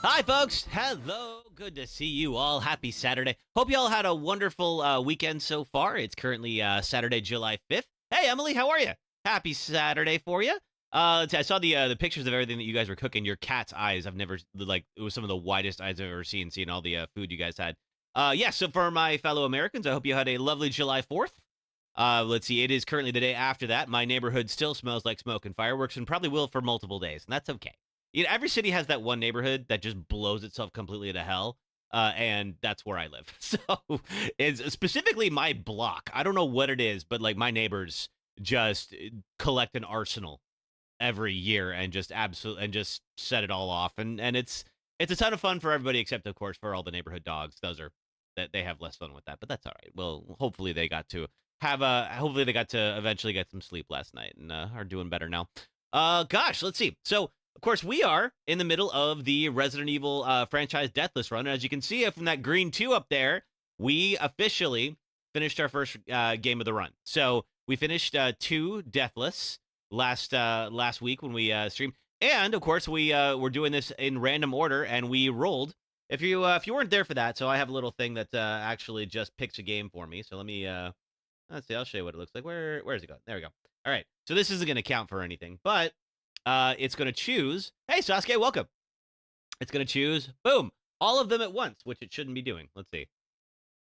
Hi, folks. Hello. Good to see you all. Happy Saturday. Hope you all had a wonderful weekend so far. It's currently Saturday, July 5th. Hey, Emily, how are you? Happy Saturday for you. I saw the pictures of everything that you guys were cooking. Your cat's eyes. I've never, it was some of the widest eyes I've ever seen, seeing all the food you guys had. Yeah, so for my fellow Americans, I hope you had a lovely July 4th. Let's see, it is currently the day after that. My neighborhood still smells like smoke and fireworks and probably will for multiple days, and that's okay. Every city has that one neighborhood that just blows itself completely to hell, and that's where I live. So it's specifically my block. I don't know what it is, but like my neighbors just collect an arsenal every year and just set it all off, and it's a ton of fun for everybody except of course for all the neighborhood dogs. Those are that they have less fun with that, but that's all right. Well, hopefully they got to eventually get some sleep last night and are doing better now. Gosh, let's see. So of course, we are in the middle of the Resident Evil franchise Deathless run. And as you can see from that green 2 up there, we officially finished our first game of the run. So we finished 2 Deathless last week when we streamed. And, of course, we were doing this in random order, and we rolled. If you weren't there for that, so I have a little thing that actually just picks a game for me. So let me, let's see, I'll show you what it looks like. Where's it going? There we go. All right, so this isn't going to count for anything, but it's going to choose. Hey, Sasuke, welcome. It's going to choose, boom, all of them at once, which it shouldn't be doing. Let's see.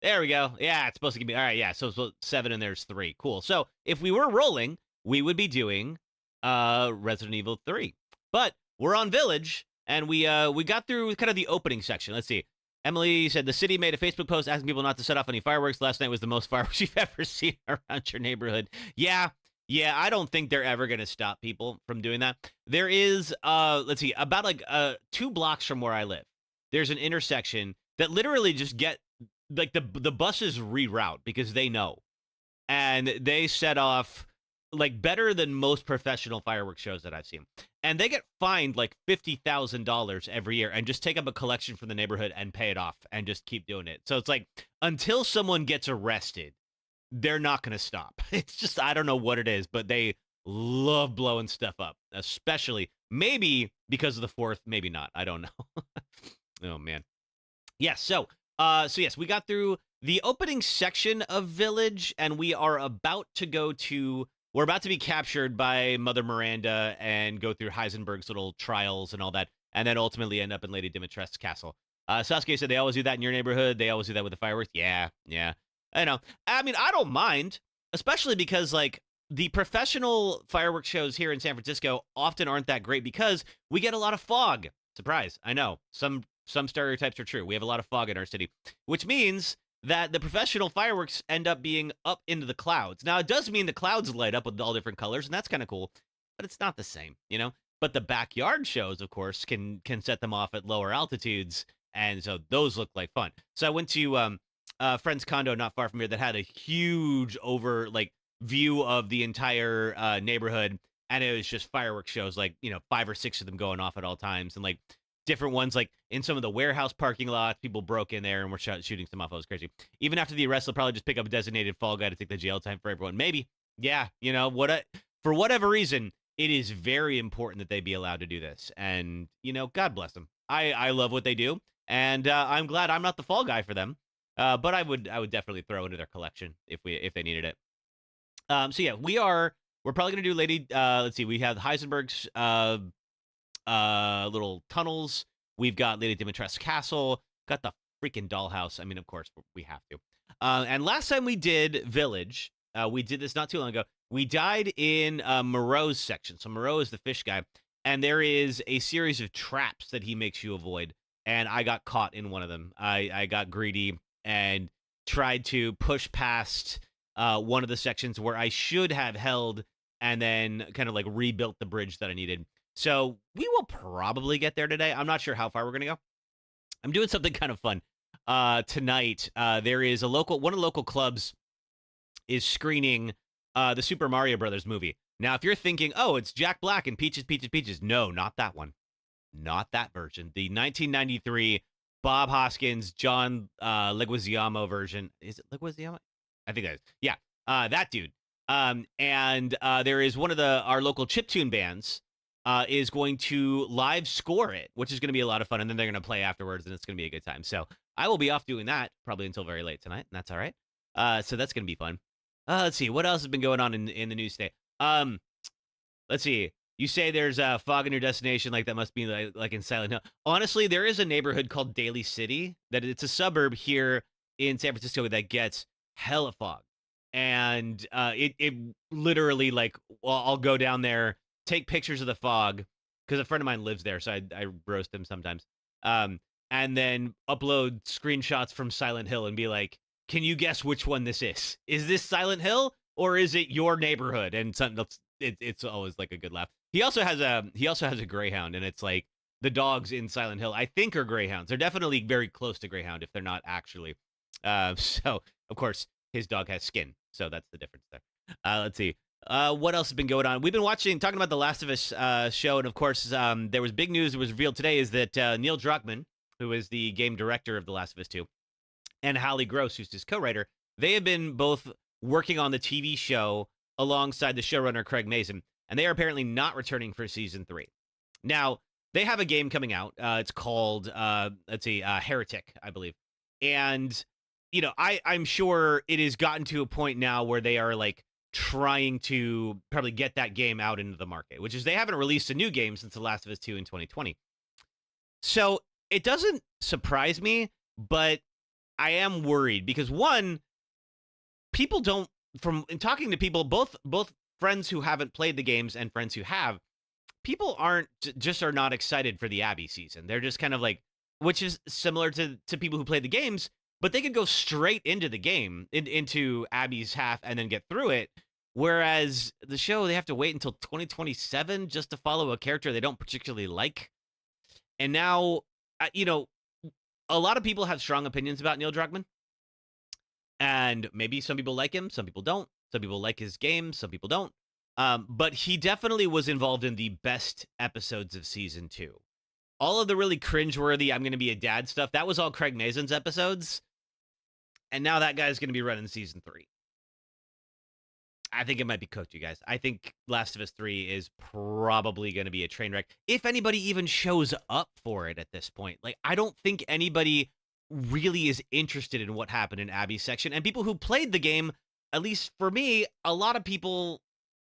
There we go. Yeah, it's supposed to give me. All right, yeah. So 7 and there's 3. Cool. So if we were rolling, we would be doing Resident Evil 3. But we're on Village, and we got through kind of the opening section. Let's see. Emily said the city made a Facebook post asking people not to set off any fireworks. Last night was the most fireworks you've ever seen around your neighborhood. Yeah, I don't think they're ever going to stop people from doing that. There is, let's see, about like 2 blocks from where I live, there's an intersection that literally just like the buses reroute because they know. And they set off like better than most professional fireworks shows that I've seen. And they get fined like $50,000 every year and just take up a collection from the neighborhood and pay it off and just keep doing it. So it's like until someone gets arrested, they're not going to stop. It's just, I don't know what it is, but they love blowing stuff up, especially maybe because of the 4th, maybe not. I don't know. Oh, man. Yes. So yes, we got through the opening section of Village, and we are about to we're about to be captured by Mother Miranda and go through Heisenberg's little trials and all that, and then ultimately end up in Lady Dimitrescu's castle. Sasuke said they always do that in your neighborhood. They always do that with the fireworks. Yeah. I know. I mean, I don't mind, especially because like the professional fireworks shows here in San Francisco often aren't that great because we get a lot of fog. Surprise. I know. Some stereotypes are true. We have a lot of fog in our city, which means that the professional fireworks end up being up into the clouds. Now, it does mean the clouds light up with all different colors, and that's kind of cool, but it's not the same, But the backyard shows, of course, can set them off at lower altitudes, and so those look like fun. So I went to a friend's condo not far from here that had a huge view of the entire neighborhood, and it was just fireworks shows, 5 or 6 of them going off at all times, and different ones, like in some of the warehouse parking lots, people broke in there and were shooting some off. It was crazy. Even after the arrest, they'll probably just pick up a designated fall guy to take the jail time for everyone. Maybe. Yeah. For whatever reason, it is very important that they be allowed to do this. And, God bless them. I love what they do. And I'm glad I'm not the fall guy for them. But I would definitely throw into their collection if they needed it. So yeah, we're probably going to do Lady, let's see, we have Heisenberg's, little tunnels. We've got Lady Dimitrescu's castle. Got the freaking dollhouse. I mean, of course, we have to. And last time we did Village, we did this not too long ago. We died in Moreau's section. So Moreau is the fish guy, and there is a series of traps that he makes you avoid. And I got caught in one of them. I got greedy and tried to push past one of the sections where I should have held and then kind of rebuilt the bridge that I needed. So we will probably get there today. I'm not sure how far we're going to go. I'm doing something kind of fun. Tonight, there is one of the local clubs is screening the Super Mario Brothers movie. Now, if you're thinking, oh, it's Jack Black and Peaches, Peaches, Peaches. No, not that one. Not that version. The 1993 Bob Hoskins, John Leguizamo version. Is it Leguizamo? I think that is. Yeah, that dude. And there is one of our local chiptune bands is going to live score it, which is going to be a lot of fun, and then they're going to play afterwards, and it's going to be a good time. So I will be off doing that probably until very late tonight, and that's all right. So that's going to be fun. Let's see. What else has been going on in the news today? Let's see. You say there's a fog in your destination, like that must be like in Silent Hill. Honestly, there is a neighborhood called Daly City that it's a suburb here in San Francisco that gets hella fog. And it literally, like, well, I'll go down there, take pictures of the fog, because a friend of mine lives there, so I roast him sometimes. And then upload screenshots from Silent Hill and be like, can you guess which one this is? Is this Silent Hill or is it your neighborhood? And something it's always like a good laugh. He also has a greyhound, and it's like the dogs in Silent Hill, I think, are greyhounds. They're definitely very close to greyhound if they're not actually. So of course his dog has skin, so that's the difference there. Let's see. What else has been going on? We've been talking about the Last of Us show, and of course, there was big news that was revealed today is that Neil Druckmann, who is the game director of The Last of Us 2, and Hallie Gross, who's his co-writer, they have been both working on the TV show alongside the showrunner Craig Mazin, and they are apparently not returning for season 3. Now, they have a game coming out. It's called, Heretic, I believe. And, you know, I'm sure it has gotten to a point now where they are, like, trying to probably get that game out into the market, which is they haven't released a new game since The Last of Us 2 in 2020. So it doesn't surprise me, but I am worried because, one, people don't, from talking to people, both friends who haven't played the games and friends who have, people are not excited for the Abby season. They're just kind of like, which is similar to people who play the games, but they could go straight into the game, into Abby's half, and then get through it. Whereas the show, they have to wait until 2027 just to follow a character they don't particularly like. And now, you know, a lot of people have strong opinions about Neil Druckmann. And maybe some people like him, some people don't. Some people like his games, some people don't. But he definitely was involved in the best episodes of season 2. All of the really cringeworthy, I'm going to be a dad stuff, that was all Craig Mazin's episodes. And now that guy's going to be running season 3. I think it might be cooked, you guys. I think Last of Us 3 is probably going to be a train wreck. If anybody even shows up for it at this point. Like, I don't think anybody really is interested in what happened in Abby's section. And people who played the game, at least for me, a lot of people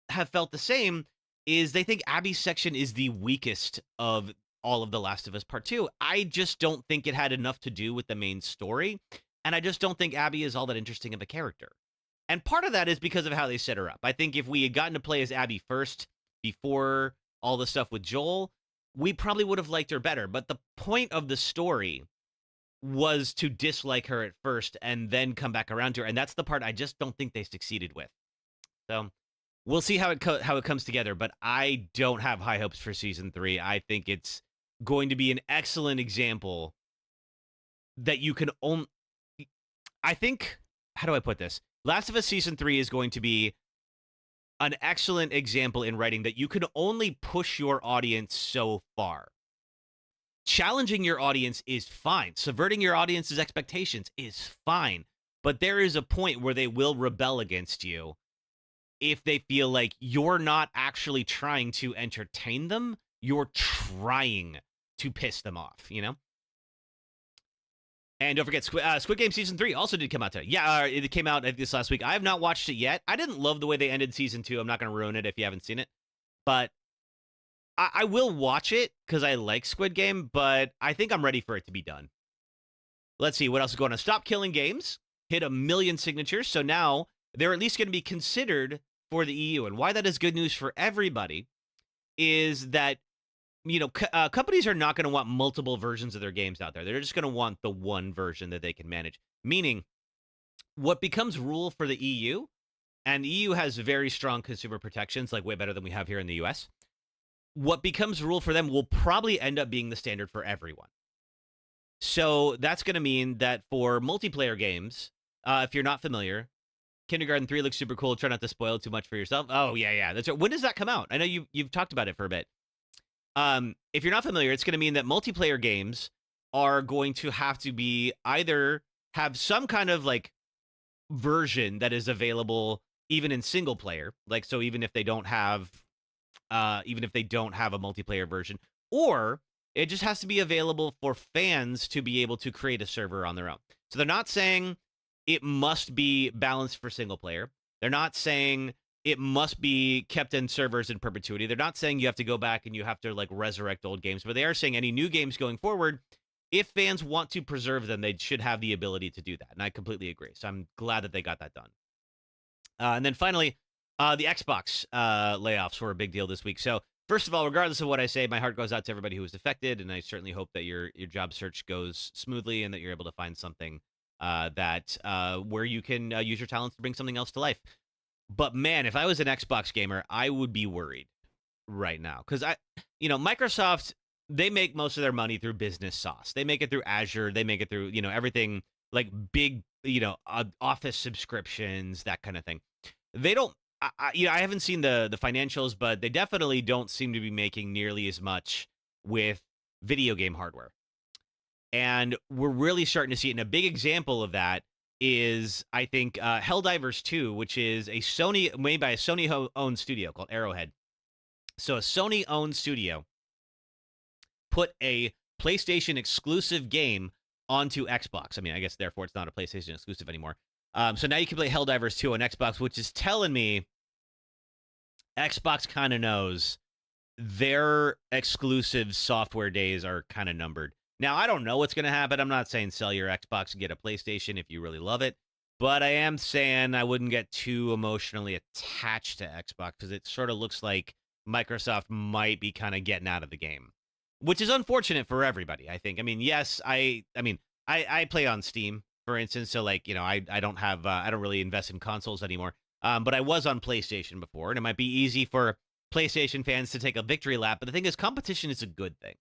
have felt the same, is they think Abby's section is the weakest of all of The Last of Us Part 2. I just don't think it had enough to do with the main story. And I just don't think Abby is all that interesting of a character. And part of that is because of how they set her up. I think if we had gotten to play as Abby first, before all the stuff with Joel, we probably would have liked her better. But the point of the story was to dislike her at first and then come back around to her. And that's the part I just don't think they succeeded with. So we'll see how it comes together. But I don't have high hopes for season 3. I think it's going to be an excellent example that you can only... I think... How do I put this? Last of Us Season 3 is going to be an excellent example in writing that you can only push your audience so far. Challenging your audience is fine. Subverting your audience's expectations is fine. But there is a point where they will rebel against you if they feel like you're not actually trying to entertain them. You're trying to piss them off, you know? And don't forget, Squid Game Season 3 also did come out today. Yeah, it came out this last week. I have not watched it yet. I didn't love the way they ended Season 2. I'm not going to ruin it if you haven't seen it. But I will watch it because I like Squid Game, but I think I'm ready for it to be done. Let's see, what else is going on? Stop Killing Games hit 1 million signatures, so now they're at least going to be considered for the EU. And why that is good news for everybody is that, you know, companies are not going to want multiple versions of their games out there. They're just going to want the one version that they can manage. Meaning, what becomes rule for the EU, and the EU has very strong consumer protections, like way better than we have here in the US. What becomes rule for them will probably end up being the standard for everyone. So that's going to mean that for multiplayer games, if you're not familiar, Kindergarten 3 looks super cool. Try not to spoil it too much for yourself. Oh, yeah. That's right. When does that come out? I know you've talked about it for a bit. If you're not familiar, it's going to mean that multiplayer games are going to have to be either have some kind of like version that is available even in single player. Like, so even if they don't have even if they don't have a multiplayer version, or it just has to be available for fans to be able to create a server on their own. So they're not saying it must be balanced for single player. They're not saying it must be kept in servers in perpetuity. They're not saying you have to go back and you have to like resurrect old games, but they are saying any new games going forward, if fans want to preserve them, they should have the ability to do that. And I completely agree. So I'm glad that they got that done. And then finally, the Xbox layoffs were a big deal this week. So first of all, regardless of what I say, my heart goes out to everybody who was affected, and I certainly hope that your job search goes smoothly and that you're able to find something that where you can use your talents to bring something else to life. But man, if I was an Xbox gamer, I would be worried right now because Microsoft, they make most of their money through business sauce. They make it through Azure. They make it through everything like big Office subscriptions, that kind of thing. They don't. I haven't seen the financials, but they definitely don't seem to be making nearly as much with video game hardware. And we're really starting to see it. And a big example of that is, I think, Helldivers 2, which is made by a Sony-owned studio called Arrowhead. So a Sony-owned studio put a PlayStation exclusive game onto Xbox. I mean, I guess therefore it's not a PlayStation exclusive anymore. So now you can play Helldivers 2 on Xbox, which is telling me Xbox kind of knows their exclusive software days are kind of numbered. Now, I don't know what's going to happen. I'm not saying sell your Xbox and get a PlayStation if you really love it, but I am saying I wouldn't get too emotionally attached to Xbox because it sort of looks like Microsoft might be kind of getting out of the game, which is unfortunate for everybody, I think. I mean, yes, I play on Steam, for instance, so like, I don't have I don't really invest in consoles anymore. But I was on PlayStation before, and it might be easy for PlayStation fans to take a victory lap. But the thing is, competition is a good thing.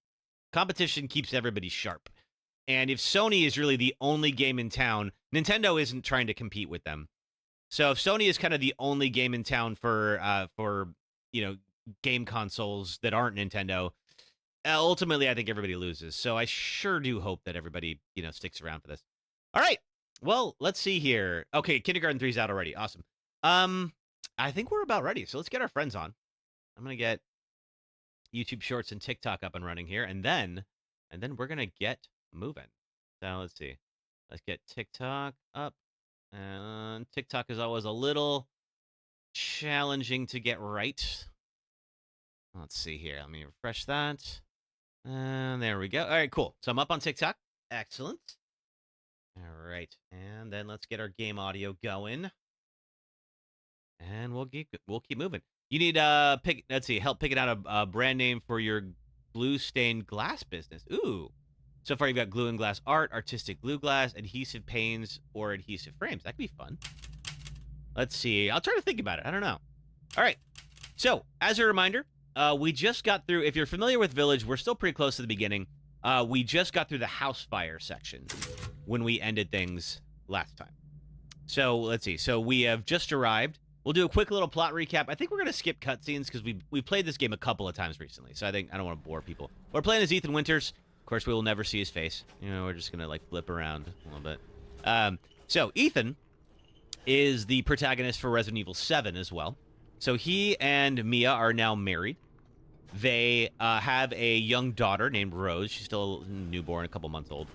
Competition keeps everybody sharp. And if Sony is really the only game in town, Nintendo isn't trying to compete with them. So if Sony is kind of the only game in town for game consoles that aren't Nintendo, ultimately I think everybody loses. So I sure do hope that everybody, sticks around for this. All right. Well, let's see here. Okay, Kindergarten 3's out already. Awesome. I think we're about ready. So let's get our friends on. I'm going to get YouTube Shorts and TikTok up and running here, and then we're going to get moving. So let's see. Let's get TikTok up. And TikTok is always a little challenging to get right. Let's see here. Let me refresh that. And there we go. All right, cool. So I'm up on TikTok. Excellent. All right. And then let's get our game audio going. And we'll keep moving. You need help picking out a brand name for your glue stained glass business. Ooh. So far you've got glue and glass art, artistic glue glass, adhesive panes, or adhesive frames. That could be fun. Let's see. I'll try to think about it. I don't know. All right. So, as a reminder, we just got through, if you're familiar with Village, we're still pretty close to the beginning. We just got through the house fire section when we ended things last time. So, let's see. So, we have just arrived. We'll do a quick little plot recap. I think we're going to skip cutscenes because we played this game a couple of times recently. So I don't want to bore people. We're playing as Ethan Winters. Of course, we will never see his face. We're just going to like flip around a little bit. So Ethan is the protagonist for Resident Evil 7 as well. So he and Mia are now married. They have a young daughter named Rose. She's still a newborn, a couple months old.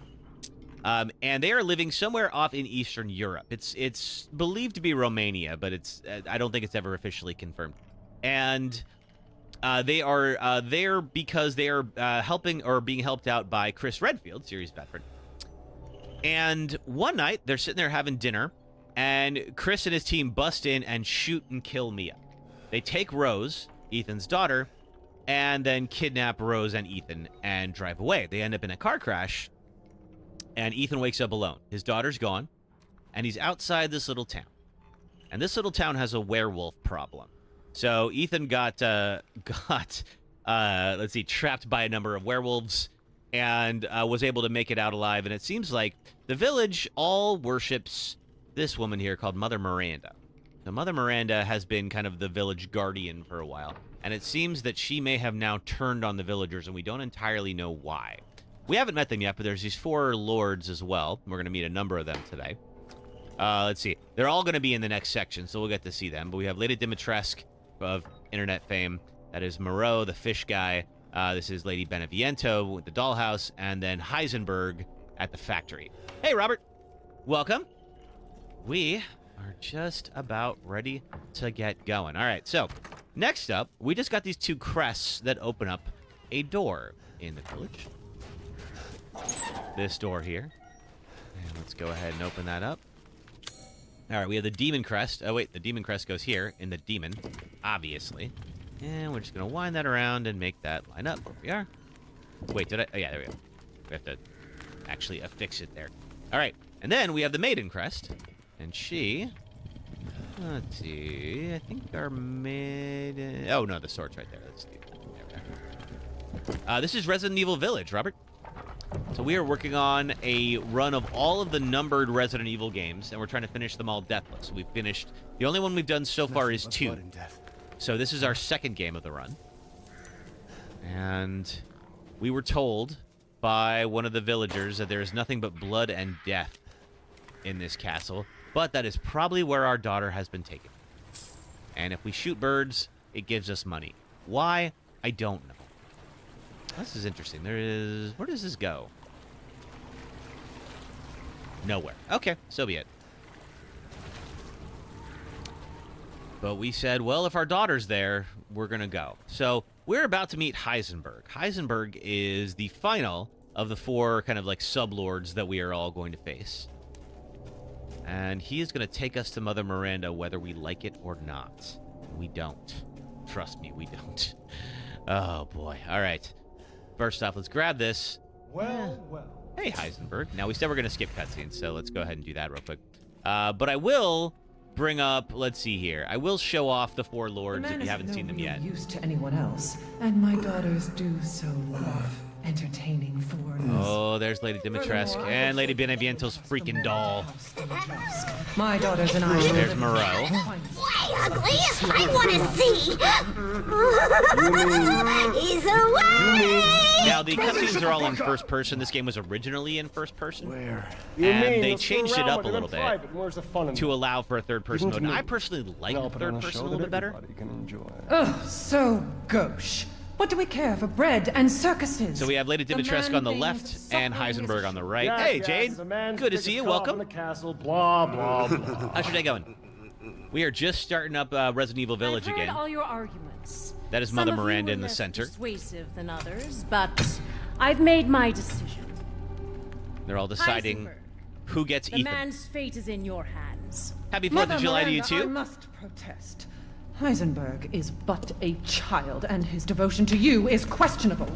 And they are living somewhere off in Eastern Europe. It's believed to be Romania, but I don't think it's ever officially confirmed. And they are there because they are helping or being helped out by Chris Redfield, series veteran. And one night they're sitting there having dinner, and Chris and his team bust in and shoot and kill Mia. They take Rose, Ethan's daughter, and then kidnap Rose and Ethan and drive away. They end up in a car crash. And Ethan wakes up alone. His daughter's gone, and he's outside this little town. And this little town has a werewolf problem. So Ethan got trapped by a number of werewolves and was able to make it out alive. And it seems like the village all worships this woman here called Mother Miranda. Now, Mother Miranda has been kind of the village guardian for a while. And it seems that she may have now turned on the villagers, and we don't entirely know why. We haven't met them yet, but there's these 4 lords as well. We're going to meet a number of them today. Let's see. They're all going to be in the next section, so we'll get to see them. But we have Lady Dimitrescu of internet fame. That is Moreau, the fish guy. This is Lady Beneviento with the dollhouse, and then Heisenberg at the factory. Hey, Robert. Welcome. We are just about ready to get going. All right, so next up, we just got these 2 crests that open up a door in the village. This door here. And let's go ahead and open that up. All right, we have the demon crest. Oh, wait, the demon crest goes here in the demon, obviously. And we're just going to wind that around and make that line up. There we are. Wait, did I? Oh, yeah, there we go. We have to actually affix it there. All right, and then we have the maiden crest. And she... Let's see. I think our maiden... Oh, no, the sword's right there. Let's do that. This is Resident Evil Village, Robert. So we are working on a run of all of the numbered Resident Evil games, and we're trying to finish them all deathless. We've finished... The only one we've done so far is 2. So this is our 2nd game of the run. And we were told by one of the villagers that there is nothing but blood and death in this castle, but that is probably where our daughter has been taken. And if we shoot birds, it gives us money. Why? I don't know. This is interesting. There is... Where does this go? Nowhere. Okay, so be it. But we said, well, if our daughter's there, we're going to go. So we're about to meet Heisenberg. Heisenberg is the final of the 4 kind of like sublords that we are all going to face. And he is going to take us to Mother Miranda whether we like it or not. We don't. Trust me, we don't. Oh, boy. All right. First off, let's grab this. Well. Hey, Heisenberg. Now, we said we're going to skip cutscenes, so let's go ahead and do that real quick. But I will bring up, let's see here. I will show off the 4 lords if you haven't seen them yet. Used to anyone else, and my daughters do so love entertaining foreigners. Oh, there's Lady Dimitrescu and Lady Beneviento's freaking doll. My daughters and I. There's Moreau. Way ugly! I want to see! He's away! Now, the cutscenes are all in first person. This game was originally in first person. Where? And they changed it up a little bit Where's the fun in to allow for a third person mode. And I personally like the third person a little bit better. Oh, so gauche. What do we care for bread and circuses? So we have Lady Dimitrescu on the left and Heisenberg on the right. Hey, Jade. Good to see you. Welcome. Castle, blah, blah, blah. How's your day going? We are just starting up Resident Evil Village I've heard again. all your arguments. That is Some Mother of you Miranda were in the less center. Persuasive than others, but I've made my decision. They're all deciding Heisenberg, who gets the Ethan. man's fate is in your hands. Happy 4th Mother of July to you Miranda, I too. must protest. Heisenberg is but a child, and his devotion to you is questionable.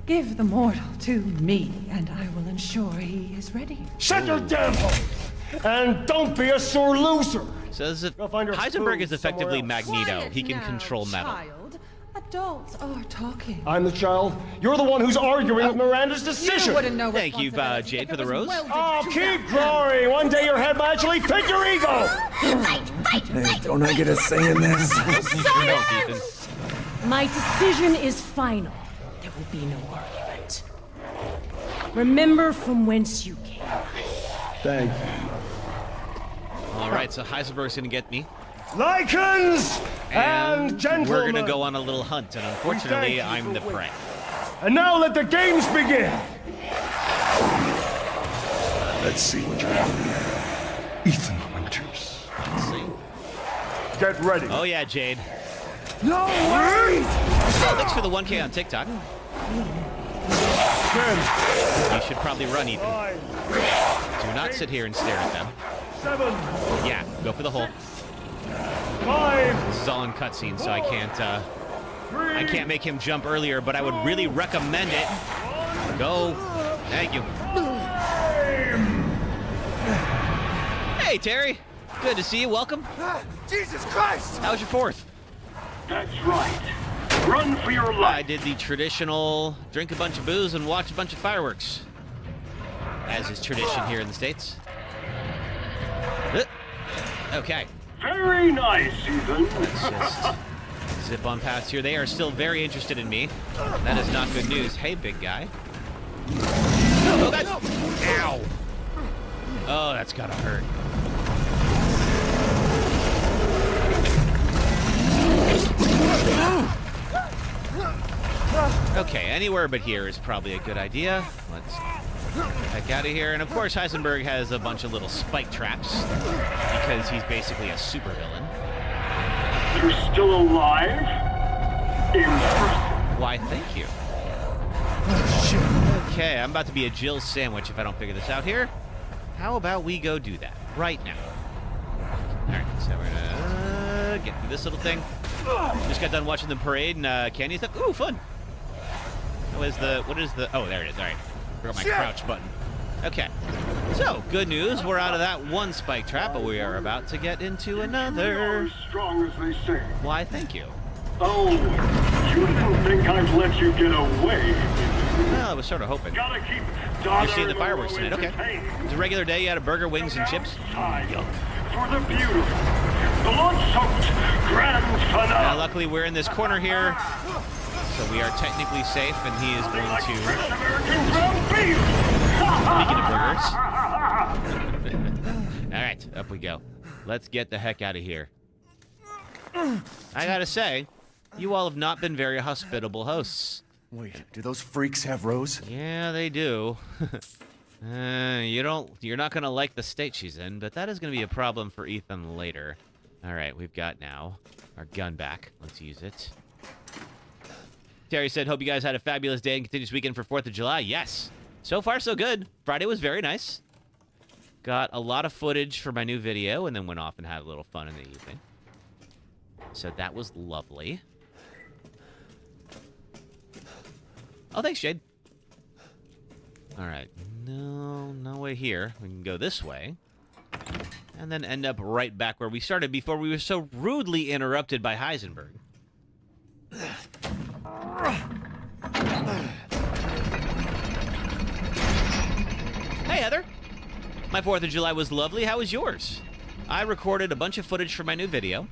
Give the mortal to me, and I will ensure he is ready. Shut your damn hole! And don't be a sore loser! Says if Go find your Heisenberg food is effectively somewhere else. Magneto. Quiet He can now, control metal. Child. Adults are talking. I'm the child. You're the one who's arguing with Miranda's decision. You wouldn't know. Thank you, responsibility Jade, if for the it was rose. welded Oh, to keep that. glory! One day your head will actually fit your ego! Hey, don't I get a say in this? No, Ethan. My decision is final. There will be no argument. Remember from whence you came. Thank you. All right, so Heisenberg's going to get me. Lycans and gentlemen! We're going to go on a little hunt, and unfortunately, Thank you I'm for the waiting. prey. And now let the games begin! Let's see what you're doing. Ethan Winters. Let's see. Get ready. Oh, yeah, Jade. No way! Oh, thanks for the 1K on TikTok. 10, You should probably run, Ethan. 9, Do not sit here and stare at them. 7, Yeah, go for the hole. 5, This is all in cutscene, so I can't make him jump earlier, but I would really recommend it. Go. Thank you. Hey, Terry. Good to see you. Welcome. Jesus Christ! How's your 4th? That's right. Run for your I life. did the traditional drink a bunch of booze and watch a bunch of fireworks, as is tradition here in the States. Okay. Very nice, Ethan. Let's just zip on past here. They are still very interested in me. That is not good news. Hey, big guy. Oh, that... Ow. Oh, that's gotta hurt. Okay, anywhere but here is probably a good idea. Let's heck out of here. And of course, Heisenberg has a bunch of little spike traps because he's basically a supervillain. You're still alive? Impressive. Why, thank you. Okay, I'm about to be a Jill sandwich if I don't figure this out here. How about we go do that right now? All right, so we're gonna get through this little thing. Just got done watching the parade and candy stuff. Ooh, fun. What is the? Oh, there it is. All right, forgot my crouch button. Okay, so good news. We're out of that one spike trap, but we are about to get into another. As strong as they say. Why, thank you. Oh, you don't think I've let you get away? Well, I was sort of hoping. Gotta keep You're seeing the fireworks tonight. Okay. It's a regular day. You had a burger, wings, and chips. Yuck. For the beautiful, blood-soaked grand finale. Luckily, we're in this corner here, so we are technically safe, and he is going to... Speaking of burgers. All right, up we go. Let's get the heck out of here. I gotta say, you all have not been very hospitable hosts. Wait, do those freaks have Rose? Yeah, they do. You're not gonna like the state she's in, but that is gonna be a problem for Ethan later. All right, we've got now our gun back. Let's use it. Terry said, hope you guys had a fabulous day and continuous weekend for 4th of July. Yes. So far, so good. Friday was very nice. Got a lot of footage for my new video and then went off and had a little fun in the evening. So that was lovely. Oh, thanks, Jade. All right. No way here. We can go this way. And then end up right back where we started before we were so rudely interrupted by Heisenberg. Hey, Heather. My 4th of July was lovely. How was yours? I recorded a bunch of footage for my new video.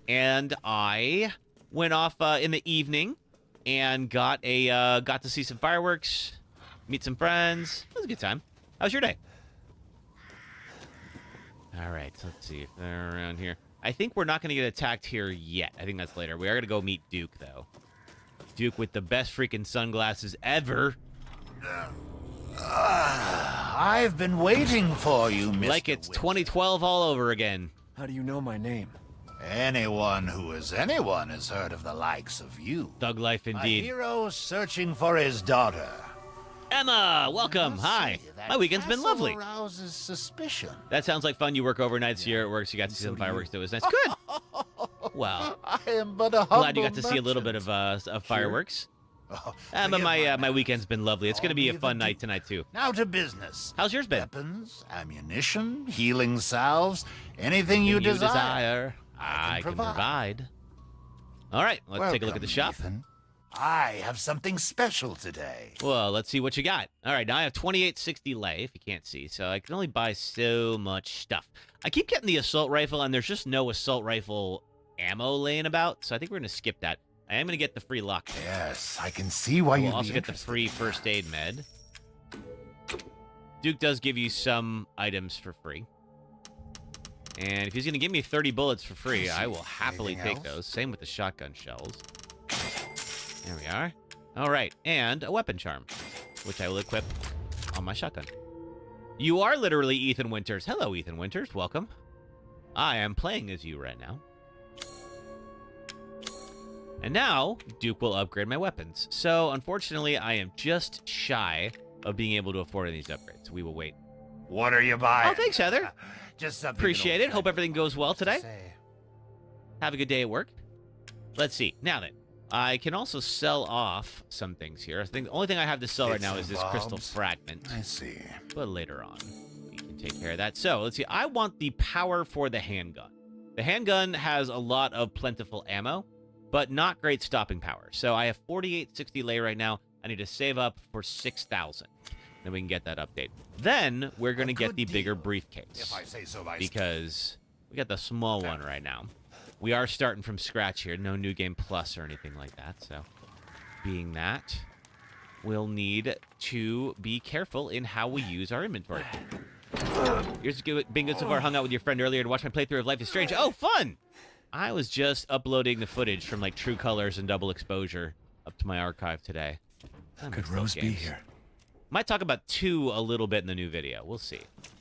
And I went off in the evening and got to see some fireworks, meet some friends. It was a good time. How was your day? All right, so let's see if they're around here. I think we're not going to get attacked here yet. I think that's later. We are going to go meet Duke, though. Duke with the best freaking sunglasses ever. I've been waiting for you, Mr. Like it's Winter. 2012 all over again. How do you know my name? Anyone who is anyone has heard of the likes of you. Thug life A indeed. hero searching for his daughter. Emma, welcm. Hi. My weekend's been lovely. Arouses suspicion. That sounds like fun. You work overnights here at work, so you got to see some fireworks. That was nice. Good. Well, I am but a humble glad you got to see a little bit of fireworks. Oh, But forgive my weekend's been lovely. It's going to be a fun night tonight, too. Now to business. How's yours been? Weapons, ammunition, healing salves, anything you desire. I can provide. All right, let's take a look at the shop. Ethan. I have something special today. Well, let's see what you got. All right, now I have 2860 lei, if you can't see, so I can only buy so much stuff. I keep getting the assault rifle, and there's just no assault rifle ammo laying about, so I think we're going to skip that. I am going to get the free lock. Yes, I can see why We'll you'd also be get the interested. free first aid med. Duke does give you some items for free. And if he's going to give me 30 bullets for free, I will happily Anything take else? those. Same with the shotgun shells. There we are. All right, and a weapon charm, which I will equip on my shotgun. You are literally Ethan Winters. Hello, Ethan Winters. Welcome. I am playing as you right now. And now, Duke will upgrade my weapons. So, unfortunately, I am just shy of being able to afford any of these upgrades. We will wait. What are you buying? Oh, thanks, Heather. Just something. Appreciate it. Hope old-fashioned everything goes well to today. say. Have a good day at work. Let's see. Now then, I can also sell off some things here. I think the only thing I have to sell right Bits now and is this crystal bobs. fragment. I see. But later on, we can take care of that. So, let's see. I want the power for the handgun. The handgun has a lot of plentiful ammo, but not great stopping power. So, I have 4860 lei right now. I need to save up for 6,000. Then we can get that update. Then, we're going to get good the bigger deal, briefcase. If I say so myself. Because we got the small one right now. We are starting from scratch here. No New Game Plus or anything like that. So, being that, we'll need to be careful in how we use our inventory. Here's being good so far. Hung out with your friend earlier to watch my playthrough of Life is Strange. Oh, fun! I was just uploading the footage from like True Colors and Double Exposure up to my archive today. Could Rose be here? Might talk about 2 a little bit in the new video. We'll see.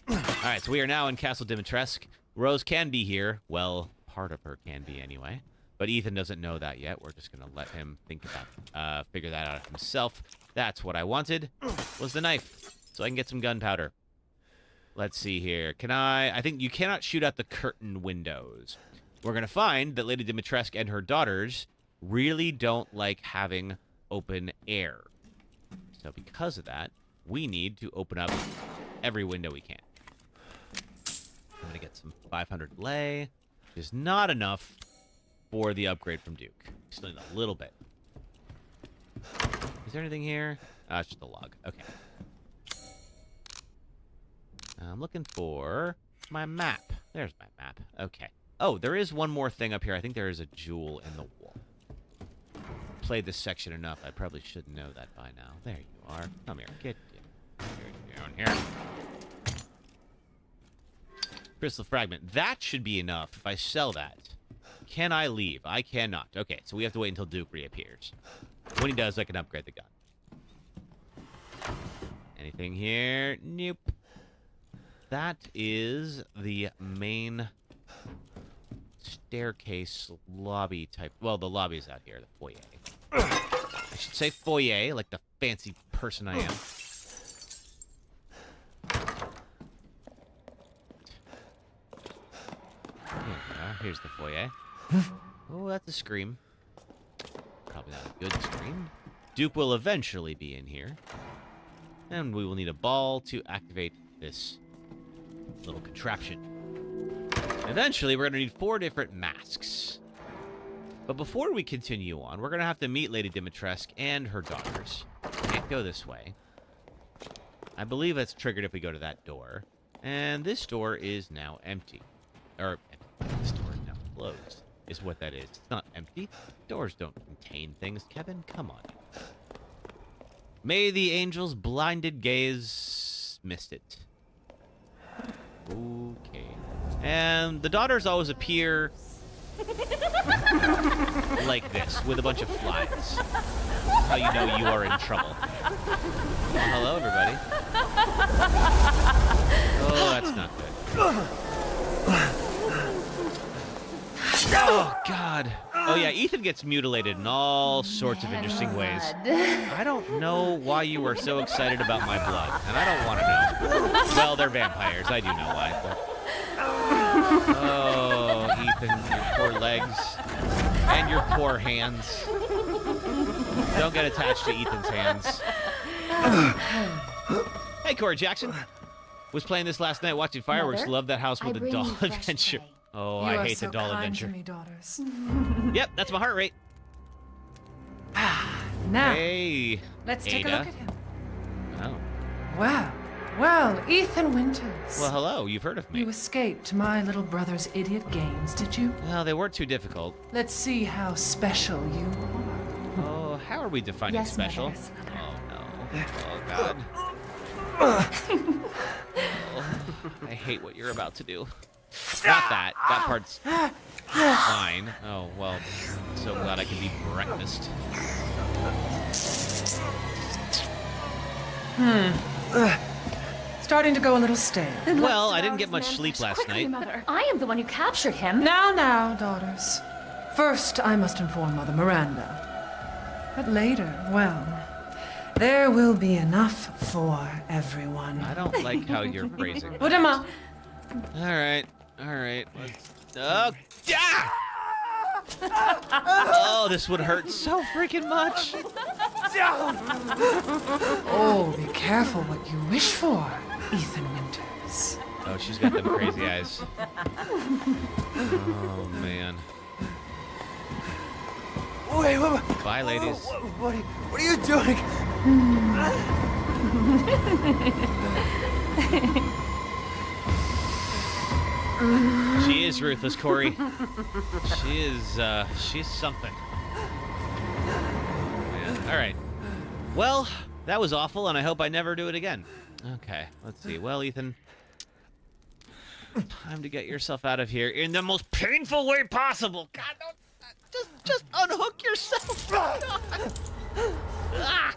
All right, so we are now in Castle Dimitrescu. Rose can be here. Well, part of her can be anyway. But Ethan doesn't know that yet. We're just going to let him think about figure that out himself. That's what I wanted, was the knife, so I can get some gunpowder. Let's see here. I think you cannot shoot out the curtain windows. We're going to find that Lady Dimitrescu and her daughters really don't like having open air. So because of that, we need to open up every window we can. I'm going to get some 500 lay, which is not enough for the upgrade from Duke. Still need a little bit. Is there anything here? It's just a log. Okay. I'm looking for my map. There's my map. Okay. Oh, there is one more thing up here. I think there is a jewel in the wall. Played this section enough. I probably should know that by now. There you are. Come here. Get down here. Crystal fragment. That should be enough if I sell that. Can I leave? I cannot. Okay, so we have to wait until Duke reappears. When he does, I can upgrade the gun. Anything here? Nope. That is the main staircase lobby type. Well, the lobby's out here, the foyer. I should say foyer, like the fancy person I am. Here we are. Here's the foyer. Oh, that's a scream. Probably not a good scream. Duke will eventually be in here. And we will need a ball to activate this little contraption. Eventually, we're going to need 4 different masks. But before we continue on, we're going to have to meet Lady Dimitrescu and her daughters. Can't go this way. I believe that's triggered if we go to that door. And this door is now empty. Or, this door is now closed, is what that is. It's not empty. Doors don't contain things, Kevin. Come on. May the angel's blinded gaze missed it. Okay. And the daughters always appear like this, with a bunch of flies. That's how you know you are in trouble. Well, hello, everybody. Oh, that's not good. Oh, God. Oh, yeah, Ethan gets mutilated in all sorts of interesting ways. I don't know why you are so excited about my blood, and I don't want to know. Well, they're vampires. I do know why. But... Oh, Ethan, your poor legs. And your poor hands. Don't get attached to Ethan's hands. Hey, Corey Jackson. Was playing this last night, watching fireworks. Mother, Love that house with the doll adventure. Oh, I hate the doll adventure. You are so kind to me, daughters. Yep, that's my heart rate. Now, Hey, let's take a Ada. look at him. Oh. Well, well, Ethan Winters. Well, hello. You've heard of me. You escaped my little brother's idiot games, did you? Well, they weren't too difficult. Let's see how special you are. Oh, how are we defining Yes, special? Mother. Oh, no. Oh, God. Oh, I hate what you're about to do. Not that. That part's fine. Oh, well, so glad I can be breakfast. Starting to go a little stale. Well, I didn't get much sleep last Quickly, night. Mother. I am the one who captured him. Now, daughters. First, I must inform Mother Miranda. But later, well, there will be enough for everyone. I don't like how you're phrasing that. Udama. All right. Let's... Oh, yeah! Oh, this would hurt so freaking much. Oh, be careful what you wish for, Ethan Winters. Oh, she's got them crazy eyes. Oh, man. Wait, Bye, ladies. what are you doing? She is ruthless, Corey. She's something. Man. All right. Well, that was awful, and I hope I never do it again. Okay, let's see. Well, Ethan, time to get yourself out of here in the most painful way possible. God, don't, just unhook yourself. God. Ah!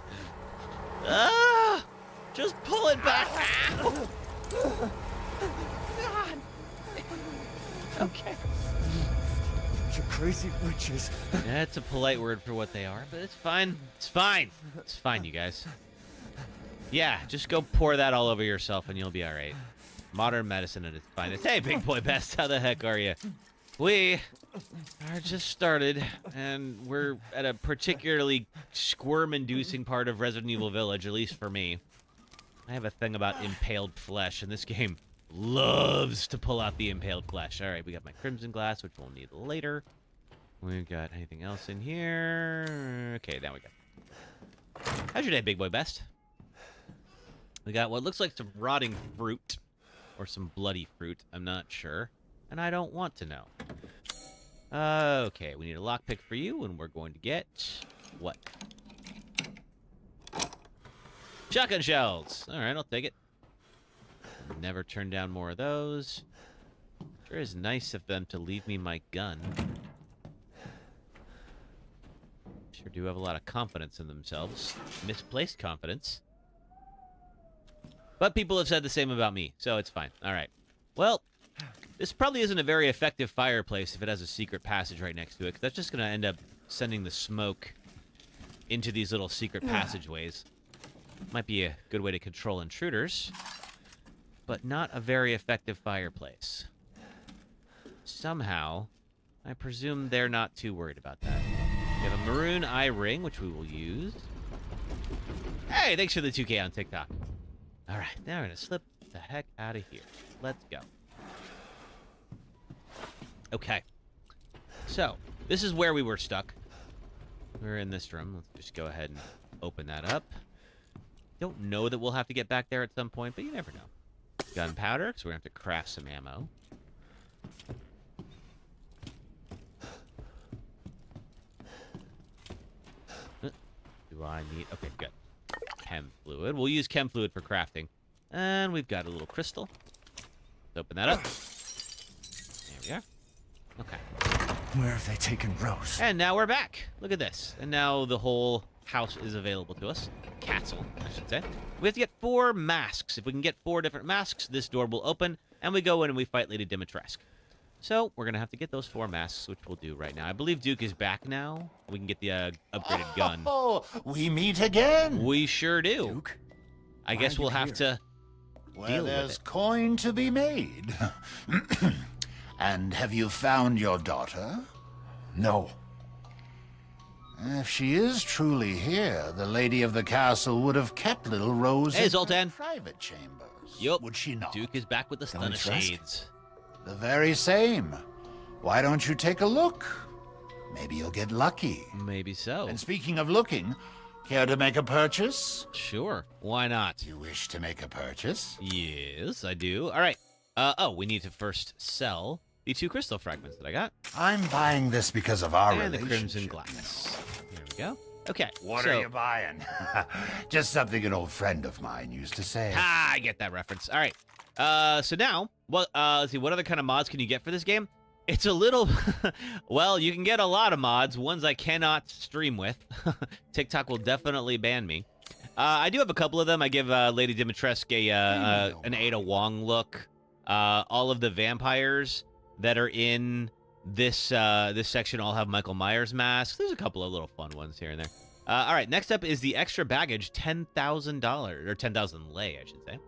Ah! Just pull it back. Ow! God. Okay. You crazy witches. That's a polite word for what they are, but it's fine. It's fine. It's fine, you guys. Yeah, just go pour that all over yourself and you'll be all right. Modern medicine at its finest. Hey, Big Boy Best, how the heck are you? We are just started, and we're at a particularly squirm-inducing part of Resident Evil Village, at least for me. I have a thing about impaled flesh, and this game loves to pull out the impaled flesh. All right, we got my crimson glass, which we'll need later. We've got anything else in here? Okay, now we go. How's your day, Big Boy Best? We got what looks like some rotting fruit, or some bloody fruit. I'm not sure, and I don't want to know. Okay, we need a lockpick for you, and we're going to get what? Shotgun shells. All right, I'll take it. Never turn down more of those. Sure is nice of them to leave me my gun. Sure do have a lot of confidence in themselves. Misplaced confidence. But people have said the same about me, so it's fine. All right. Well, this probably isn't a very effective fireplace if it has a secret passage right next to it, because that's just going to end up sending the smoke into these little secret passageways. Might be a good way to control intruders, but not a very effective fireplace. Somehow, I presume they're not too worried about that. We have a maroon eye ring, which we will use. Hey, thanks for the 2K on TikTok. All right, now we're going to slip the heck out of here. Let's go. Okay. So, this is where we were stuck. We're in this room. Let's just go ahead and open that up. Don't know that we'll have to get back there at some point, but you never know. Gunpowder, because we're going to have to craft some ammo. Do I need... Okay, good. Chem fluid. We'll use chem fluid for crafting. And we've got a little crystal. Let's open that up. There we are. Okay. Where have they taken Rose? And now we're back. Look at this. And now the whole house is available to us. Castle, I should say. We have to get 4 masks. If we can get 4 different masks, this door will open, and we go in and we fight Lady Dimitrescu. So we're going to have to get those 4 masks, which we'll do right now. I believe Duke is back now. We can get the upgraded gun. Oh, we meet again. We sure do. Duke? I guess we'll have to Well, deal with there's it. coin to be made. And have you found your daughter? No. If she is truly here, the lady of the castle would have kept little Rose Hey, in her Zoltan. private chambers. Yup. Would she not? Duke is back with the stun of Dimitrescu? shades. The very same. Why don't you take a look? Maybe you'll get lucky. Maybe so. And speaking of looking, care to make a purchase? Sure. Why not? You wish to make a purchase? Yes, I do. All right. Oh, we need to first sell the 2 crystal fragments that I got. I'm buying this because of our And the relationship. crimson glass. There we go. Okay. What so, are you buying? Just something an old friend of mine used to say. I get that reference. All right. So now, well, let's see. What other kind of mods can you get for this game? It's a little, well, you can get a lot of mods. Ones I cannot stream with. TikTok will definitely ban me. I do have a couple of them. I give Lady Dimitrescu an Ada Wong look. All of the vampires that are in this this section all have Michael Myers masks. There's a couple of little fun ones here and there. All right, next up is the extra baggage, $10,000 or 10,000 lei, I should say.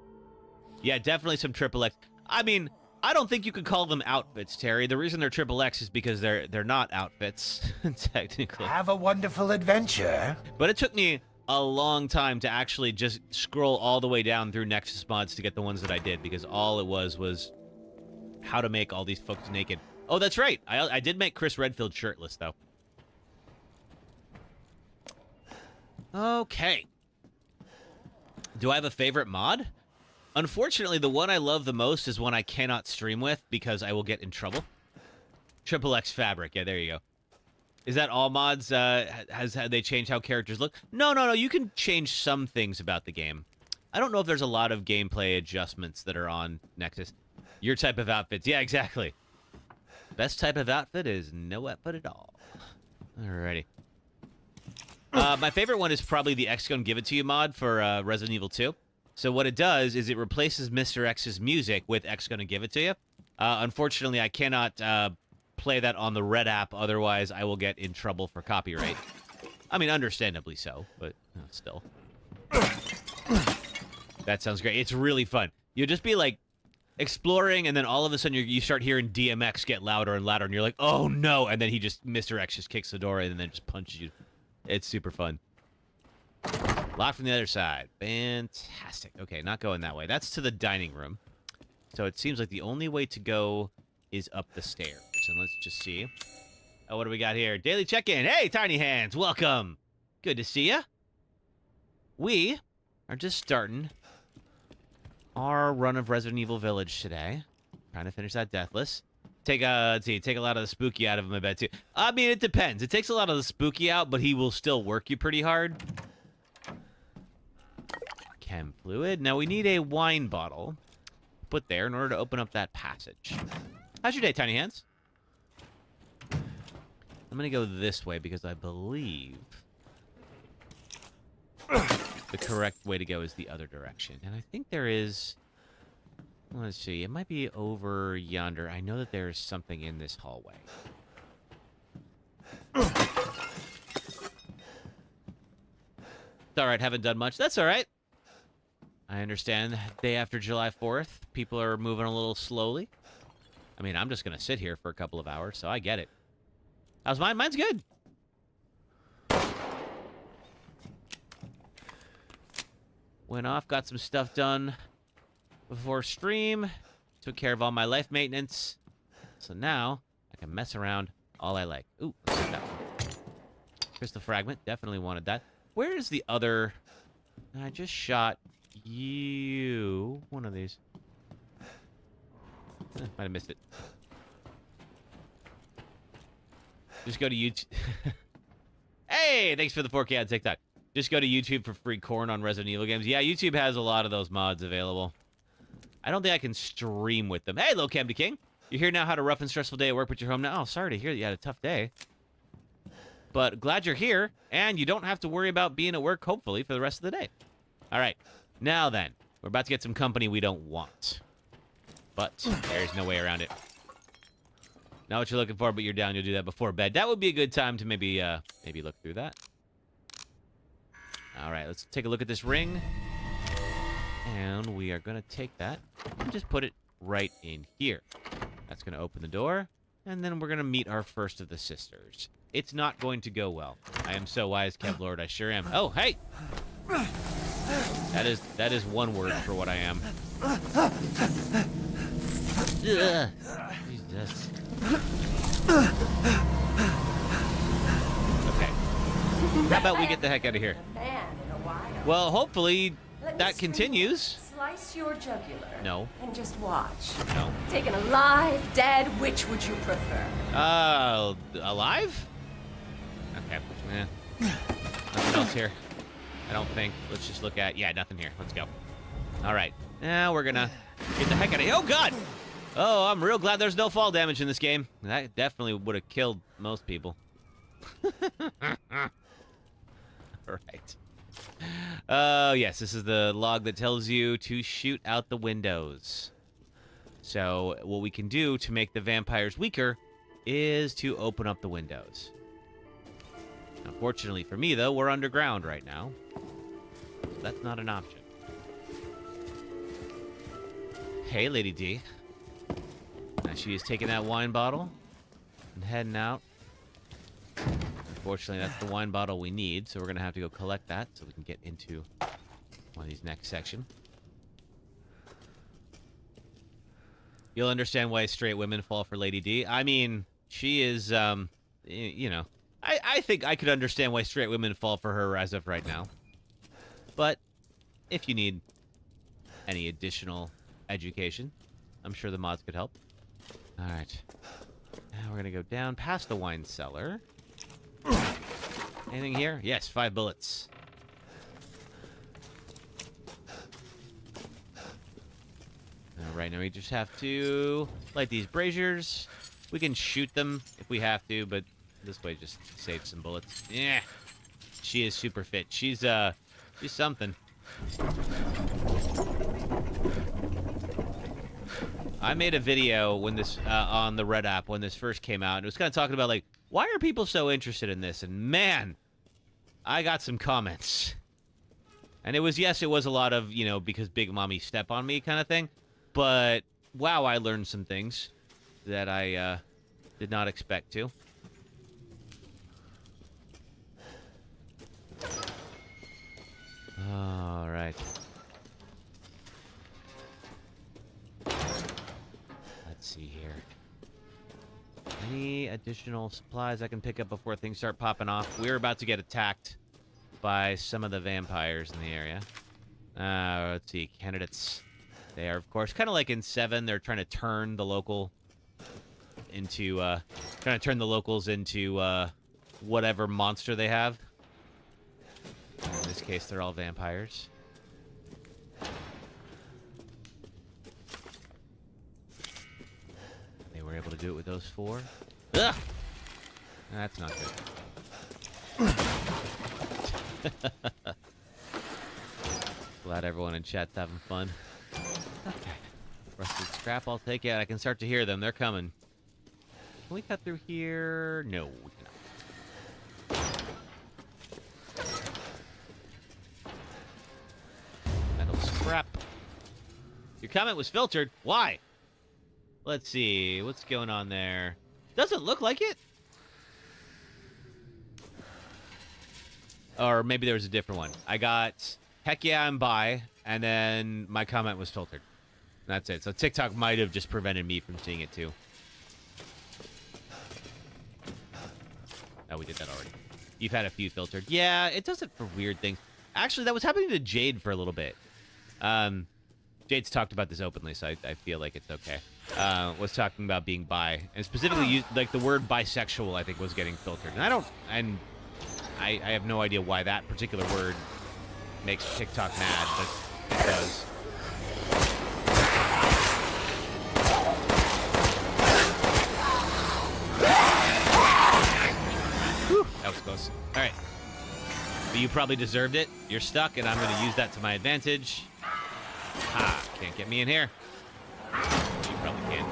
Yeah, definitely some triple X. I mean, I don't think you could call them outfits, Terry. The reason they're triple X is because they're not outfits, technically. Have a wonderful adventure. But it took me a long time to actually just scroll all the way down through Nexus mods to get the ones that I did, because all it was how to make all these folks naked. Oh, that's right. I did make Chris Redfield shirtless, though. Okay. Do I have a favorite mod? Unfortunately, the one I love the most is one I cannot stream with because I will get in trouble. Triple X Fabric. Yeah, there you go. Is that all mods? Have they changed how characters look? No. You can change some things about the game. I don't know if there's a lot of gameplay adjustments that are on Nexus. Your type of outfits. Yeah, exactly. Best type of outfit is no outfit at all. Alrighty. My favorite one is probably the X Gon Give It To You mod for Resident Evil 2. So what it does is it replaces Mr. X's music with X Gonna Give It To You. Unfortunately, I cannot play that on the Red app, otherwise I will get in trouble for copyright. I mean, understandably so, but still. That sounds great. It's really fun. You'll just be, like, exploring, and then all of a sudden you start hearing DMX get louder and louder, and you're like, oh, no! And then Mr. X just kicks the door in and then just punches you. It's super fun. Lock from the other side. Fantastic. Okay, not going that way. That's to the dining room. So it seems like the only way to go is up the stairs. And let's just see. Oh, what do we got here? Daily check-in. Hey, Tiny Hands. Welcome. Good to see ya. We are just starting our run of Resident Evil Village today. Trying to finish that Deathless. Take a lot of the spooky out of him, I bet, too. I mean, it depends. It takes a lot of the spooky out, but he will still work you pretty hard. Chem fluid. Now, we need a wine bottle put there in order to open up that passage. How's your day, Tiny Hands? I'm going to go this way because I believe the correct way to go is the other direction. And I think there is... Let's see. It might be over yonder. I know that there's something in this hallway. It's all right. Haven't done much. That's all right. I understand. Day after July 4th, people are moving a little slowly. I mean, I'm just going to sit here for a couple of hours, so I get it. How's mine? Mine's good. Went off, got some stuff done before stream. Took care of all my life maintenance. So now I can mess around all I like. Ooh, let's get that one. Crystal fragment. Definitely wanted that. Where is the other... I just shot you. One of these. Might have missed it. Just go to YouTube. Hey, thanks for the 4K on TikTok. Just go to YouTube for free corn on Resident Evil games. Yeah, YouTube has a lot of those mods available. I don't think I can stream with them. Hey, Little Cam to King. You're here now. Had a rough and stressful day at work, but you're home now. Oh, sorry to hear that you had a tough day. But glad you're here, and you don't have to worry about being at work, hopefully, for the rest of the day. All right. Now then, we're about to get some company we don't want. But there's no way around it. Not what you're looking for, but you're down. You'll do that before bed. That would be a good time to maybe look through that. All right, let's take a look at this ring. And we are going to take that and just put it right in here. That's going to open the door. And then we're going to meet our first of the sisters. It's not going to go well. I am so wise, Kevlord. I sure am. Oh, hey! That is one word for what I am. Ugh. Jesus. Okay. How about we get the heck out of here? Well, hopefully that continues. Slice your jugular. No. And just watch. No. Taken alive, dead, which would you prefer? Alive? Okay. Nothing else here. I don't think. Let's just look at... Yeah, nothing here. Let's go. All right. Now we're gonna get the heck out of here. Oh, God! Oh, I'm real glad there's no fall damage in this game. That definitely would have killed most people. All right. Yes, this is the log that tells you to shoot out the windows. So what we can do to make the vampires weaker is to open up the windows. Unfortunately for me, though, we're underground right now. So that's not an option. Hey, Lady D. Now she is taking that wine bottle and heading out. Unfortunately, that's the wine bottle we need, so we're going to have to go collect that so we can get into one of these next section. You'll understand why straight women fall for Lady D. I mean, she is, you know, I think I could understand why straight women fall for her as of right now. But if you need any additional education, I'm sure the mods could help. All right. Now we're going to go down past the wine cellar. Anything here? Yes, 5 bullets. All right, now we just have to light these braziers. We can shoot them if we have to, but this way just saves some bullets. Yeah. She is super fit. She's something. I made a video when this on the Red app when this first came out. And it was kind of talking about like, why are people so interested in this? And man, I got some comments. And it was a lot of, you know, because Big Mommy step on me kind of thing. But wow, I learned some things that I did not expect to. All right. Let's see here. Any additional supplies I can pick up before things start popping off? We're about to get attacked by some of the vampires in the area. Let's see. Candidates. They are, of course, kind of like in 7. They're trying to turn the local into, locals into whatever monster they have. In this case, they're all vampires. They were able to do it with those 4. Ugh! That's not good. Glad everyone in chat's having fun. Okay. Rusted scrap, I'll take it. I can start to hear them. They're coming. Can we cut through here? No, we cannot. Metal scrap. Your comment was filtered. Why? Let's see. What's going on there? Doesn't look like it. Or maybe there was a different one. I got, heck yeah, I'm bi, and then my comment was filtered. That's it. So TikTok might have just prevented me from seeing it too. Oh, we did that already. You've had a few filtered. Yeah, it does it for weird things. Actually, that was happening to Jade for a little bit. Jade's talked about this openly, so I feel like it's okay. Was talking about being bi, and specifically, like the word bisexual, I think was getting filtered. And I have no idea why that particular word makes TikTok mad, but it does. Whew, that was close. All right. But you probably deserved it. You're stuck, and I'm going to use that to my advantage. Ha! Can't get me in here. You probably can.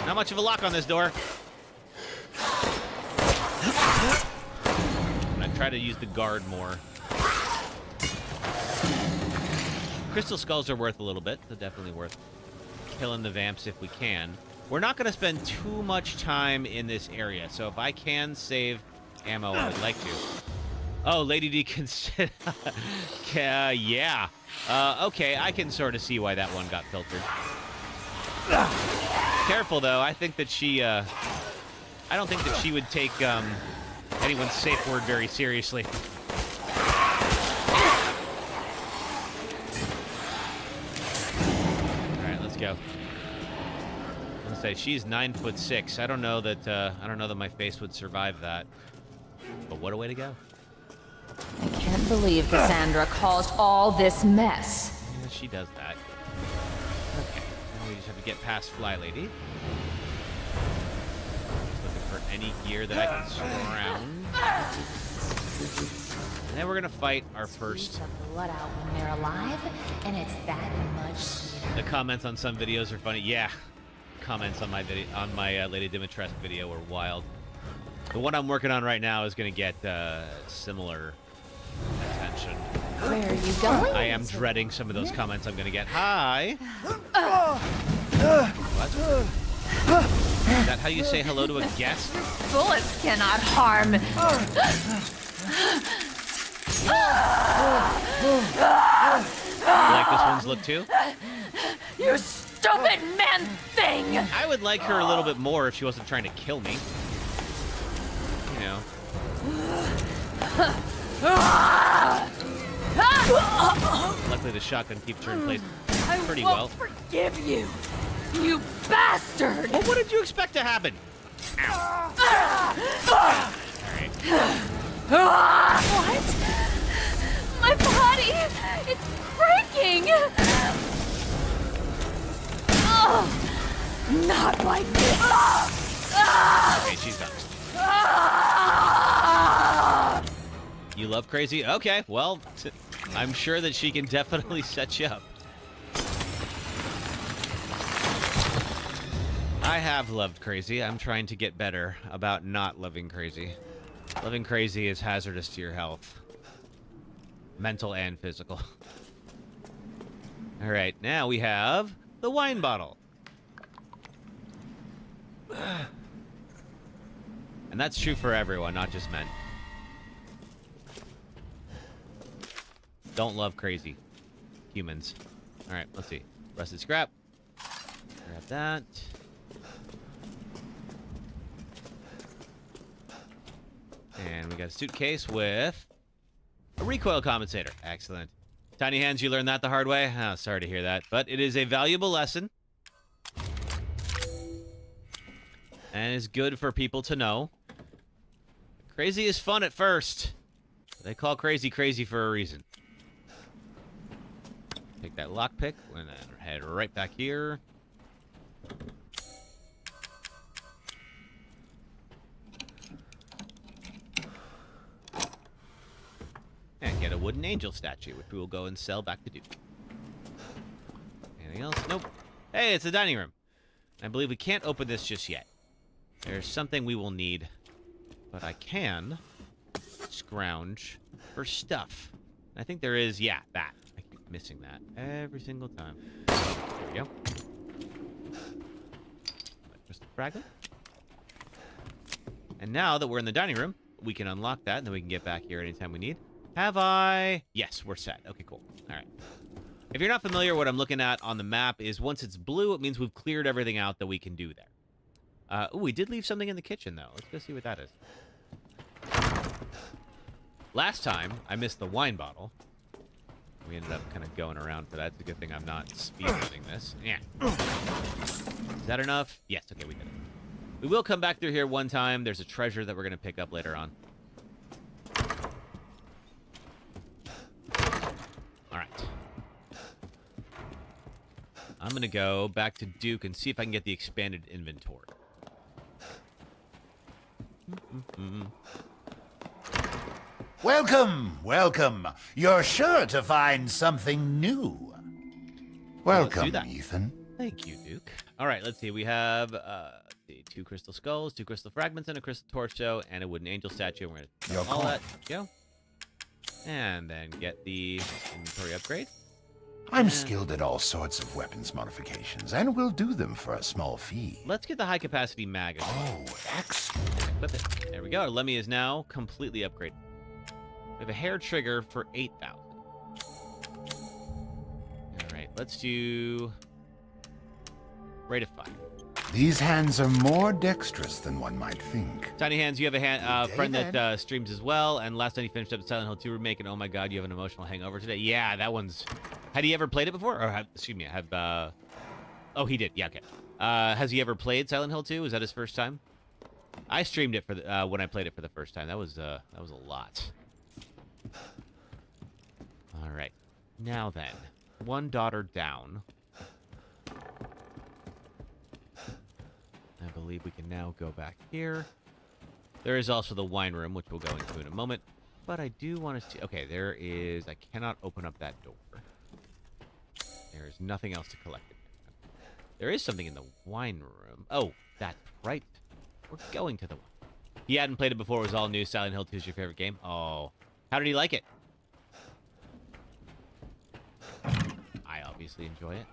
Not much of a lock on this door. I'm gonna try to use the guard more. Crystal skulls are worth a little bit. They're definitely worth killing the vamps if we can. We're not gonna spend too much time in this area, so if I can save ammo, I would like to. Oh, Lady D can sit. Yeah. Okay, I can sort of see why that one got filtered. Careful, though. I think that she, I don't think that she would take, anyone's safe word very seriously. Alright, let's go. I'm gonna say, she's 9'6". I don't know that my face would survive that. But what a way to go. I can't believe Cassandra caused all this mess. Yeah, she does that. Okay, now we just have to get past Fly Lady. Just looking for any gear that I can surround. And then we're gonna fight our first. The blood out when they're alive, and it's that much sweeter. The comments on some videos are funny. Yeah, comments on my video, on my Lady Dimitrescu video, were wild. The one I'm working on right now is gonna get similar attention. Where are you going? I am dreading some of those comments I'm gonna get. Hi. What? Is that how you say hello to a guest? Bullets cannot harm. You like this one's look too? You stupid man thing! I would like her a little bit more if she wasn't trying to kill me. You know. Luckily the shotgun keeps her in place pretty well. I won't forgive you, you bastard! Well, what did you expect to happen? Ow. Alright. What? My body! It's breaking! Oh, not like this! Okay, she's done. You love crazy? Okay, well, I'm sure that she can definitely set you up. I have loved crazy. I'm trying to get better about not loving crazy. Loving crazy is hazardous to your health. Mental and physical. All right, now we have the wine bottle. And that's true for everyone, not just men. Don't love crazy. Humans. All right, let's see. Rusted scrap. Grab that. And we got a suitcase with a recoil compensator. Excellent. Tiny hands, you learned that the hard way? Oh, sorry to hear that. But it is a valuable lesson. And is good for people to know. Crazy is fun at first. They call crazy crazy for a reason. Take that lockpick and then head right back here. And get a wooden angel statue, which we will go and sell back to Duke. Anything else? Nope. Hey, it's the dining room. I believe we can't open this just yet. There's something we will need, but I can scrounge for stuff. I think there is, yeah, that. I keep missing that every single time. There we go. Just a fragment. And now that we're in the dining room, we can unlock that, and then we can get back here anytime we need. Have I? Yes, we're set. Okay, cool. All right. If you're not familiar, what I'm looking at on the map is once it's blue, it means we've cleared everything out that we can do there. Oh, we did leave something in the kitchen, though. Let's go see what that is. Last time, I missed the wine bottle. We ended up kind of going around for that. It's a good thing I'm not speedrunning this. Yeah. Is that enough? Yes, okay, we did it. We will come back through here one time. There's a treasure that we're going to pick up later on. All right. I'm going to go back to Duke and see if I can get the expanded inventory. Welcome, welcome. You're sure to find something new. Welcome, Ethan. Thank you, Duke. All right, let's see. We have 2 crystal skulls, 2 crystal fragments, and a crystal torso, and a wooden angel statue. We're going to Your all coin. that go. And then get the inventory upgrade. I'm skilled at all sorts of weapons modifications, and will do them for a small fee. Let's get the high-capacity mag. Oh, excellent. Equip it. There we go. Our Lemmy is now completely upgraded. We have a hair trigger for 8,000. All right, let's do rate of fire. These hands are more dexterous than one might think. Tiny Hands, you have a friend that streams as well, and last night he finished up Silent Hill 2 remake, and oh my god, you have an emotional hangover today. Yeah, that one's... Had he ever played it before? Or, excuse me, Oh, he did. Yeah, okay. Has he ever played Silent Hill 2? Was that his first time? I streamed it for when I played it for the first time. That was a lot. All right. Now then, one daughter down. I believe we can now go back here. There is also the wine room, which we'll go into in a moment. But I do want to see... Okay, there is... I cannot open up that door. There is nothing else to collect. There is something in the wine room. Oh, that's right. We're going to the one. He hadn't played it before. It was all new. Silent Hill 2 is your favorite game? Oh. How did he like it? I obviously enjoy it.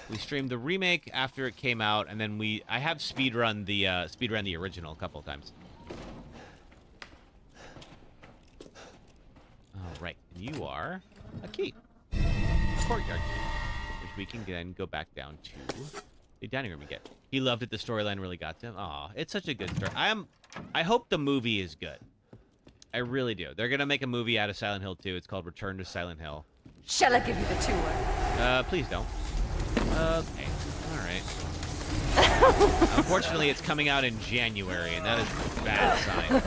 We streamed the remake after it came out, and then I have speedrun the original a couple of times. All right, and you are a key, a courtyard key, which we can then go back down to the dining room again. He loved it. The storyline really got to him. Aw, it's such a good story. I hope the movie is good. I really do. They're gonna make a movie out of Silent Hill 2. It's called Return to Silent Hill. Shall I give you the tour? Please don't. Okay. All right. Unfortunately, it's coming out in January, and that is a bad sign.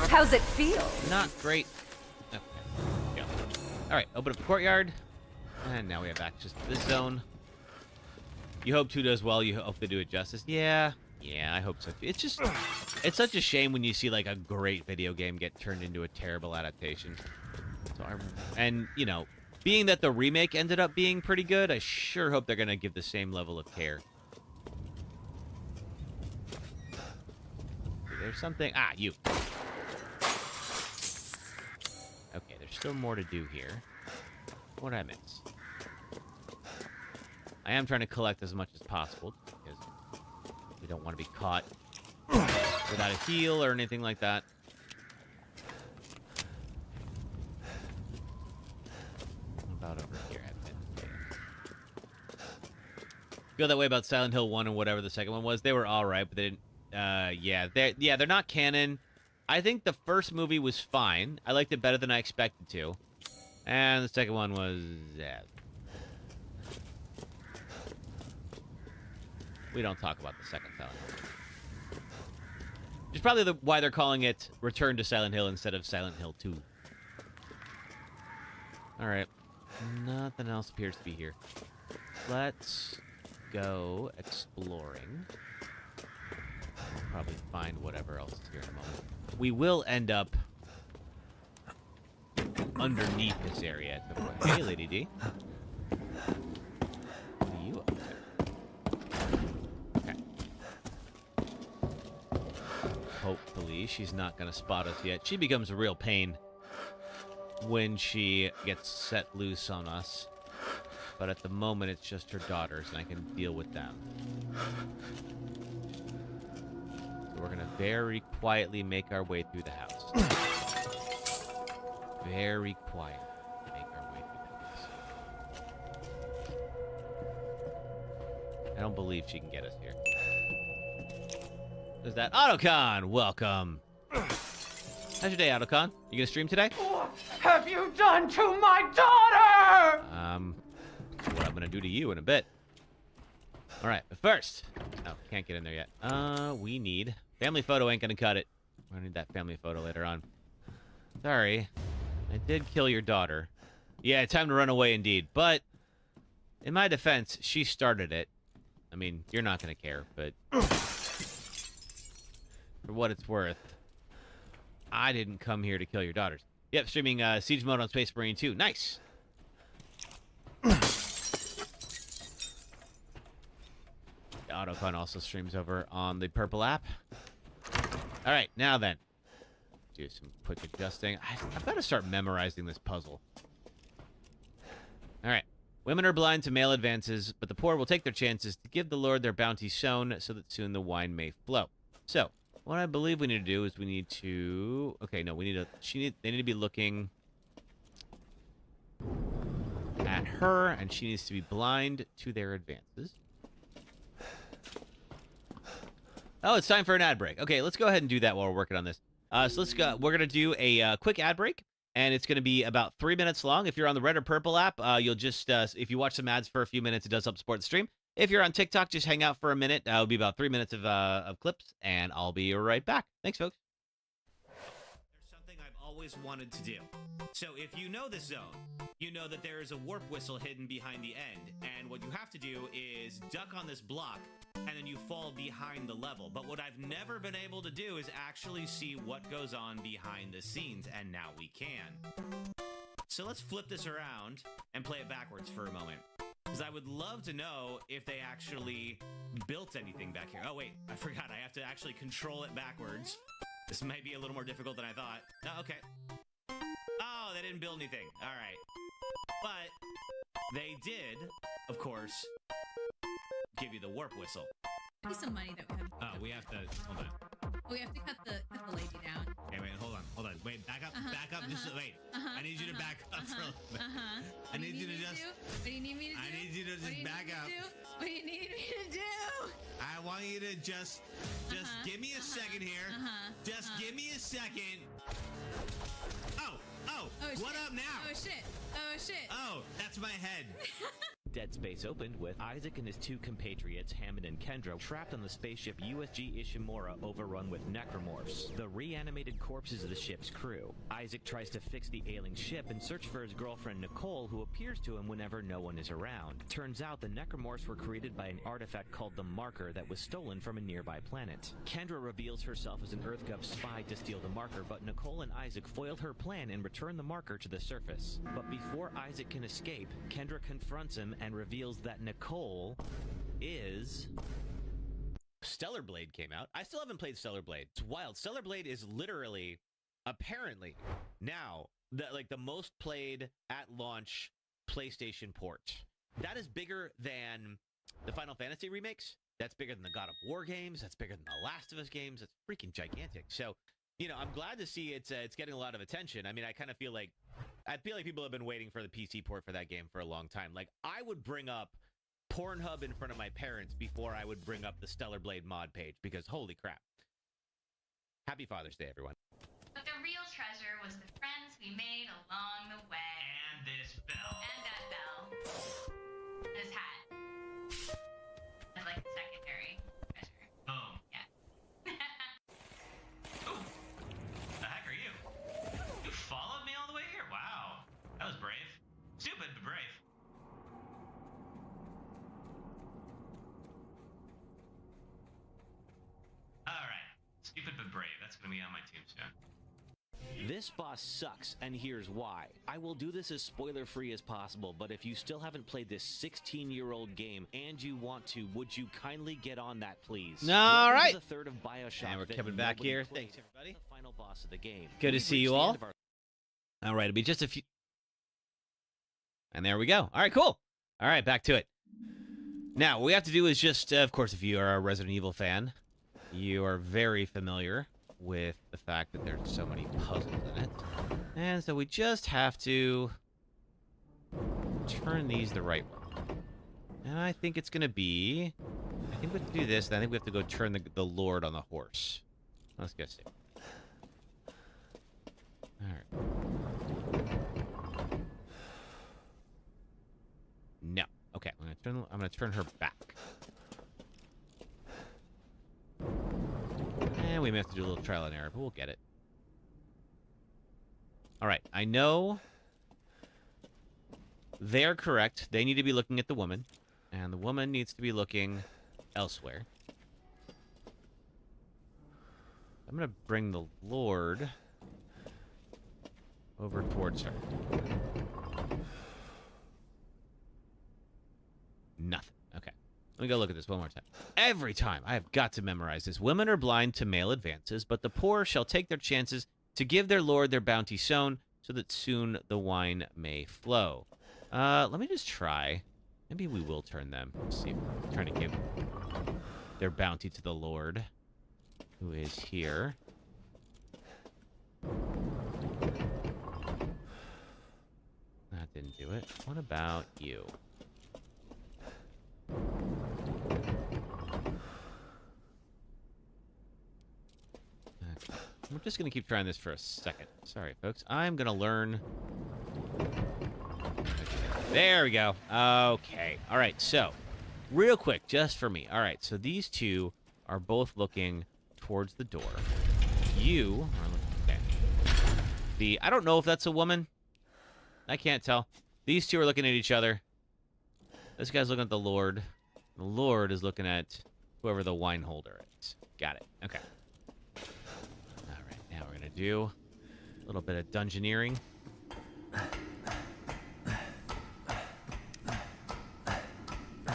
How's it feel? Not great. Okay. Go. All right. Open up the courtyard, and now we have access to this zone. You hope 2 does well. You hope they do it justice. Yeah, I hope so. It's such a shame when you see like a great video game get turned into a terrible adaptation. So and you know, being that the remake ended up being pretty good, I sure hope they're gonna give the same level of care. There's something. Ah, you. Okay, there's still more to do here. What did I miss? I am trying to collect as much as possible because we don't want to be caught without a heal or anything like that. What about over here? Feel that way about Silent Hill 1 and whatever the second one was. They were all right, but they didn't. They're not canon. I think the first movie was fine. I liked it better than I expected to. And the second one was... We don't talk about the second Silent Hill. Which is probably why they're calling it Return to Silent Hill instead of Silent Hill 2. Alright. Nothing else appears to be here. Let's go exploring. We'll probably find whatever else is here in a moment. We will end up underneath this area at some point. Hey, Lady D. What are you up to? Okay. Hopefully, she's not going to spot us yet. She becomes a real pain when she gets set loose on us. But at the moment, it's just her daughters, and I can deal with them. We're going to very quietly make our way through the house. Very quietly make our way through the house. I don't believe she can get us here. There's that. Autocon, welcome. How's your day, Autocon? You going to stream today? What have you done to my daughter? What I'm going to do to you in a bit. All right, but first... Oh, can't get in there yet. We need... Family photo ain't gonna cut it. We're gonna need that family photo later on. Sorry. I did kill your daughter. Yeah, time to run away indeed. But, in my defense, she started it. I mean, you're not gonna care, but... For what it's worth, I didn't come here to kill your daughters. Yep, streaming Siege Mode on Space Marine 2. Nice! Autocon also streams over on the Purple app. All right, now then. Do some quick adjusting. I've got to start memorizing this puzzle. All right. Women are blind to male advances, but the poor will take their chances to give the Lord their bounty sown so that soon the wine may flow. So, what I believe we need to do is we need to... Okay, no, we need to... They need to be looking at her, and she needs to be blind to their advances. Oh, it's time for an ad break. Okay, let's go ahead and do that while we're working on this. So let's go. We're going to do a quick ad break, and it's going to be about 3 minutes long. If you're on the Red or Purple app, you'll just, if you watch some ads for a few minutes, it does help support the stream. If you're on TikTok, just hang out for a minute. It'll be about 3 minutes of clips, and I'll be right back. Thanks, folks. There's something I've always wanted to do. So if you know this zone, you know that there is a warp whistle hidden behind the end, and what you have to do is duck on this block, and then you fall behind the level. But what I've never been able to do is actually see what goes on behind the scenes, and now we can. So let's flip this around and play it backwards for a moment, because I would love to know if they actually built anything back here. Oh, wait, I forgot. I have to actually control it backwards. This might be a little more difficult than I thought. Oh, okay. Oh, they didn't build anything. All right. But they did, of course, give you the warp whistle. Maybe some money that we have. Oh, we have to, hold on. We have to cut the lady down. Okay, wait, hold on. Wait, back up, just wait. I need you to back up for a little bit. I need you to just... What do you need me to do? I need you to just back up. What do you need me to do? I want you to just give me a second here. Just give me a second. Oh, Oh, what up now? Oh shit. Oh shit. Oh, that's my head. Dead Space opened with Isaac and his two compatriots, Hammond and Kendra, trapped on the spaceship USG Ishimura, overrun with necromorphs, the reanimated corpses of the ship's crew. Isaac tries to fix the ailing ship and search for his girlfriend Nicole, who appears to him whenever no one is around. Turns out the necromorphs were created by an artifact called the Marker that was stolen from a nearby planet. Kendra reveals herself as an EarthGov spy to steal the Marker, but Nicole and Isaac foiled her plan and return the Marker to the surface. But before Isaac can escape, Kendra confronts him and reveals that Nicole is... Stellar Blade came out. I still haven't played Stellar Blade. It's wild. Stellar Blade is literally, apparently, now the most played at launch PlayStation port. That is bigger than the Final Fantasy remakes. That's bigger than the God of War games. That's bigger than the Last of Us games. It's freaking gigantic. So, you know, I'm glad to see it's getting a lot of attention. I mean, I feel like people have been waiting for the PC port for that game for a long time. Like, I would bring up Pornhub in front of my parents before I would bring up the Stellar Blade mod page, because holy crap. Happy Father's Day, everyone. But the real treasure was the friends we made along the way. And this bell. And that bell. This hat. That's like the secondary treasure. Boom. Yeah. Ooh. The heck are you? You followed me all the way here? Wow. That was brave. Stupid, but brave. Alright. Stupid, but brave. That's going to be on my tombstone. This boss sucks, and here's why. I will do this as spoiler-free as possible, but if you still haven't played this 16-year-old game and you want to, would you kindly get on that, please? All right. The third of BioShock. And we're that coming back nobody here. plays. Thanks, everybody. The final boss of the game. Good to see you all. All right, it'll be just a few. And there we go. All right, cool. All right, back to it. Now, what we have to do is just, of course, if you are a Resident Evil fan, you are very familiar with the fact that there's so many puzzles in it. And so we just have to turn these the right way. And I think it's going to be... I think we have to do this, and I think we have to go turn the Lord on the horse. Let's go see. Alright. No. Okay, I'm gonna turn her back. And we may have to do a little trial and error, but we'll get it. Alright, I know they're correct. They need to be looking at the woman, and the woman needs to be looking elsewhere. I'm gonna bring the Lord over towards her. Nothing. Okay. Let me go look at this one more time. Every time I have got to memorize this. Women are blind to male advances, but the poor shall take their chances to give their lord their bounty sown, so that soon the wine may flow. Let me just try. Maybe we will turn them. Let's see if we're trying to give their bounty to the lord, who is here. That didn't do it. What about you? Okay. We're just going to keep trying this for a second. Sorry, folks. I'm going to learn. There we go. Okay. All right. So, real quick, just for me. All right. So, these two are both looking towards the door. You are looking... Okay. I don't know if that's a woman. I can't tell. These two are looking at each other. This guy's looking at the Lord. The Lord is looking at whoever the wine holder is. Got it. Okay. All right. Now we're going to do a little bit of dungeoneering.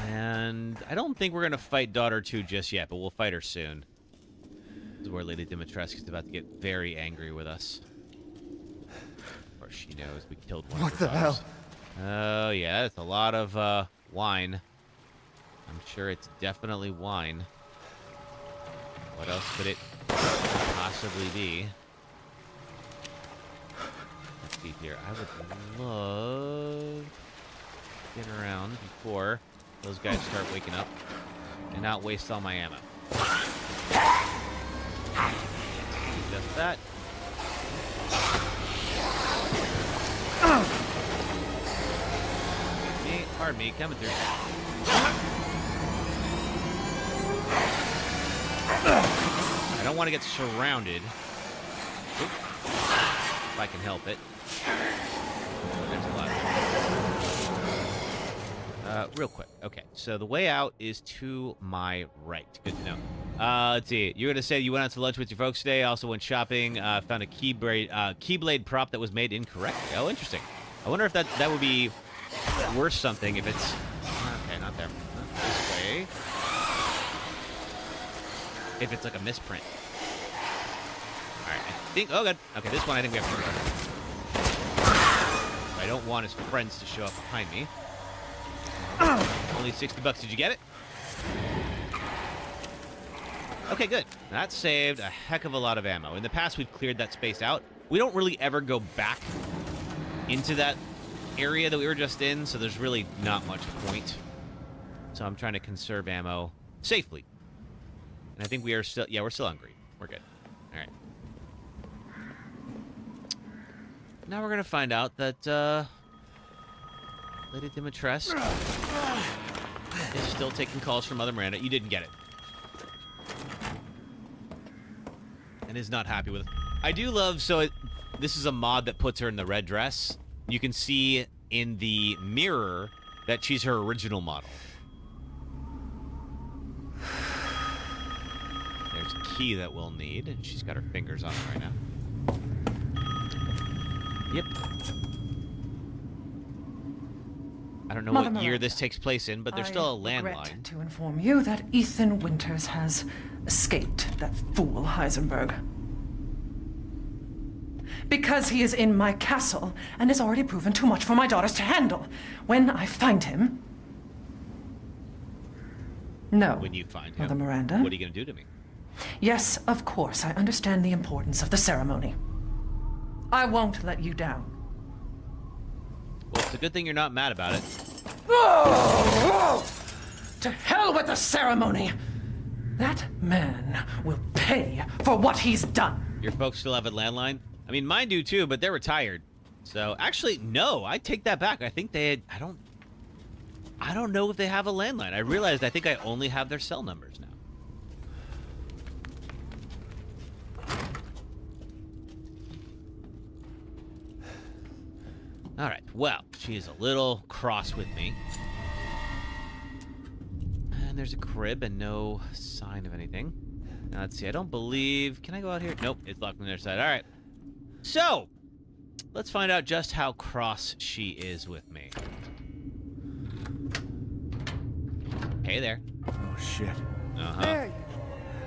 And I don't think we're going to fight Daughter 2 just yet, but we'll fight her soon. This is where Lady Dimitrescu is about to get very angry with us. Of course, she knows we killed one of her daughters. Oh, yeah, that's a lot of wine. I'm sure it's definitely wine. What else could it possibly be? Let's see here. I would love to get around before those guys start waking up and not waste all my ammo. Just that. Pardon me, coming through. I don't want to get surrounded. Oop. If I can help it. There's a lot. Real quick. Okay, so the way out is to my right. Good to know. Let's see. You're gonna say you went out to lunch with your folks today. Also went shopping. Found a keyblade prop that was made incorrectly. Oh, interesting. I wonder if that would be worth something if it's. Okay, not there. Not this way. If it's like a misprint. All right. I think. Oh, good. Okay, this one I think we have to. What I don't want his friends to show up behind me. Only $60. Did you get it? Okay, good. That saved a heck of a lot of ammo. In the past, we've cleared that space out. We don't really ever go back into that area that we were just in, so there's really not much point. So I'm trying to conserve ammo safely. And I think we are still... Yeah, we're still on green. We're good. All right. Now we're going to find out that... Lady Dimitrescu is still taking calls from Mother Miranda. You didn't get it. And is not happy with it. I do love... So this is a mod that puts her in the red dress. You can see in the mirror that she's her original model. There's a key that we'll need. And she's got her fingers on it right now. Yep. I don't know Mother what year Miranda, this takes place in, but there's still a I regret landline. to inform you that Ethan Winters has escaped that fool Heisenberg. Because he is in my castle and has already proven too much for my daughters to handle. When I find him... No. When you find him, Mother Miranda. what are you going to do to me? Yes, of course, I understand the importance of the ceremony. I won't let you down. Well, it's a good thing you're not mad about it. To hell with the ceremony! That man will pay for what he's done. Your folks still have a landline? I mean, mine do too, but they're retired. So, actually, no, I take that back. I think they had... I don't know if they have a landline. I realized I think I only have their cell numbers now. All right, well, she is a little cross with me. And there's a crib and no sign of anything. Now, let's see, I don't believe... Can I go out here? Nope, it's locked on the other side. All right. So, let's find out just how cross she is with me. Hey there. Oh, shit. Uh-huh.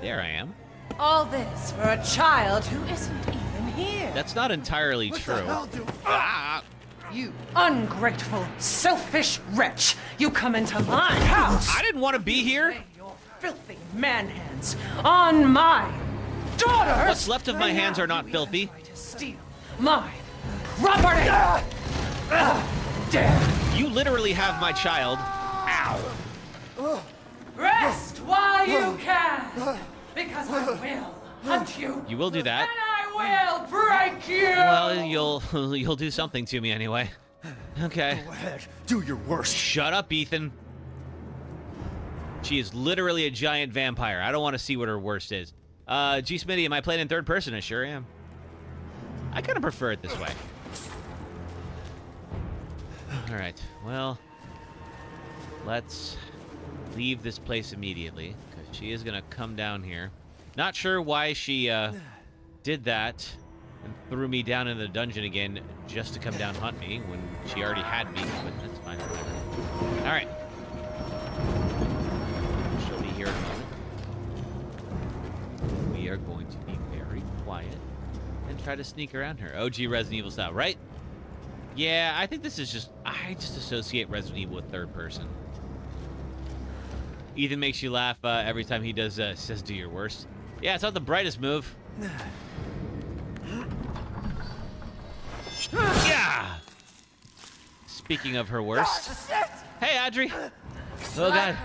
There I am. All this for a child who isn't even here. That's not entirely true. Ah! You ungrateful, selfish wretch! You come into my house! I didn't want to be here. Lay your filthy man hands on my daughters! What's left of my hands are not filthy. Try to steal my property! Dare! You literally have my child. Ow. Rest while you can! Because I will hunt you! You will do that. And I will break you! Well, you'll do something to me anyway. Okay. Go ahead. Do your worst. Shut up, Ethan. She is literally a giant vampire. I don't want to see what her worst is. G. Smitty, am I playing in third person? I sure am. I kind of prefer it this way. All right. Well, let's leave this place immediately because she is gonna come down here. Not sure why she did that and threw me down in the dungeon again just to come down hunt me when she already had me, but that's fine. Whatever. All right. She'll be here in a moment. We are going to be very quiet and try to sneak around her. OG Resident Evil style, right? Yeah, I think this is just... I just associate Resident Evil with third person. Ethan makes you laugh every time he does says do your worst. Yeah, it's not the brightest move. Yeah. Speaking of her worst. Hey, Audrey. Oh, God.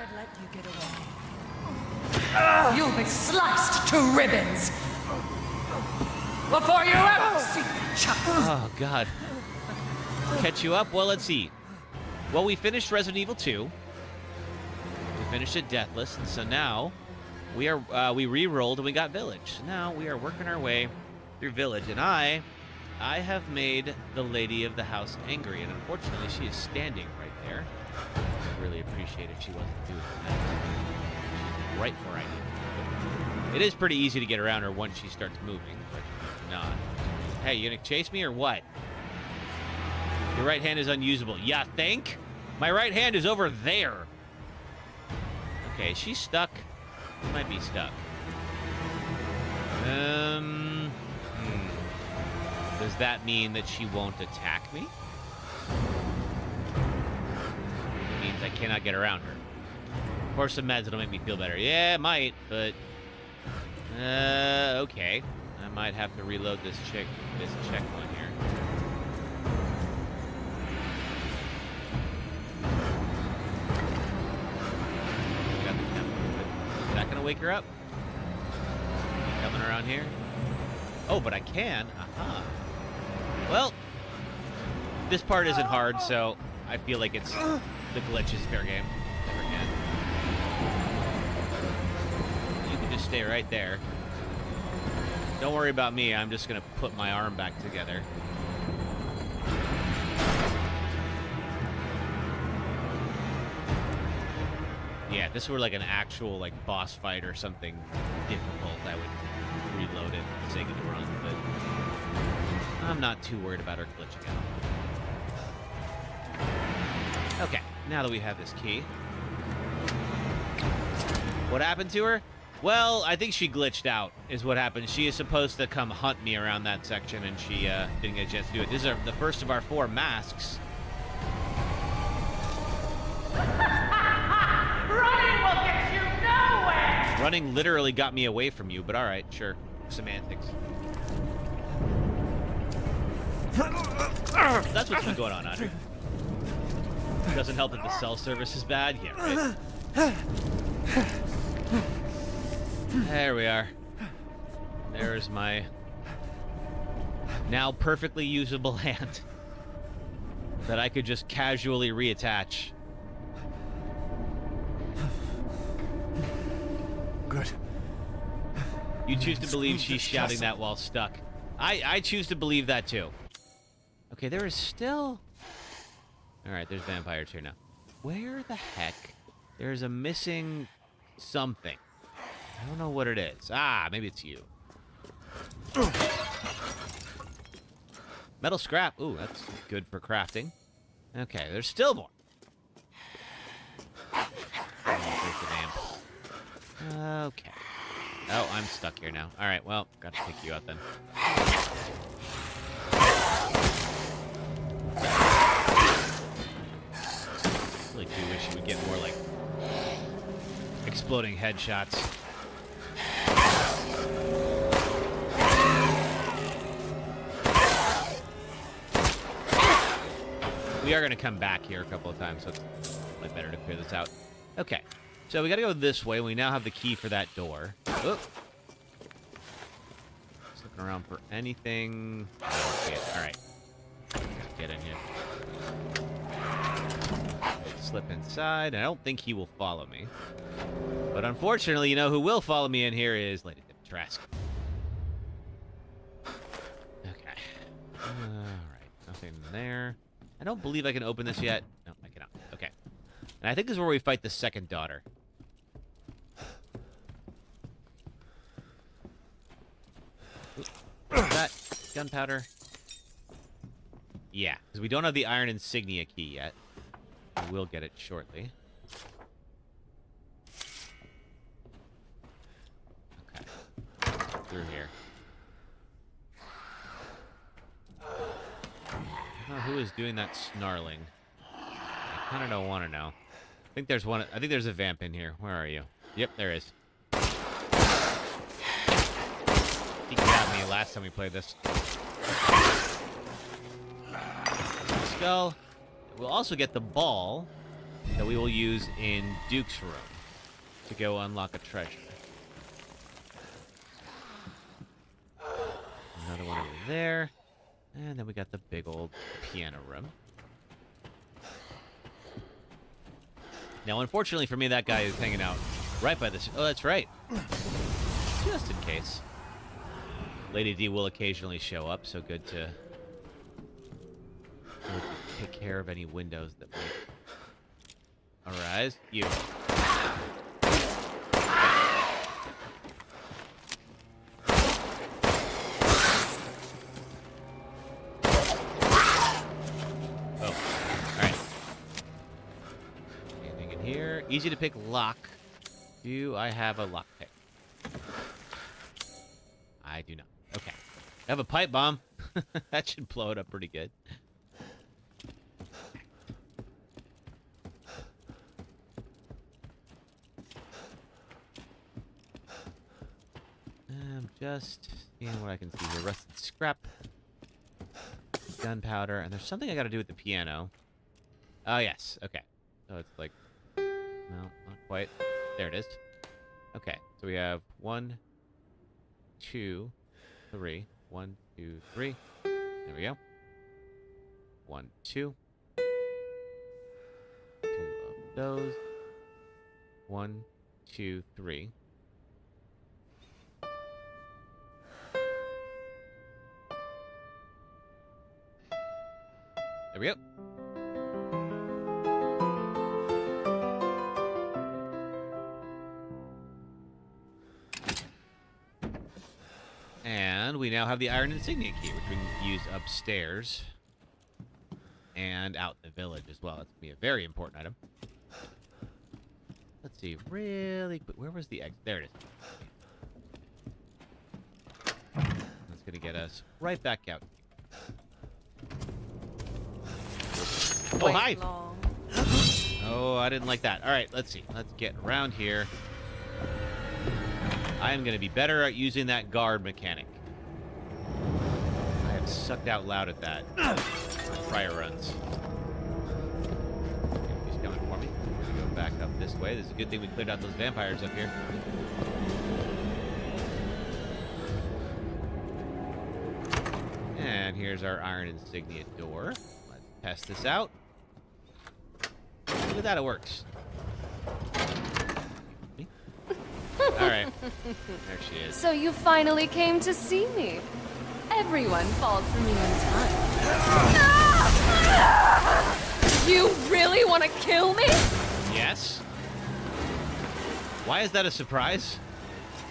You'll be sliced to ribbons before you ever see me, child. Oh, God. Catch you up? Well, let's see. Well, we finished Resident Evil 2. We finished it Deathless, and so now we re-rolled and we got Village. So now we are working our way through Village, and I have made the lady of the house angry, and unfortunately she is standing right there. I'd really appreciate if she wasn't doing that. She's right where I need her. It is pretty easy to get around her once she starts moving, but not. Hey, you gonna chase me or what? Your right hand is unusable. Yeah, think? My right hand is over there. Okay, she's stuck. She might be stuck. Does that mean that she won't attack me? It means I cannot get around her. Of course, some meds will make me feel better. Yeah, it might, but... okay. I might have to reload this checkpoint here. Is that gonna wake her up? Coming around here? Oh, but I can. Aha. Well, this part isn't hard, so I feel like it's the glitch is fair game. Never can. You can just stay right there. Don't worry about me. I'm just gonna put my arm back together. Yeah, if this were like an actual like boss fight or something difficult, I would reload it and say good run, but I'm not too worried about her glitching out. Okay, now that we have this key. What happened to her? Well, I think she glitched out, is what happened. She is supposed to come hunt me around that section, and she didn't get a chance to do it. This is the first of our 4 masks. Running will get you nowhere! Running literally got me away from you, but alright, sure. Semantics. That's what's been going on, Audrey. Doesn't help that the cell service is bad? Yeah, right. There we are. There's my now perfectly usable hand that I could just casually reattach. Good. You choose to believe she's shouting that while stuck. I choose to believe that too. Okay, there is still... Alright, there's vampires here now. Where the heck? There's a missing something. I don't know what it is. Ah, maybe it's you. Metal scrap. Ooh, that's good for crafting. Okay, there's still more. Oh, there's the vamp. Okay. Oh, I'm stuck here now. All right, well, got to take you out then. Really do wish you would get more, like, exploding headshots. We are going to come back here a couple of times, so it's probably better to clear this out. Okay. So we got to go this way. We now have the key for that door. Oop. Just looking around for anything. All right. Get in here. Slip inside. I don't think he will follow me. But unfortunately, you know who will follow me in here is Lady Dimitrescu. Okay. All right. Nothing there. I don't believe I can open this yet. No, I cannot. Okay. And I think this is where we fight the second daughter. Ooh, that gunpowder. Yeah, because we don't have the iron insignia key yet. We will get it shortly. Okay. Through here. I don't know who is doing that snarling. I kind of don't want to know. I think there's one. I think there's a vamp in here. Where are you? Yep, there is. He got me last time we played this. Skull. We'll also get the ball that we will use in Duke's room to go unlock a treasure. Another one over there. And then we got the big old piano room. Now, unfortunately for me, that guy is hanging out right by this. Oh, that's right. Just in case. Lady D will occasionally show up, so good to take care of any windows that might arise. You. Easy to pick lock. Do I have a lock pick? I do not. Okay. I have a pipe bomb. That should blow it up pretty good. I'm just seeing what I can see here. Rusted scrap. Gunpowder. And there's something I gotta do with the piano. Oh, yes. Okay. So it's like... No, not quite. There it is. Okay, so we have 1, 2, 3. 1, 2, 3. There we go. 1, 2. 2 of those. 1, 2, 3. There we go. And we now have the iron insignia key, which we can use upstairs and out in the village as well. That's going to be a very important item. Let's see, really quick. Where was the egg? There it is. That's going to get us right back out. Oh, hi! Oh, I didn't like that. All right, let's see. Let's get around here. I am going to be better at using that guard mechanic. I have sucked out loud at that on prior runs. He's coming for me. We're going to go back up this way. This is a good thing we cleared out those vampires up here. And here's our iron insignia door. Let's test this out. Look at that, it works. Alright. There she is. So you finally came to see me. Everyone falls for me in time. You really want to kill me? Yes. Why is that a surprise?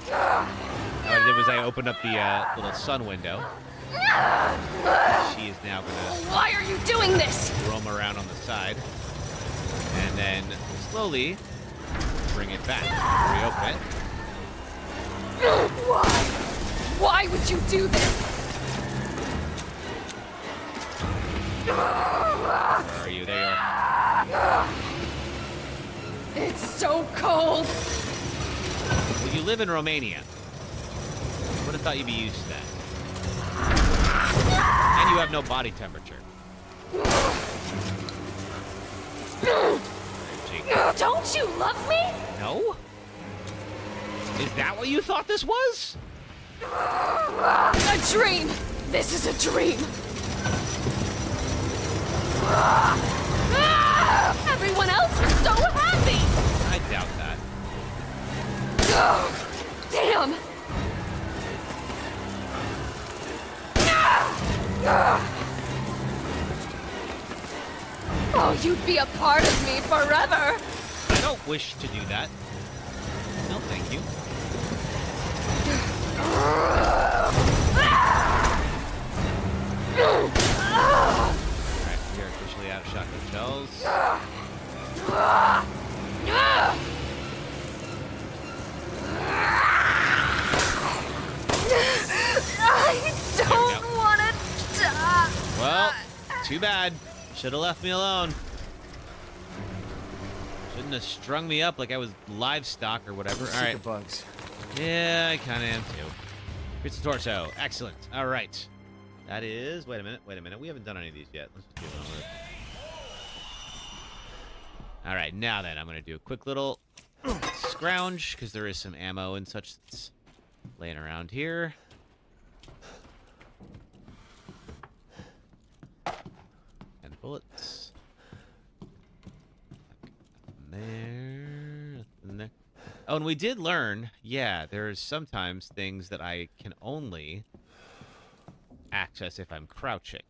What I did was I opened up the little sun window. She is now gonna... Why are you doing this? Roam around on the side. And then slowly bring it back. Reopen it. Why? Why would you do this? Where are you? There you are. It's so cold. Well, you live in Romania. Would have thought you'd be used to that. And you have no body temperature. Don't you love me? No? Is that what you thought this was? A dream! This is a dream! Everyone else is so happy! I doubt that. Damn! Oh, you'd be a part of me forever! I don't wish to do that. No, thank you. Alright, we are officially out of shotgun shells. I don't want to die! Well, too bad. Should have left me alone. Shouldn't have strung me up like I was livestock or whatever. All right. Bugs. Yeah, I kind of am too. Here's the torso. Excellent. All right. That is. Wait a minute. Wait a minute. We haven't done any of these yet. Let's just do one over. All right. Now then, I'm gonna do a quick little scrounge because there is some ammo and such that's laying around here. And bullets. There. Oh, and we did learn, yeah, there's sometimes things that I can only access if I'm crouching.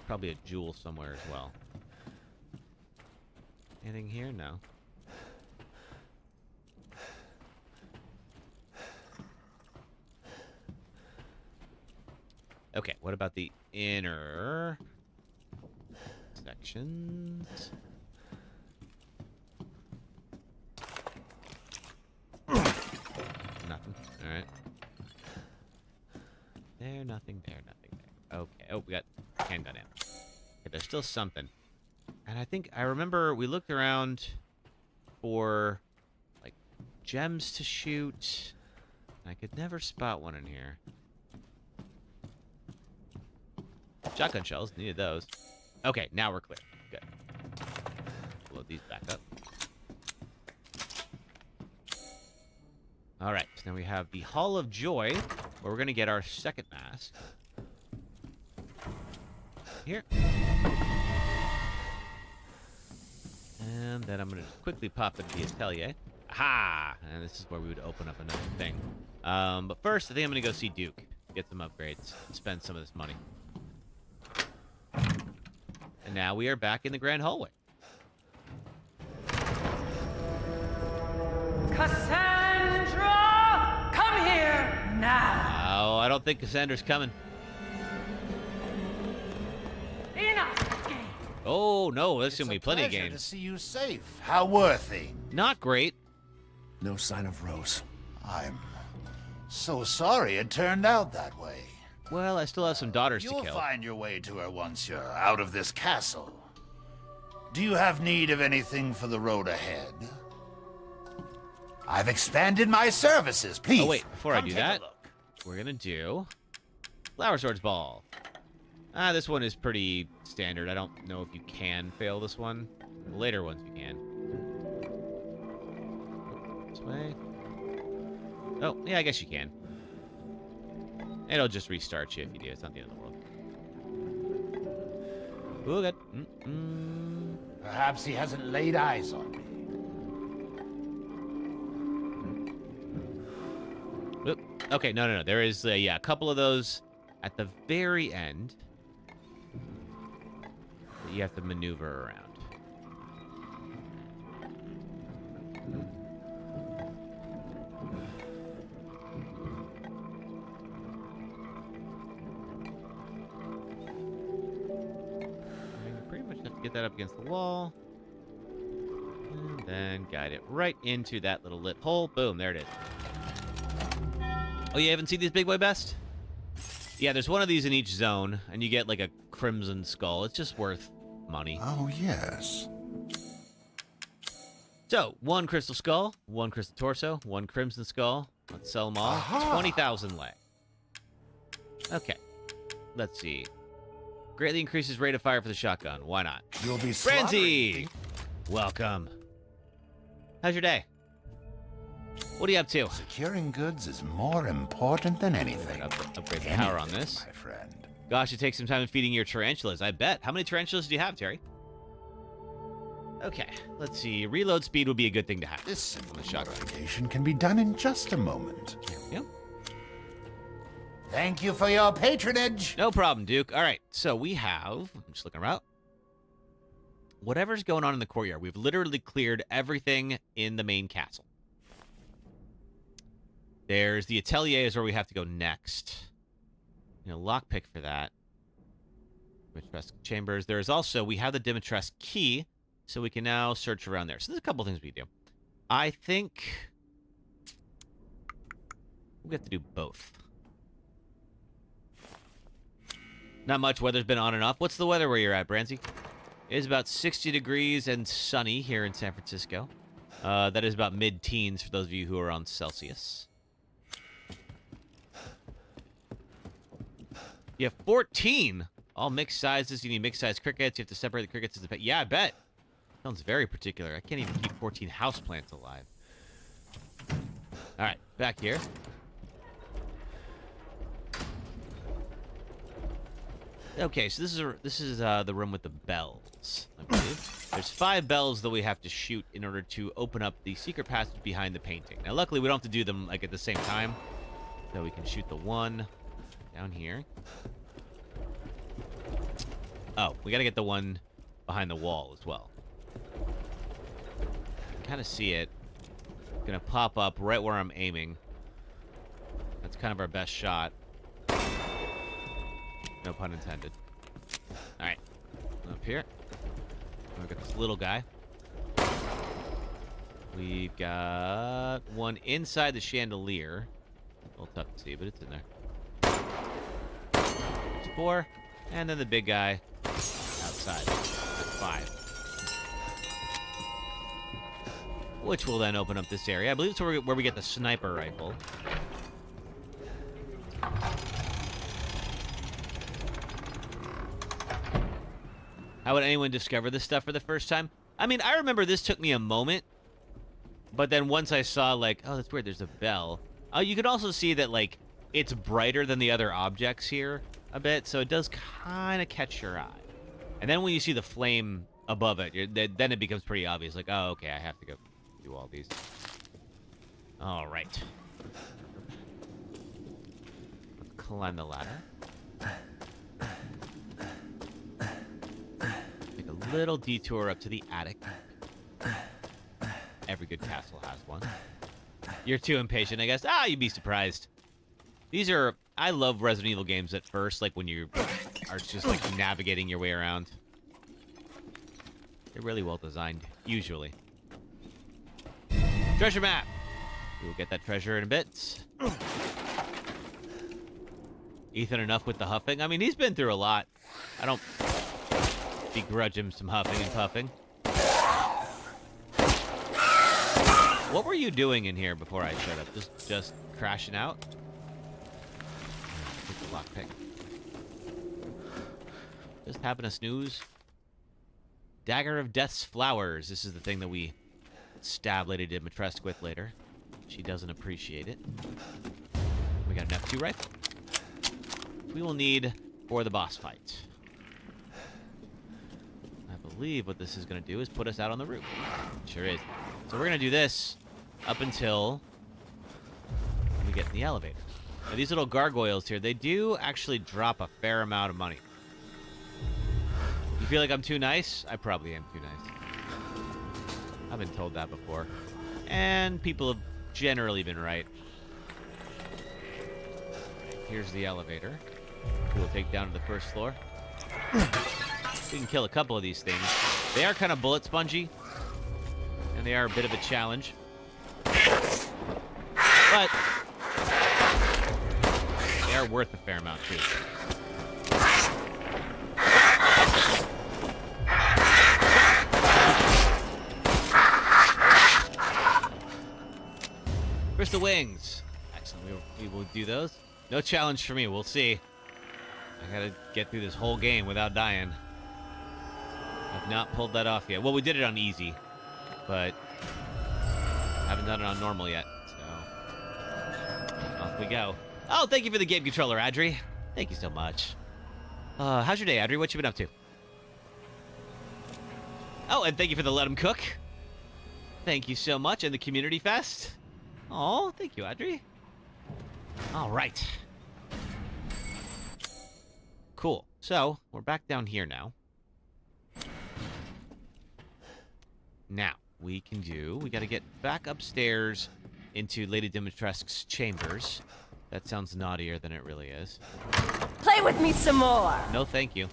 Probably a jewel somewhere as well. Anything here? No. Okay, what about the inner sections? Nothing. All right. There, nothing there, nothing there. Okay. Oh, we got handgun ammo. Okay, there's still something. And I remember we looked around for, like, gems to shoot. I could never spot one in here. Shotgun shells, needed those. Okay, now we're clear. Good. Load these back up. All right, so now we have the Hall of Joy, where we're going to get our second mask. Here. And then I'm going to quickly pop into the atelier. Aha! And this is where we would open up another thing. But first, I think I'm going to go see Duke. Get some upgrades. Spend some of this money. And now we are back in the grand hallway. Cassandra! Come here now! Oh, I don't think Cassandra's coming. Enough game! Oh, no, there's going to be plenty of Pleasure to games. see you safe. How worthy? Not great. No sign of Rose. I'm so sorry it turned out that way. Well, I still have some daughters to You'll kill. find your way to her once you're out of this castle. Do you have need of anything for the road ahead? I've expanded my services. Please. Oh, wait, before I come do take a that, look. we're going to do Flower Swords Ball. This one is pretty standard. I don't know if you can fail this one. The later ones you can. This way. Oh, yeah, I guess you can. It'll just restart you if you do. It's not the end of the world. Ooh, good. Perhaps he hasn't laid eyes on me. Oop. Okay, no. There is, yeah, a couple of those at the very end that you have to maneuver around. Get that up against the wall. And then guide it right into that little lit hole. Boom, there it is. Oh, you haven't seen these Big Boy Best? Yeah, there's one of these in each zone, and you get like a crimson skull. It's just worth money. Oh, yes. So, one crystal skull, one crystal torso, one crimson skull. Let's sell them all. 20,000 leg. Okay. Let's see. Greatly increases rate of fire for the shotgun. Why not? You'll be Franzi! Welcome. How's your day? What are you up to? Securing goods is more important than anything. Upgrade the power on this. My friend. Gosh, it takes some time feeding your tarantulas, I bet. How many tarantulas do you have, Terry? Okay, let's see. Reload speed would be a good thing to have. This simple modification can be done in just a moment. Yep. Thank you for your patronage. No problem, Duke. All right, so we have... I'm just looking around. Whatever's going on in the courtyard, we've literally cleared everything in the main castle. There's the atelier is where we have to go next. You know, lockpick for that. Dimitrescu chambers. There's also, we have the Dimitrescu key, so we can now search around there. So there's a couple things we do. I think we have to do both. Not much. Weather's been on and off. What's the weather where you're at, Branzy? It is about 60 degrees and sunny here in San Francisco. That is about mid-teens for those of you who are on Celsius. You have 14! All mixed sizes. You need mixed size crickets. You have to separate the crickets as the pet. Yeah, I bet. Sounds very particular. I can't even keep 14 houseplants alive. Alright, back here. Okay, so this is the room with the bells, I believe. There's 5 bells that we have to shoot in order to open up the secret passage behind the painting. Now, luckily, we don't have to do them like at the same time. So we can shoot the one down here. Oh, we got to get the one behind the wall as well. Kind of see it. Gonna pop up right where I'm aiming. That's kind of our best shot. No pun intended. All right, up here. We've got this little guy. We've got one inside the chandelier. A little tough to see, but it's in there. There's 4, and then the big guy outside. That's 5. Which will then open up this area. I believe it's where we get the sniper rifle. How would anyone discover this stuff for the first time? I mean, I remember this took me a moment. But then once I saw, like, oh, that's weird, there's a bell. You could also see that, like, it's brighter than the other objects here a bit. So it does kind of catch your eye. And then when you see the flame above it, then it becomes pretty obvious. Like, oh, okay, I have to go do all these. All right. Let's climb the ladder. Take a little detour up to the attic. Every good castle has one. You're too impatient, I guess. You'd be surprised. These are... I love Resident Evil games at first, like when you are just like navigating your way around. They're really well designed, usually. Treasure map! We will get that treasure in a bit. Ethan, enough with the huffing? I mean, he's been through a lot. I don't begrudge him some huffing and puffing. What were you doing in here before I showed up? Just crashing out? Take the lockpick. Just having a snooze. Dagger of Death's Flowers. This is the thing that we stab Lady Dimitrescu with later. She doesn't appreciate it. We got an F2 rifle. We will need for the boss fight. I believe what this is going to do is put us out on the roof. It sure is. So we're going to do this up until we get in the elevator. Now, these little gargoyles here, they do actually drop a fair amount of money. You feel like I'm too nice? I probably am too nice. I've been told that before. And people have generally been right. Here's the elevator. We'll take down to the first floor. We can kill a couple of these things. They are kind of bullet spongy. And they are a bit of a challenge. But they are worth a fair amount, too. Crystal wings. Excellent. We will do those. No challenge for me. We'll see. I gotta get through this whole game without dying. I've not pulled that off yet. Well, we did it on easy, but haven't done it on normal yet. So off we go. Oh, thank you for the game controller, Adri. Thank you so much. How's your day, Adri? What you been up to? Oh, and thank you for the Let 'em Cook. Thank you so much. And the Community Fest. Oh, thank you, Audrey. All right. Cool. So, we're back down here now. Now, we got to get back upstairs into Lady Dimitrescu's chambers. That sounds naughtier than it really is. Play with me some more. No, thank you.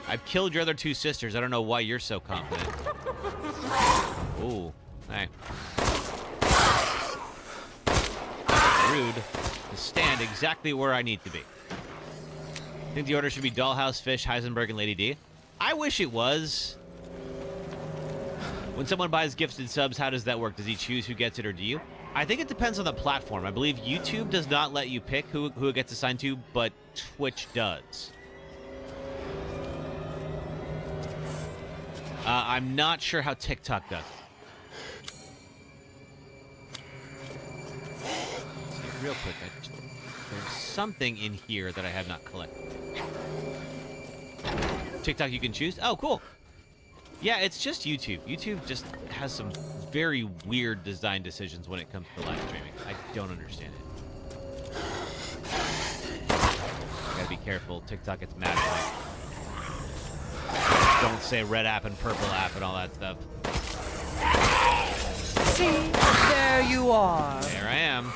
I've killed your other 2 sisters. I don't know why you're so confident. Ooh. Hey. Rude to stand exactly where I need to be. I think the order should be Dollhouse, Fish, Heisenberg, and Lady D. I wish it was. When someone buys gifted subs, how does that work? Does he choose who gets it, or do you? I think it depends on the platform. I believe YouTube does not let you pick who it gets assigned to, but Twitch does. I'm not sure how TikTok does. Real quick, there's something in here that I have not collected. TikTok you can choose? Oh, cool. Yeah, it's just YouTube. YouTube just has some very weird design decisions when it comes to live streaming. I don't understand it. Gotta be careful. TikTok gets mad at me. Don't say red app and purple app and all that stuff. See, there you are. There I am.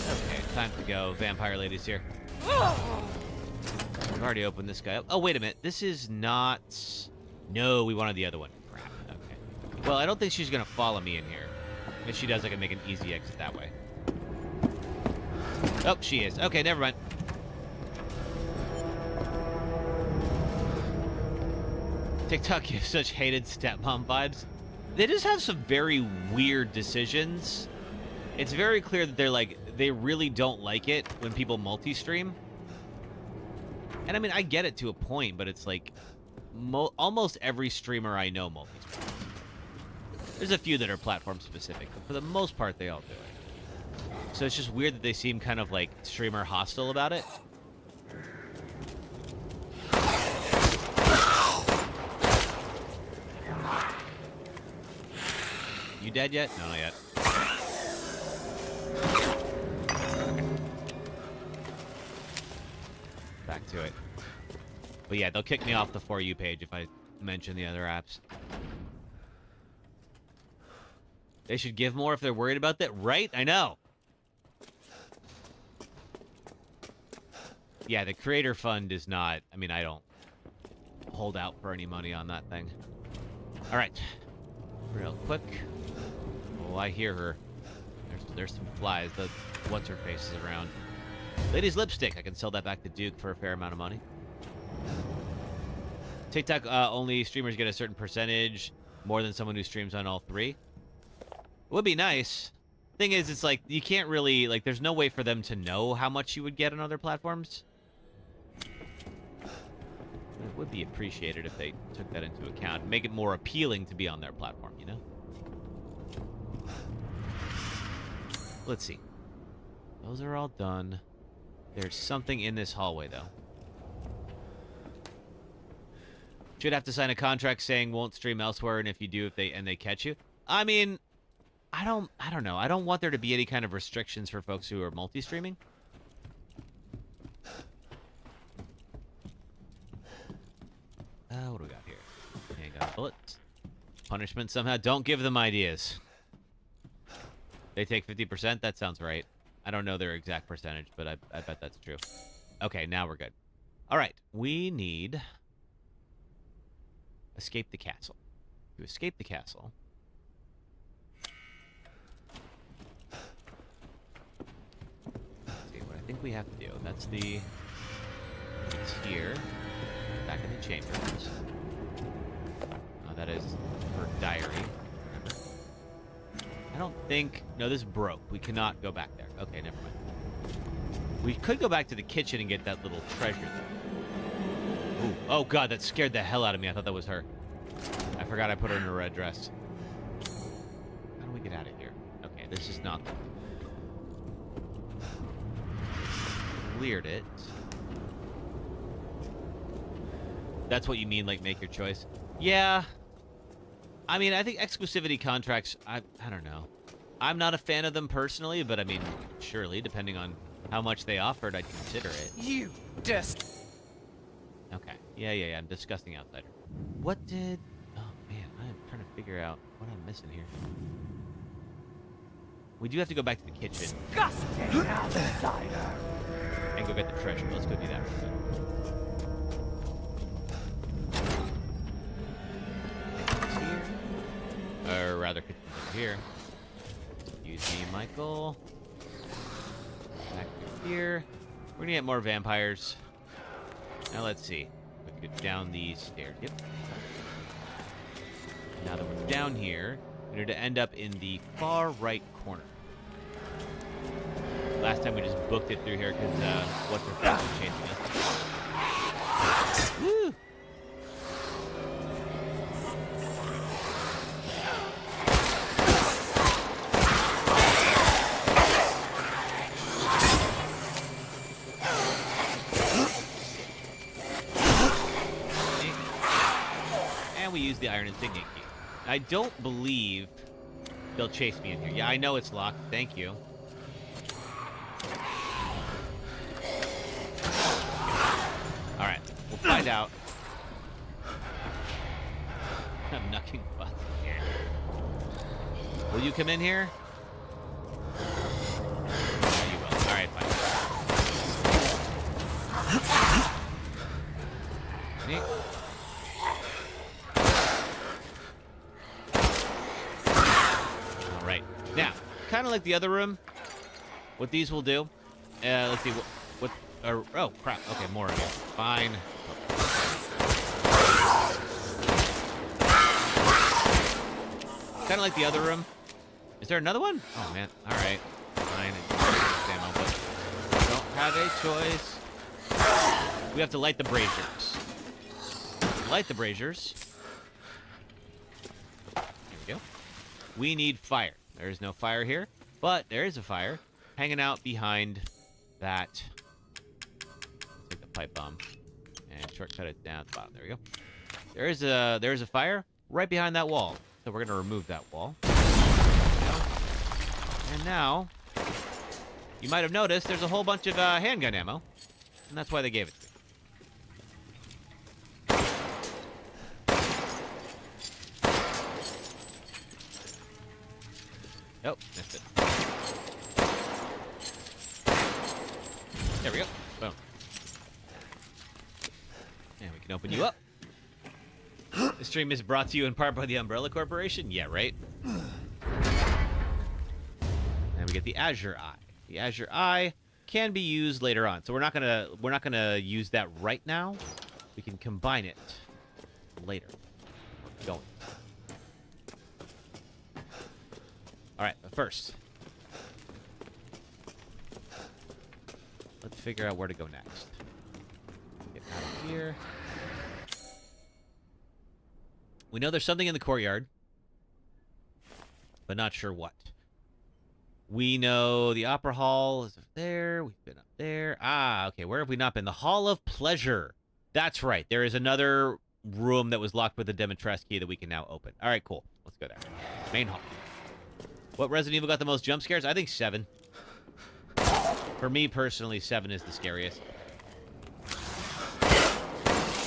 Okay, time to go. Vampire lady's here. I've already opened this guy up. Oh, wait a minute. This is not... No, we wanted the other one. Crap. Okay. Well, I don't think she's going to follow me in here. If she does, I can make an easy exit that way. Oh, she is. Okay, never mind. TikTok gives such hated stepmom vibes. They just have some very weird decisions. It's very clear that they're like, they really don't like it when people multi-stream. And I mean, I get it to a point, but it's like almost every streamer I know multi-streams. There's a few that are platform specific, but for the most part, they all do it. So it's just weird that they seem kind of like streamer hostile about it. You dead yet? No, not yet. Back to it. But yeah, they'll kick me off the For You page if I mention the other apps. They should give more if they're worried about that, right? I know. Yeah, the creator fund is not... I mean, I don't hold out for any money on that thing. All right. Real quick. Oh, I hear her. There's some flies. The what's-her-face is around. Lady's lipstick. I can sell that back to Duke for a fair amount of money. TikTok only streamers get a certain percentage, more than someone who streams on all three. It would be nice. Thing is, it's like, you can't really, like, there's no way for them to know how much you would get on other platforms. It would be appreciated if they took that into account. Make it more appealing to be on their platform, you know? Let's see. Those are all done. There's something in this hallway, though. Should have to sign a contract saying won't stream elsewhere, and if you do, if they catch you. I mean, I don't know. I don't want there to be any kind of restrictions for folks who are multi-streaming. What do we got here? Okay, got bullets. Punishment somehow. Don't give them ideas. They take 50%? That sounds right. I don't know their exact percentage, but I bet that's true. Okay, now we're good. All right, we need... Escape the castle. To escape the castle... Let's see what I think we have to do. That's the... It's here. Back in the chambers. That is her diary. Remember? I don't think... No, this broke. We cannot go back there. Okay, never mind. We could go back to the kitchen and get that little treasure thing. Ooh. Oh, God, that scared the hell out of me. I thought that was her. I forgot I put her in a red dress. How do we get out of here? Okay, this is not... Cleared it. That's what you mean, like, make your choice? Yeah. I mean, I think exclusivity contracts, I don't know. I'm not a fan of them personally, but I mean, surely, depending on how much they offered, I'd consider it. You just... Okay. Yeah, I'm disgusting outsider. What did... Oh, man, I'm trying to figure out what I'm missing here. We do have to go back to the kitchen. Disgusting outsider. And go get the treasure. Let's go do that real quick. Or rather, over here. Excuse me, Michael. Back through here. We're gonna get more vampires. Now let's see. We can go down these stairs. Yep. Now that we're down here, we need to end up in the far right corner. Last time we just booked it through here because what's her face was chasing us. Woo! use the iron insignia key. I don't believe they'll chase me in here. Yeah, I know it's locked. Thank you. All right, we'll find out. I'm knocking butts here. Will you come in here? Yeah, you will. All right, fine. Neat. All right. Now, kind of like the other room, what these will do. Let's see what. Oh crap. Okay, more of you. Fine. Kind of like the other room. Is there another one? Oh man. All right. Fine. Ammo, but don't have a choice. We have to light the braziers. Light the braziers. Here we go. We need fire. There is no fire here, but there is a fire hanging out behind that. Take the pipe bomb and shortcut it down at the bottom. There we go. There is a fire right behind that wall. So we're gonna remove that wall. And now, you might have noticed there's a whole bunch of handgun ammo, and that's why they gave it to me. Oh, missed it. There we go. Boom. And we can open you up. This stream is brought to you in part by the Umbrella Corporation. Yeah, right? And we get the Azure Eye. The Azure Eye can be used later on. So we're not gonna use that right now. We can combine it later. Going. Alright, but first, let's figure out where to go next. Get out of here. We know there's something in the courtyard, but not sure what. We know the Opera Hall is up there. We've been up there. Ah, okay. Where have we not been? The Hall of Pleasure. That's right. There is another room that was locked with a Demetress key that we can now open. All right, cool. Let's go there. Main hall. What Resident Evil got the most jump scares? I think 7. For me, personally, 7 is the scariest.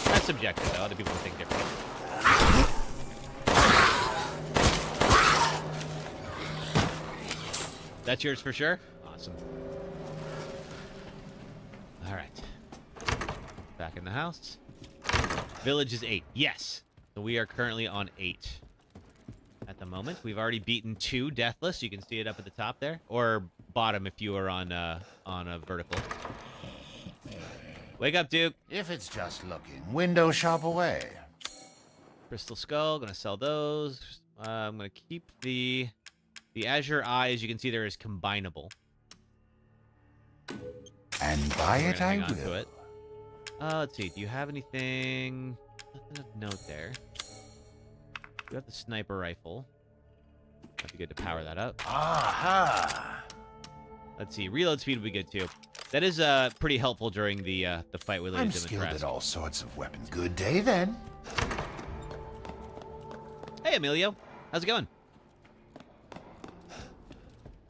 That's subjective, though. Other people think differently. That's yours for sure? Awesome. All right. Back in the house. Village is 8. Yes. So we are currently on 8. At the moment, we've already beaten 2 Deathless. You can see it up at the top there, or bottom if you are on a vertical. Wake up, Duke. If it's just looking, window shop away. Crystal Skull, gonna sell those. I'm gonna keep the Azure Eye. As you can see, there is combinable. And buy it I will. To it. Let's see. Do you have anything? Nothing of note there. You have the sniper rifle. That'd be good to power that up. Aha! Let's see. Reload speed would be good too. That is pretty helpful during the fight with Lady I'm skilled Demetress. at all sorts of weapons. Good day then. Hey, Emilio. How's it going?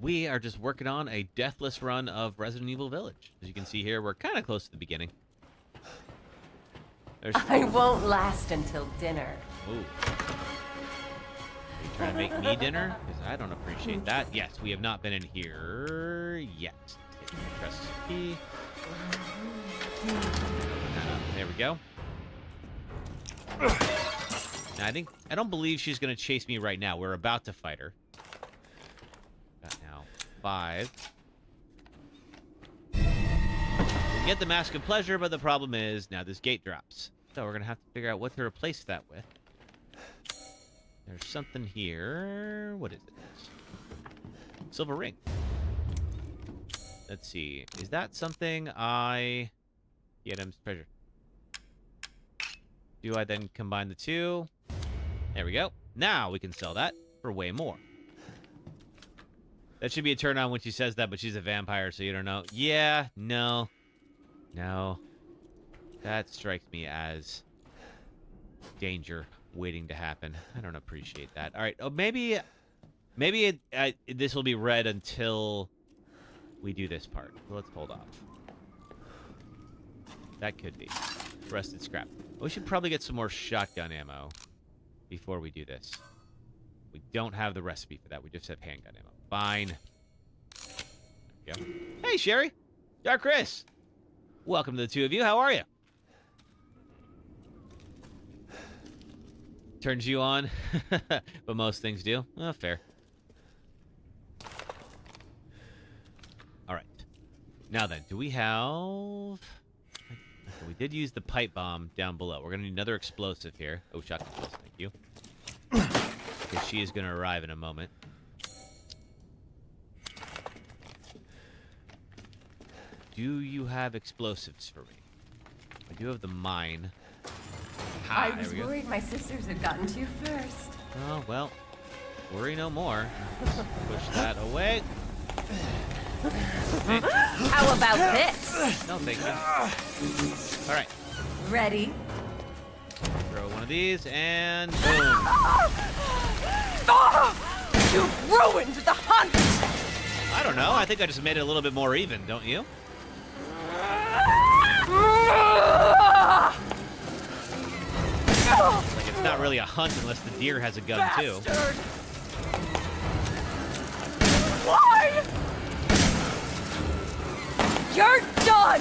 We are just working on a deathless run of Resident Evil Village. As you can see here, we're kind of close to the beginning. I won't last until dinner. Ooh. Are you trying to make me dinner? Because I don't appreciate that. Yes, we have not been in here yet. Press key. There we go. Now, I don't believe she's going to chase me right now. We're about to fight her. Got now 5. We get the Mask of Pleasure, but the problem is now this gate drops. So we're going to have to figure out what to replace that with. There's something here. What is it? Silver ring. Let's see. Is that something I... The Adam's treasure. Do I then combine the two? There we go. Now we can sell that for way more. That should be a turn on when she says that, but she's a vampire, so you don't know. Yeah, no. No. That strikes me as danger. waiting to happen. I don't appreciate that. All right. Oh, maybe this will be red until we do this part. Let's hold off. That could be. Rusted scrap. We should probably get some more shotgun ammo before we do this. We don't have the recipe for that. We just have handgun ammo. Fine. There we go. Hey, Sherry. Dark Chris. Welcome to the two of you. How are you? Turns you on. But most things do. Oh, fair. All right. Now then, do we have... We did use the pipe bomb down below. We're going to need another explosive here. Oh, shotgun shells, thank you. Because she is going to arrive in a moment. Do you have explosives for me? I do have the mine. I was worried my sisters had gotten to you first. Oh, well. Worry no more. Push that away. Hey. How about this? No, thank you. All right. Ready? Throw one of these, and boom. You've ruined the hunt! I don't know. I think I just made it a little bit more even, don't you? Like it's not really a hunt unless the deer has a gun, too. Why? You're done!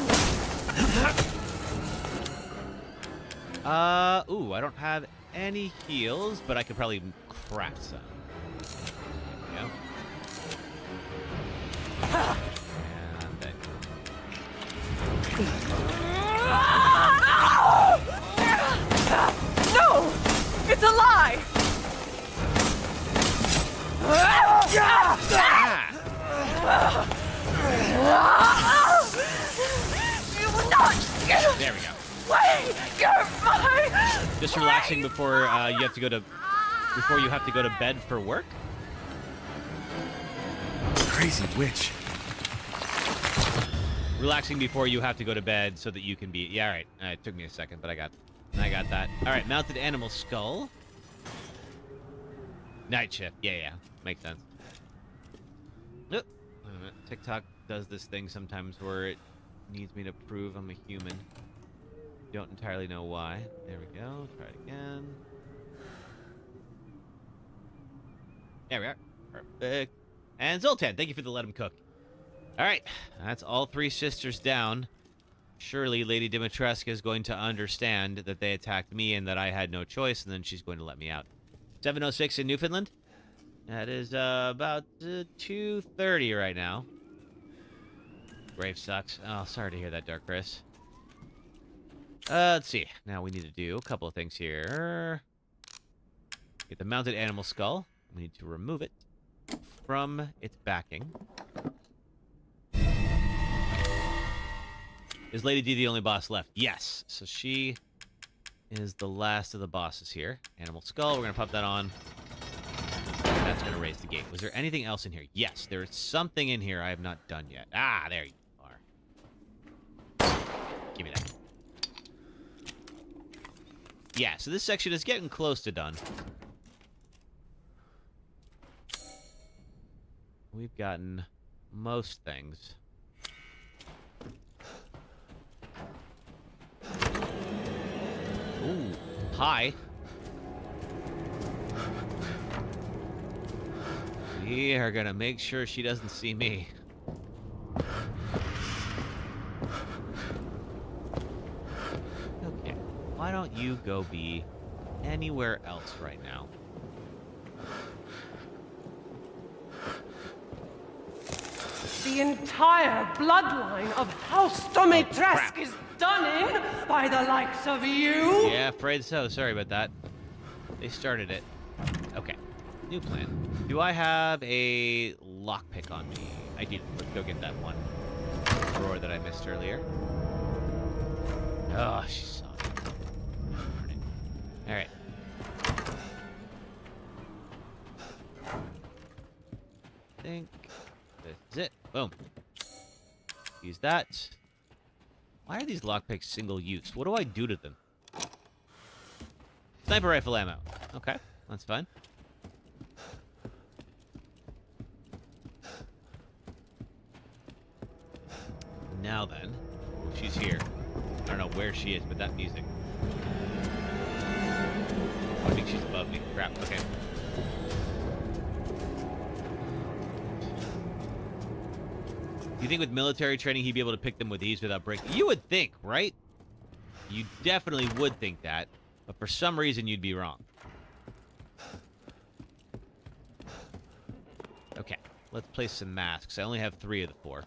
Ooh, I don't have any heals, but I could probably craft some. There we go. And then... No! It's a lie! You will not get There we go. away! You're mine! Just relaxing before you have to go to bed for work. Crazy witch. Relaxing before you have to go to bed so that you can be... Yeah, all right. It took me a second, but I got that. All right, mounted animal skull. Night shift. Yeah. Makes sense. Nope. TikTok does this thing sometimes where it needs me to prove I'm a human. Don't entirely know why. There we go. Try it again. There we are. Perfect. And Zoltan, thank you for the let him cook. All right, that's all three sisters down. Surely Lady Dimitrescu is going to understand that they attacked me and that I had no choice, and then she's going to let me out. 7:06 in Newfoundland. That is about 2:30 right now. Grave sucks. Oh, sorry to hear that, Dark Chris. Let's see. Now we need to do a couple of things here. Get the mounted animal skull. We need to remove it from its backing. Is Lady D the only boss left? Yes. So she is the last of the bosses here. Animal skull. We're going to pop that on. That's going to raise the gate. Was there anything else in here? Yes. There is something in here I have not done yet. Ah, there you are. Give me that. Yeah, so this section is getting close to done. We've gotten most things. Ooh, hi. We are gonna make sure she doesn't see me. Okay, why don't you go be anywhere else right now? The entire bloodline of House Dimitrescu is done in by the likes of you. Yeah, afraid so. Sorry about that. They started it. Okay, new plan. Do I have a lockpick on me? I do. Let's go get that one drawer that I missed earlier. Oh, she saw it. Darn it. All right. I think this is it. Boom. Use that. Why are these lockpicks single use? What do I do to them? Sniper rifle ammo. Okay, that's fine. Now then, she's here. I don't know where she is, but that music. I think she's above me. Crap. Okay. You think with military training he'd be able to pick them with ease without breaking? You would think, right? You definitely would think that, but for some reason you'd be wrong. Okay, let's place some masks. I only have 3 of the 4.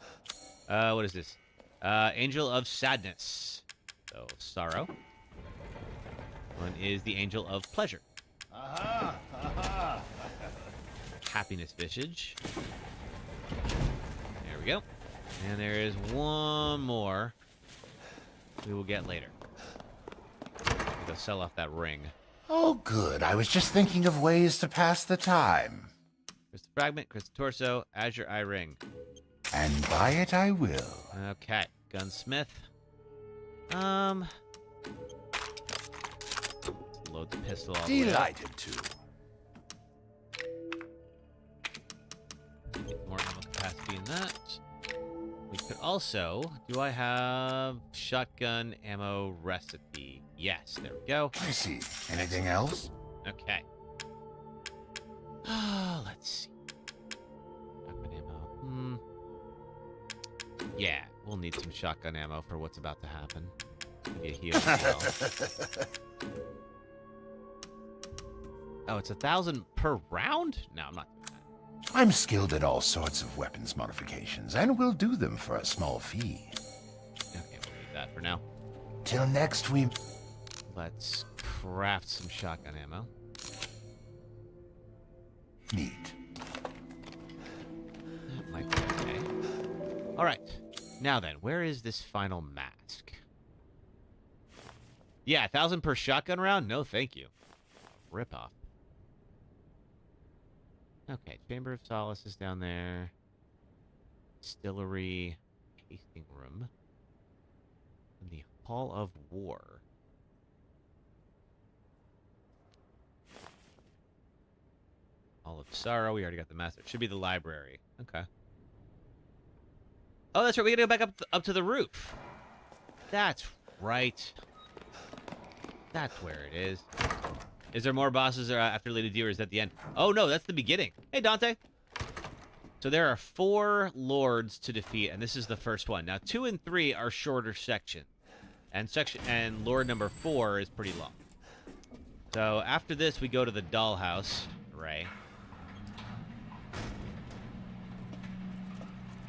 What is this? Angel of Sadness. So, sorrow. One is the Angel of Pleasure. Aha! Aha! Happiness Visage. There we go. And there is one more we will get later. Go sell off that ring. Oh, good. I was just thinking of ways to pass the time. Crystal Fragment, Crystal Torso, Azure Eye Ring. And buy it I will. Okay, Gunsmith. Load the pistol all the way up. Delighted to. Get more ammo capacity in that. We could also... Do I have shotgun ammo recipe? Yes, there we go. I see. Anything else? Okay. Let's see. Shotgun ammo. Yeah, we'll need some shotgun ammo for what's about to happen. Maybe a heal as well. Oh, it's 1,000 per round? No, I'm not doing that. I'm skilled at all sorts of weapons modifications, and will do them for a small fee. Okay, we'll leave that for now. Till next we... Let's craft some shotgun ammo. Neat. That might be okay. All right. Now then, where is this final mask? Yeah, 1,000 per shotgun round? No, thank you. Rip off. Okay, Chamber of Solace is down there. Distillery, tasting room. And the Hall of War. Hall of Sorrow, we already got the master. It should be the library. Okay. Oh, that's right, we gotta go back up to the roof. That's right. That's where it is. Is there more bosses after Lady D, or is that the end? Oh, no, that's the beginning. Hey, Dante. So there are 4 lords to defeat, and this is the first one. Now, 2 and 3 are shorter sections, and lord number 4 is pretty long. So after this, we go to the dollhouse, Ray,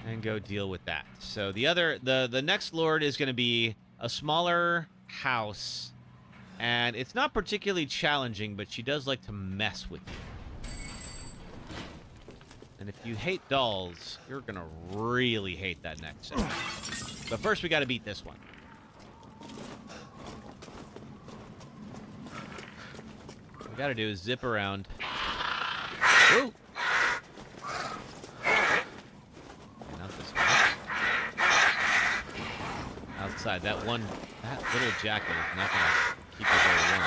and go deal with that. So the next lord is going to be a smaller house. And it's not particularly challenging, but she does like to mess with you. And if you hate dolls, you're going to really hate that next section. But first, we got to beat this one. What we got to do is zip around. Ooh! Okay, not this way. Outside, that little jacket is not going to keep it very warm.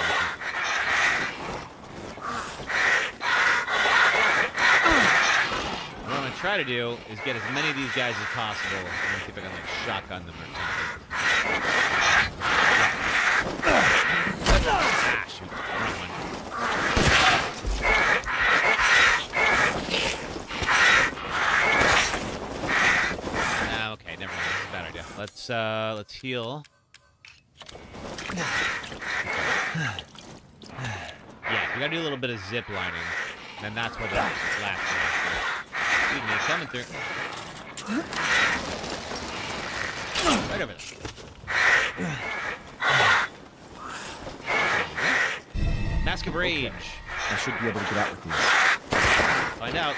What I'm going to try to do is get as many of these guys as possible. I'm going to see if I can, like, shotgun them or something. Ah, shoot. Wrong one. Okay, never mind. This is a bad idea. Let's heal. Yeah, we gotta do a little bit of zip lining. And that's where the last one. Excuse me, it's coming through. Right over there. Mask of Rage. I should be able to get out with these. Find out.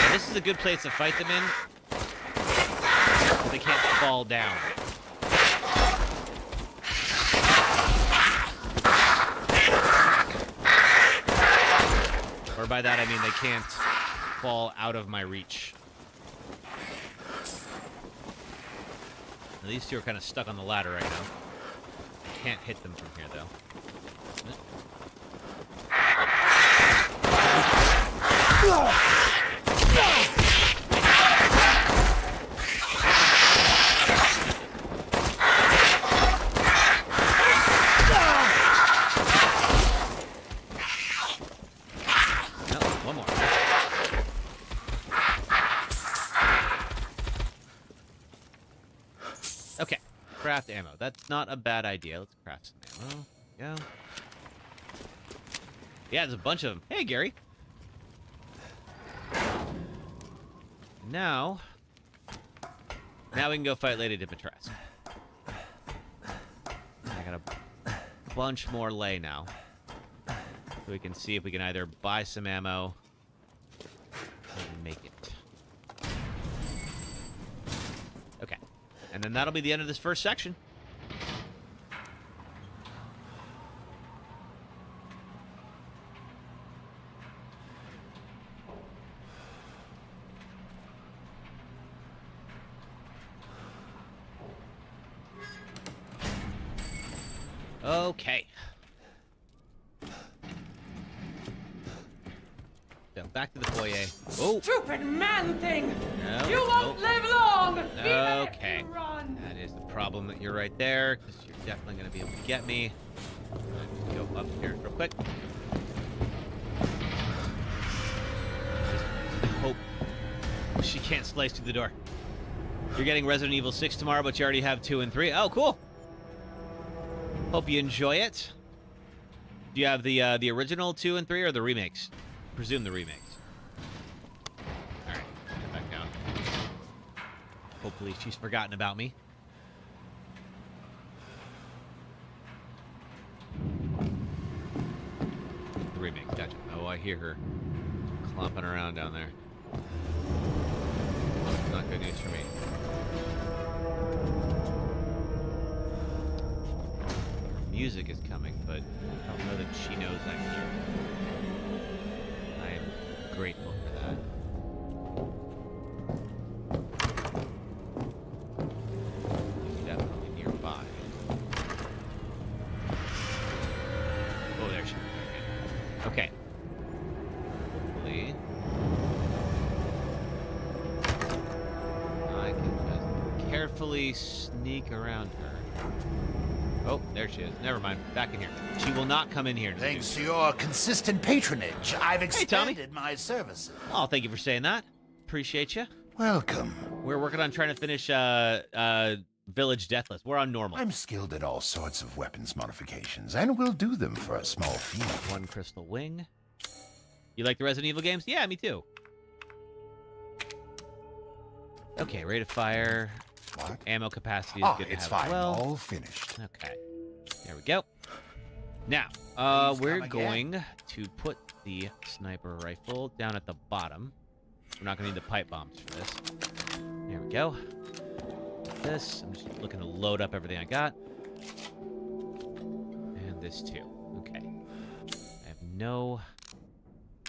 Now, this is a good place to fight them in. They can't fall down. Or by that I mean they can't fall out of my reach. Now, these two are kind of stuck on the ladder right now. can't hit them from here, though. No, one more. Okay, craft ammo. That's not a bad idea. Let's craft some ammo. There we go. Yeah, there's a bunch of them. Hey, Gary. Now we can go fight Lady Dimitrescu. I got a bunch more lay now. So we can see if we can either buy some ammo or make it. Okay. And then that'll be the end of this first section. Okay. So back to the foyer. Oh. Stupid man thing! No, You won't live long! Okay. Run! That is the problem that you're right there, because you're definitely going to be able to get me. Let's go up here real quick. Just hope she can't slice through the door. You're getting Resident Evil 6 tomorrow, but you already have 2 and 3. Oh, cool. Hope you enjoy it. Do you have the original 2 and 3 or the remakes? Presume the remakes. All right, get back down. Hopefully she's forgotten about me. The remakes, gotcha. Oh, I hear her clomping around down there. It's not good news for me. Music is coming, but I don't know that she knows I'm here. I am grateful for that. She's definitely nearby. Oh, there she is. Okay. Hopefully, I can just carefully sneak around her. Oh, there she is. Never mind. Back in here. She will not come in here. Thanks to your consistent patronage, I've Tommy. expanded my services. Oh, thank you for saying that. Appreciate you. Welcome. We're working on trying to finish Village Deathless. We're on normal. I'm skilled at all sorts of weapons modifications, and will do them for a small fee. One crystal wing. You like the Resident Evil games? Yeah, me too. Okay, rate of fire. What? Ammo capacity is Ah, good to it's have fine. as well. All finished. Okay. There we go. Now, we're going to put the sniper rifle down at the bottom. We're not going to need the pipe bombs for this. There we go. This. I'm just looking to load up everything I got. And this too. Okay. I have no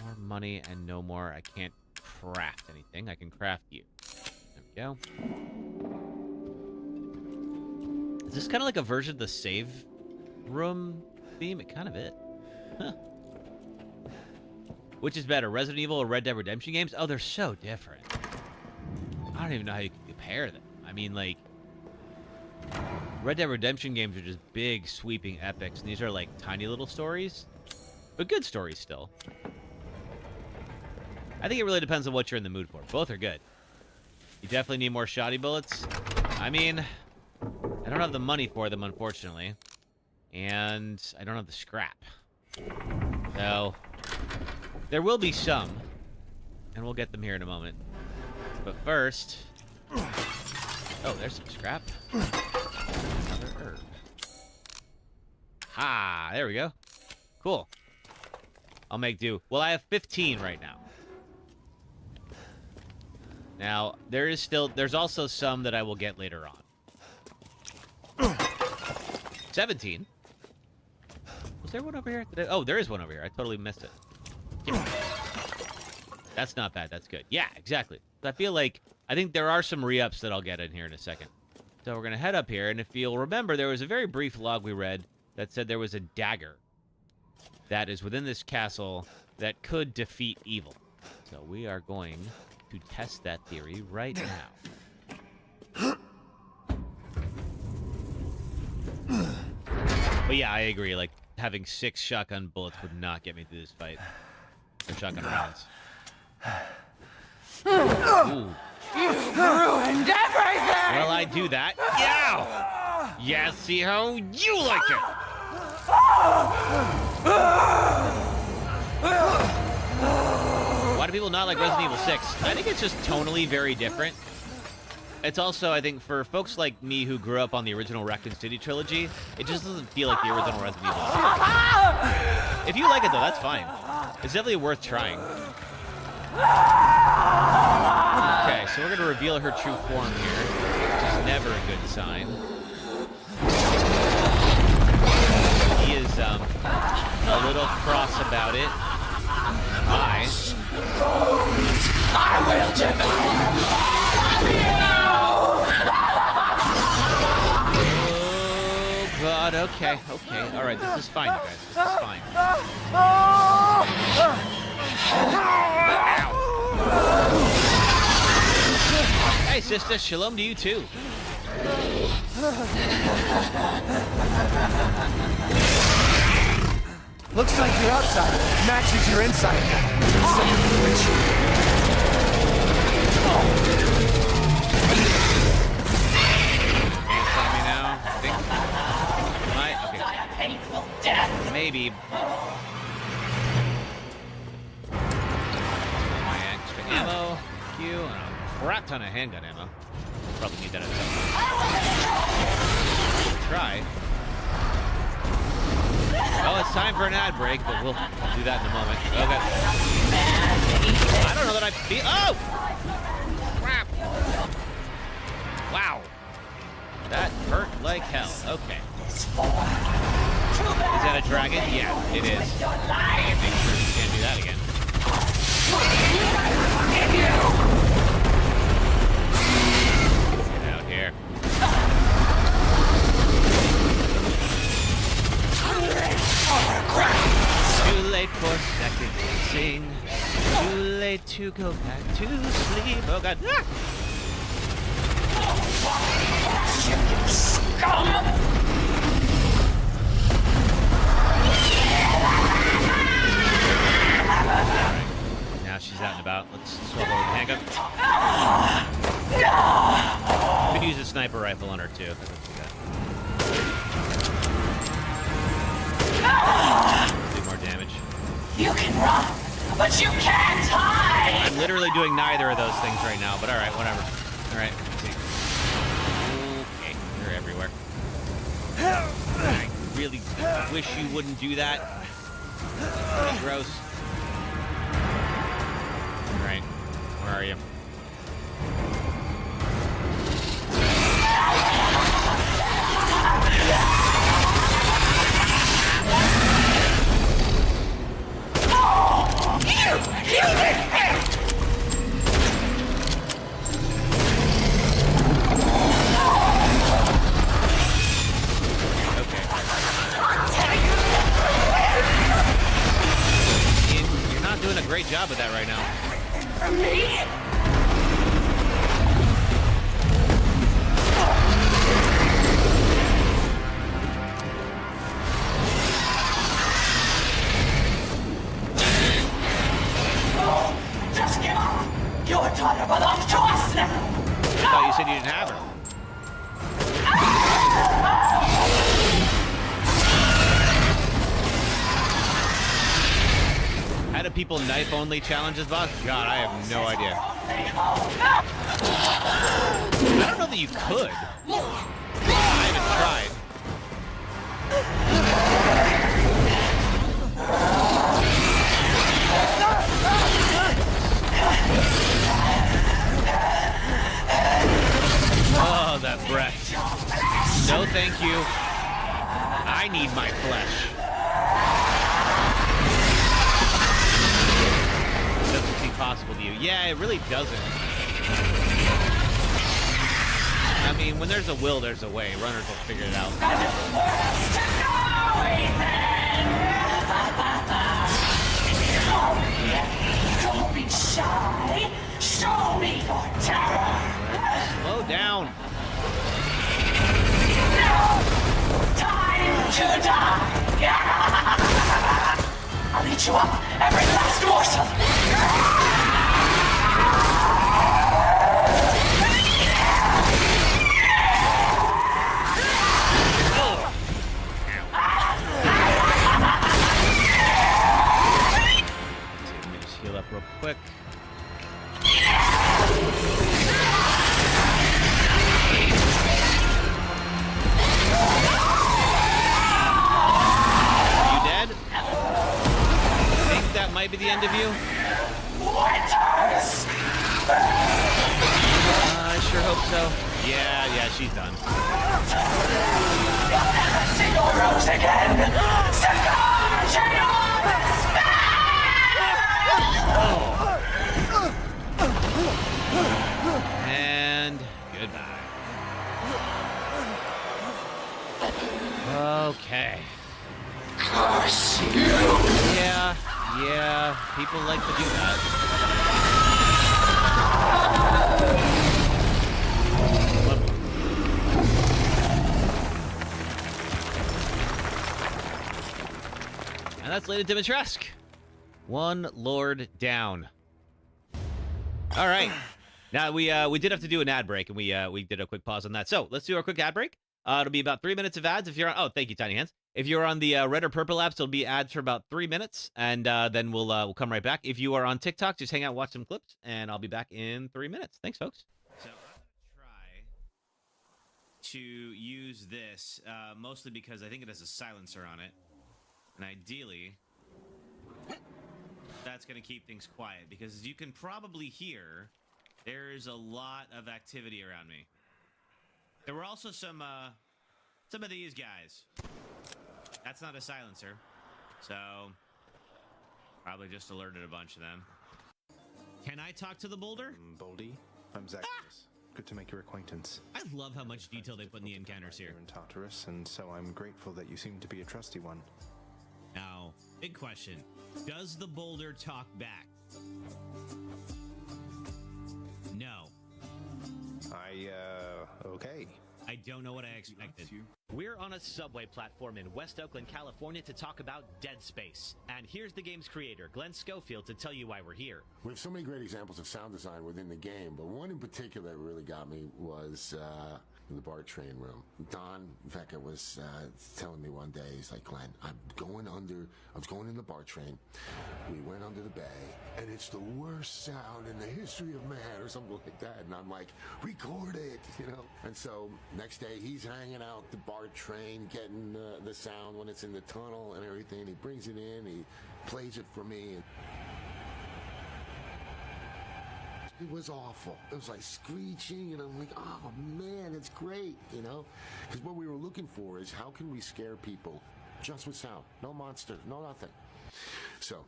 more money and no more. I can't craft anything. I can craft you. There we go. Is this kind of like a version of the save room theme? It kind of is. Huh. Which is better, Resident Evil or Red Dead Redemption games? Oh, they're so different. I don't even know how you can compare them. I mean, like, Red Dead Redemption games are just big, sweeping epics, and these are like tiny little stories, but good stories still. I think it really depends on what you're in the mood for. Both are good. You definitely need more shoddy bullets. I mean, I don't have the money for them, unfortunately. And I don't have the scrap. So, there will be some. And we'll get them here in a moment. But first... Oh, there's some scrap. Another herb. Ah, there we go. Cool. I'll make do. Well, I have 15 right now. Now, there's also some that I will get later on. 17. Was there one over here? Oh, there is one over here. I totally missed it. Yeah. That's not bad. That's good. Yeah, exactly. I think there are some re-ups that I'll get in here in a second. So we're going to head up here, and if you'll remember, there was a very brief log we read that said there was a dagger that is within this castle that could defeat evil. So we are going to test that theory right now. But yeah, I agree. Like, having 6 shotgun bullets would not get me through this fight. Or shotgun rounds. Ooh. You've ruined everything! Well, I do that. Yeah! Yeah, see how you like it! Why do people not like Resident Evil 6? I think it's just tonally very different. It's also, I think, for folks like me who grew up on the original Raccoon City trilogy, it just doesn't feel like the original Resident Evil. If you like it, though, that's fine. It's definitely worth trying. Okay, so we're going to reveal her true form here, which is never a good sign. He is a little cross about it. Why? I will devour you! Oh, God, okay. All right, this is fine, you guys. This is fine. Hey, sister, shalom to you, too. Looks like your outside matches your inside now. Son of a witch. Can't tell me now. I think. Okay. Painful death! Maybe. My extra ammo. Thank you. And a crap ton of handgun ammo. Probably need that at some point. Try. Oh, it's time for an ad break, but we'll do that in a moment. Okay. I don't know that I feel. Oh! Crap! Wow. That hurt like hell. Okay. Is that a dragon? Yeah, it is. Make sure you can't do that again. Get out here. Too late for second sing. Too late to go back to sleep. Oh God! Ah! Right. Now she's out and about. Let's swallow the handgun. Could use a sniper rifle on her too. That's what we got. Do more damage. You can run, but you can't hide! I'm literally doing neither of those things right now, but alright, whatever. Alright, okay, you're everywhere. I really wish you wouldn't do that. That's pretty gross. Alright, where are you? You're not doing a great job of that right now. For me? Just give up! Your daughter belongs to us now! I thought you said you didn't have her. How do people knife-only challenges, boss? God, I have no idea. I don't know that you could. I haven't tried. Oh, that breath. No, thank you. I need my flesh. Doesn't seem possible to you. Yeah, it really doesn't. I'm mean, when there's a will, there's a way. Runners will figure it out. Don't be shy. Show me your terror. Slow down. Now, time to die. I'll eat you up, every last morsel. Let me just heal up real quick. That might be the end of you. I sure hope so. Yeah, she's done. You'll never see your rose again. Succumb to your And goodbye. Okay. curse you. Yeah, people like to do that. And that's Lady Dimitrescu. One lord down. All right. Now we did have to do an ad break, and we did a quick pause on that. So let's do our quick ad break. It'll be about 3 minutes of ads. If you're on, oh, thank you, Tiny Hands. If you're on the red or purple apps, it'll be ads for about 3 minutes, and then we'll come right back. If you are on TikTok, just hang out, watch some clips, and I'll be back in 3 minutes. Thanks, folks. So I'm gonna try to use this mostly because I think it has a silencer on it, and ideally, that's gonna keep things quiet because as you can probably hear, there's a lot of activity around me. There were also some of these guys. That's not a silencer, so probably just alerted a bunch of them. Can I talk to the boulder? Boldy, I'm Zacchaeus. Good to make your acquaintance. I love how much detail they put in the encounters here. In Tartarus, and so I'm grateful that you seem to be a trusty one. Now, big question. Does the boulder talk back? No. Okay. I don't know what I expected. We're on a subway platform in West Oakland, California to talk about Dead Space. And here's the game's creator, Glenn Schofield, to tell you why we're here. We have so many great examples of sound design within the game, but one in particular that really got me was the BART train room. Don Vecca was telling me one day, he's like, Glenn, I was going in the BART train. We went under the bay, and it's the worst sound in the history of man, or something like that. And I'm like, record it, you know? And so next day, he's hanging out the BART train, getting the sound when it's in the tunnel and everything. He brings it in, he plays it for me. It was awful. It was like screeching, and I'm like, oh man, it's great, you know? Because what we were looking for is how can we scare people just with sound? No monsters, no nothing. So,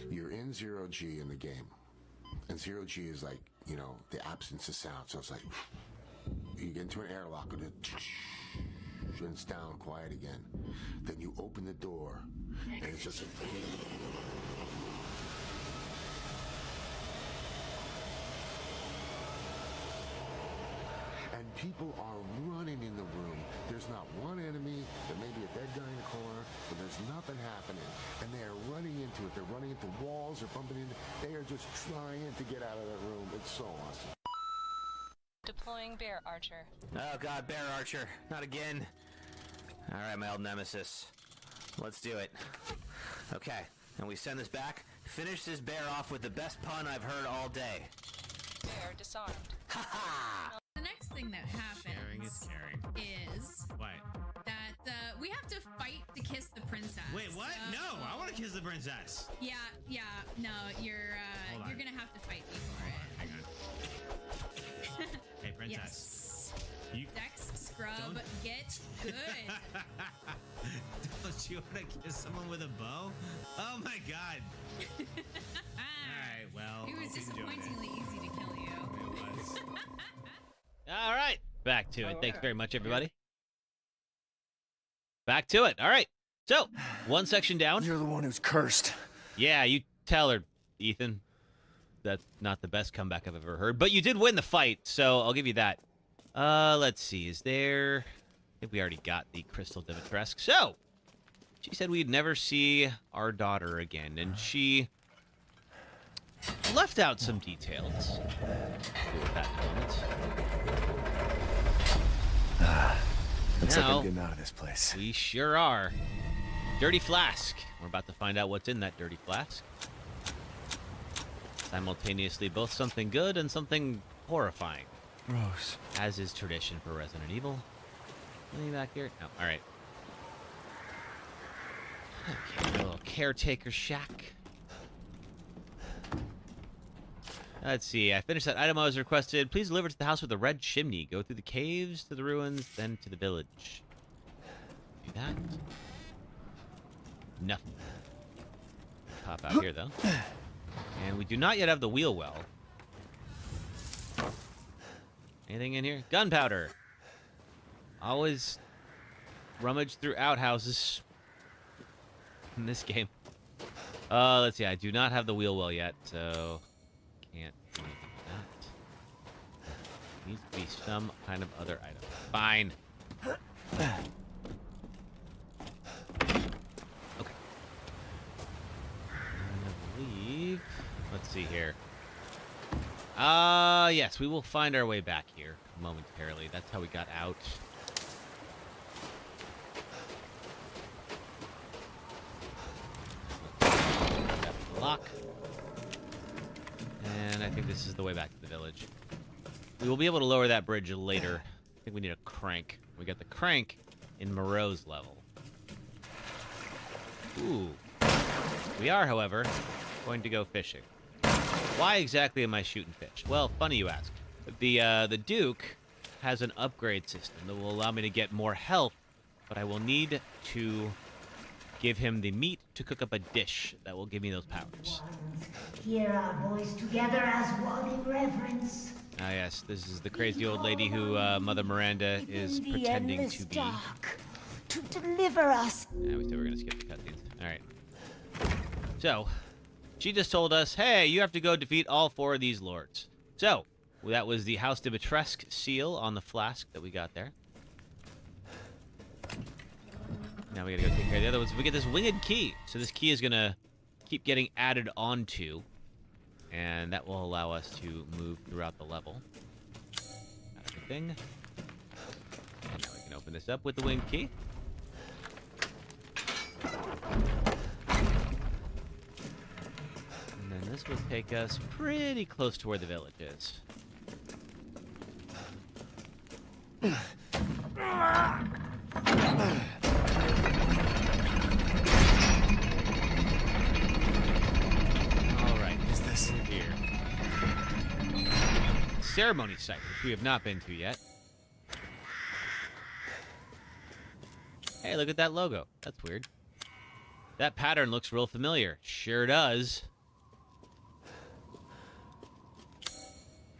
you're in 0G in the game. And 0G is like, you know, the absence of sound. So it's like, you get into an airlock and it's down, quiet again. Then you open the door, and it's just and people are running in the room. There's not one enemy. There may be a dead guy in the corner, but there's nothing happening. And they are running into it. They're running into walls. They're bumping into. They are just trying to get out of that room. It's so awesome. Deploying Bear Archer. Oh god, Bear Archer. Not again. Alright, my old nemesis. Let's do it. Okay, and we send this back. Finish this bear off with the best pun I've heard all day. Bear disarmed. Ha-ha! The next thing that happens Caring is caring. is What? that we have to fight to kiss the princess. Wait, what? No, I want to kiss the princess. Yeah, no, you're Hold on. you're gonna have to fight me for it. Hang on. Hey, princess. Yes. You Dex, scrub, Don't- get good. Don't you want to kiss someone with a bow? Oh my god. Alright, well. It was hope you enjoyed disappointingly easy to kill you. It was. Alright. Back to it. Thanks very much, everybody. Back to it. All right. So, one section down. You're the one who's cursed. Yeah, you tell her, Ethan. That's not the best comeback I've ever heard. But you did win the fight, so I'll give you that. Let's see. Is there... I think we already got the Crystal Dimitrescu. So, she said we'd never see our daughter again, and she left out some details. Deal with that in a moment. Looks like Now, I'm getting out of this place. we sure are. Dirty flask. We're about to find out what's in that dirty flask. Simultaneously, both something good and something horrifying. Gross. As is tradition for Resident Evil. Anything back here? No. All right. Okay, a little caretaker shack. Let's see. I finished that item I was requested. Please deliver to the house with a red chimney. Go through the caves to the ruins, then to the village. Do that. Nothing. Pop out here, though. And we do not yet have the wheel well. Anything in here? Gunpowder. Always rummage through outhouses in this game. Let's see. I do not have the wheel well yet, so can't do anything with that. Needs to be some kind of other item. Fine. Okay. I believe. Let's see here. Yes, we will find our way back here momentarily. That's how we got out. Lock. And I think this is the way back to the village. We will be able to lower that bridge later. I think we need a crank. We got the crank in Moreau's level. Ooh. We are, however, going to go fishing. Why exactly am I shooting fish? Well, funny you ask. The Duke has an upgrade system that will allow me to get more health, but I will need to give him the meat to cook up a dish that will give me those powers. Here our boys together as one in reverence. Ah, yes, this is the crazy old lady who Mother Miranda is pretending to be. Dark, to deliver us. Yeah, we said we were going to skip the cutscenes. All right. So, she just told us, hey, you have to go defeat all 4 of these lords. So, that was the House Dimitrescu seal on the flask that we got there. Now we gotta go take care of the other ones. We get this winged key. So this key is gonna keep getting added onto, and that will allow us to move throughout the level. Got everything. And now we can open this up with the winged key. And then this will take us pretty close to where the village is. Here. Ceremony site, which we have not been to yet. Hey, look at that logo. That's weird. That pattern looks real familiar. Sure does.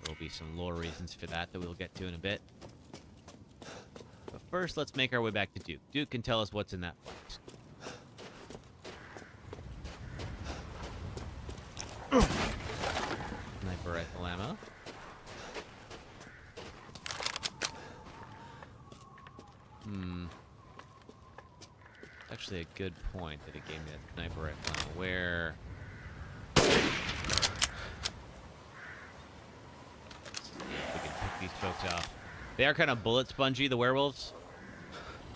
There'll be some lore reasons for that we'll get to in a bit. But first, let's make our way back to Duke. Duke can tell us what's in that box. Sniper rifle ammo. Actually a good point that it gave me that sniper rifle ammo. Where... Let's see if we can pick these folks off. They are kind of bullet spongy, the werewolves.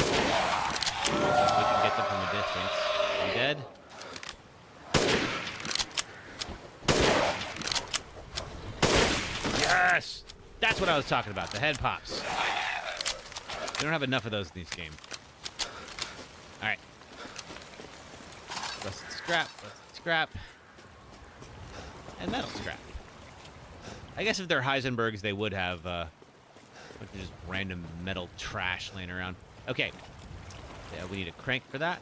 If we can get them from a distance. Are you dead? Yes! That's what I was talking about, the head pops. We don't have enough of those in this game. Alright. Rusted scrap, and metal scrap. I guess if they're Heisenbergs, they would have just random metal trash laying around. Okay. Yeah, we need a crank for that.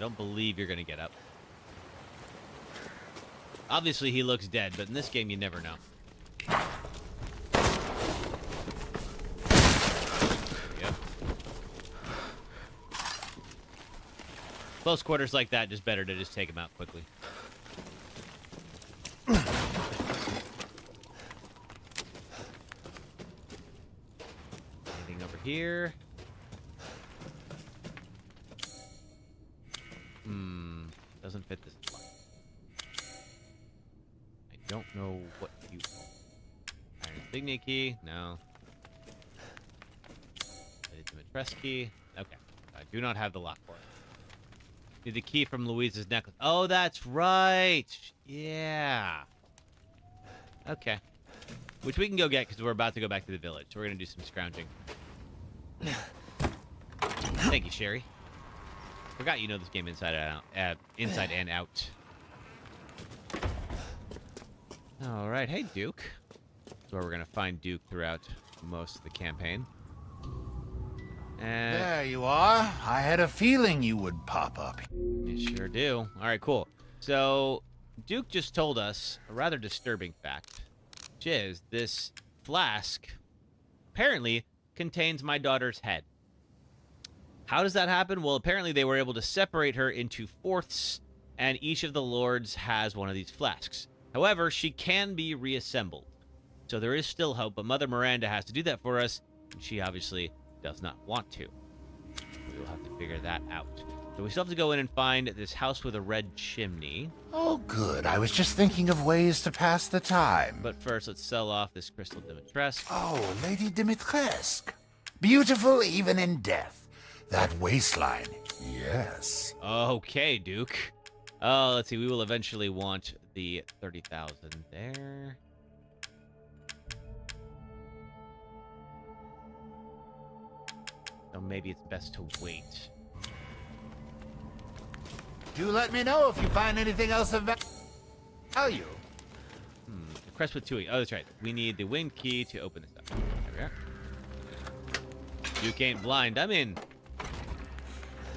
don't believe you're going to get up. Obviously, he looks dead, but in this game, you never know. Yep. Close quarters like that, just better to just take him out quickly. Anything over here? Doesn't fit this slot. I don't know what you... Iron insignia key? No. Dimitrescu key? Okay. I do not have the lock for it. Need the key from Louise's necklace. Oh, that's right! Yeah. Okay. Which we can go get because we're about to go back to the village. So we're going to do some scrounging. Thank you, Sherry. Forgot you know this game inside and out. Inside and out. All right, hey Duke. That's where we're gonna find Duke throughout most of the campaign. And there you are. I had a feeling you would pop up. You sure do. All right, cool. So Duke just told us a rather disturbing fact, which is this flask apparently contains my daughter's head. How does that happen? Well, apparently they were able to separate her into fourths, and each of the lords has one of these flasks. However, she can be reassembled. So there is still hope, but Mother Miranda has to do that for us, and she obviously does not want to. We will have to figure that out. So we still have to go in and find this house with a red chimney. Oh, good. I was just thinking of ways to pass the time. But first, let's sell off this crystal Dimitrescu. Oh, Lady Dimitrescu. Beautiful even in death. That waistline, yes. Okay, Duke. Oh, let's see. We will eventually want the 30,000 there. So maybe it's best to wait. Do let me know if you find anything else of value. The crest with 2E. Oh, that's right. We need the wind key to open this up. There we are. Duke ain't blind. I'm in.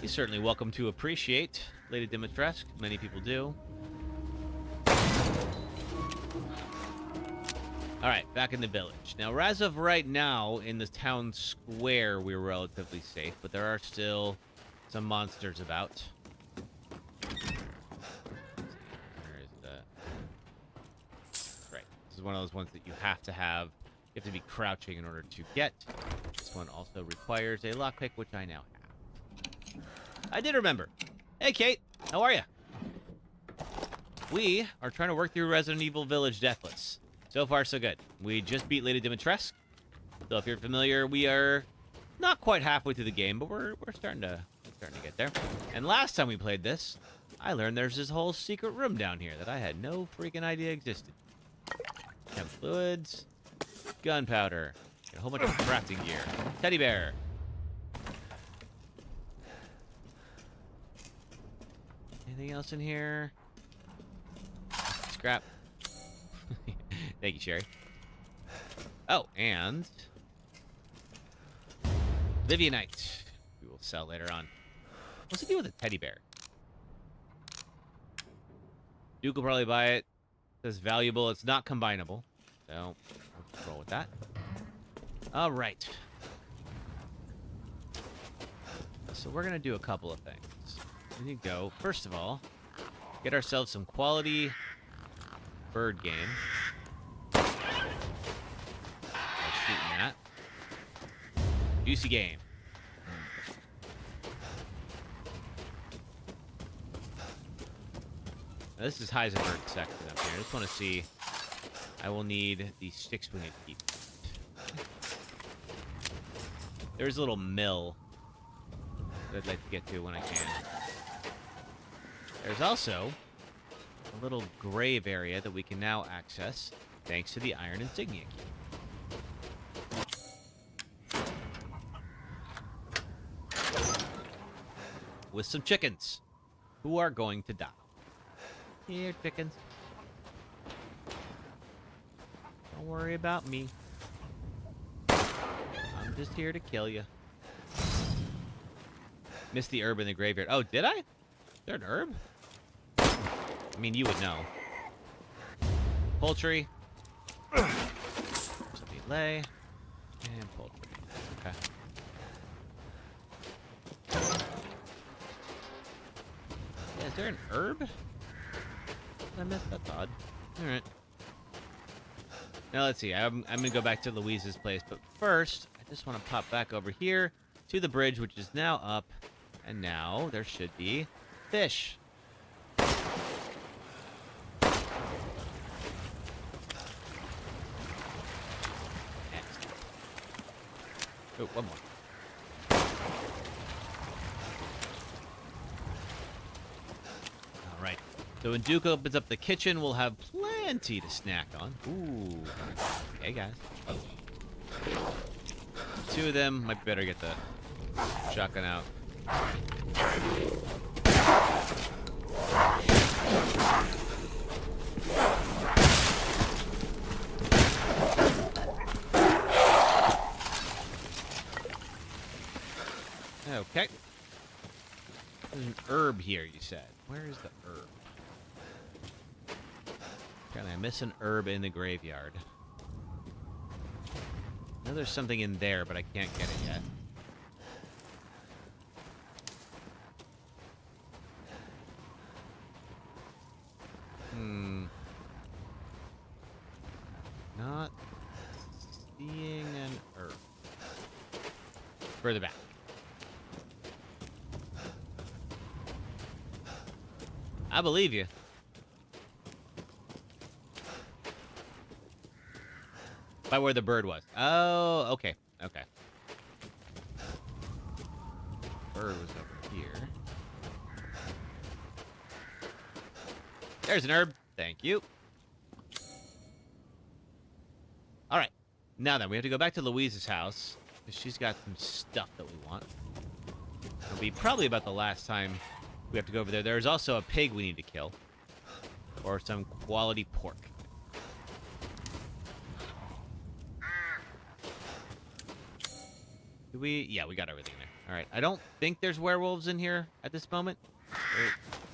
He's certainly welcome to appreciate Lady Dimitrescu. Many people do. All right, back in the village. Now, as of right now, in the town square, we're relatively safe, but there are still some monsters about. Where is that? Right. This is one of those ones that you have to have. You have to be crouching in order to get. This one also requires a lockpick, which I now have. I did remember. Hey, Kate. How are you? We are trying to work through Resident Evil Village Deathless. So far, so good. We just beat Lady Dimitrescu. So if you're familiar, we are not quite halfway through the game, but we're starting to get there. And last time we played this, I learned there's this whole secret room down here that I had no freaking idea existed. Chem fluids, gunpowder, a whole bunch of crafting gear, teddy bear. Anything else in here? Scrap. Thank you, Sherry. Oh, and Vivianite. We will sell later on. What's the deal with a teddy bear? Duke will probably buy it. It says valuable. It's not combinable. So, we'll roll with that. All right. So we're going to do a couple of things. We need to go, first of all, get ourselves some quality bird game. Shooting that. Juicy game. Now, this is Heisenberg section up here. I just want to see. I will need the six-winged keep. There's a little mill that I'd like to get to when I can. There's also a little grave area that we can now access thanks to the iron insignia key. With some chickens who are going to die. Here, chickens. Don't worry about me. I'm just here to kill you. Missed the herb in the graveyard. Oh, did I? there an herb? I mean, you would know. Poultry. Something lay. And poultry. Okay. Yeah, is there an herb? Did I miss? That's odd. Alright. Now let's see. I'm gonna go back to Louise's place, but first, I just want to pop back over here to the bridge, which is now up. And now there should be fish. Oh, one more. All right. So when Duke opens up the kitchen, we'll have plenty to snack on. Ooh. Hey, guys. Oh. Two of them. Might better get the shotgun out. Okay. There's an herb here, you said. Where is the herb? Apparently I miss an herb in the graveyard. I know there's something in there, but I can't get it yet. Not seeing an herb. Further back. I believe you. By where the bird was. Oh, okay. Okay. Bird was over here. There's an herb. Thank you. All right. Now then, we have to go back to Louise's house, because she's got some stuff that we want. It'll be probably about the last time we have to go over there. There's also a pig we need to kill. Or some quality pork. Do we? Yeah, we got everything there. All right. I don't think there's werewolves in here at this moment.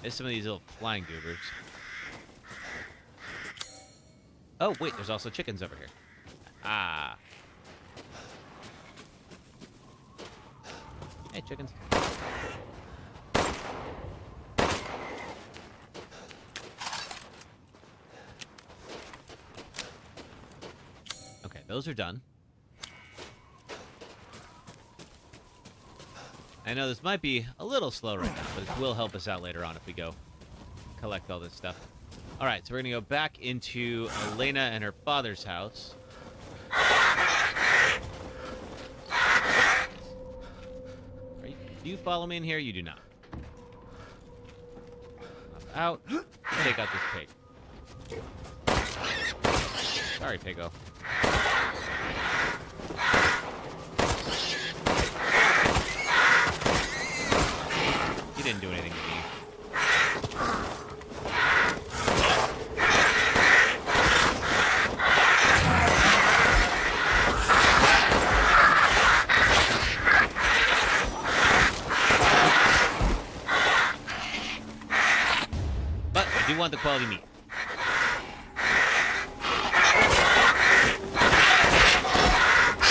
There's some of these little flying goobers. Oh, wait. There's also chickens over here. Ah. Hey, chickens. Okay, those are done. I know this might be a little slow right now, but it will help us out later on if we go collect all this stuff. All right, so we're going to go back into Elena and her father's house. Do you follow me in here? You do not. Hop out. Take out this pig. Sorry, Piggo. He didn't do anything to me. But I do want the quality meat.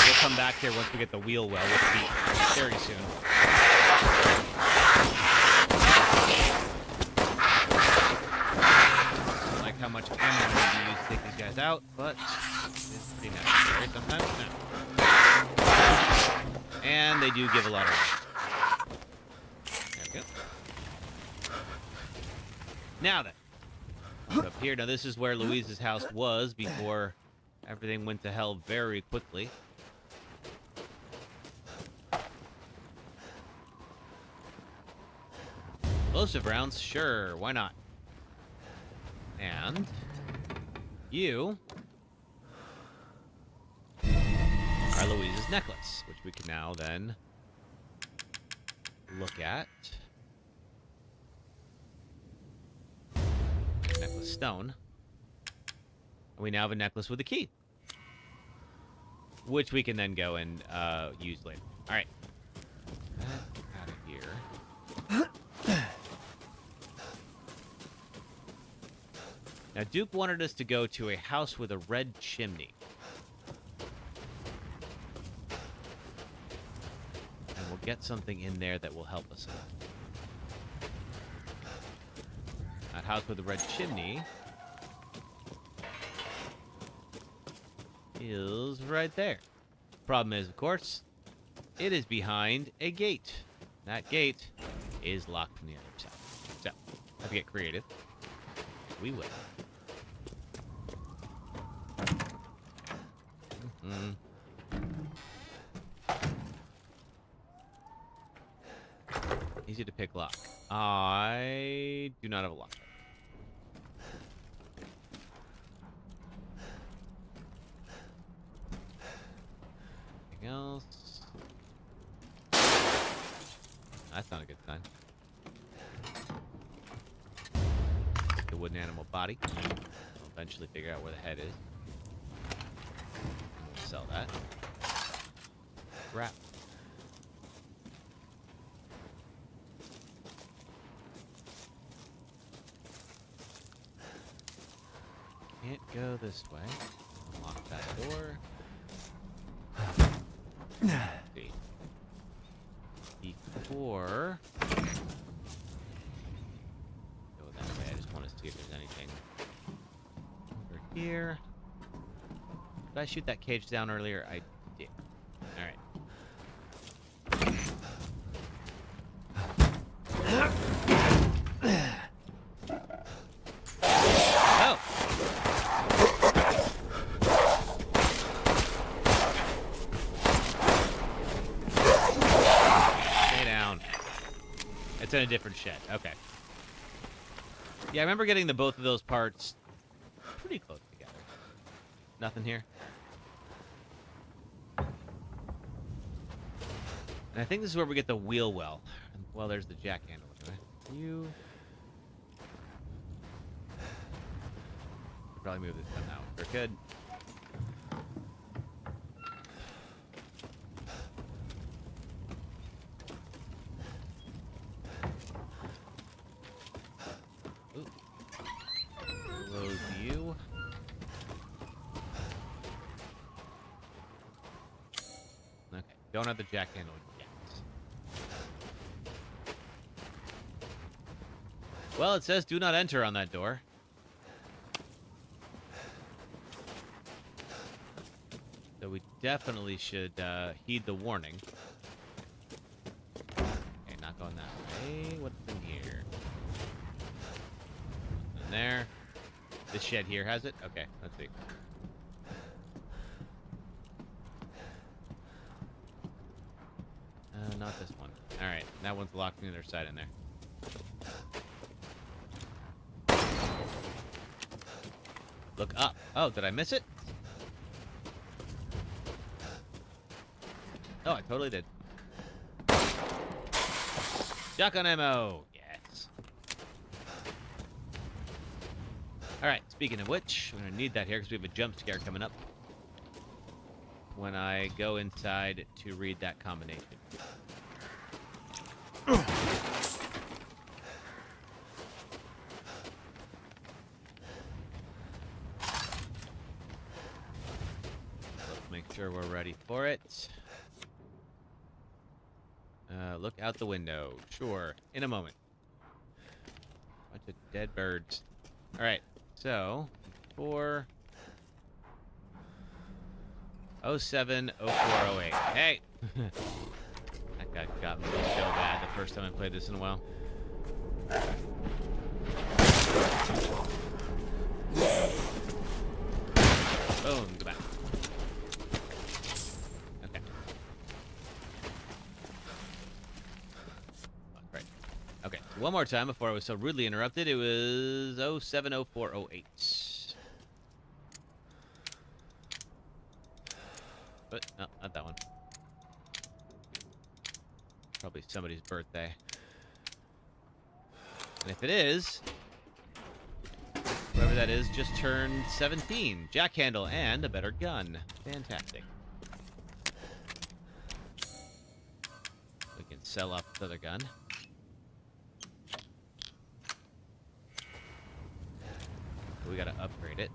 We'll come back here once we get the wheel well with the meat very soon. How much ammo we need to use to take these guys out, but it's pretty necessary sometimes. No. And they do give a lot of. There we go. Now then, up here. Now this is where Louise's house was before everything went to hell very quickly. Explosive rounds, sure, why not? And you are Louise's necklace, which we can now then look at. Necklace stone. And we now have a necklace with a key, which we can then go and use later. All right. That out of here. Now, Duke wanted us to go to a house with a red chimney. And we'll get something in there that will help us out. That house with a red chimney is right there. Problem is, of course, it is behind a gate. That gate is locked from the other side. So, have to get creative. We will. Easy to pick lock. I do not have a lock. Anything else? That's not a good sign. The wooden animal body. We'll eventually figure out where the head is. And we'll sell that. Wrap. Can't go this way. Unlock that door. See. Before go that way, I just want to see if there's anything over here. Did I shoot that cage down earlier? I did. All right. It's in a different shed. Okay. Yeah, I remember getting the both of those parts pretty close together. Nothing here. And I think this is where we get the wheel well. Well, there's the jack handle. You probably move this one out. We're good. Don't have the jack handle yet. Well, it says do not enter on that door. So we definitely should heed the warning. Okay, not going that way. What's in here? In there. This shed here has it? Okay, let's see. Not this one. Alright, that one's locked on the other side in there. Look up. Oh, did I miss it? Oh, I totally did. Shotgun ammo! Yes. Alright, speaking of which, I'm going to need that here because we have a jump scare coming up when I go inside to read that combination. Let's make sure we're ready for it. Look out the window. Sure. In a moment. Bunch of dead birds. Alright. So, 070408. Hey! That guy got me so bad the first time I played this in a while. Boom, go back. Okay. Right. Okay, one more time before I was so rudely interrupted. It was 070408. But, no, not that one. Probably somebody's birthday. And if it is, whoever that is just turned 17. Jack handle and a better gun. Fantastic. We can sell up the other gun. we gotta upgrade it.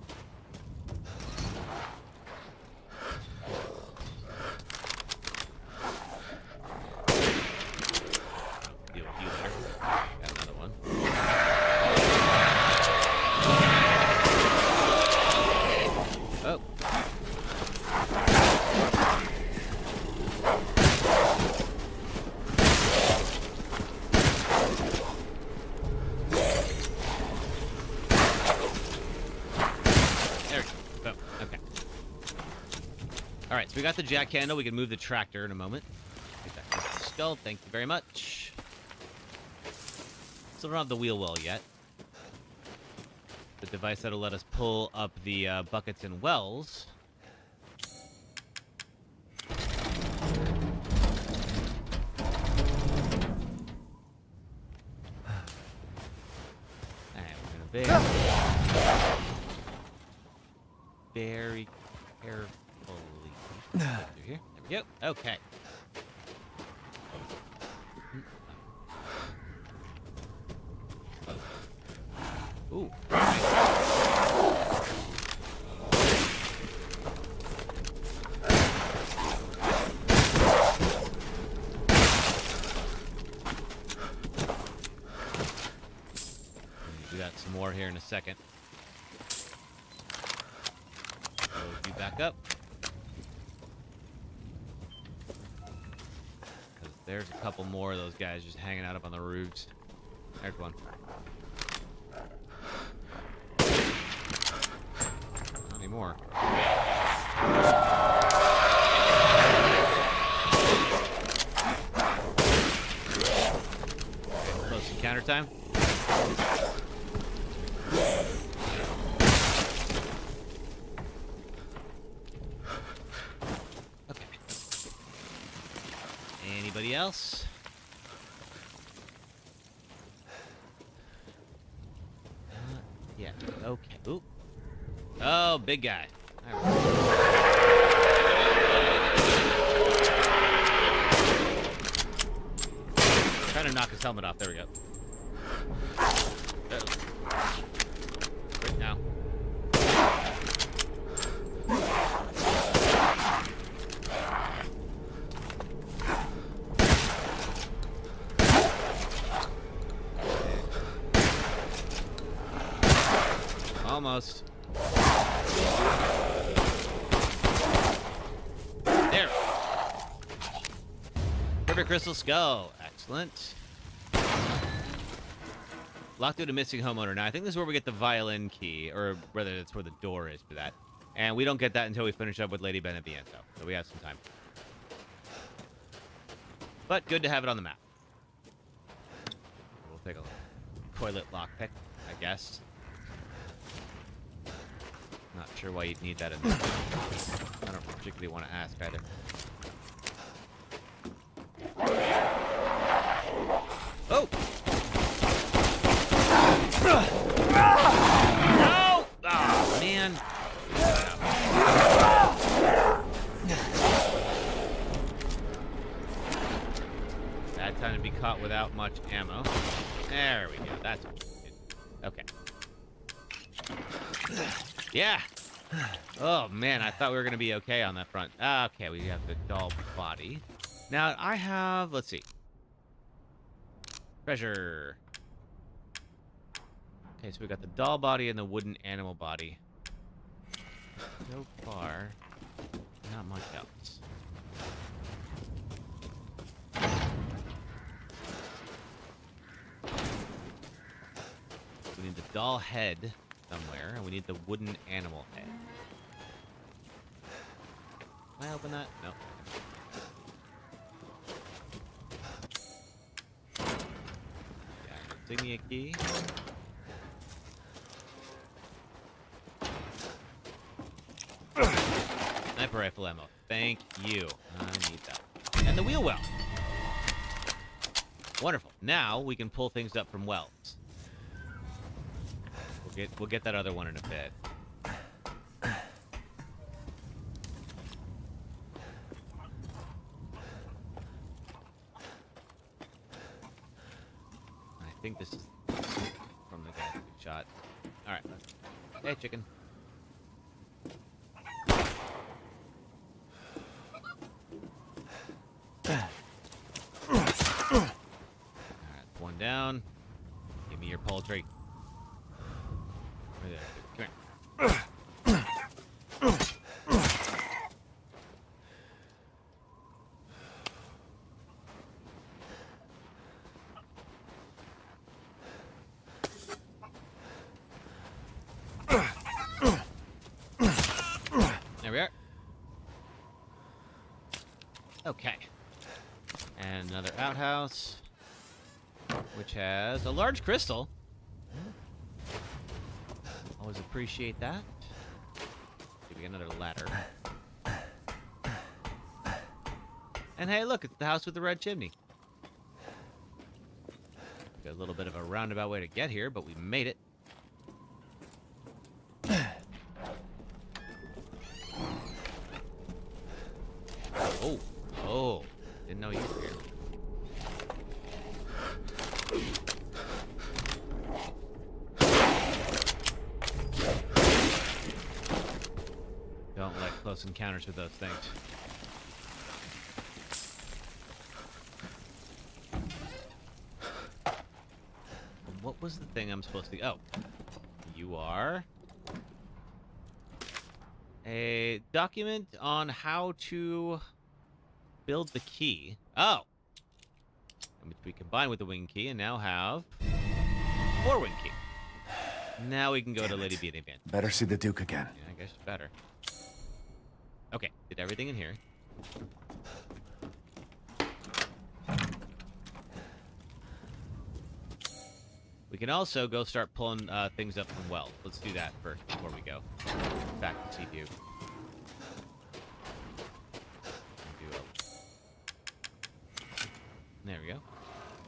Deal with you later. Got another one. Oh. There we go. Boom. Okay. All right, so we got the jack handle. We can move the tractor in a moment. Get that crystal skull. Thank you very much. Still don't have the wheel well yet. The device that'll let us pull up the buckets and wells. And we're gonna very carefully through here. There we go. Okay. Ooh. We got some more here in a second. Load you back up. Because there's a couple more of those guys just hanging out up on the roofs. There's one. Not anymore. Close encounter time. Okay. Anybody else? Yeah. Okay. Ooh. Oh, big guy. Trying to knock his helmet off. There we go. Right now. Almost. There. Perfect crystal skull. Excellent. Locked due to missing homeowner. Now, I think this is where we get the violin key, or rather, that's where the door is for that. And we don't get that until we finish up with Lady Beneviento, so we have some time. But good to have it on the map. We'll take a toilet lockpick, I guess. Not sure why you'd need that in there. I don't particularly want to ask either. Oh! No! Oh, man. Bad time to be caught without much ammo. There we go. That's good. Okay. Yeah. Oh, man. I thought we were going to be okay on that front. Okay, we have the doll body. Now, I have... Let's see. Treasure. Okay, so we got the doll body and the wooden animal body. So far, not much else. We need the doll head somewhere, and we need the wooden animal head. Can I open that? No. Yeah, insignia key. Sniper rifle ammo. Thank you. I need that. And the wheel well. Wonderful. Now we can pull things up from wells. We'll get that other one in a bit. I think this is from the guy who shot. All right. Hey, chicken. Alright, one down. Give me your poultry. Come here. There we are. Okay. And another outhouse, which has a large crystal. Always appreciate that. Give me another ladder. And hey, look, it's the house with the red chimney. Got a little bit of a roundabout way to get here, but we made it. Oh, oh, didn't know you were here. Don't like close encounters with those things. What was the thing I'm supposed to... Oh, you are... a document on how to build the key. Oh! Which we combine with the wing key and now have 4 wing key. Now we can go to Lady Beanie Band. Better see the Duke again. Yeah, I guess better. Okay, did everything in here. We can also go start pulling things up from wells. Let's do that first before we go back to CPU. There we go.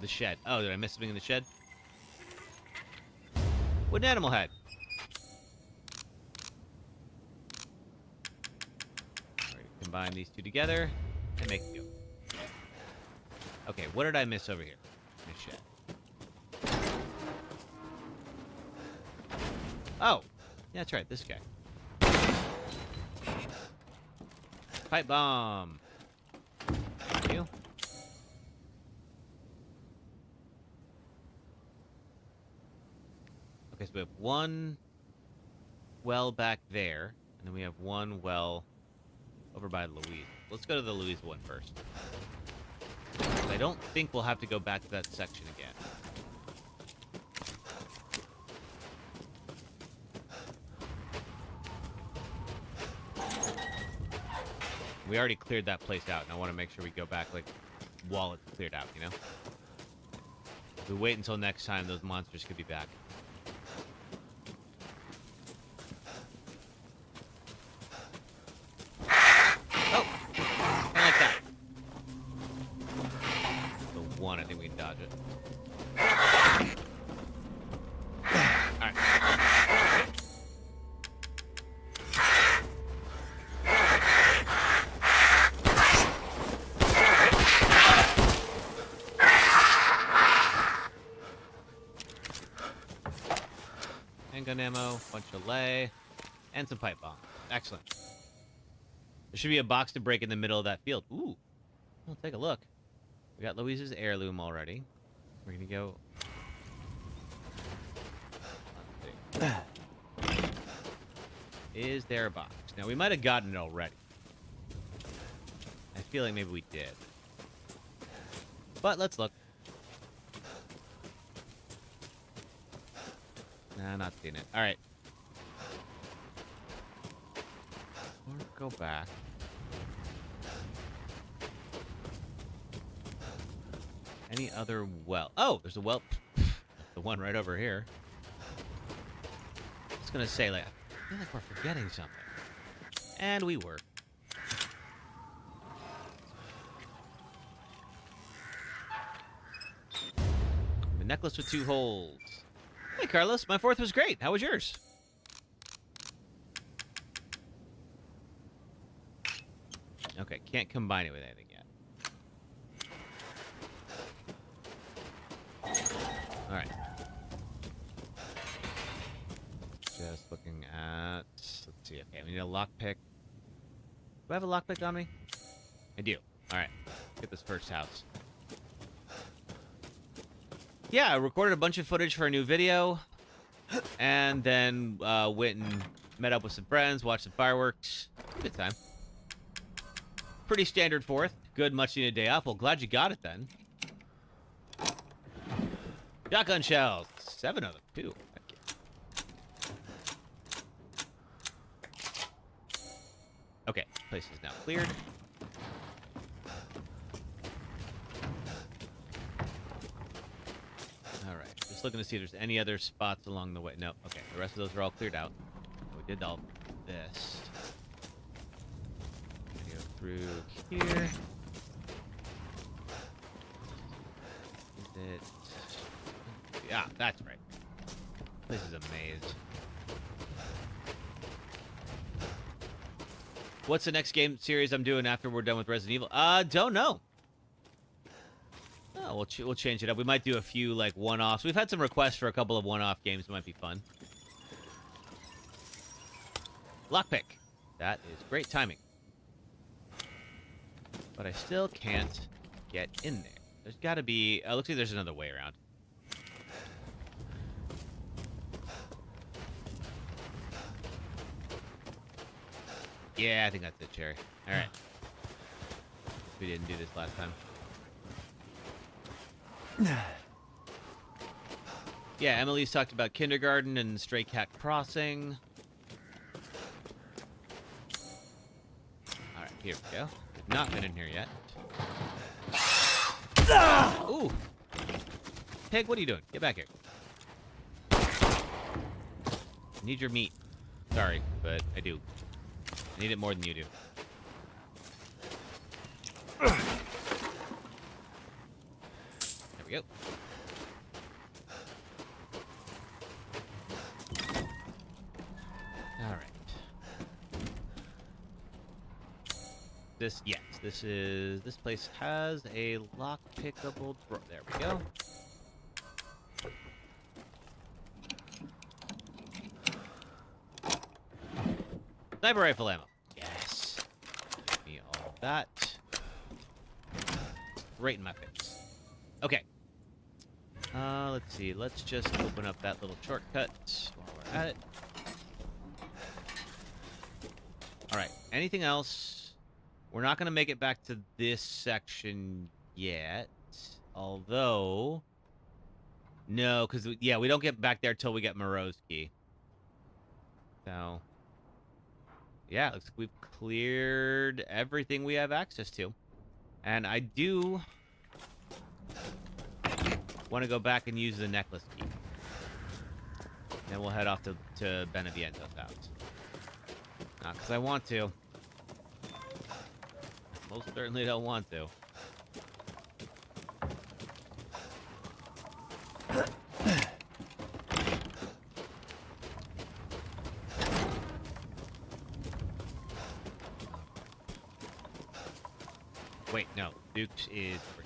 The shed. Oh, did I miss something in the shed? Wooden animal head. Alright, combine these two together and make it go. Okay, what did I miss over here in the shed? Oh, yeah, that's right, this guy. Pipe bomb. Thank you. Okay, so we have one well back there, and then we have one well over by Louise. Let's go to the Louise one first. I don't think we'll have to go back to that section again. We already cleared that place out, and I want to make sure we go back, like, while it's cleared out, you know? If we wait until next time, those monsters could be back. Oh! I like that. The one, I think we can dodge it. Alright. Handgun ammo, bunch of lay, and some pipe bombs. Excellent. There should be a box to break in the middle of that field. Ooh. Well, take a look. We got Louise's heirloom already. We're gonna go... Is there a box? Now, we might have gotten it already. I feel like maybe we did. But let's look. Nah, not seeing it. Alright. Or go back. Any other well? Oh, there's a well. The one right over here. I was gonna say, like, I feel like we're forgetting something. And we were. The necklace with 2 holes. Hey, Carlos. My 4th was great. How was yours? Okay, can't combine it with anything yet. Alright. Just looking at... Let's see. Okay, we need a lockpick. Do I have a lockpick on me? I do. All right. Get this first house. Yeah, I recorded a bunch of footage for a new video. And then went and met up with some friends, watched some fireworks. Good time. Pretty standard 4th. Good, much needed day off. Well, glad you got it then. Shotgun shells. 7 of them, too. Okay, place is now cleared. Alright, just looking to see if there's any other spots along the way. No, okay, the rest of those are all cleared out. We did all this. Go through here. Is it? Yeah, that's right. This is a maze. What's the next game series I'm doing after we're done with Resident Evil? Don't know. Oh, we'll change it up. We might do a few, like, one-offs. We've had some requests for a couple of one-off games that might be fun. Lockpick. That is great timing. But I still can't get in there. There's got to be... looks like there's another way around. Yeah, I think that's it, Cherry. All right. We didn't do this last time. Yeah, Emily's talked about kindergarten and Stray Cat Crossing. All right, here we go. We've not been in here yet. Ooh. Pig, what are you doing? Get back here. I need your meat. Sorry, but I do. I need it more than you do. There we go. All right. This place has a lock-pickable drawer. There we go. Sniper rifle ammo. Yes. Give me all of that. Right in my face. Okay. Let's see. Let's just open up that little shortcut while we're at it. All right. Anything else? We're not going to make it back to this section yet. Although... No, because, yeah, we don't get back there till we get Moreau's key. So... Yeah, looks like we've cleared everything we have access to. And I do want to go back and use the necklace key. Then we'll head off to Beneviento's house. Not because I want to. Most certainly don't want to. Wait, no. Duke's is free.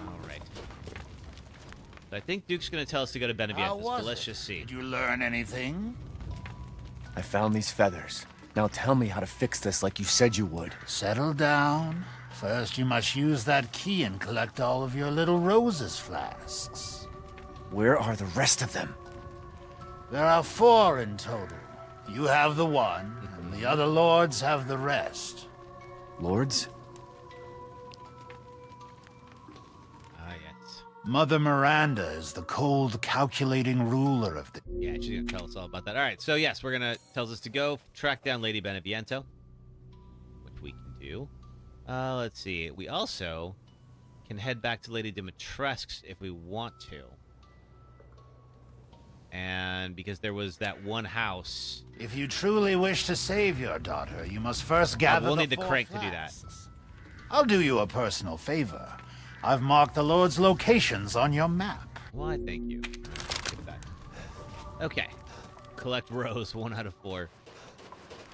Alright. So I think Duke's going to tell us to go to Beneviento's, but let's just see. Did you learn anything? I found these feathers. Now tell me how to fix this like you said you would. Settle down. First, you must use that key and collect all of your little roses flasks. Where are the rest of them? There are 4 in total. You have the one, and the other lords have the rest. Lords? Ah, yes. Mother Miranda is the cold, calculating ruler of the... Yeah, she's going to tell us all about that. All right, so yes, we're going to... Tells us to go track down Lady Beneviento, which we can do. Let's see. We also can head back to Lady Dimitrescu's if we want to. And because there was that one house... If you truly wish to save your daughter, you must first gather we'll need the 4 crank flasks. to do that. I'll do you a personal favor. I've marked the Lord's locations on your map. Why, thank you. Get back. Okay. Collect rose, 1 out of 4.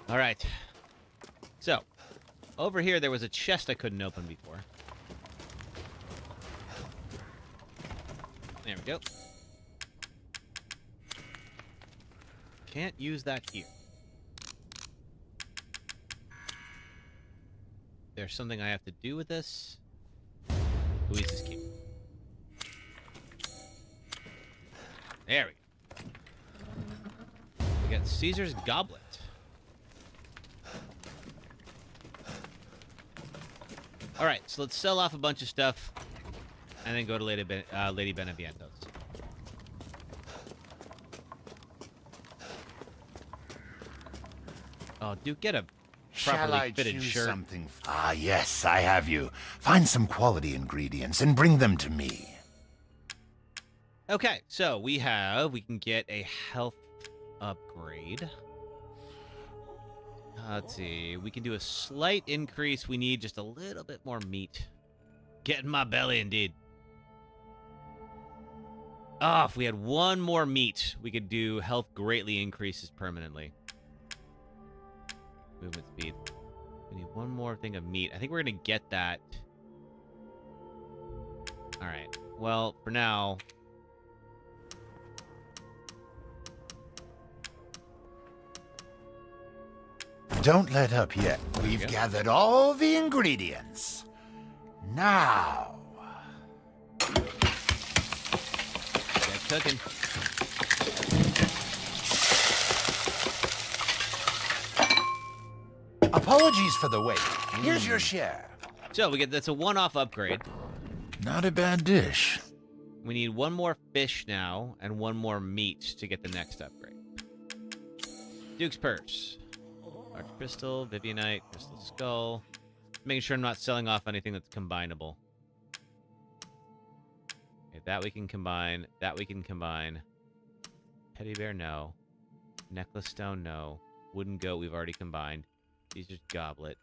All right. So, over here there was a chest I couldn't open before. There we go. Can't use that here. There's something I have to do with this. Louise's key. There we go. We got Caesar's goblet. All right, so let's sell off a bunch of stuff, and then go to Lady Benevientos. Oh, dude, get a properly fitted shirt. Something? Ah, yes, I have you. Find some quality ingredients and bring them to me. Okay, so we can get a health upgrade. Let's see, we can do a slight increase. We need just a little bit more meat. Get in my belly, indeed. Oh, if we had one more meat, we could do health greatly increases permanently. Movement speed. We need one more thing of meat. I think we're going to get that. All right. Well, for now... Don't let up yet. We've gathered all the ingredients. Now... Get cooking. Apologies for the wait. Here's your share. So that's a one-off upgrade. Not a bad dish. We need one more fish now and one more meat to get the next upgrade. Duke's Purse. Arch Crystal, Vivianite, Crystal Skull. Making sure I'm not selling off anything that's combinable. Okay, that we can combine. That we can combine. Teddy Bear, no. Necklace Stone, no. Wooden Goat, we've already combined. Caesar's Goblet.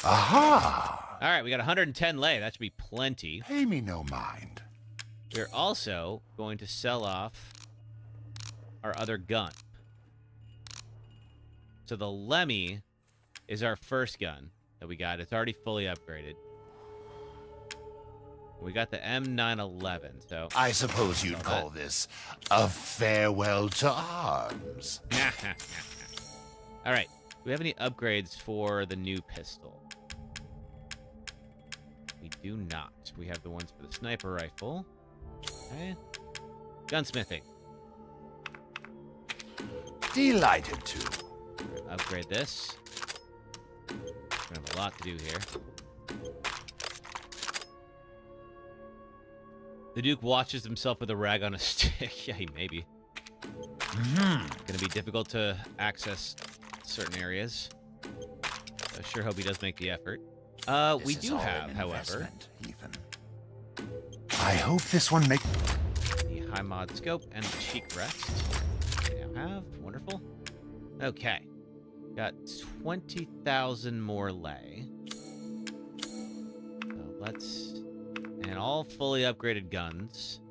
Aha! All right, we got 110 lei. That should be plenty. Pay me no mind. We're also going to sell off our other gun. So the Lemmy is our first gun that we got. It's already fully upgraded. We got the M911, so... I suppose you'd call this a farewell to arms. All right. Do we have any upgrades for the new pistol? We do not. We have the ones for the sniper rifle. Okay. Gunsmithing. Delighted to. Upgrade this. We have a lot to do here. The Duke watches himself with a rag on a stick. Yeah, maybe. Gonna be difficult to access certain areas. I sure hope he does make the effort. We do have, however, Ethan. I hope this one makes the high mod scope and the cheek rest. We now have. Wonderful. Okay. Got 20,000 more lei. So let's... And all fully upgraded guns.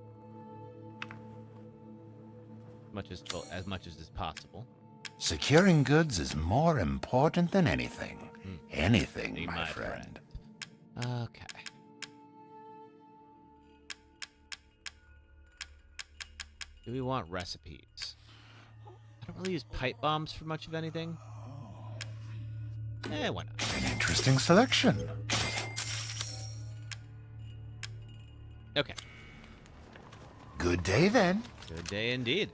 As much as is possible. Securing goods is more important than anything. Anything, my friend. Okay. Do we want recipes? I don't really use pipe bombs for much of anything. Why not? An interesting selection. Okay. Good day, then. Good day indeed.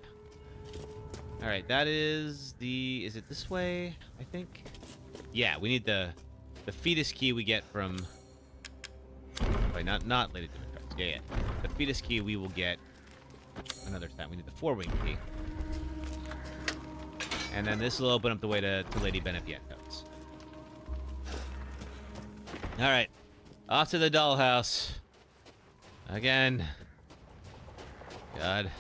All right, that is the... Is it this way, I think? Yeah, we need the fetus key we get from... Wait, not Lady Dimitrescu. Yeah. The fetus key we will get another time. We need the four-wing key. And then this will open up the way to Lady Benevientos. All right. Off to the dollhouse. Again. God.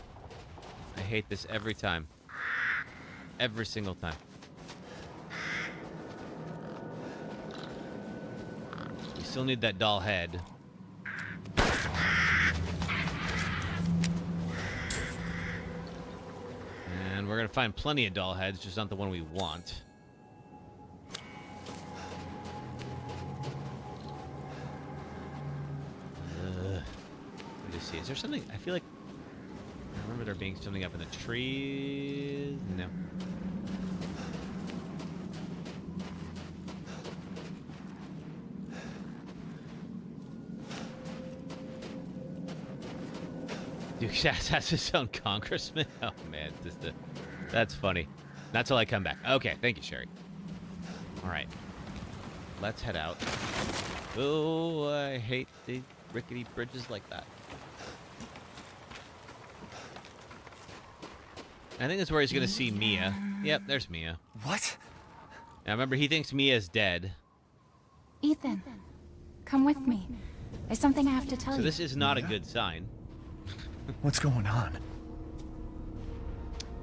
I hate this every time. Every single time. We still need that doll head. And we're going to find plenty of doll heads, just not the one we want. Is there something? I feel like I remember there being something up in the trees. No. Duke Sass has his own congressman. Oh man, that's funny. Not till I come back. Okay, thank you, Sherry. All right, let's head out. Oh, I hate the rickety bridges like that. I think that's where he's gonna see Mia. Yep, there's Mia. What? Now remember, he thinks Mia's dead. Ethan, come with me. There's something I have to tell you. So this is not a good sign. What's going on?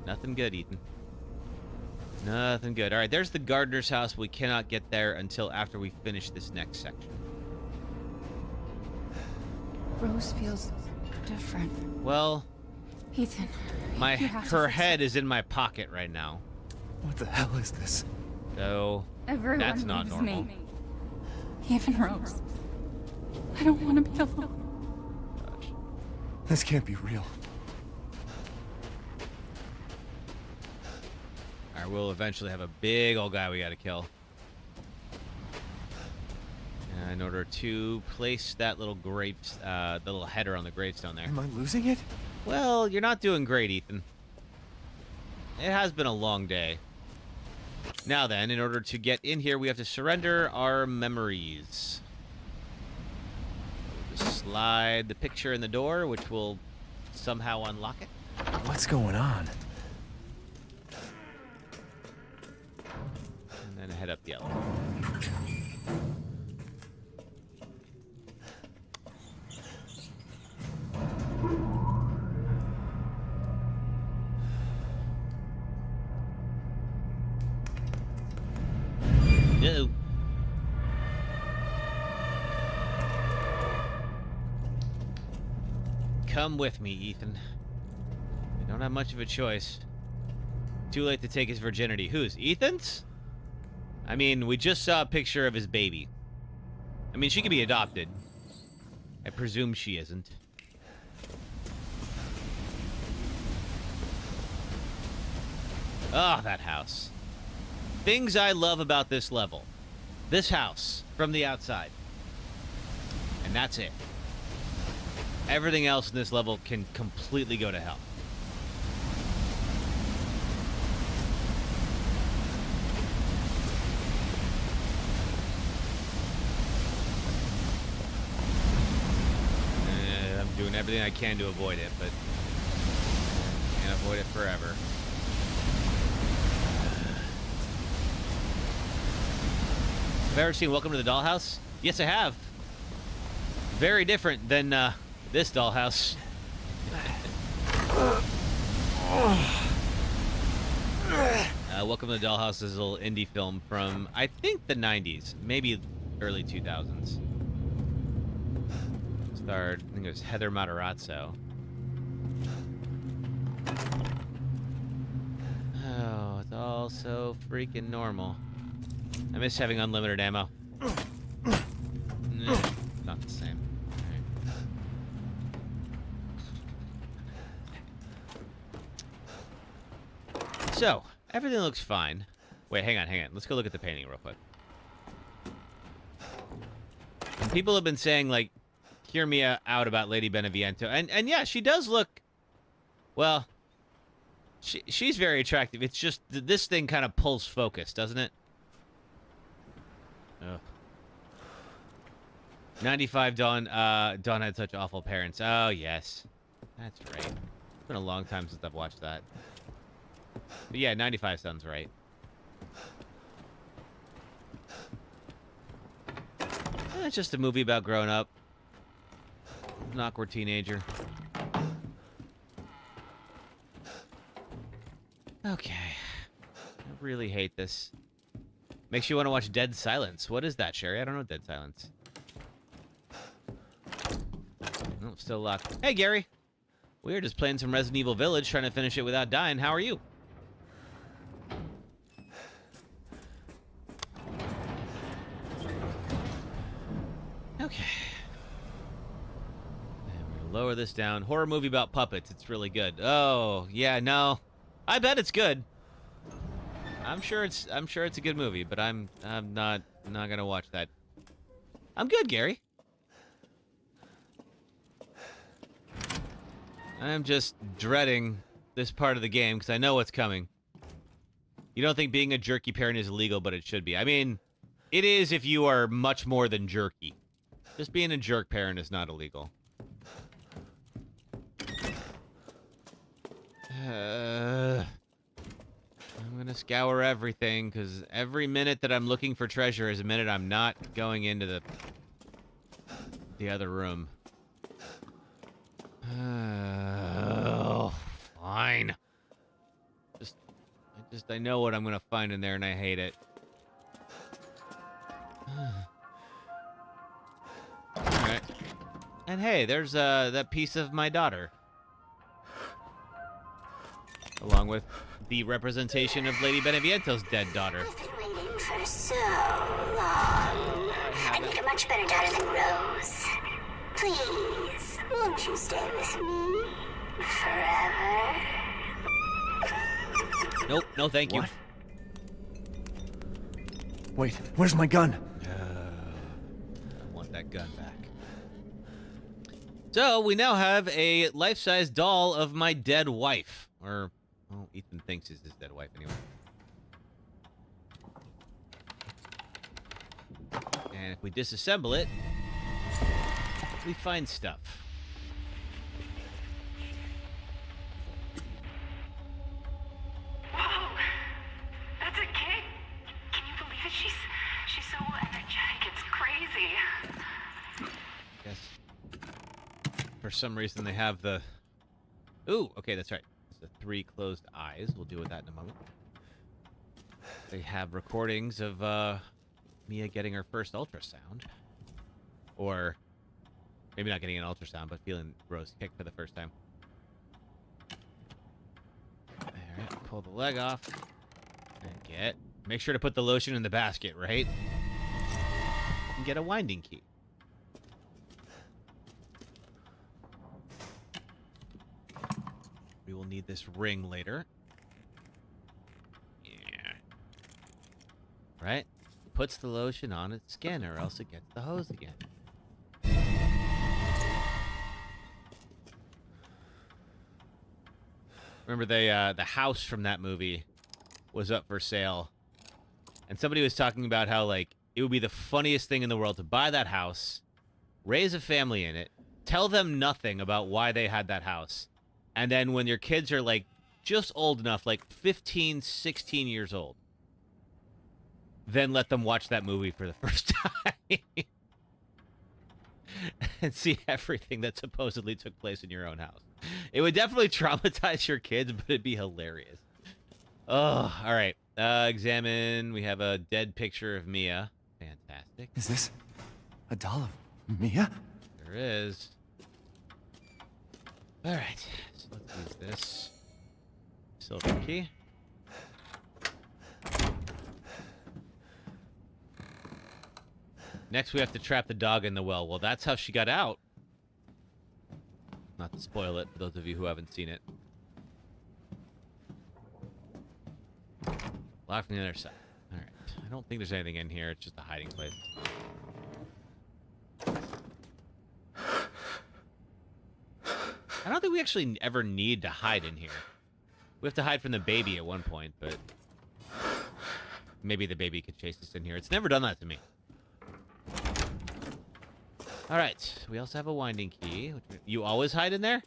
Nothing good, Ethan. Nothing good. All right, there's the gardener's house. We cannot get there until after we finish this next section. Rose feels different. Well, Ethan, her head is in my pocket right now. What the hell is this? So that's not normal. Me. Even Rose. I don't want to be alone. This can't be real. Alright, we'll eventually have a big old guy we gotta kill. In order to place that little the little header on the gravestone there. Am I losing it? Well, you're not doing great, Ethan. It has been a long day. Now then, in order to get in here, we have to surrender our memories. Just slide the picture in the door, which will somehow unlock it. What's going on? And then head up the elevator. Uh-oh. Come with me, Ethan. We don't have much of a choice. Too late to take his virginity. Whose? Ethan's? I mean, we just saw a picture of his baby. I mean, she could be adopted. I presume she isn't. Ah, that house. Things I love about this level. This house, from the outside. And that's it. Everything else in this level can completely go to hell. I'm doing everything I can to avoid it, but can't avoid it forever. Have you ever seen Welcome to the Dollhouse? Yes, I have. Very different than this dollhouse. Welcome to the Dollhouse is a little indie film from, I think, the 90s, maybe early 2000s. Starred, I think it was Heather Matarazzo. Oh, it's all so freaking normal. I miss having unlimited ammo. Not the same. Right. So, everything looks fine. Wait, hang on. Let's go look at the painting real quick. And people have been saying, like, hear me out about Lady Beneviento. And yeah, she does look, well, she's very attractive. It's just this thing kind of pulls focus, doesn't it? Ugh. 95 Dawn had such awful parents. Oh, yes. That's right. It's been a long time since I've watched that. But yeah, 95 sounds right. It's just a movie about growing up. An awkward teenager. Okay. I really hate this. Makes you want to watch Dead Silence. What is that, Sherry? I don't know Dead Silence. Oh, still locked. Hey, Gary. We're just playing some Resident Evil Village, trying to finish it without dying. How are you? Okay. And we're lower this down. Horror movie about puppets. It's really good. Oh, yeah, no. I bet it's good. I'm sure it's a good movie, but I'm not gonna watch that. I'm good, Gary. I'm just dreading this part of the game because I know what's coming. You don't think being a jerky parent is illegal, but it should be. I mean, it is if you are much more than jerky. Just being a jerk parent is not illegal. I'm gonna scour everything, because every minute that I'm looking for treasure is a minute I'm not going into the other room. Oh, fine. I know what I'm gonna find in there, and I hate it. Alright. And hey, there's that piece of my daughter. Along with the representation of Lady Beneviento's dead daughter. I've been waiting for so long. I'd make a much better daughter than Rose. Please, won't you stay with me forever? Nope, no thank you. What? Wait, where's my gun? I want that gun back. So, we now have a life-size doll of my dead wife. Or, well, Ethan thinks it's his dead wife anyway. And if we disassemble it, we find stuff. Whoa, that's a kid. Can you believe it? She's so energetic. It's crazy. Yes. For some reason, they have the... Ooh, okay, that's right. It's the 3 closed eyes. We'll deal with that in a moment. They have recordings of Mia getting her first ultrasound. Or maybe not getting an ultrasound, but feeling Rose kick for the first time. Alright, pull the leg off. And make sure to put the lotion in the basket, right? And get a winding key. We will need this ring later. Yeah. Right? Puts the lotion on its skin, or else it gets the hose again. Remember the house from that movie was up for sale, and somebody was talking about how, like, it would be the funniest thing in the world to buy that house, raise a family in it, tell them nothing about why they had that house, and then when your kids are, like, just old enough, like 15, 16 years old, then let them watch that movie for the first time. And see everything that supposedly took place in your own house. It would definitely traumatize your kids, but it'd be hilarious. Oh, all right. Examine. We have a dead picture of Mia. Fantastic. Is this a doll of Mia? There is. All right. So let's use this silver key. Next, we have to trap the dog in the well. Well, that's how she got out. Not to spoil it for those of you who haven't seen it. Lock from the other side. All right. I don't think there's anything in here. It's just a hiding place. I don't think we actually ever need to hide in here. We have to hide from the baby at one point, but maybe the baby could chase us in here. It's never done that to me. All right, we also have a winding key. You always hide in there?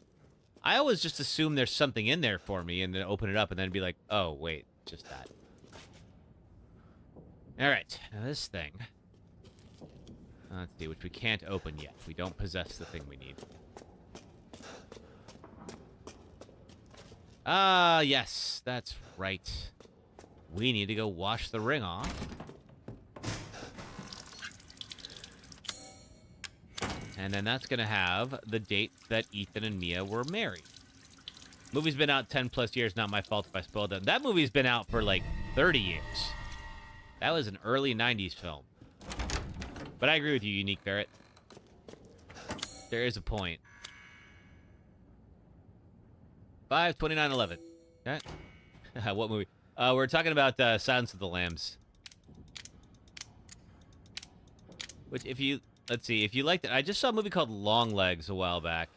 I always just assume there's something in there for me and then open it up and then be like, oh, wait, just that. All right, now this thing. Let's see, which we can't open yet. We don't possess the thing we need. Ah, yes, that's right. We need to go wash the ring off. And then that's going to have the date that Ethan and Mia were married. Movie's been out 10 plus years. Not my fault if I spoiled it. That movie's been out for like 30 years. That was an early 90s film. But I agree with you, Unique Barrett. There is a point. 5/29/11. Okay. What movie? We're talking about Silence of the Lambs. Which, if you... Let's see. If you liked it... I just saw a movie called Long Legs a while back.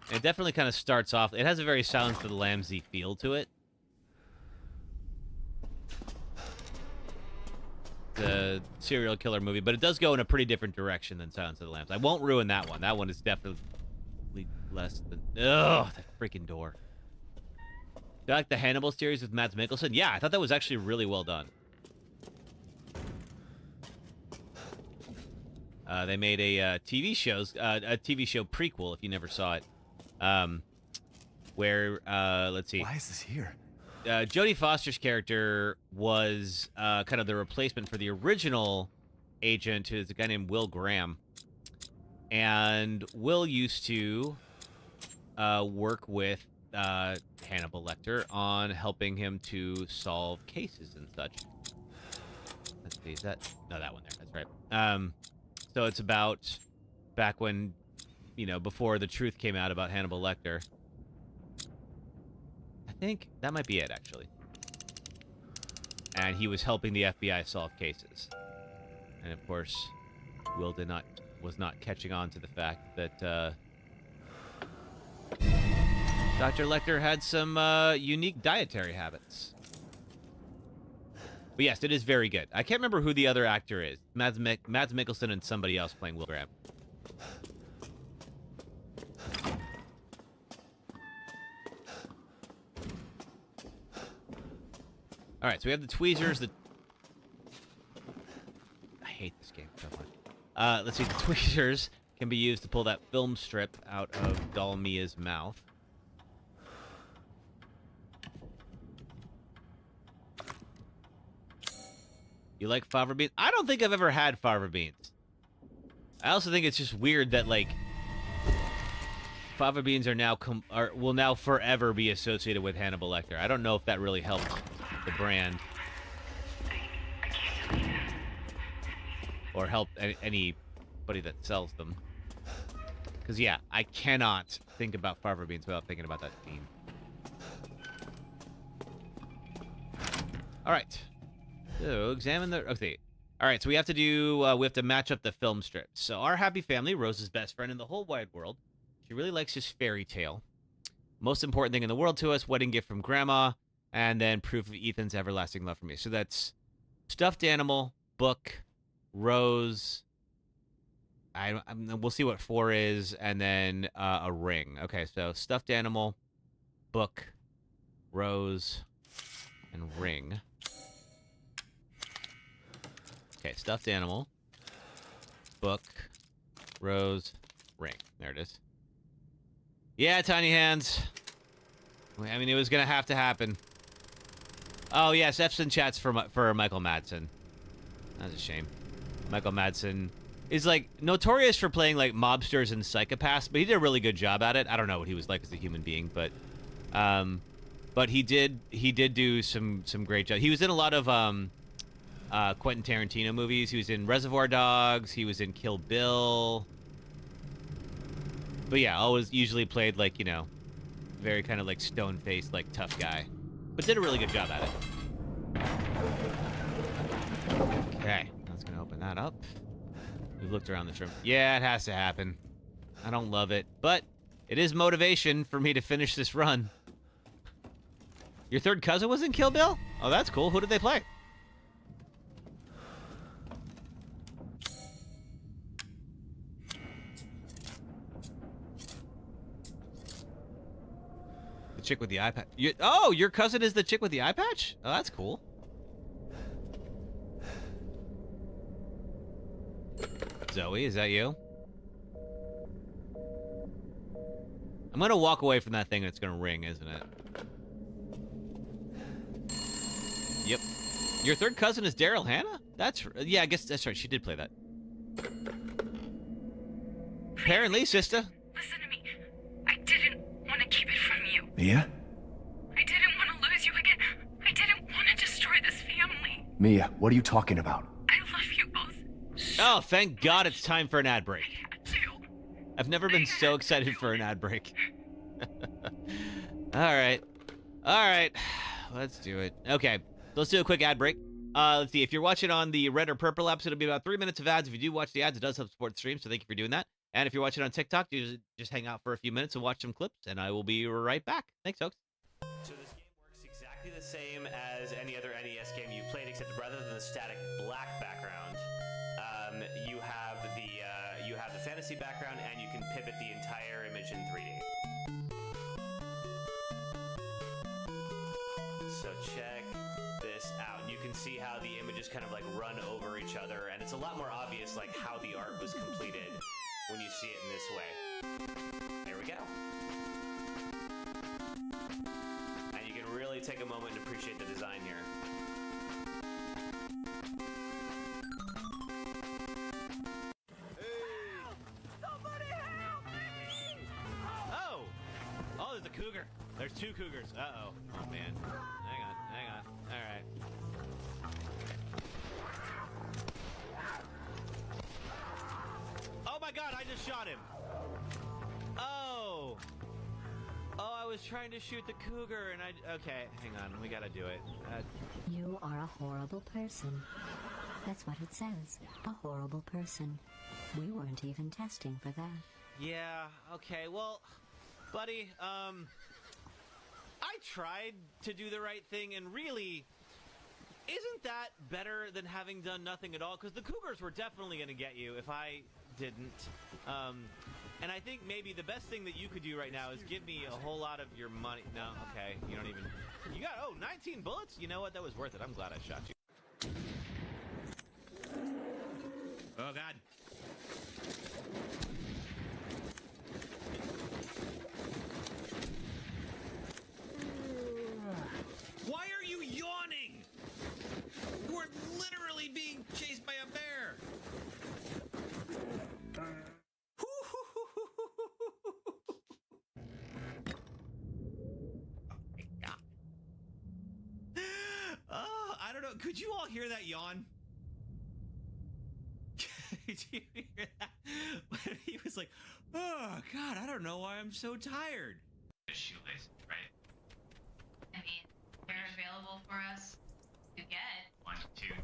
And it definitely kind of starts off... It has a very Silence of the Lambs-y feel to it. The serial killer movie, but it does go in a pretty different direction than Silence of the Lambs. I won't ruin that one. That one is definitely less than... Ugh, that freaking door. Do you like the Hannibal series with Mads Mikkelsen? Yeah, I thought that was actually really well done. They made a TV show prequel, if you never saw it, where, let's see. Why is this here? Jodie Foster's character was kind of the replacement for the original agent, who's a guy named Will Graham. And Will used to work with Hannibal Lecter on helping him to solve cases and such. Let's see, is that... No, that one there. That's right. So it's about back when, you know, before the truth came out about Hannibal Lecter. I think that might be it, actually. And he was helping the FBI solve cases. And of course, Will was not catching on to the fact that Dr. Lecter had some unique dietary habits. But yes, it is very good. I can't remember who the other actor is. Mads Mikkelsen and somebody else playing Will Graham. All right, so we have the tweezers. I hate this game so much. Let's see. The tweezers can be used to pull that film strip out of doll Mia's mouth. You like fava beans? I don't think I've ever had fava beans. I also think it's just weird that, like, fava beans are now will now forever be associated with Hannibal Lecter. I don't know if that really helped the brand or helped anybody that sells them. Because yeah, I cannot think about fava beans without thinking about that theme. All right. So, examine the... Okay. All right, so we have to match up the film strips. So, our happy family, Rose's best friend in the whole wide world. She really likes his fairy tale. Most important thing in the world to us, wedding gift from Grandma, and then proof of Ethan's everlasting love for me. So, that's stuffed animal, book, Rose... we'll see what 4 is, and then a ring. Okay, so stuffed animal, book, Rose, and ring. Okay, stuffed animal, book, Rose, ring. There it is. Yeah, tiny hands. I mean, it was gonna have to happen. Oh yes, F's in chats for Michael Madsen. That's a shame. Michael Madsen is like notorious for playing like mobsters and psychopaths, but he did a really good job at it. I don't know what he was like as a human being, but he did do some great job. He was in a lot of Quentin Tarantino movies. He was in Reservoir Dogs. He was in Kill Bill. But yeah, always usually played like, you know, very kind of like stone-faced, like tough guy, but did a really good job at it. Okay, that's gonna open that up. We've looked around this room. Yeah, it has to happen. I don't love it, but it is motivation for me to finish this run. Your third cousin was in Kill Bill? Oh, that's cool. Who did they play? The chick with the eye patch. Oh, your cousin is the chick with the eye patch? Oh, that's cool. Zoe, is that you? I'm gonna walk away from that thing and it's gonna ring, isn't it? Yep. Your third cousin is Daryl Hannah? Yeah, I guess that's right. She did play that. Apparently, sister. Listen to me. I didn't want to keep it from you. Mia? I didn't want to lose you again. I didn't want to destroy this family. Mia, what are you talking about? I love you both. Oh, thank God it's time for an ad break. I've never been so excited for an ad break. All right. All right. Let's do it. Okay. Let's do a quick ad break. Let's see. If you're watching on the red or purple apps, it'll be about 3 minutes of ads. If you do watch the ads, it does help support the stream, so thank you for doing that. And if you're watching on TikTok, you just hang out for a few minutes and watch some clips, and I will be right back. Thanks, folks. So this game works exactly the same as any other NES game you've played, except rather than the static black background, you have the fantasy background, and you can pivot the entire image in 3D. So check this out. You can see how the images kind of like run over each other, and it's a lot more obvious like how the art was completed when you see it in this way. There we go. And you can really take a moment and appreciate the design here. Oh, there's a cougar. There's 2 cougars. Uh-oh. Oh, man. Hang on. All right. Oh, my God. I just shot him. Oh, I was trying to shoot the cougar, and okay, hang on. We got to do it. You are a horrible person. That's what it says. A horrible person. We weren't even testing for that. Yeah, okay. Well, buddy, I tried to do the right thing, and really, isn't that better than having done nothing at all? Because the cougars were definitely going to get you if I didn't. And I think maybe the best thing that you could do right now is give me a whole lot of your money. No, okay, you don't even... You got, 19 bullets? You know what? That was worth it. I'm glad I shot you. Oh, God. Why are you yawning? We're literally being chased by a bear. Oh, I don't know. Could you all hear that yawn? Did you hear that? He was like, oh, God, I don't know why I'm so tired. Shoelaces, right? I mean, they're available for us to get. 1, 2, 3.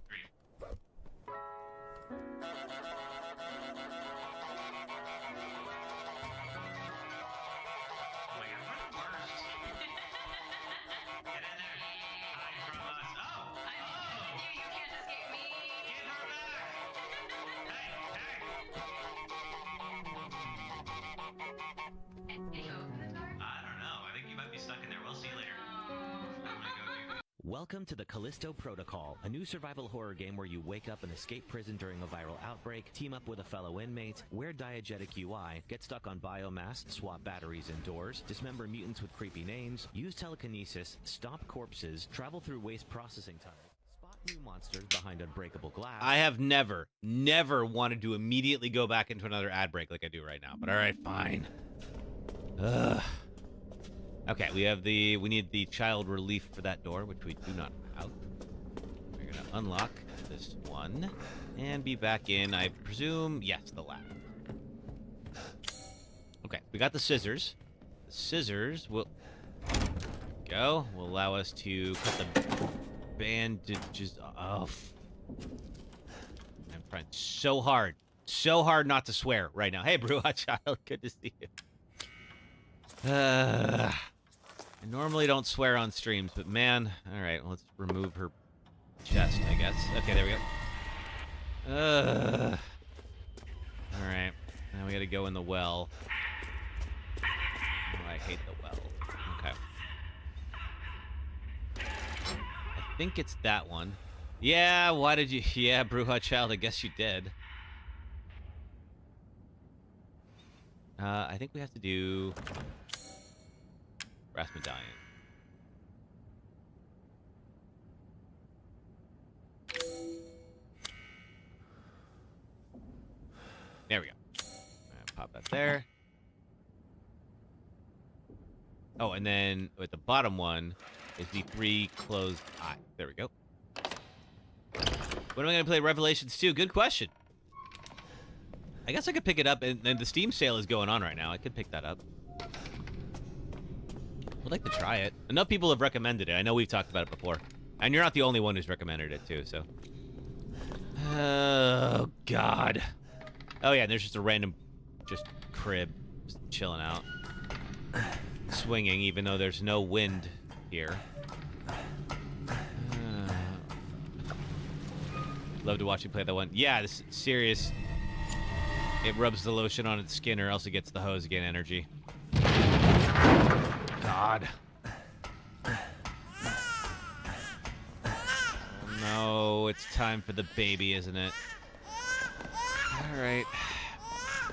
Welcome to the Callisto Protocol, a new survival horror game where you wake up and escape prison during a viral outbreak, team up with a fellow inmate, wear diegetic UI, get stuck on biomass, swap batteries indoors, dismember mutants with creepy names, use telekinesis, stop corpses, travel through waste processing tunnels, spot new monsters behind unbreakable glass. I have never wanted to immediately go back into another ad break like I do right now, but all right, fine. Ugh. Okay, we need the child relief for that door, which we do not have. We're gonna unlock this one and be back in, I presume, yes, the lab. Okay, we got the scissors. The scissors will will allow us to cut the bandages off. I'm trying so hard not to swear right now. Hey, Bruja Child, good to see you. I normally don't swear on streams, but man, all right, let's remove her chest, I guess. Okay, there we go. All right, now we gotta go in the well. Oh, I hate the well. Okay. I think it's that one. Yeah, why did you... Yeah, Bruja Child, I guess you did. I think we have to do... brass medallion. There we go. Pop that there. Oh, and then with the bottom one is the 3 closed eye. There we go. When am I going to play Revelations 2? Good question. I guess I could pick it up, and the Steam sale is going on right now. I could pick that up. I'd like to try it. Enough people have recommended it. I know we've talked about it before. And you're not the only one who's recommended it, too, so. Oh, God. Oh, yeah, there's just a random, crib, just chilling out. Swinging, even though there's no wind here. Love to watch you play that one. Yeah, this is serious. It rubs the lotion on its skin or else it gets the hose again energy. God. Oh, no, it's time for the baby, isn't it? All right.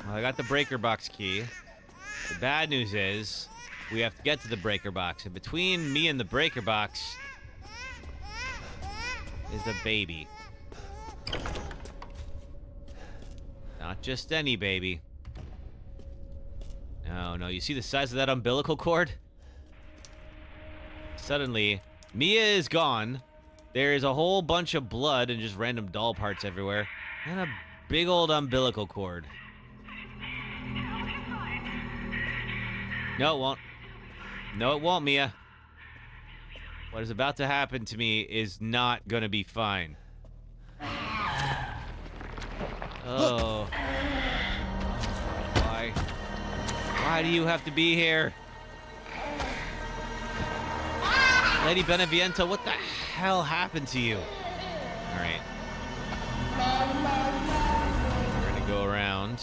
Well, I got the breaker box key. The bad news is we have to get to the breaker box. And between me and the breaker box is a baby. Not just any baby. No, you see the size of that umbilical cord? Suddenly, Mia is gone. There is a whole bunch of blood and just random doll parts everywhere. And a big old umbilical cord. No, it won't. No, it won't, Mia. What is about to happen to me is not gonna be fine. Oh. Why? Why do you have to be here? Lady Beneviento, what the hell happened to you? Alright. We're gonna go around.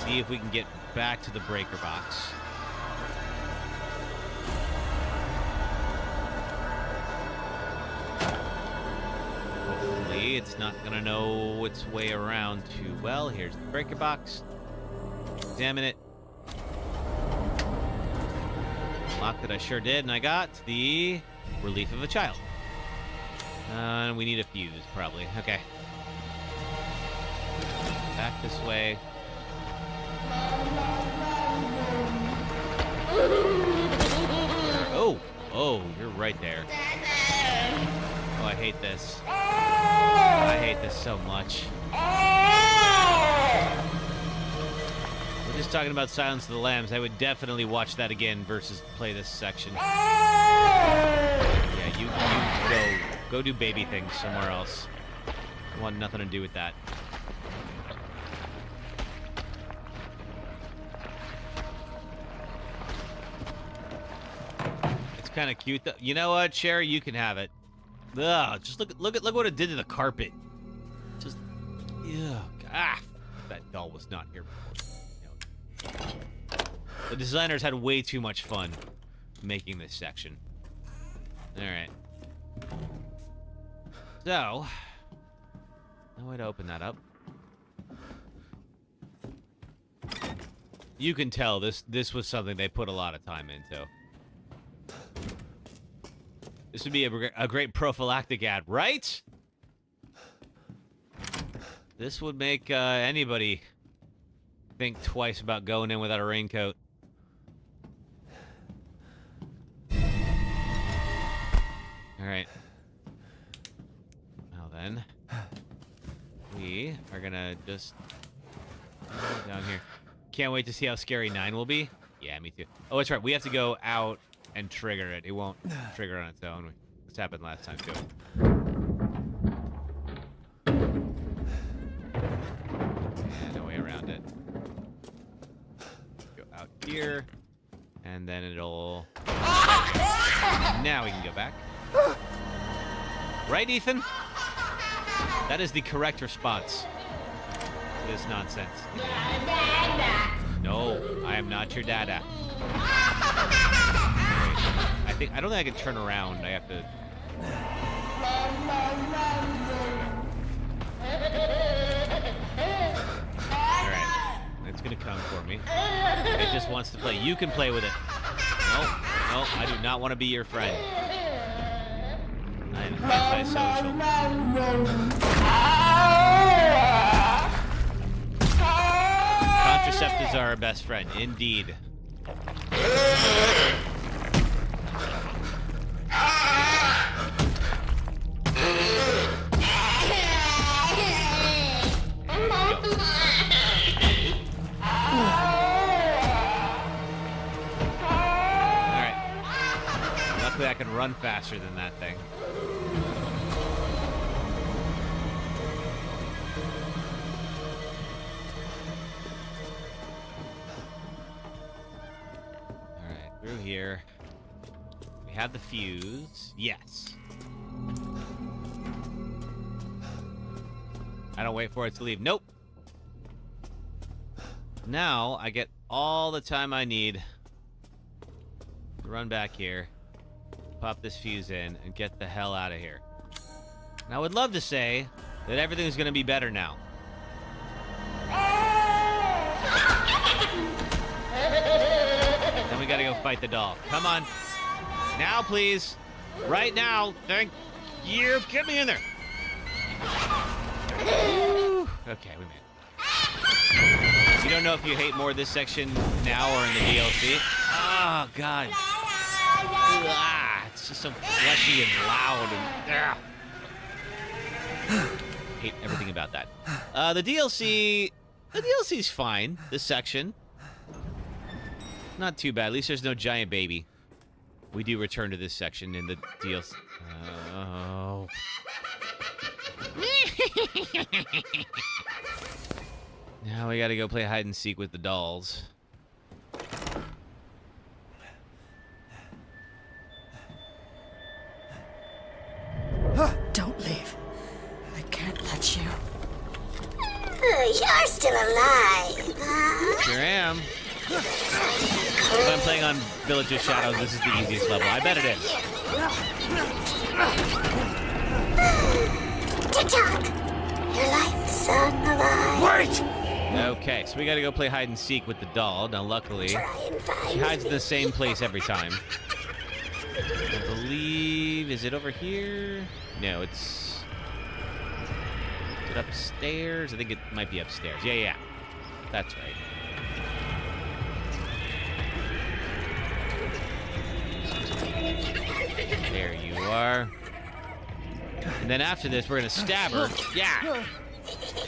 See if we can get back to the breaker box. Hopefully it's not gonna know its way around too well. Here's the breaker box. Examine it. Unlocked it, I sure did, and I got the relief of a child. And we need a fuse, probably. Okay. Back this way. Oh, you're right there. Oh, I hate this. I hate this so much. We're just talking about Silence of the Lambs. I would definitely watch that again versus play this section. Yeah, you go do baby things somewhere else. I want nothing to do with that. Kind of cute though. You know what, Sherry? You can have it. Ugh, just look what it did to the carpet. Just, that doll was not here before. The designers had way too much fun making this section. All right. So, no way to open that up. You can tell this was something they put a lot of time into. This would be a great prophylactic ad, right? This would make anybody think twice about going in without a raincoat. All right. Well then, we are gonna just down here. Can't wait to see how scary 9 will be. Yeah, me too. Oh, that's right. We have to go out and trigger it. It won't trigger on its own. This happened last time too. Yeah, no way around it. Go out here, and then it'll. Now we can go back. Right, Ethan? That is the correct response to this nonsense. No, I am not your dada. I don't think I can turn around. I have to. Alright. It's gonna come for me. It just wants to play. You can play with it. No, I do not want to be your friend. I'm antisocial. Contraceptives are our best friend, indeed. run faster than that thing. Alright, through here. We have the fuse. Yes. I don't wait for it to leave. Nope. Now I get all the time I need to run back here, pop this fuse in, and get the hell out of here. And I would love to say that everything's going to be better now. Then we got to go fight the doll. Come on. Now, please. Right now. Thank you. Get me in there. Woo. Okay, we made it. You don't know if you hate more this section now or in the DLC? Oh, God. It's just so fleshy and loud. And, hate everything about that. The DLC's fine, this section. Not too bad. At least there's no giant baby. We do return to this section in the DLC. Oh. Now we gotta go play hide and seek with the dolls. Don't leave. I can't let you. You're still alive, huh? Sure am. If I'm playing on Village of Shadows, this is the easiest level. I bet it is. TikTok! Your life song alive. Wait! Okay, so we gotta go play hide and seek with the doll. Now, luckily, she hides in the same place every time. I believe... Is it over here? No, it's... Is it upstairs? I think it might be upstairs. Yeah. That's right. There you are. And then after this, we're gonna stab her. Yeah!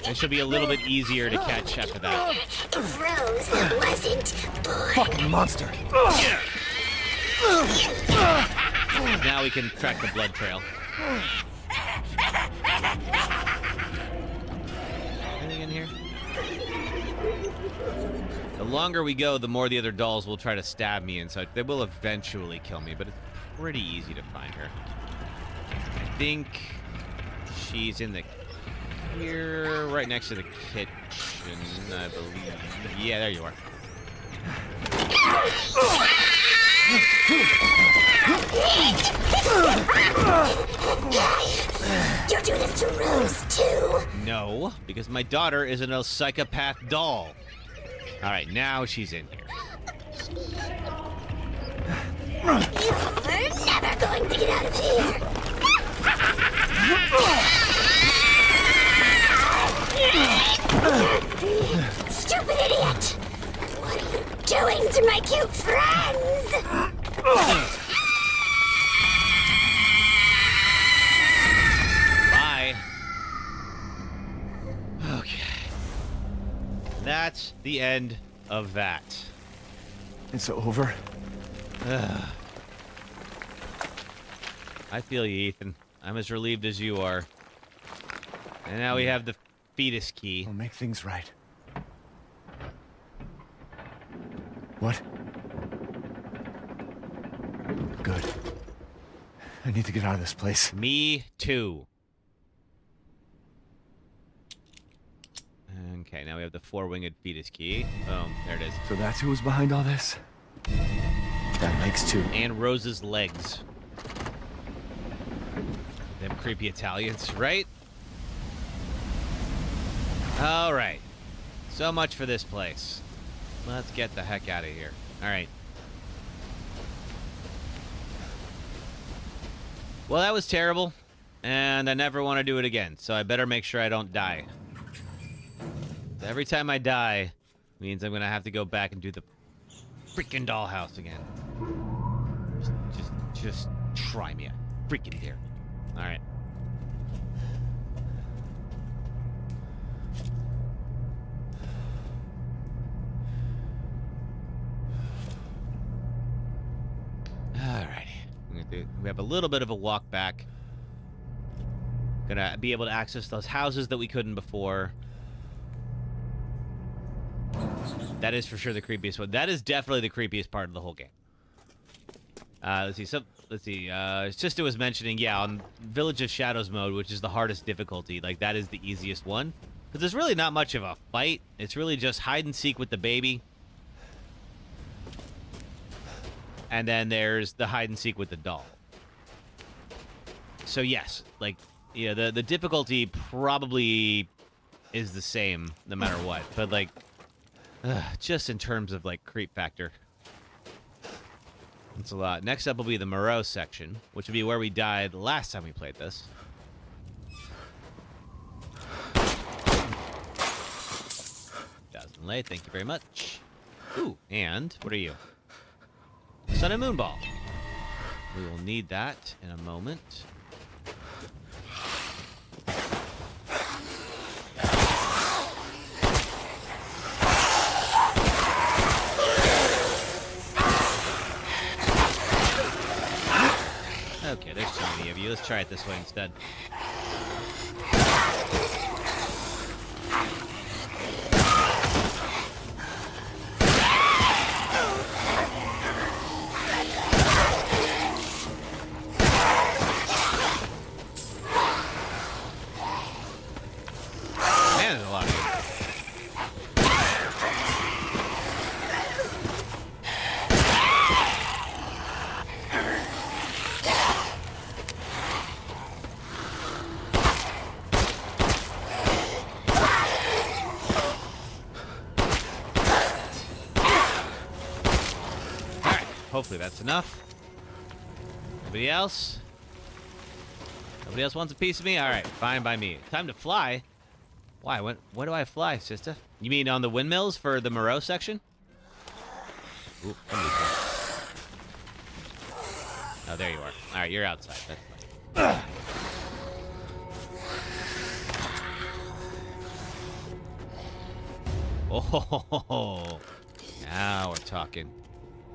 And she'll be a little bit easier to catch after that. If Rose wasn't born. Fucking monster. Now we can track the blood trail. Anything in here? The longer we go, the more the other dolls will try to stab me and such. They will eventually kill me, but it's pretty easy to find her. I think she's in the... Here, right next to the kitchen, I believe. Yeah, there you are. You do this to Rose, too? No, because my daughter isn't a psychopath doll. All right, now she's in here. You're never going to get out of here. Stupid idiot! What are you doing to my cute friends? Bye. Okay. That's the end of that. It's over. I feel you, Ethan. I'm as relieved as you are. And now we have the fetus key. We'll make things right. What? Good. I need to get out of this place. Me too. Okay, now we have the four-winged fetus key. Boom, there it is. So that's who was behind all this? That makes two. And Rose's legs. Them creepy Italians, right? All right. So much for this place. Let's get the heck out of here. All right. Well, that was terrible, and I never want to do it again, so I better make sure I don't die. Every time I die means I'm going to have to go back and do the freaking dollhouse again. Just try me. I freaking dare. All right. Alrighty. I'm gonna we have a little bit of a walk back. Gonna be able to access those houses that we couldn't before. That is for sure the creepiest one. That is definitely the creepiest part of the whole game. Let's see. Sister was mentioning, yeah, on Village of Shadows mode, which is the hardest difficulty. Like, that is the easiest one. Because there's really not much of a fight. It's really just hide and seek with the baby. And then there's the hide and seek with the doll. So, yes, like, yeah, the difficulty probably is the same no matter what. But, like, just in terms of, like, creep factor. That's a lot. Next up will be the Moreau section, which will be where we died last time we played this. Lay, thank you very much. Ooh, and what are you? Sun and Moon Ball. We will need that in a moment. Okay, there's too many of you. Let's try it this way instead. Hopefully that's enough. Nobody else? Nobody else wants a piece of me? All right, fine by me. Time to fly. Why? When do I fly, sister? You mean on the windmills for the Moreau section? Ooh, oh, there you are. All right, you're outside. That's fine. Oh, now we're talking.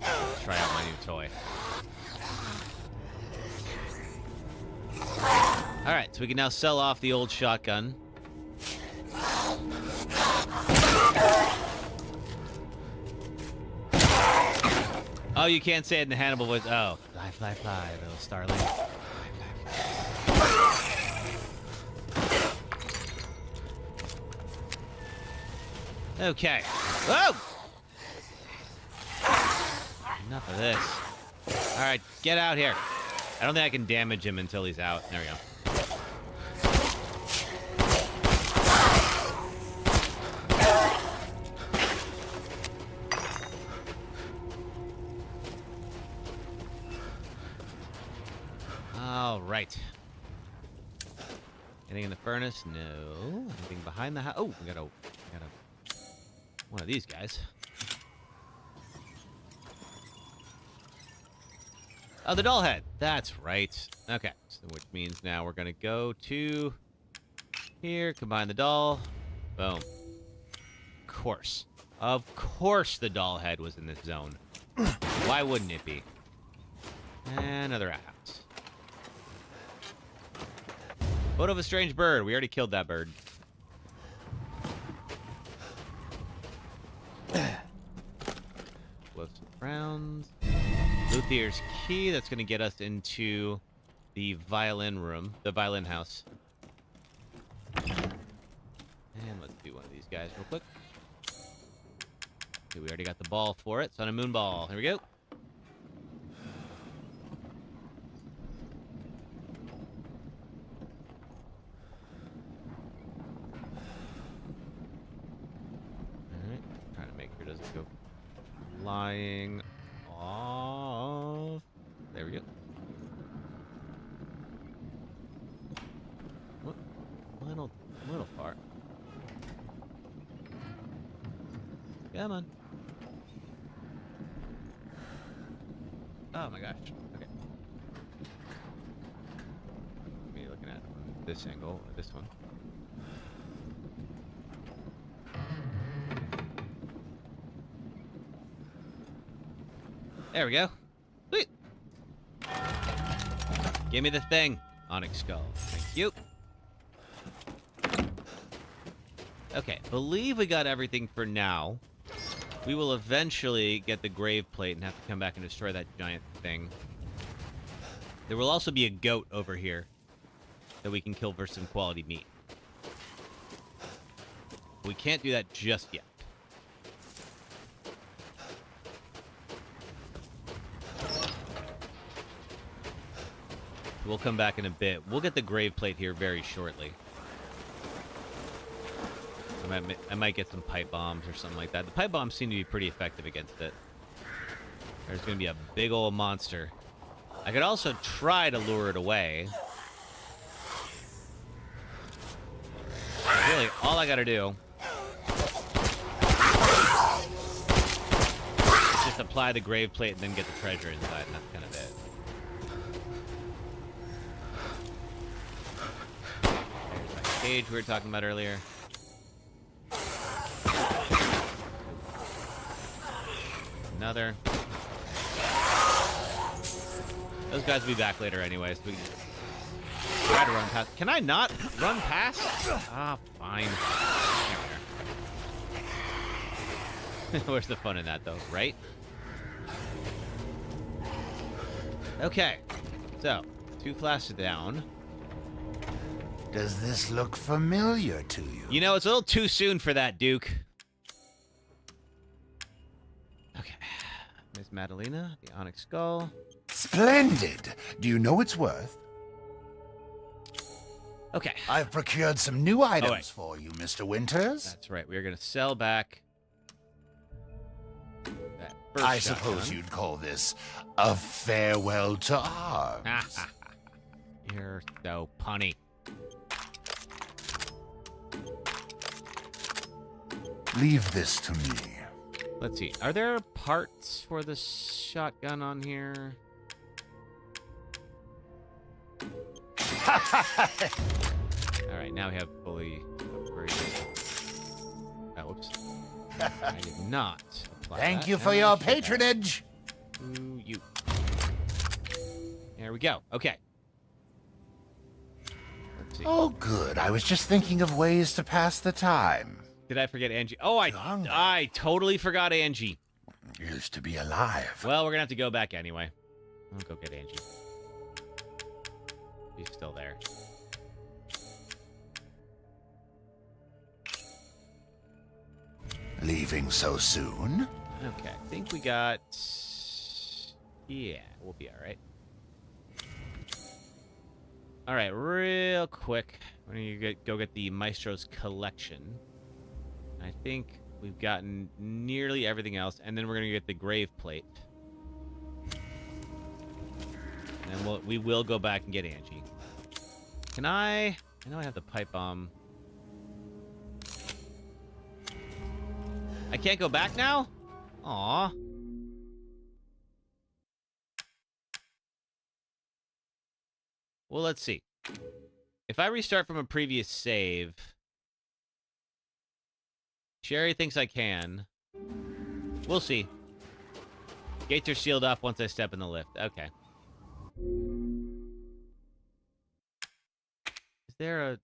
Let's try out my new toy. Alright, so we can now sell off the old shotgun. Oh, you can't say it in the Hannibal voice. Oh, fly, fly, fly, little starling. Fly, fly, fly. Okay. Whoa! Enough of this. Alright, get out here. I don't think I can damage him until he's out. There we go. Alright. Anything in the furnace? No. Anything behind the house? Oh, we got one of these guys. Oh, the doll head. That's right. Okay, so which means now we're going to go to here, combine the doll. Boom. Of course the doll head was in this zone. Why wouldn't it be? Another house. Photo of a strange bird. We already killed that bird. Blow some rounds. Luthier's key. That's going to get us into the violin room, the violin house. And let's do one of these guys real quick. Okay, we already got the ball for it. Sun and Moon Ball. Here we go. Alright. Trying to make sure it doesn't go flying off. There we go. Whoop. Little far. Come on. Oh my gosh. Okay. Me looking at this angle or this one. There we go. Sweet. Give me the thing. Onyx skull. Thank you. Okay, believe we got everything for now. We will eventually get the grave plate and have to come back and destroy that giant thing. There will also be a goat over here that we can kill for some quality meat. We can't do that just yet. We'll come back in a bit. We'll get the grave plate here very shortly. I might get some pipe bombs or something like that. The pipe bombs seem to be pretty effective against it. There's going to be a big old monster. I could also try to lure it away. Really, all I got to do is just apply the grave plate and then get the treasure inside, and that's kind of it. There's my cage we were talking about earlier. Another. Those guys will be back later anyway, so we can just try to run past. Can I not run past? Ah, fine. Where's the fun in that, though, right? Okay. So, 2 flasks down. Does this look familiar to you? You know, it's a little too soon for that, Duke. Okay. Miss Madalena, the Onyx Skull. Splendid. Do you know its worth? Okay. I've procured some new items for you, Mr. Winters. That's right. We are going to sell back that first I suppose you'd call this a farewell to arms. You're so punny. Leave this to me. Let's see. Are there parts for the shotgun on here? All right, now we have fully upgraded. Oh, whoops. I did not apply Thank that. you for your patronage. Ooh, you. There we go. Okay. Let's see. Oh, good. I was just thinking of ways to pass the time. Did I forget Angie? Oh, I totally forgot Angie. Used to be alive. Well, we're going to have to go back anyway. I'll go get Angie. She's still there. Leaving so soon? Okay, I think we got... Yeah, we'll be all right. All right, real quick. We're going to go get the Maestro's collection. I think we've gotten nearly everything else, and then we're going to get the grave plate. And we will go back and get Angie. Can I know I have the pipe bomb. I can't go back now? Aw. Well, let's see. If I restart from a previous save... Sherry thinks I can. We'll see. Gates are sealed off once I step in the lift. Okay. Is there a...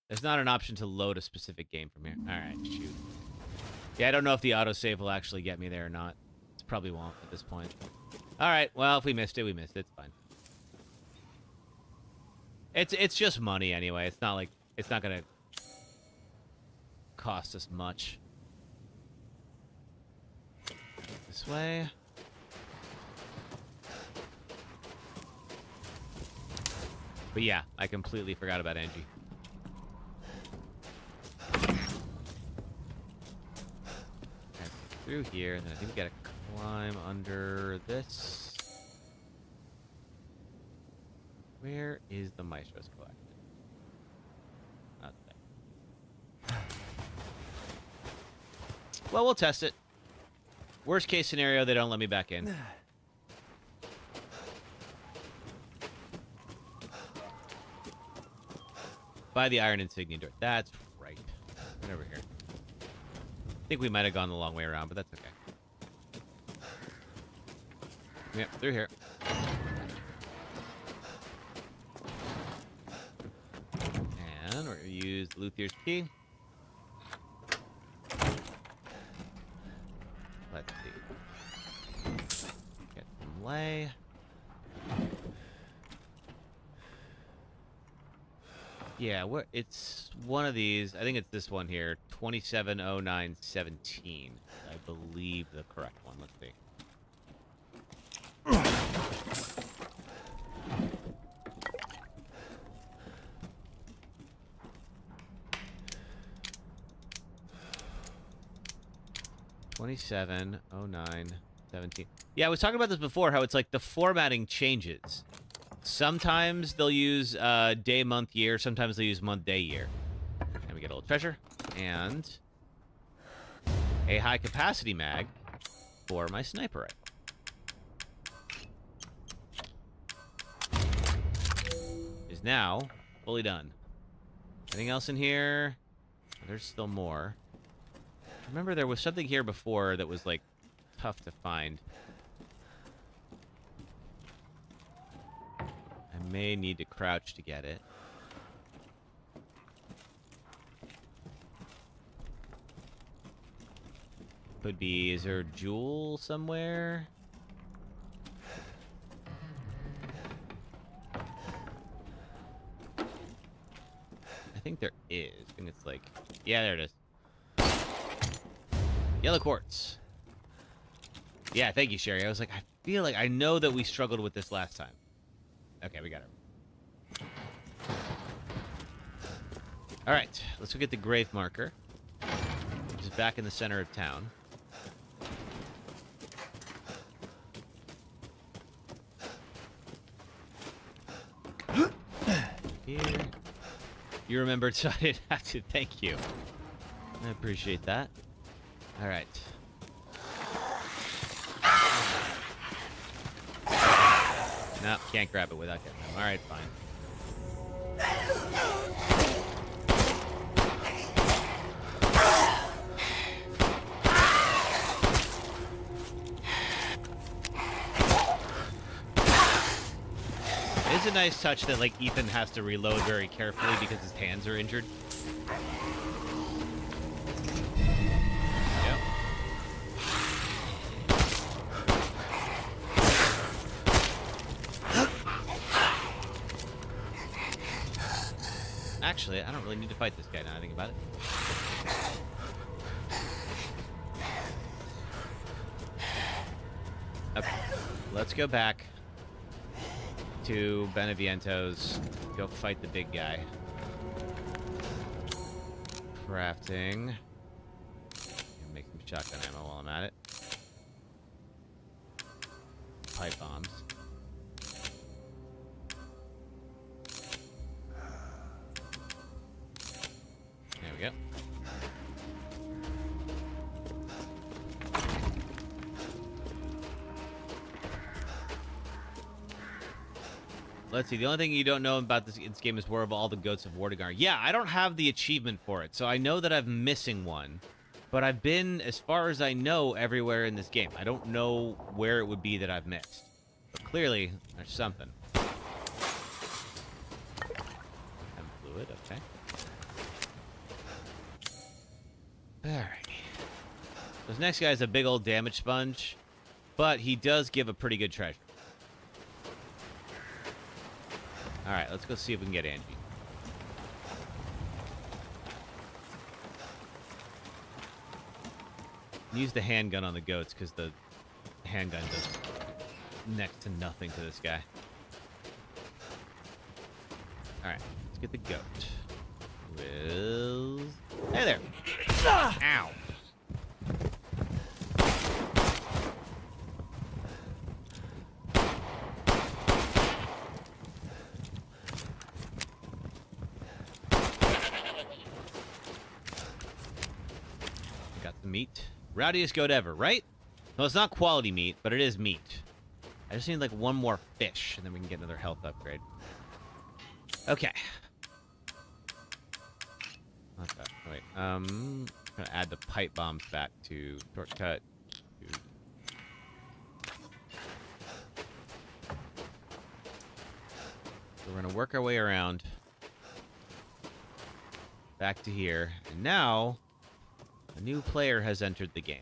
There's not an option to load a specific game from here. Alright, shoot. Yeah, I don't know if the autosave will actually get me there or not. It probably won't at this point. Alright, well, if we missed it, we missed it. It's fine. It's just money anyway. It's not like... It's not gonna... cost us much. This way. But yeah, I completely forgot about Angie. Through here, and then I think we gotta climb under this. Where is the Maestro's collection? Not there. Well, we'll test it. Worst case scenario, they don't let me back in. Buy the iron insignia door. That's right. Right over here. I think we might have gone the long way around, but that's okay. Yep, through here. And we're going to use Luthier's key. Let's see. Get some lay. Yeah, it's one of these. I think it's this one here, 270917. I believe the correct one. Let's see. $2709.17. Yeah, I was talking about this before, how it's like the formatting changes. Sometimes they'll use day, month, year. Sometimes they'll use month, day, year. And we get a little treasure. And a high-capacity mag for my sniper rifle. Is now fully done. Anything else in here? There's still more. Remember there was something here before that was, like, tough to find. I may need to crouch to get it. Could be, is there a jewel somewhere? I think there is. I think it's like, yeah, there it is. Yellow quartz. Yeah, thank you, Sherry. I was like, I feel like I know that we struggled with this last time. Okay, we got it. All right, let's go get the grave marker, which is back in the center of town. Here. You remembered, so I didn't have to. Thank you. I appreciate that. All right. No, can't grab it without getting them. All right, fine. It is a nice touch that, like, Ethan has to reload very carefully because his hands are injured. Yep. Actually, I don't really need to fight this guy now I think about it. Okay, let's go back to Beneviento's, go fight the big guy. Crafting. Make some shotgun ammo while I'm at it. Pipe bombs. There we go. Let's see, the only thing you don't know about this game is War of All the Goats of Vortigern. Yeah, I don't have the achievement for it, so I know that I'm missing one. But I've been, as far as I know, everywhere in this game. I don't know where it would be that I've missed. But clearly, there's something. Fluid, okay. Alright. This next guy is a big old damage sponge, but he does give a pretty good treasure. Alright, let's go see if we can get Angie. Use the handgun on the goats, because the handgun does next to nothing to this guy. Alright, let's get the goat. Hey there! Ow! Meat. Rowdiest goat ever, right? Well, it's not quality meat, but it is meat. I just need like one more fish, and then we can get another health upgrade. Okay. Not that. Wait. I'm gonna add the pipe bombs back to shortcut. So we're gonna work our way around. Back to here. And now, a new player has entered the game.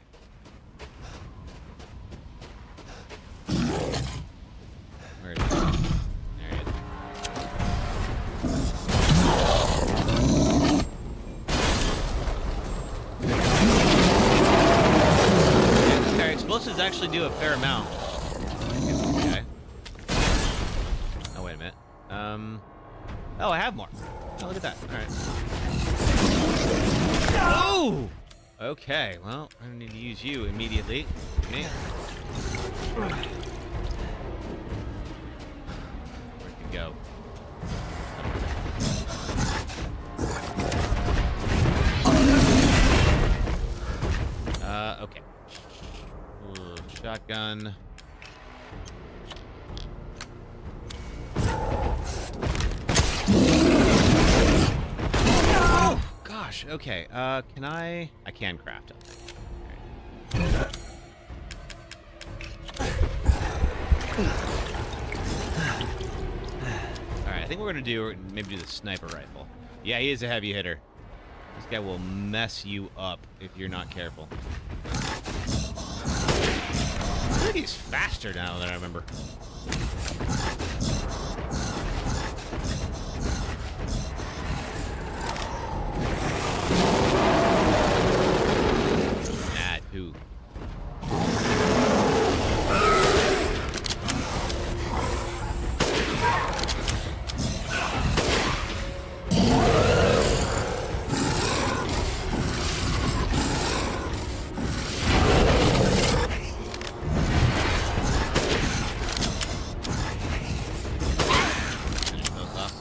Where is he? There he is. Okay, explosives actually do a fair amount. Okay. Oh, wait a minute. Oh, I have more. Oh, look at that. All right. Oh! Okay, well, I need to use you immediately. Man. Where'd you go? Okay. Ooh, shotgun. Oh, gosh. Okay. Can I can craft it. Alright, I think we're gonna maybe do the sniper rifle. Yeah, he is a heavy hitter. This guy will mess you up if you're not careful. I think he's faster now than I remember. Nah, who?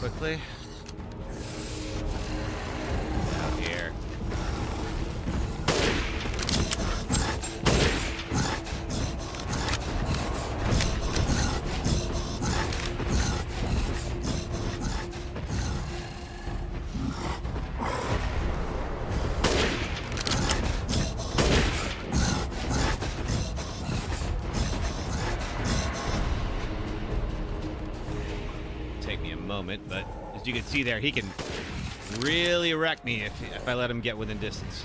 Quickly. Out here. Take me a moment, but as you can see there, he can really wreck me if I let him get within distance.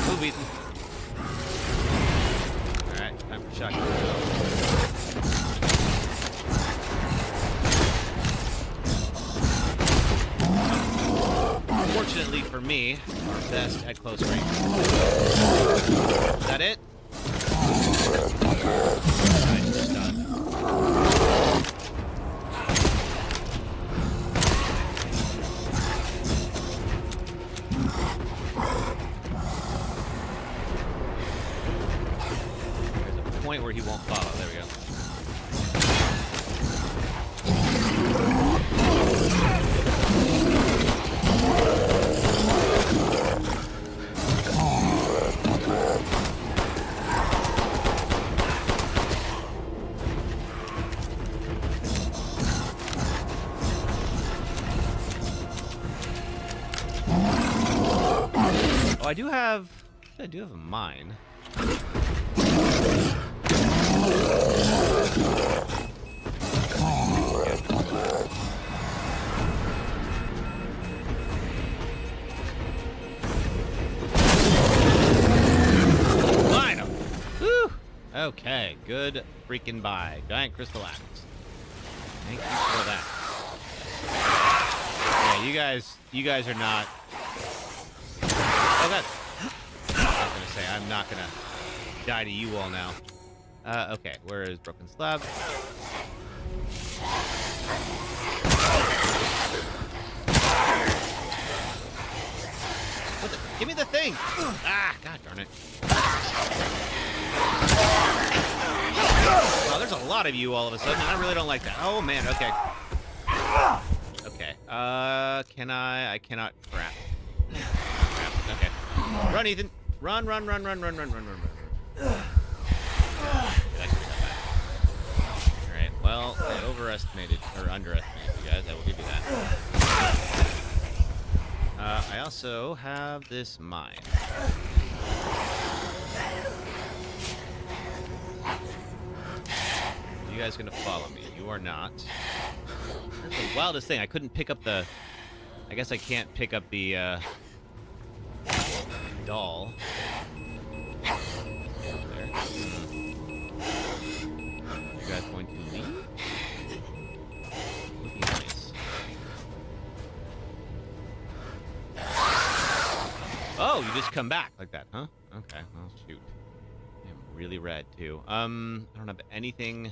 Move, Ethan. Alright, time for shotgun. Fortunately for me, our best at close range. Is that it? Nice, it's done. There's a point where he won't follow. There we go. Oh, I do have a mine. Mine 'em. Woo! Okay, good freaking buy. Giant crystal axe. Thank you for that. Yeah, you guys are not. Oh, God. I was gonna say, I'm not gonna die to you all now. Okay, where is broken slab? What the? Give me the thing! Ah, God darn it. Oh, there's a lot of you all of a sudden, and I really don't like that. Oh, man, okay. Okay, I cannot crap. Okay. Run, Ethan. Run. Alright, Well, I overestimated or underestimated you guys. I will give you that. I also have this mine. You guys gonna follow me? You are not. That's the wildest thing. I couldn't pick up the. I guess I can't pick up the doll. There. You guys going to leave? Looking nice. Oh, you just come back like that, huh? Okay. Well, shoot. I'm really red too. I don't have anything.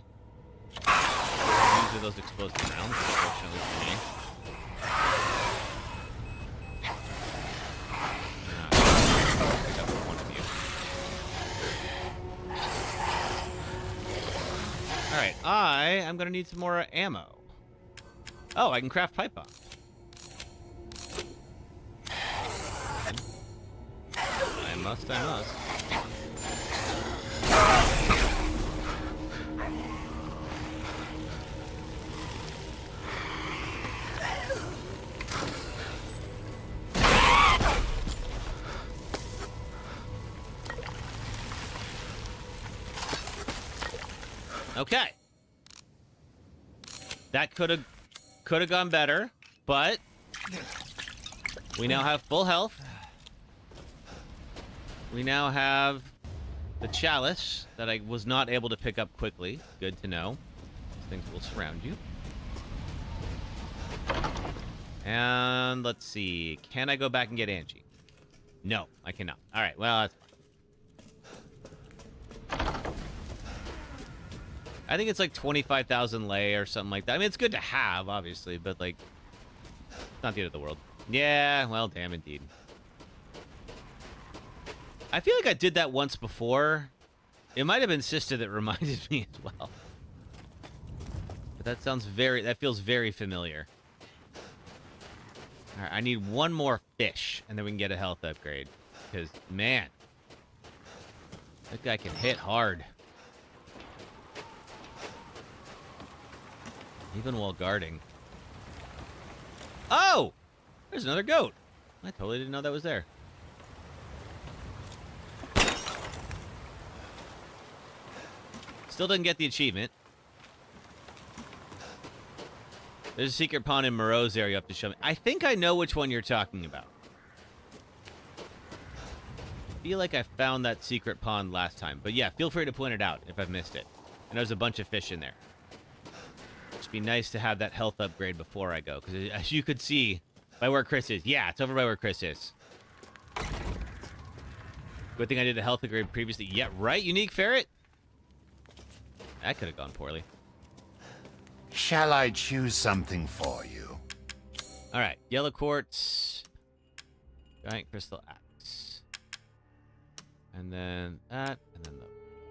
These are those explosive rounds, unfortunately for me. Pick up one of you. Alright, I am gonna need some more ammo. Oh, I can craft pipe bomb. I must. Okay. That could have gone better, but we now have full health. We now have the chalice that I was not able to pick up quickly. Good to know. These things will surround you. And let's see. Can I go back and get Angie? No, I cannot. All right, well, that's fine. I think it's like 25,000 lei or something like that. I mean, it's good to have, obviously, but, like, it's not the end of the world. Yeah, well, damn, indeed. I feel like I did that once before. It might have been Sister that reminded me as well. But that feels very familiar. All right, I need one more fish, and then we can get a health upgrade. Because, man, that guy can hit hard. Even while guarding. Oh! There's another goat. I totally didn't know that was there. Still didn't get the achievement. There's a secret pond in Moreau's area you have to show me. I think I know which one you're talking about. I feel like I found that secret pond last time. But yeah, feel free to point it out if I've missed it. And there's a bunch of fish in there. It'd be nice to have that health upgrade before I go, because as you could see by where Chris is. Yeah, it's over by where Chris is. Good thing I did a health upgrade previously. Yeah, right, Unique Ferret? That could have gone poorly. Shall I choose something for you? All right, yellow quartz, giant crystal axe, and then that, and then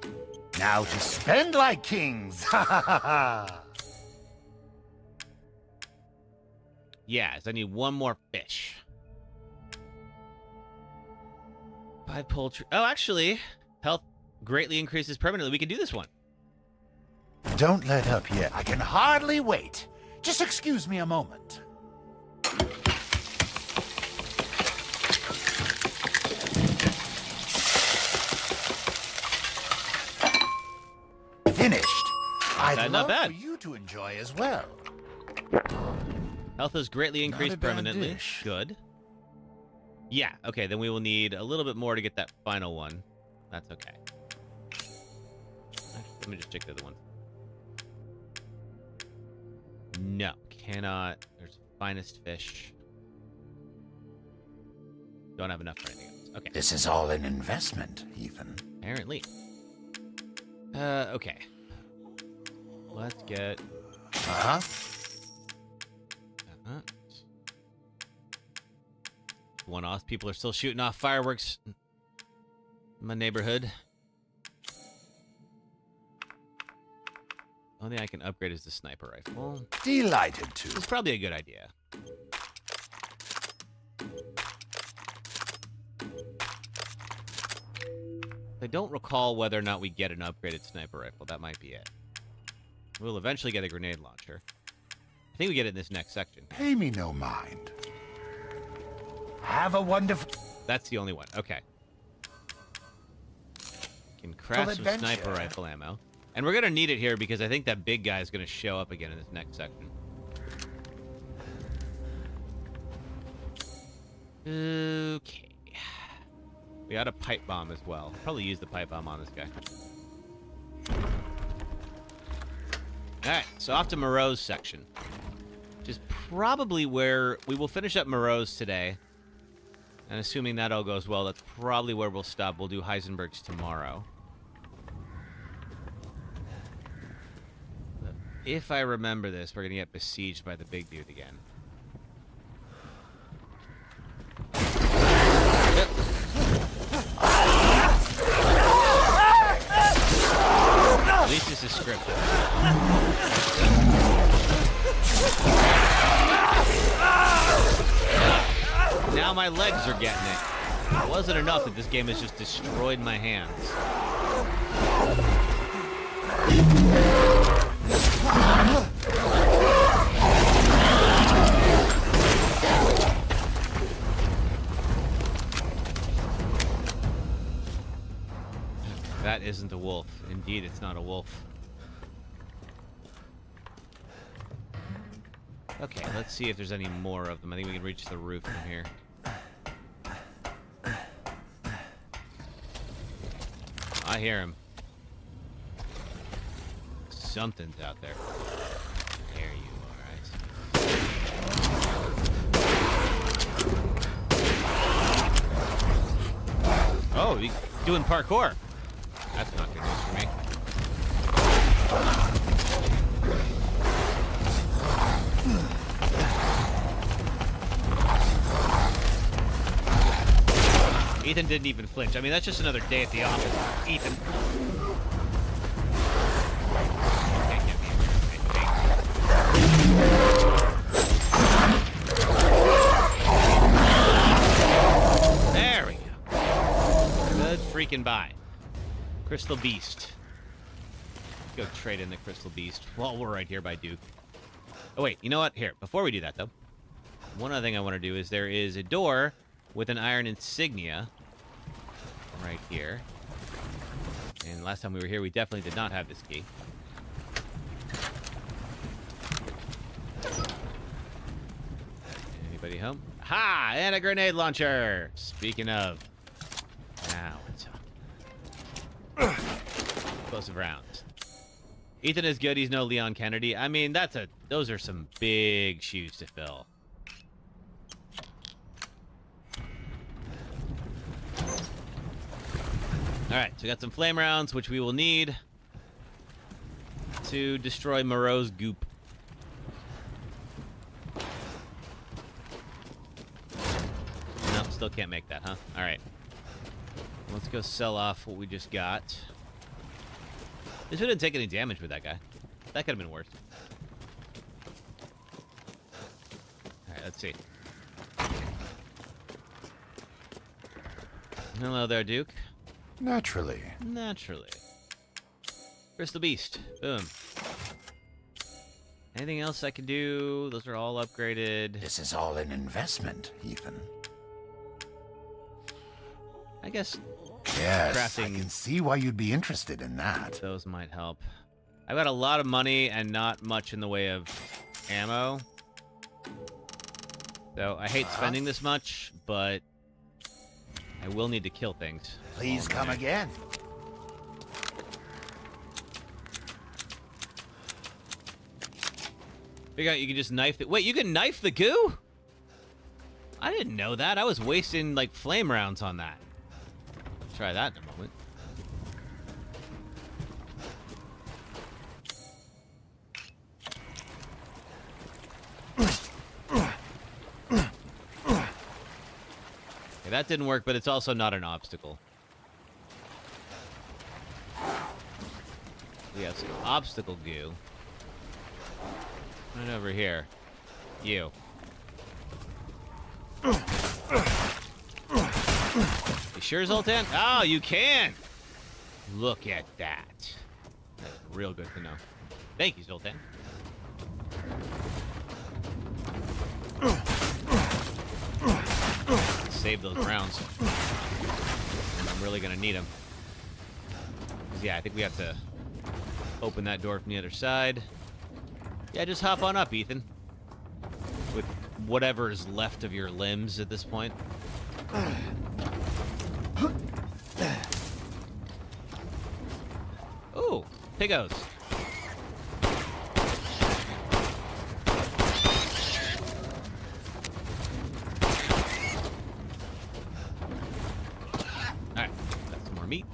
the... Now to spend like kings! Ha ha ha ha! Yes, I need one more fish. 5 poultry. Oh, actually, health greatly increases permanently. We can do this one. Don't let up yet. I can hardly wait. Just excuse me a moment. Finished. I'd love for you to enjoy as well. Health is greatly increased permanently. Dish. Good. Yeah, okay, then we will need a little bit more to get that final one. That's okay. Let me just check the other one. No, cannot. There's finest fish. Don't have enough for anything else. Okay. This is all an investment, Ethan. Apparently. Okay. Let's get... Uh-huh. One-offs. People are still shooting off fireworks in my neighborhood. Only thing I can upgrade is the sniper rifle. Delighted to. It's probably a good idea. I don't recall whether or not we get an upgraded sniper rifle. That might be it. We'll eventually get a grenade launcher. I think we get it in this next section. Pay me no mind. Have a wonderful... That's the only one. Okay. Can craft some sniper rifle ammo. And we're going to need it here because I think that big guy is going to show up again in this next section. Okay. We got a pipe bomb as well. Probably use the pipe bomb on this guy. Alright, so off to Moreau's section. Which is probably where we will finish up Moreau's today. And assuming that all goes well, that's probably where we'll stop. We'll do Heisenberg's tomorrow. But if I remember this, we're going to get besieged by the big dude again. Yep. At least this is scripted. Now my legs are getting it. It wasn't enough that this game has just destroyed my hands. That isn't a wolf. Indeed, it's not a wolf. Okay, let's see if there's any more of them. I think we can reach the roof from here. I hear him. Something's out there. There you are. Oh, he's doing parkour. That's not good news for me. Ethan didn't even flinch. I mean, that's just another day at the office. Ethan. There we go. Good freaking buy. Crystal Beast. Let's go trade in the Crystal Beast while we're right here by Duke. Oh, wait. You know what? Here, before we do that, though, one other thing I want to do is there is a door with an iron insignia right here. And last time we were here, we definitely did not have this key. Anybody home? Ha! And a grenade launcher! Speaking of. Now it's up. Explosive rounds. Ethan is good. He's no Leon Kennedy. I mean, those are some big shoes to fill. Alright, so we got some flame rounds, which we will need to destroy Moreau's goop. No, still can't make that, huh? Alright. Let's go sell off what we just got. This didn't take any damage with that guy. That could have been worse. Alright, let's see. Hello there, Duke. Naturally. Naturally. Crystal Beast. Boom. Anything else I can do? Those are all upgraded. This is all an investment, Ethan. I guess. Yes, crafting, I can see why you'd be interested in that. Those might help. I've got a lot of money and not much in the way of ammo. So I hate spending this much, but I will need to kill things. Please come again. Figure out you can just knife the... Wait, you can knife the goo? I didn't know that. I was wasting, like, flame rounds on that. Try that in a moment. Okay, that didn't work, but it's also not an obstacle. We have some obstacle goo. Right over here. You. You sure, Zoltan? Oh, you can! Look at that. That's real good to know. Thank you, Zoltan. Save those rounds. I'm really gonna need them. Yeah, I think we have to open that door from the other side. Yeah, just hop on up, Ethan. With whatever is left of your limbs at this point. Ooh, pigos. Alright, got some more meat.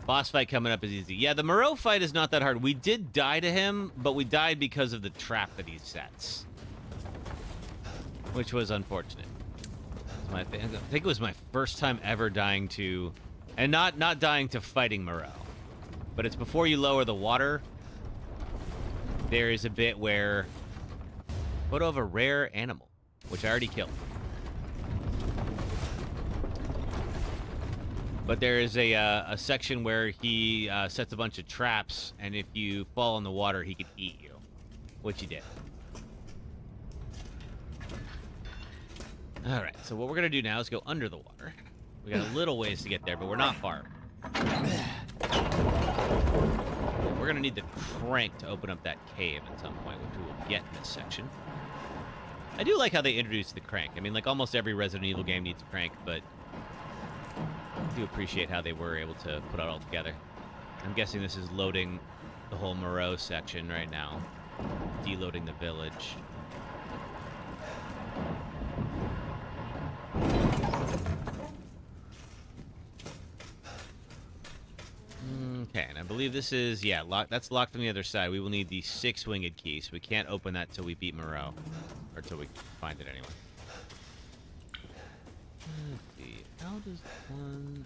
Boss fight coming up is easy. Yeah, the Moreau fight is not that hard. We did die to him, but we died because of the trap that he sets. Which was unfortunate. I think it was my first time ever dying to... And not dying to fighting Moreau. But it's before you lower the water. There is a bit where... Photo of a rare animal, which I already killed. But there is a section where he sets a bunch of traps, and if you fall in the water, he can eat you, which he did. All right, so what we're gonna do now is go under the water. We got a little ways to get there, but we're not far. We're gonna need the crank to open up that cave at some point, which we will get in this section. I do like how they introduced the crank. I mean, like almost every Resident Evil game needs a crank, but I do appreciate how they were able to put it all together. I'm guessing this is loading the whole Moreau section right now. Deloading the village. Okay, and I believe this is, yeah, that's locked on the other side. We will need the 6-winged key, so we can't open that till we beat Moreau. Or till we find it anyway. Let's see, how does one...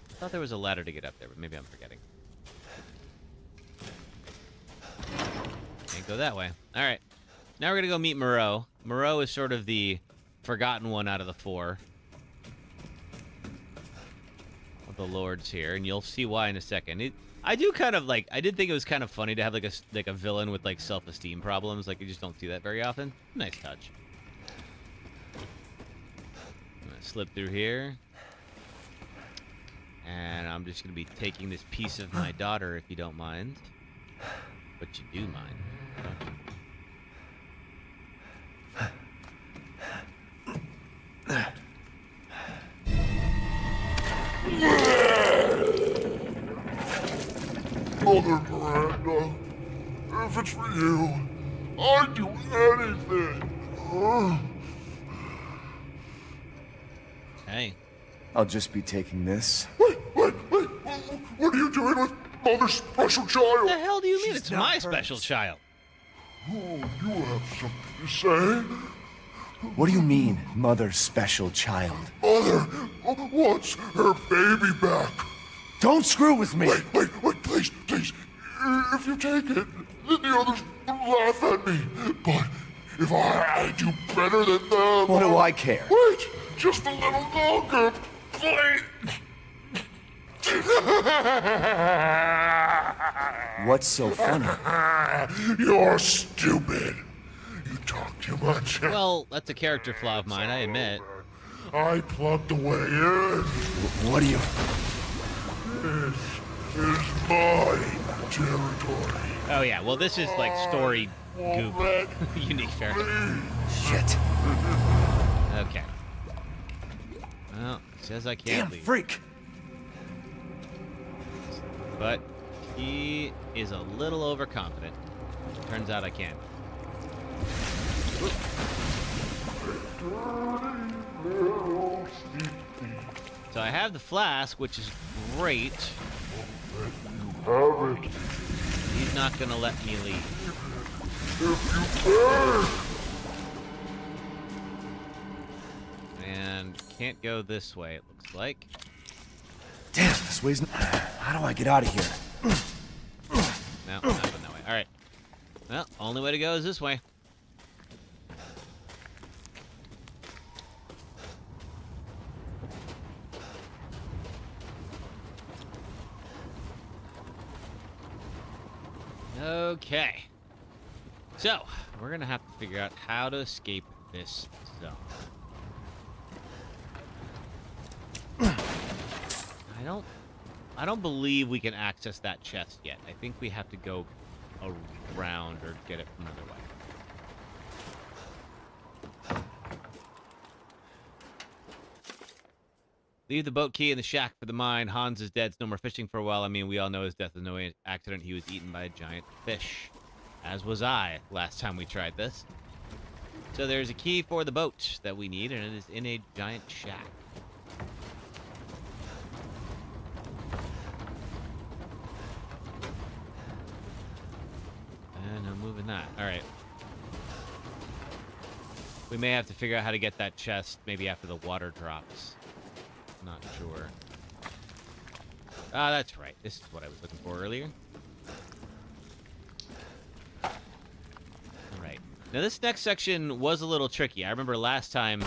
I thought there was a ladder to get up there, but maybe I'm forgetting. Can't go that way. Alright, now we're gonna go meet Moreau. Moreau is sort of the forgotten one out of the 4. Of the lords here, and you'll see why in a second. I do kind of like, I did think it was kind of funny to have like a villain with like self-esteem problems. Like you just don't see that very often. Nice touch. I'm gonna slip through here. And I'm just gonna be taking this piece of my daughter if you don't mind. But you do mind, don't you? Mother Miranda, if it's for you, I'd do anything. Hey. I'll just be taking this. Wait, what are you doing with Mother's special child? What the hell do you mean it's my special child? Oh, you have something to say? What do you mean, Mother's special child? Mother wants her baby back. Don't screw with me! Wait, please. If you take it, then the others will laugh at me. But if I do better than them... What do I care? Wait, just a little longer, please. What's so funny? You're stupid. You talk too much. Well, that's a character flaw of mine, I admit. I plugged the way in. What do you... This is my territory. Oh yeah, well this is like story goop. Unique fair. Shit. Okay. Well, it says I can't leave. Freak! But he is a little overconfident. Turns out I can. So I have the flask, which is great. Have it. He's not gonna let me leave. If you can. And can't go this way, it looks like. Damn, this way's... How do I get out of here? No, not going that way. Alright. Well, only way to go is this way. Okay. So, we're going to have to figure out how to escape this zone. I don't believe we can access that chest yet. I think we have to go around or get it from another way. Leave the boat key in the shack for the mine. Hans is dead. No more fishing for a while. I mean, we all know his death was no accident. He was eaten by a giant fish. As was I last time we tried this. So there's a key for the boat that we need, and it is in a giant shack. And I'm moving that. All right. We may have to figure out how to get that chest maybe after the water drops. Not sure. Ah, that's right. This is what I was looking for earlier. All right. Now, this next section was a little tricky. I remember last time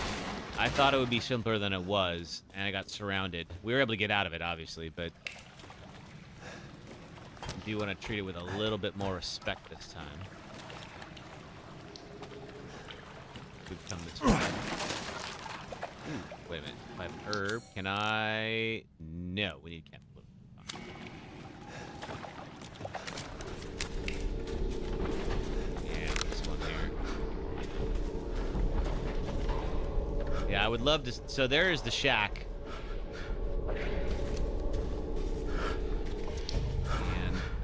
I thought it would be simpler than it was, and I got surrounded. We were able to get out of it, obviously, but I do want to treat it with a little bit more respect this time. We've come this far. Ooh, wait a minute. If I have an herb, can I... No, we need chem fluid. Yeah, this one here. Yeah, I would love to... So there is the shack. And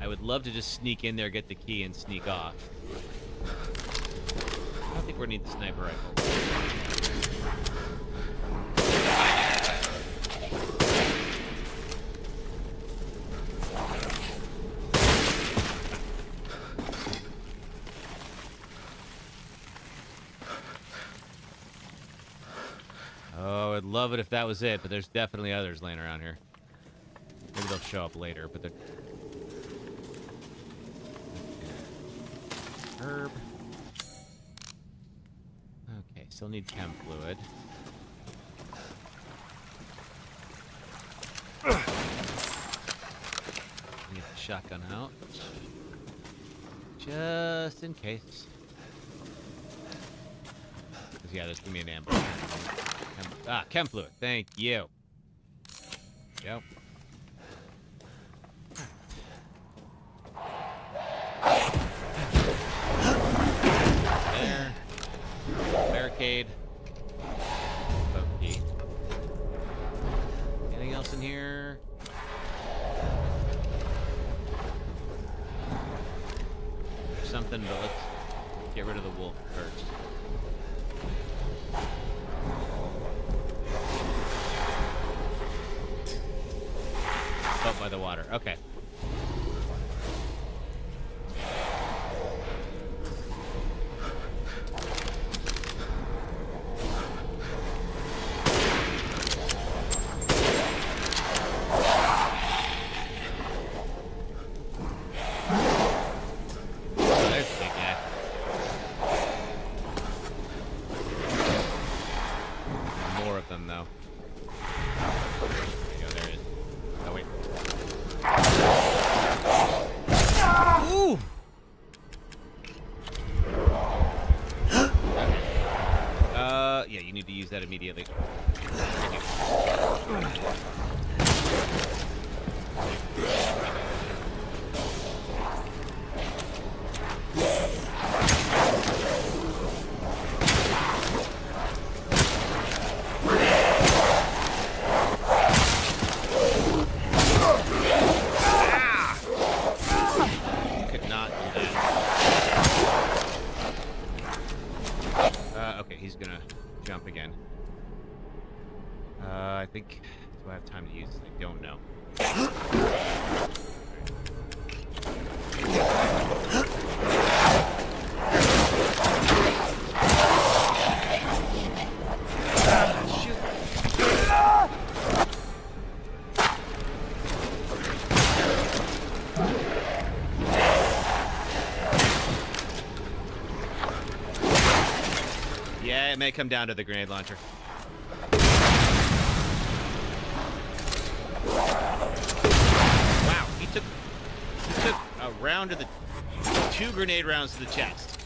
I would love to just sneak in there, get the key, and sneak off. I don't think we're going to need the sniper rifle. Oh, I'd love it if that was it, but there's definitely others laying around here. Maybe they'll show up later, but they're... Herb. Okay, still need chem fluid. Get the shotgun out. Just in case. Because, yeah, there's going to be an ambush. Chem fluid. Thank you. Yep. There. Barricade. Okay. Anything else in here? There's something, but let's get rid of the wolf first. Up by the water. Okay. That immediately. Could not do that. Okay, he's gonna jump again. I think, do I have time to use this? I don't know. Shoot. Yeah, it may come down to the grenade launcher. Wow, he took a round of the 2 grenade rounds to the chest.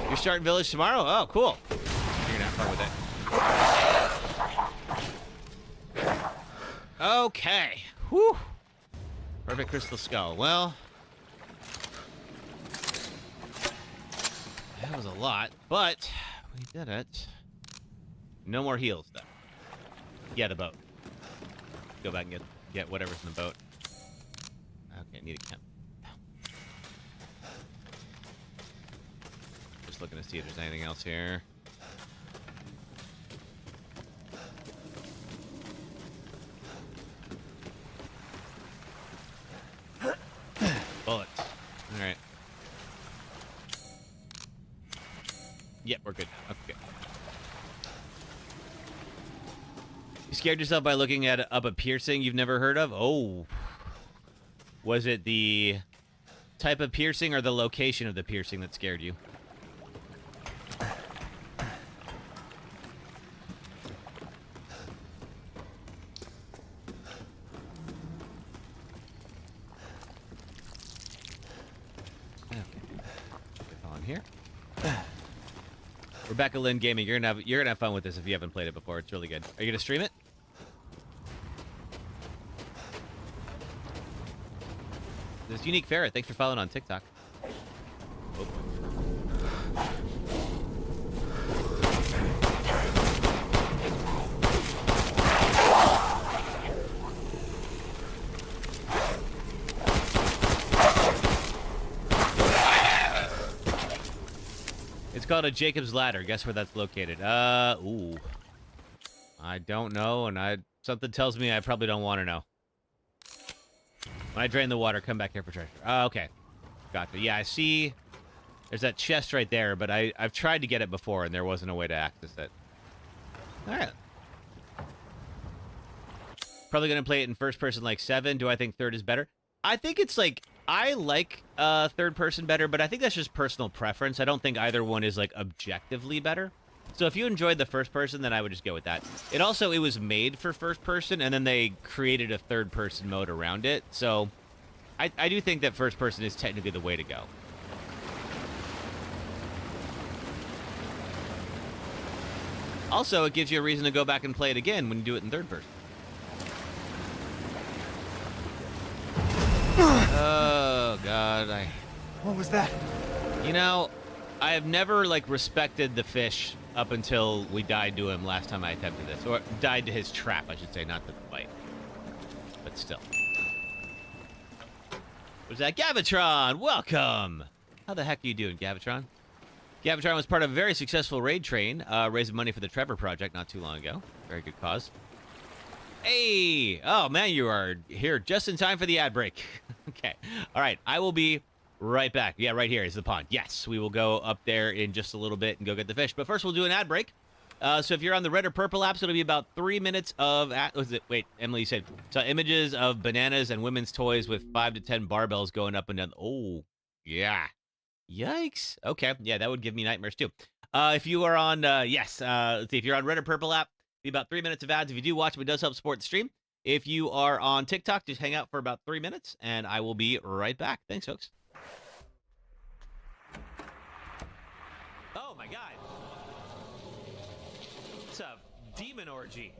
You're starting Village tomorrow? Oh, cool. You're gonna have fun with it. Okay. Whew. Perfect crystal skull. Well, that was a lot, but we did it. No more heals, though. Yeah, the boat. Go back and get whatever's in the boat. Okay, need a chem. Just looking to see if there's anything else here. Bullets. All right. Yep, we're good. Okay. You scared yourself by looking at up a piercing you've never heard of? Oh. Was it the type of piercing or the location of the piercing that scared you? Here. Rebecca Lynn Gaming, you're gonna have fun with this if you haven't played it before. It's really good. Are you gonna stream it? This Unique Ferret, thanks for following on TikTok. Oh. It's called a Jacob's Ladder. Guess where that's located? Ooh. I don't know, and something tells me I probably don't want to know. When I drain the water, come back here for treasure. Okay. Gotcha. Yeah, I see. There's that chest right there, but I've tried to get it before, and there wasn't a way to access it. All right. Probably going to play it in first person like 7. Do I think third is better? I think it's like... I like third person better, but I think that's just personal preference. I don't think either one is like objectively better. So if you enjoyed the first person, then I would just go with that. It was made for first person, and then they created a third person mode around it. So I do think that first person is technically the way to go. Also, it gives you a reason to go back and play it again when you do it in third person. Oh, God. What was that? You know, I have never, like, respected the fish up until we died to him last time I attempted this. Or died to his trap, I should say, not to the fight. But still. What's that? Gavitron, welcome! How the heck are you doing, Gavitron? Gavitron was part of a very successful raid train, raising money for the Trevor Project not too long ago. Very good cause. Hey! Oh, man, you are here just in time for the ad break. Okay. All right. I will be right back. Yeah, right here is the pond. Yes, we will go up there in just a little bit and go get the fish. But first, we'll do an ad break. So if you're on the red or purple apps, it'll be about 3 minutes of... Wait, Emily said... So images of bananas and women's toys with 5 to 10 barbells going up and down. Oh, yeah. Yikes. Okay. Yeah, that would give me nightmares, too. If you are on... let's see. If you're on red or purple app, be about 3 minutes of ads. If you do watch them, it does help support the stream. If you are on TikTok, just hang out for about 3 minutes, and I will be right back. Thanks, folks. Oh, my God. It's a demon orgy.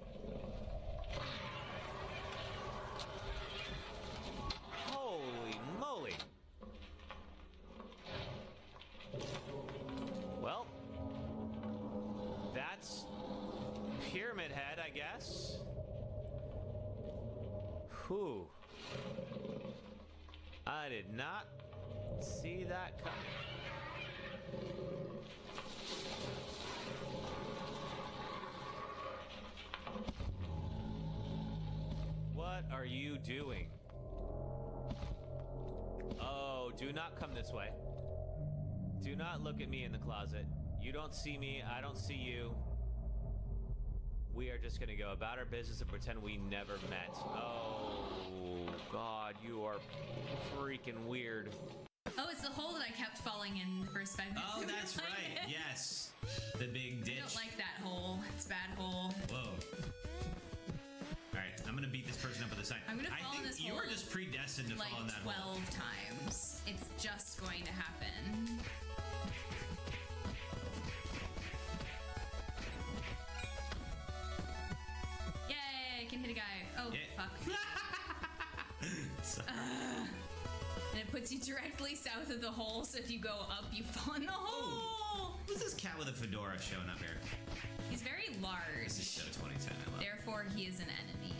Holy moly. Well, that's Pyramid Head, I guess. Whew. I did not see that coming. What are you doing? Oh, do not come this way. Do not look at me in the closet. You don't see me, I don't see you. We are just gonna go about our business and pretend we never met. Oh, God, you are freaking weird. Oh, it's the hole that I kept falling in the first 5 minutes. Oh, that's right. Yes. The big ditch. I don't like that hole. It's a bad hole. Whoa. All right, I'm I'm gonna beat this person up with a sign. I'm gonna fall in this you hole are just predestined to like fall in that 12 hole. times. It's just going to happen. Yay! I can hit a guy. Oh fuck. And it puts you directly south of the hole, so if you go up, you fall in the hole. Who's this cat with a fedora showing up here? He's very large. This is so 2010. I love it. Therefore, he is an enemy.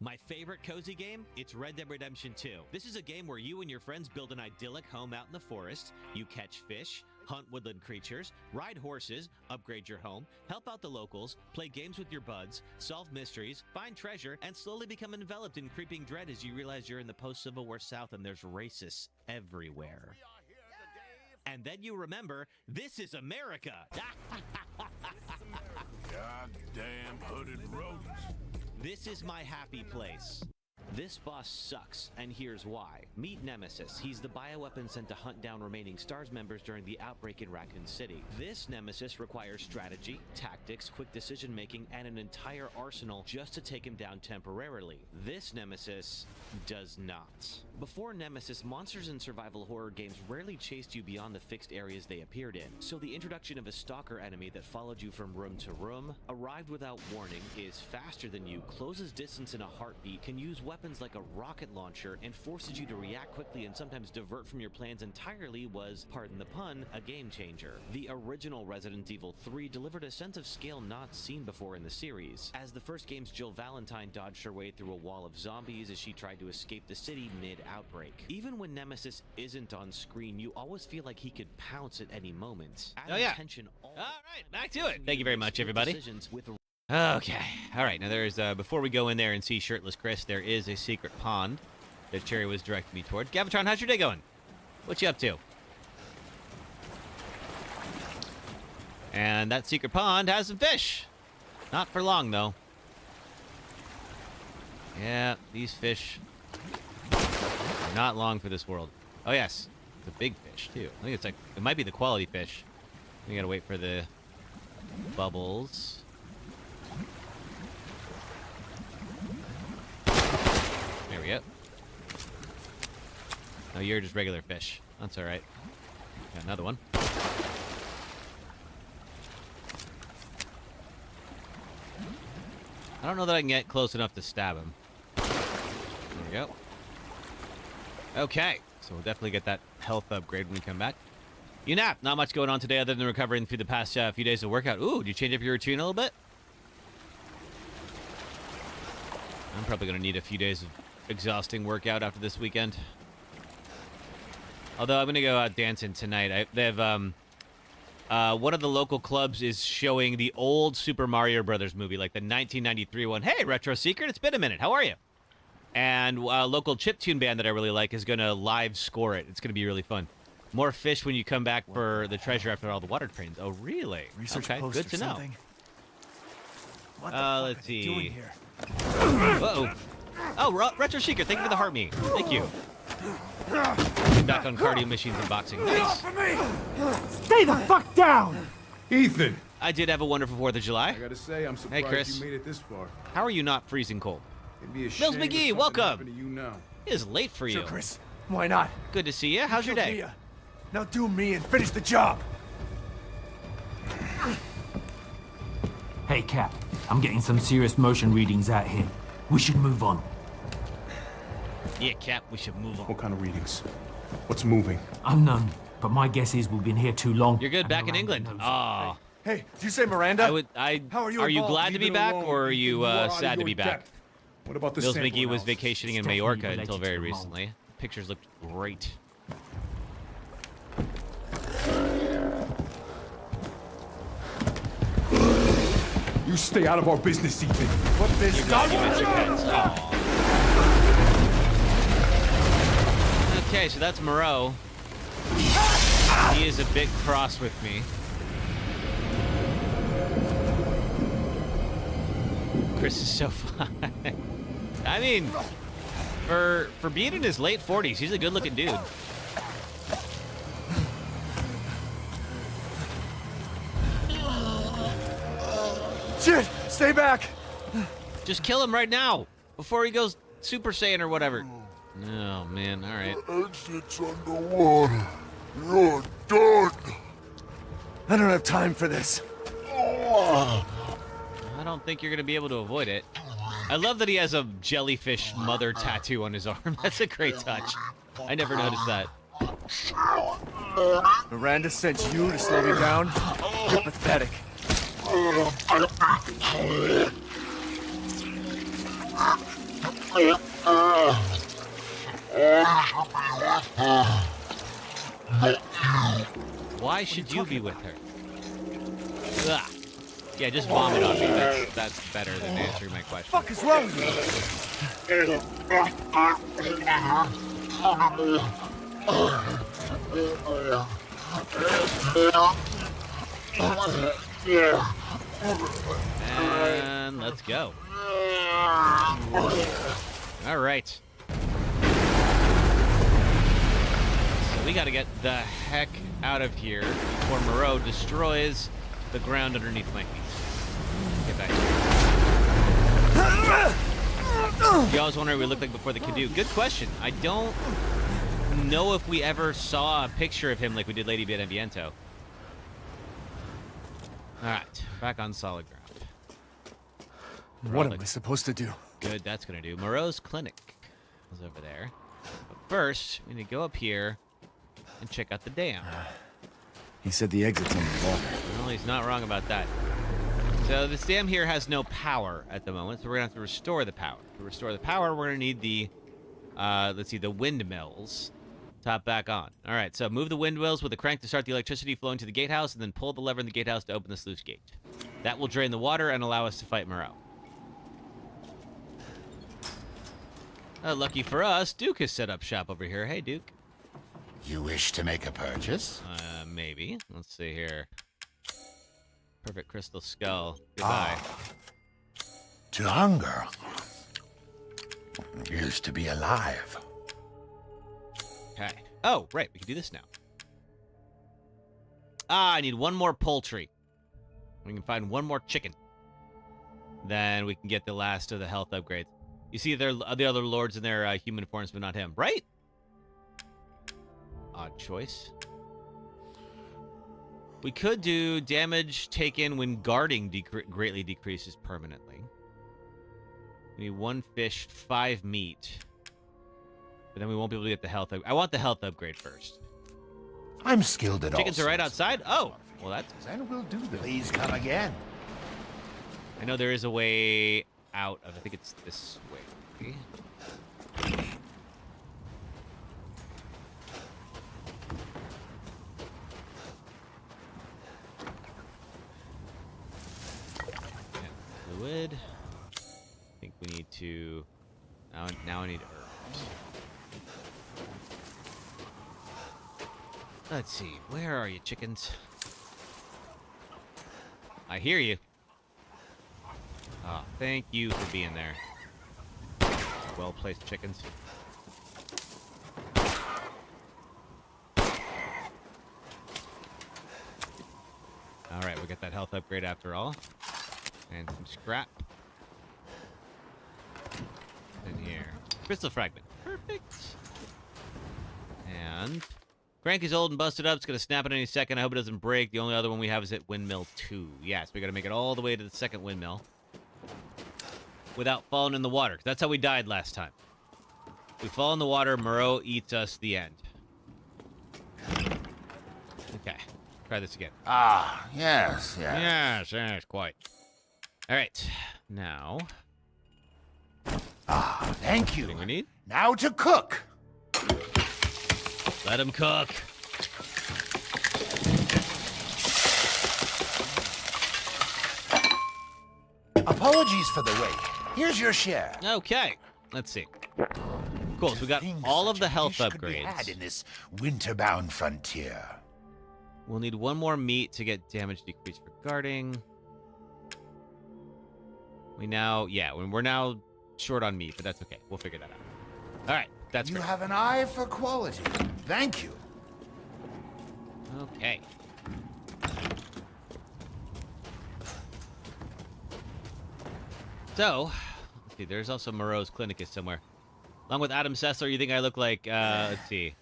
My favorite cozy game? It's Red Dead Redemption 2. This is a game where you and your friends build an idyllic home out in the forest. You catch fish, hunt woodland creatures, ride horses, upgrade your home, help out the locals, play games with your buds, solve mysteries, find treasure, and slowly become enveloped in creeping dread as you realize you're in the post-Civil War South and there's racists everywhere. And then you remember, this is America! Goddamn hooded rodents. This is my happy place. This boss sucks, and here's why. Meet Nemesis. He's the bioweapon sent to hunt down remaining STARS members during the outbreak in Raccoon City. This Nemesis requires strategy, tactics, quick decision-making, and an entire arsenal just to take him down temporarily. This Nemesis does not. Before Nemesis, monsters in survival horror games rarely chased you beyond the fixed areas they appeared in, so the introduction of a stalker enemy that followed you from room to room, arrived without warning, is faster than you, closes distance in a heartbeat, can use weapons like a rocket launcher, and forces you to react quickly and sometimes divert from your plans entirely was, pardon the pun, a game changer. The original Resident Evil 3 delivered a sense of scale not seen before in the series. As the first game's Jill Valentine dodged her way through a wall of zombies as she tried to escape the city mid-outbreak. Even when Nemesis isn't on screen, you always feel like he could pounce at any moment. Oh yeah. All right, back to it. Thank you very much, everybody. Okay. All right. Now, there's before we go in there and see shirtless Chris, there is a secret pond that Cherry was directing me toward. Gavatron, how's your day going? What you up to? And that secret pond has some fish. Not for long, though. Yeah, these fish are not long for this world. Oh, yes. It's a big fish, too. I think it's like, it might be the quality fish. We gotta wait for the bubbles. There we go. No, you're just regular fish. That's alright. Got another one. I don't know that I can get close enough to stab him. There we go. Okay, so we'll definitely get that health upgrade when we come back. UNAP, not much going on today other than recovering through the past few days of workout. Ooh, did you change up your routine a little bit? I'm probably going to need a few days of exhausting workout after this weekend. Although I'm going to go out dancing tonight. They have one of the local clubs is showing the old Super Mario Brothers movie, like the 1993 one. Hey, Retro Secret, it's been a minute. How are you? And a local chiptune band that I really like is going to live score it. It's going to be really fun. More fish when you come back for the treasure after all the water trains. Oh, really? Research okay, post good or to know. something? What the fuck Let's are they see. doing here? Uh-oh. Oh, Retro Secret, thank you for the heart me. Thank you. Back on cardio machines and boxing. Nice. Stay the fuck down! Ethan! I did have a wonderful 4th of July. I gotta say, I'm surprised Hey, Chris. you made it this far. How are you not freezing cold? It'd be a Mills shame if McGee, something welcome. happened to you now. It is late for you. Sure, Chris. Why not? Good to see you. How's your day? Now do me and finish the job. Hey, Cap. I'm getting some serious motion readings out here. We should move on. Yeah, Cap, we should move on. What kind of readings? What's moving? Unknown, but my guess is we've been here too long. You're good back in England. Oh. Hey, did you say Miranda? How are you glad to be back, or are you sad to be back? What about the Mills sample McGee was analysis? vacationing in It's definitely Mallorca related until to very the mold. recently. Pictures looked great. You stay out of our business, Ethan. What business? Okay, so that's Moreau. He is a bit cross with me. Chris is so fun. I mean, for being in his late 40s, he's a good-looking dude. Shit! Stay back! Just kill him right now before he goes Super Saiyan or whatever. Oh, man. All right. The exit's underwater. You're done. I don't have time for this. I don't think you're going to be able to avoid it. I love that he has a jellyfish mother tattoo on his arm. That's a great touch. I never noticed that. Miranda sent you to slow me down? You're pathetic. Why should you be with her? Ugh. Yeah, just vomit on me. That's better than answering my question. What the fuck is wrong with you? And let's go. All right. So we got to get the heck out of here before Moreau destroys the ground underneath my feet. Get back here. You always wonder what we looked like before the canoe. Good question. I don't know if we ever saw a picture of him like we did Lady Beneviento. All right, back on solid ground. What am I supposed to do? Good, that's gonna do. Moreau's clinic is over there. But first, we need to go up here and check out the dam. He said the exit's underwater. Well, he's not wrong about that. So this dam here has no power at the moment, so we're gonna have to restore the power. To restore the power, we're gonna need the, let's see, the windmills. Top back on. All right, so move the windmills with a crank to start the electricity flowing to the gatehouse, and then pull the lever in the gatehouse to open the sluice gate. That will drain the water and allow us to fight Moreau. Lucky for us, Duke has set up shop over here. Hey, Duke. You wish to make a purchase? Maybe. Let's see here. Perfect crystal skull. Goodbye. To hunger is to be alive. Okay. Oh, right. We can do this now. I need one more poultry. We can find one more chicken. Then we can get the last of the health upgrades. You see the other lords in their human forms, but not him, right? Odd choice. We could do damage taken when guarding greatly decreases permanently. We need 1 fish, 5 meat. But then we won't be able to get the health. I want the health upgrade first. I'm skilled at all. Chickens are right outside? Oh, well that's... And we'll do this. Please come again. I know there is a way out of... I think it's this way. Fluid. I think we need to... Now I need herbs. Let's see. Where are you, chickens? I hear you. Oh, thank you for being there. Well-placed chickens. Alright, we got that health upgrade after all. And some scrap. In here. Crystal fragment. Perfect. And... crank is old and busted up. It's going to snap at any second. I hope it doesn't break. The only other one we have is at Windmill 2. Yes, we got to make it all the way to the second windmill. Without falling in the water. That's how we died last time. We fall in the water, Moreau eats us, the end. Okay. Try this again. Ah, yes. Yes, quite. All right. Now. Ah, thank you. Anything we need? Now to cook. Let him cook. Apologies for the wait. Here's your share. Okay. Let's see. Cool. So we got all of the health upgrades. Had in this winter-bound frontier. We'll need 1 more meat to get damage decreased for guarding. We're now short on meat, but that's okay. We'll figure that out. All right. That's You great. have an eye for quality. Thank you. Okay. So, Let's see, there's also Moreau's Clinicus somewhere. Along with Adam Sessler, you think I look like, let's see.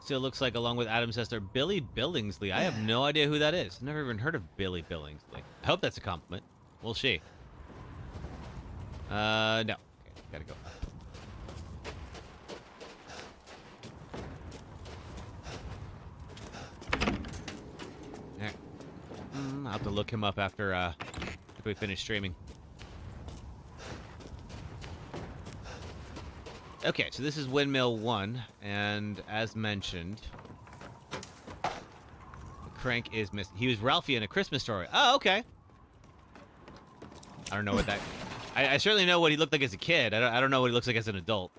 Still looks like, along with Adam Sessler, Billy Billingsley. I have no idea who that is. Never even heard of Billy Billingsley. I hope that's a compliment. We'll see. No. Okay, gotta go up. Alright. I'll have to look him up after we finish streaming. Okay, so this is Windmill 1, and as mentioned, the crank is missing. He was Ralphie in A Christmas Story. Oh, okay. I don't know what that... I certainly know what he looked like as a kid. I don't know what he looks like as an adult.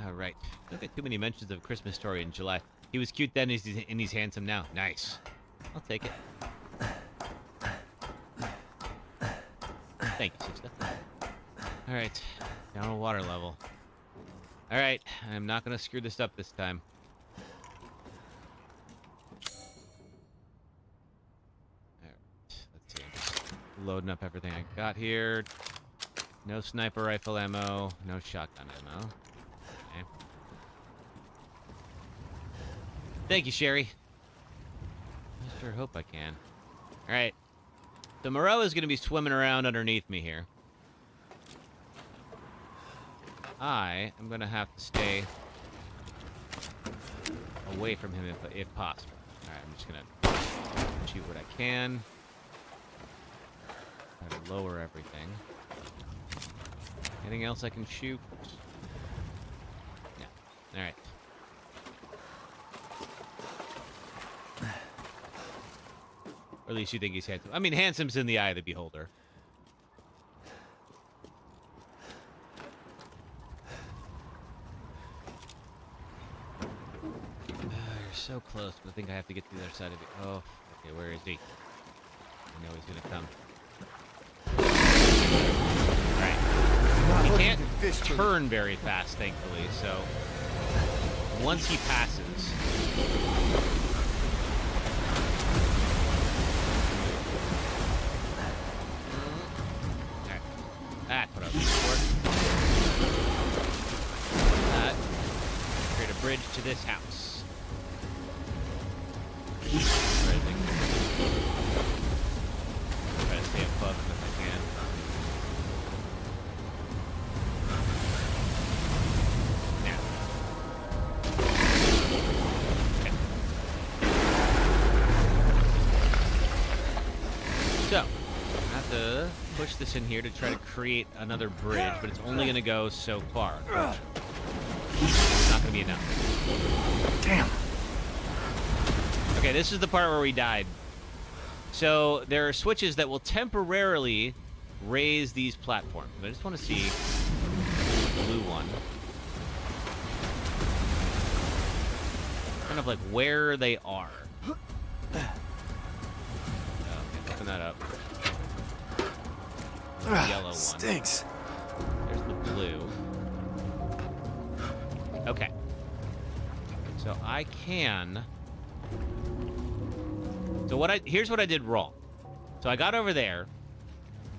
All right. Don't get too many mentions of A Christmas Story in July. He was cute then, and he's handsome now. Nice. I'll take it. Thank you, sister. All right, down to water level. All right, I'm not gonna screw this up this time. All right, let's see. I'm just loading up everything I got here. No sniper rifle ammo, no shotgun ammo. Okay. Thank you, Sherry. I sure hope I can. All right. The Moreau is going to be swimming around underneath me here. I am going to have to stay away from him if possible. Alright, I'm just going to shoot what I can. Try to lower everything. Anything else I can shoot? Yeah. Alright. Or at least you think he's handsome. I mean, handsome's in the eye of the beholder. You're so close, but I think I have to get to the other side of it. Oh, okay, where is he? I know he's gonna come. Alright. He can't turn very fast, thankfully, so... Once he passes... That's what I was looking for. That. Create a bridge to this house. Where is it? Try to stay above him if I can. Now. Okay. So, I have to push this in here to try to create another bridge, but it's only going to go so far. It's not going to be enough. Damn. Okay, this is the part where we died. So there are switches that will temporarily raise these platforms. I just want to see the blue one. Kind of like where they are. Okay, open that up. The yellow one. Stinks. There's the blue. Okay. So I can... So here's what I did wrong. So I got over there,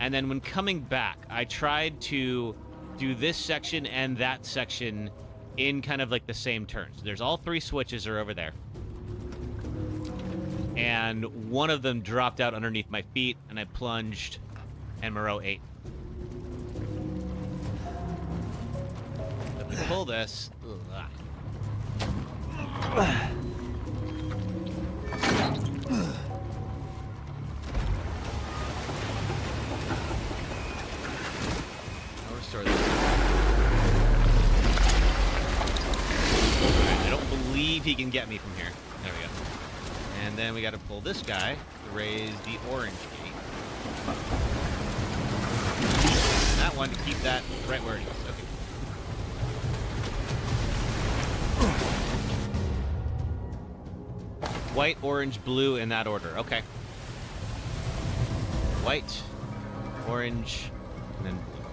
and then when coming back, I tried to do this section and that section in kind of like the same turn. So there's all three switches are over there. And one of them dropped out underneath my feet, and I plunged, and Moreau ate. If we pull this... I'll restore this. Alright, I don't believe he can get me from here. There we go. And then we got to pull this guy to raise the orange key. And that one to keep that right where it is. Okay. White, orange, blue in that order. Okay. White, orange, and then blue.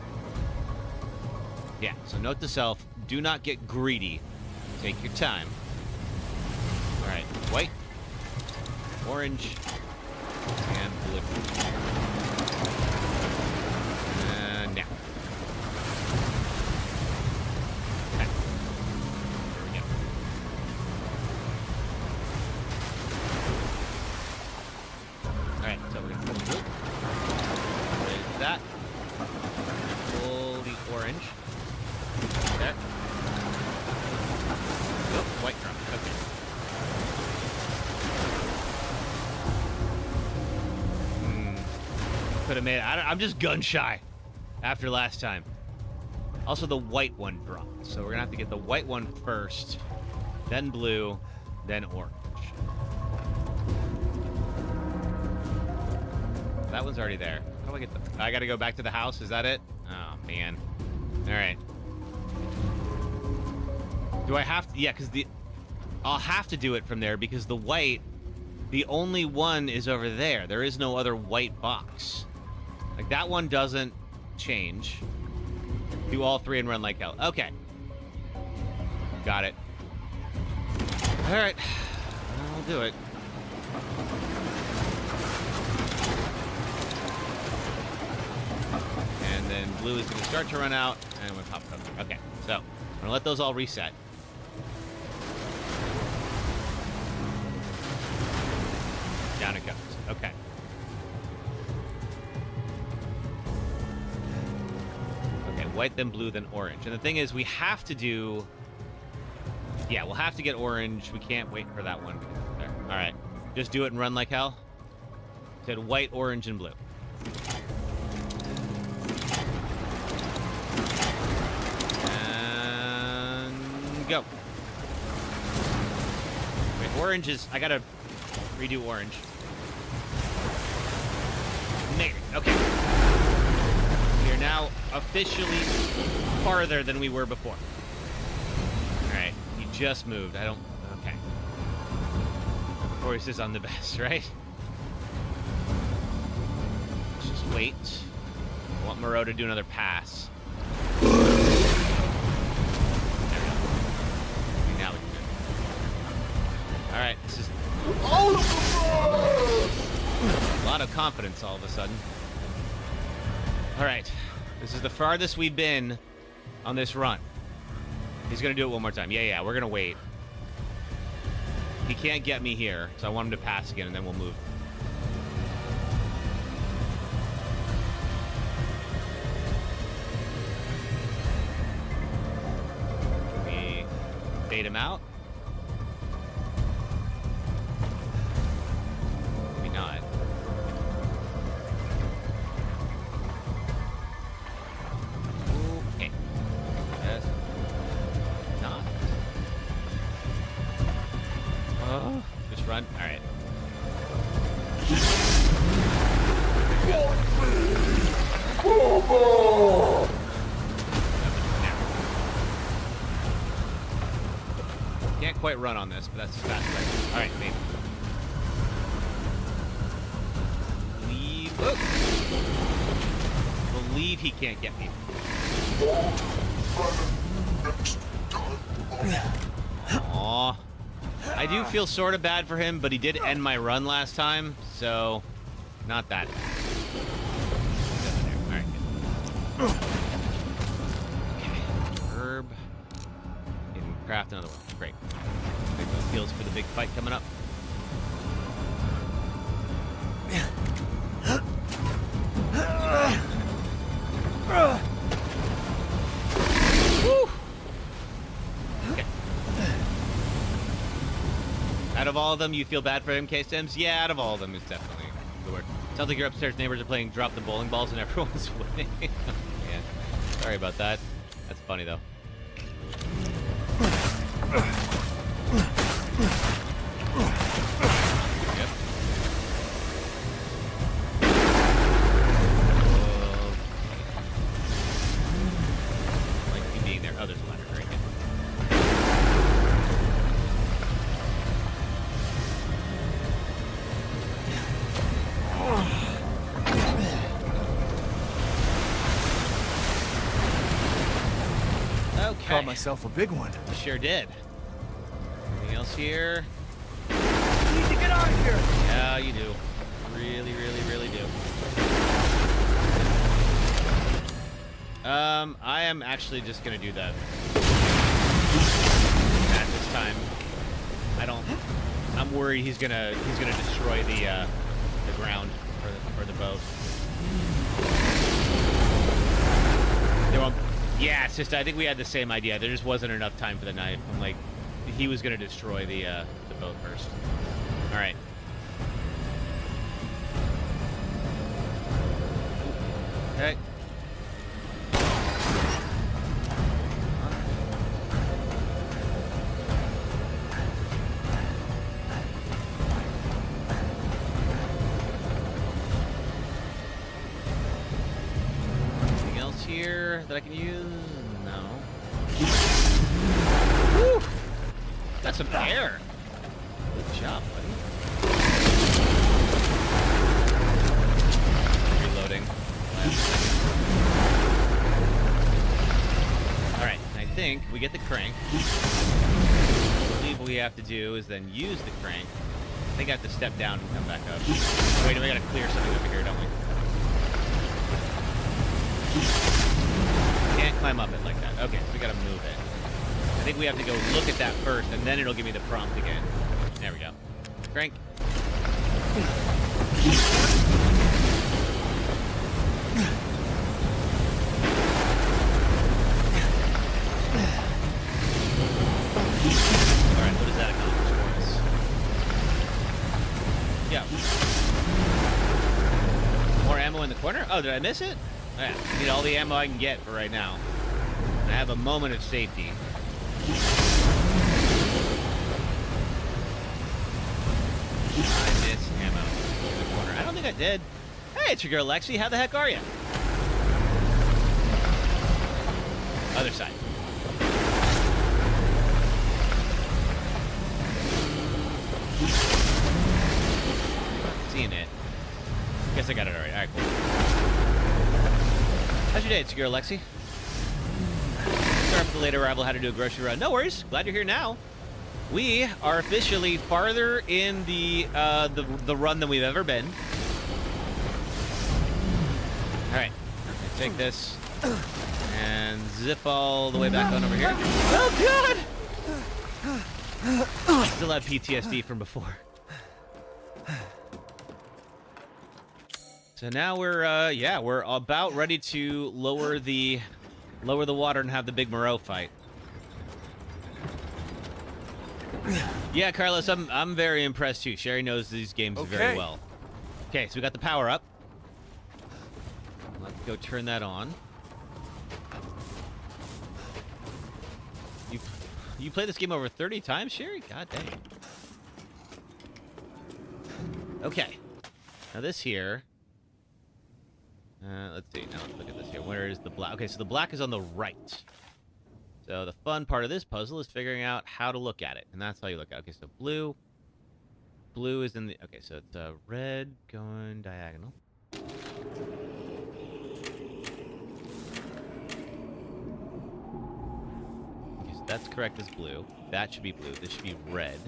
Yeah, so note to self, do not get greedy. Take your time. Alright, white, orange, And blue. Now. Okay. There we go. Alright, so we're gonna pull the blue. Raise that. Pull the orange. There. Oh, white drum. Okay. Could have made it. I'm just gun shy after last time. Also, the white one dropped. So we're going to have to get the white one first, then blue, then orange. That one's already there. How do I get the... I got to go back to the house. Is that it? Oh, man. All right. Do I have to? Yeah, because I'll have to do it from there because the white, the only one is over there. There is no other white box. Like, that one doesn't change. Do all three and run like hell. Okay. Got it. All right. I'll do it. And then blue is going to start to run out, and we'll pop cover. Okay, so I'm going to let those all reset. Down it goes. Okay. Okay, white, then blue, then orange. And the thing is, we have to do... Yeah, we'll have to get orange. We can't wait for that one. There. All right. Just do it and run like hell. Said white, orange, and blue. And go. Wait, orange is... I gotta redo orange. Made it. Okay. We are now officially farther than we were before. Alright. He just moved. I don't... Okay. Voice is on the best, right? Let's just wait. I want Moreau to do another pass. There we go. Now we can do it. Alright, this is... A lot of confidence all of a sudden. Alright. This is the farthest we've been on this run. He's going to do it one more time. Yeah, we're going to wait. He can't get me here, so I want him to pass again, and then we'll move. Can we bait him out? Maybe not. Okay. Yes. Not. Oh, just run. All right. Can't quite run on this, but that's as fast as I can. All right, maybe. Believe he can't get me. Aww. I do feel sort of bad for him, but he did end my run last time, so not that bad. All right, good. Okay. Herb. And craft another one. Great. Make those heals for the big fight coming up. Woo! Okay. Out of all of them, you feel bad for him, K-Stems? Yeah, out of all of them, it's definitely the word. Sounds like your upstairs neighbors are playing drop the bowling balls and everyone's winning. Yeah. Sorry about that. That's funny, though. Yep. Like you being there. Oh, there's a ladder. Very good. Okay. Caught myself a big one. Sure did. Anything else here? I need to get out of here. Yeah, you do. Really, really, really do. I am actually just gonna do that at this time. I'm worried he's gonna destroy the ground or the boat. Yeah, it's just I think we had the same idea. There just wasn't enough time for the knife. I'm like, he was gonna destroy the boat first. All right. Okay. Anything else here that I can use? No. Woo! Got some air. Good job, buddy. Reloading. Alright, I think we get the crank. I believe what we have to do is then use the crank. I think I have to step down and come back up. Wait, we gotta clear something over here, don't we? Can't climb up it like that. Okay, so we gotta move it. I think we have to go look at that first, and then it'll give me the prompt again. There we go. Crank. Alright, what does that accomplish for us? Yeah. More ammo in the corner? Oh, did I miss it? Oh, yeah. I need all the ammo I can get for right now. I have a moment of safety. I miss ammo in the corner. I don't think I did. Hey, it's your girl Lexi. How the heck are you? Other side. Seeing it. Guess I got it already. Alright, cool. How's your day? It's your girl Lexi. Sorry for the late arrival. How to do a grocery run. No worries. Glad you're here now. We are officially farther in the run than we've ever been. All right, take this and zip all the way back on over here. Oh God! Still have PTSD from before. So now we're about ready to lower the water and have the big Moreau fight. Yeah, Carlos, I'm very impressed too. Sherry knows these games very well. Okay, so we got the power up. Let's go turn that on. You played this game over 30 times, Sherry? God dang. Okay. Now this here. Let's see. Now let's look at this here. Where is the black? Okay, so the black is on the right. So the fun part of this puzzle is figuring out how to look at it, and that's how you look at it. Okay, so blue is in the... Okay, so it's red going diagonal. Okay, so that's correct as blue. That should be blue. This should be red.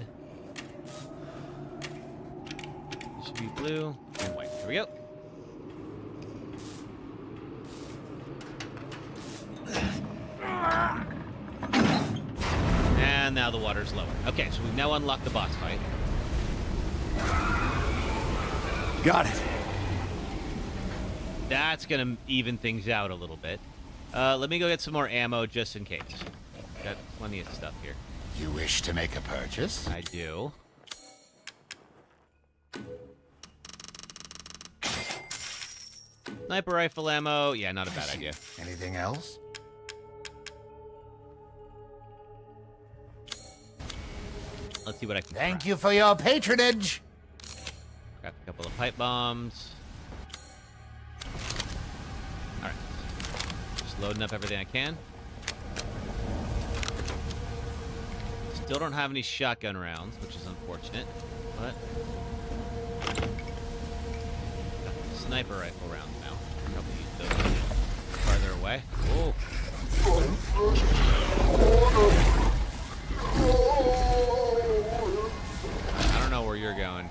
This should be blue and white. Here we go. And now the water's lower. Okay, so we've now unlocked the boss fight. Got it. That's gonna even things out a little bit. Let me go get some more ammo just in case. Got plenty of stuff here. You wish to make a purchase? I do. Sniper rifle ammo. Yeah, not a bad idea. Anything else? Let's see what I can Thank you for your patronage. Got a couple of pipe bombs. All right. Just loading up everything I can. Still don't have any shotgun rounds, which is unfortunate, but sniper rifle rounds now. Probably use those farther away. Whoa. I don't know where you're going.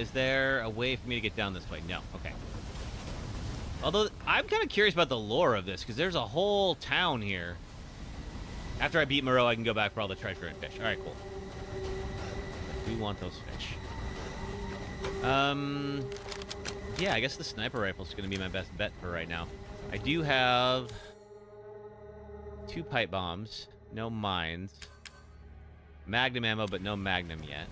Is there a way for me to get down this way? No. Okay. Although, I'm kind of curious about the lore of this, because there's a whole town here. After I beat Moreau, I can go back for all the treasure and fish. Alright, cool. We want those fish. Yeah, I guess the sniper rifle is going to be my best bet for right now. I do have 2 pipe bombs, no mines, magnum ammo, but no magnum yet.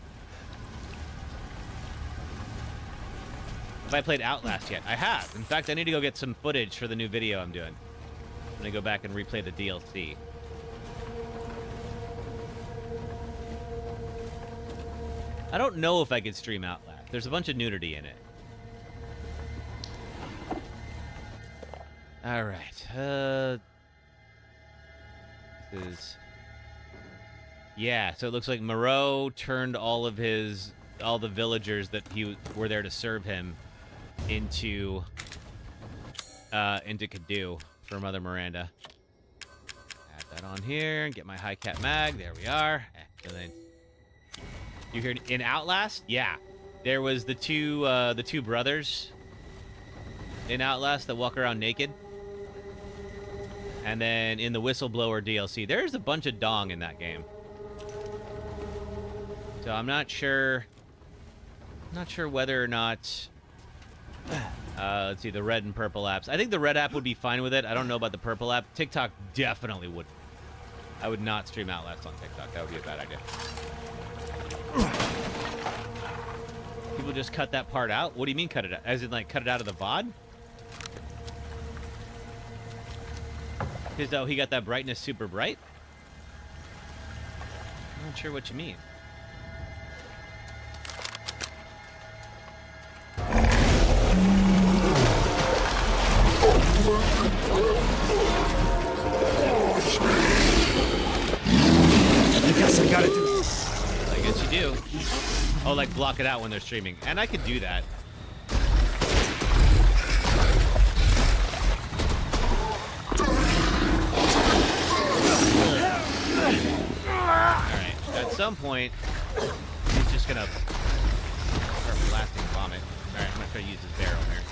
Have I played Outlast yet? I have. In fact, I need to go get some footage for the new video I'm doing. I'm going to go back and replay the DLC. I don't know if I could stream Outlast. There's a bunch of nudity in it. Alright. This is... Yeah, so it looks like Moreau turned all the villagers that were there to serve him into Cadu for Mother Miranda. Add that on here and get my high cat mag. There we are. And then you heard in Outlast? Yeah. There was the two brothers in Outlast that walk around naked. And then in the Whistleblower DLC, there's a bunch of dong in that game. So I'm not sure whether or not let's see, the red and purple apps. I think the red app would be fine with it. I don't know about the purple app. TikTok definitely would. I would not stream Outlast on TikTok. That would be a bad idea. People just cut that part out? What do you mean cut it out? As in, like, cut it out of the VOD? Because, oh, he got that brightness super bright? I'm not sure what you mean. I guess I gotta do this. I guess you do. Oh, like block it out when they're streaming. And I could do that. Alright, at some point, he's just gonna start blasting vomit. Alright, I'm gonna try to use his barrel here.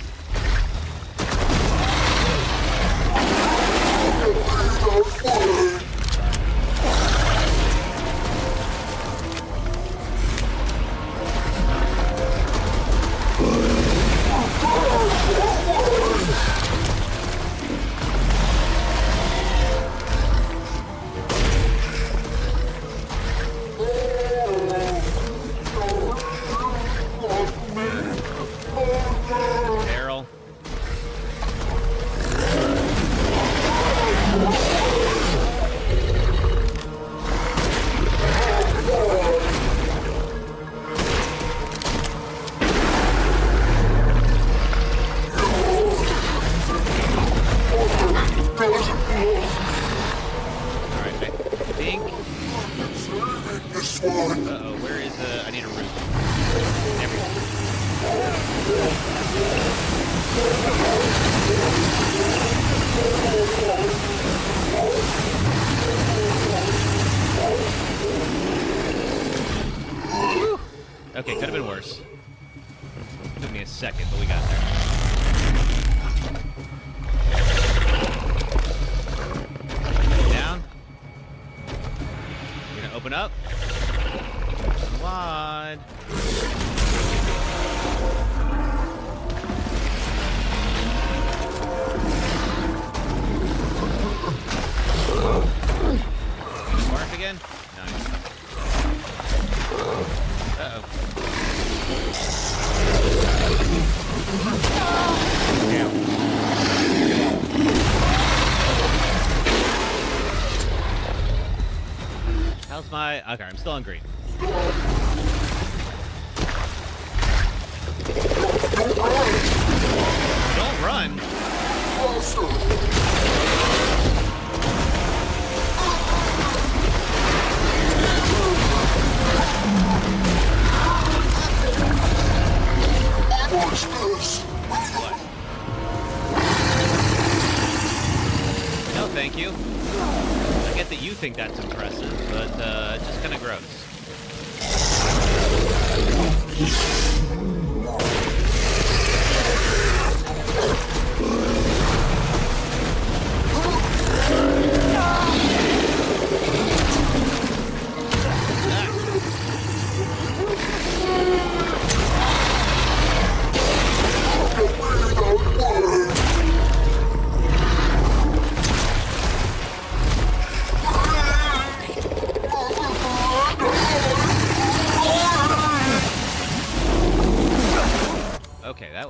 Barrel. Uh-oh, where is the... I need a root. There we go. Whew. Okay, could have been worse. Took me a second, but we got there. Down. You're gonna open up. Wide. Barf again? Nice. Uh-oh. Damn. How's my... Okay, I'm still on green. Don't run. What? No, thank you. I get that you think that's impressive, but it's just kind of gross.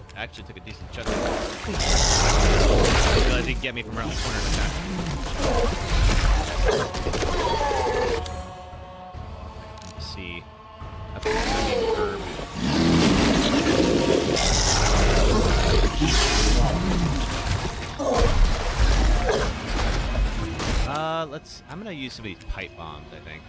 that actually took a decent chunk. I realized he could get me from around the corner like that. Let's see. I think it's gonna be herb. I'm gonna use some of these pipe bombs, I think.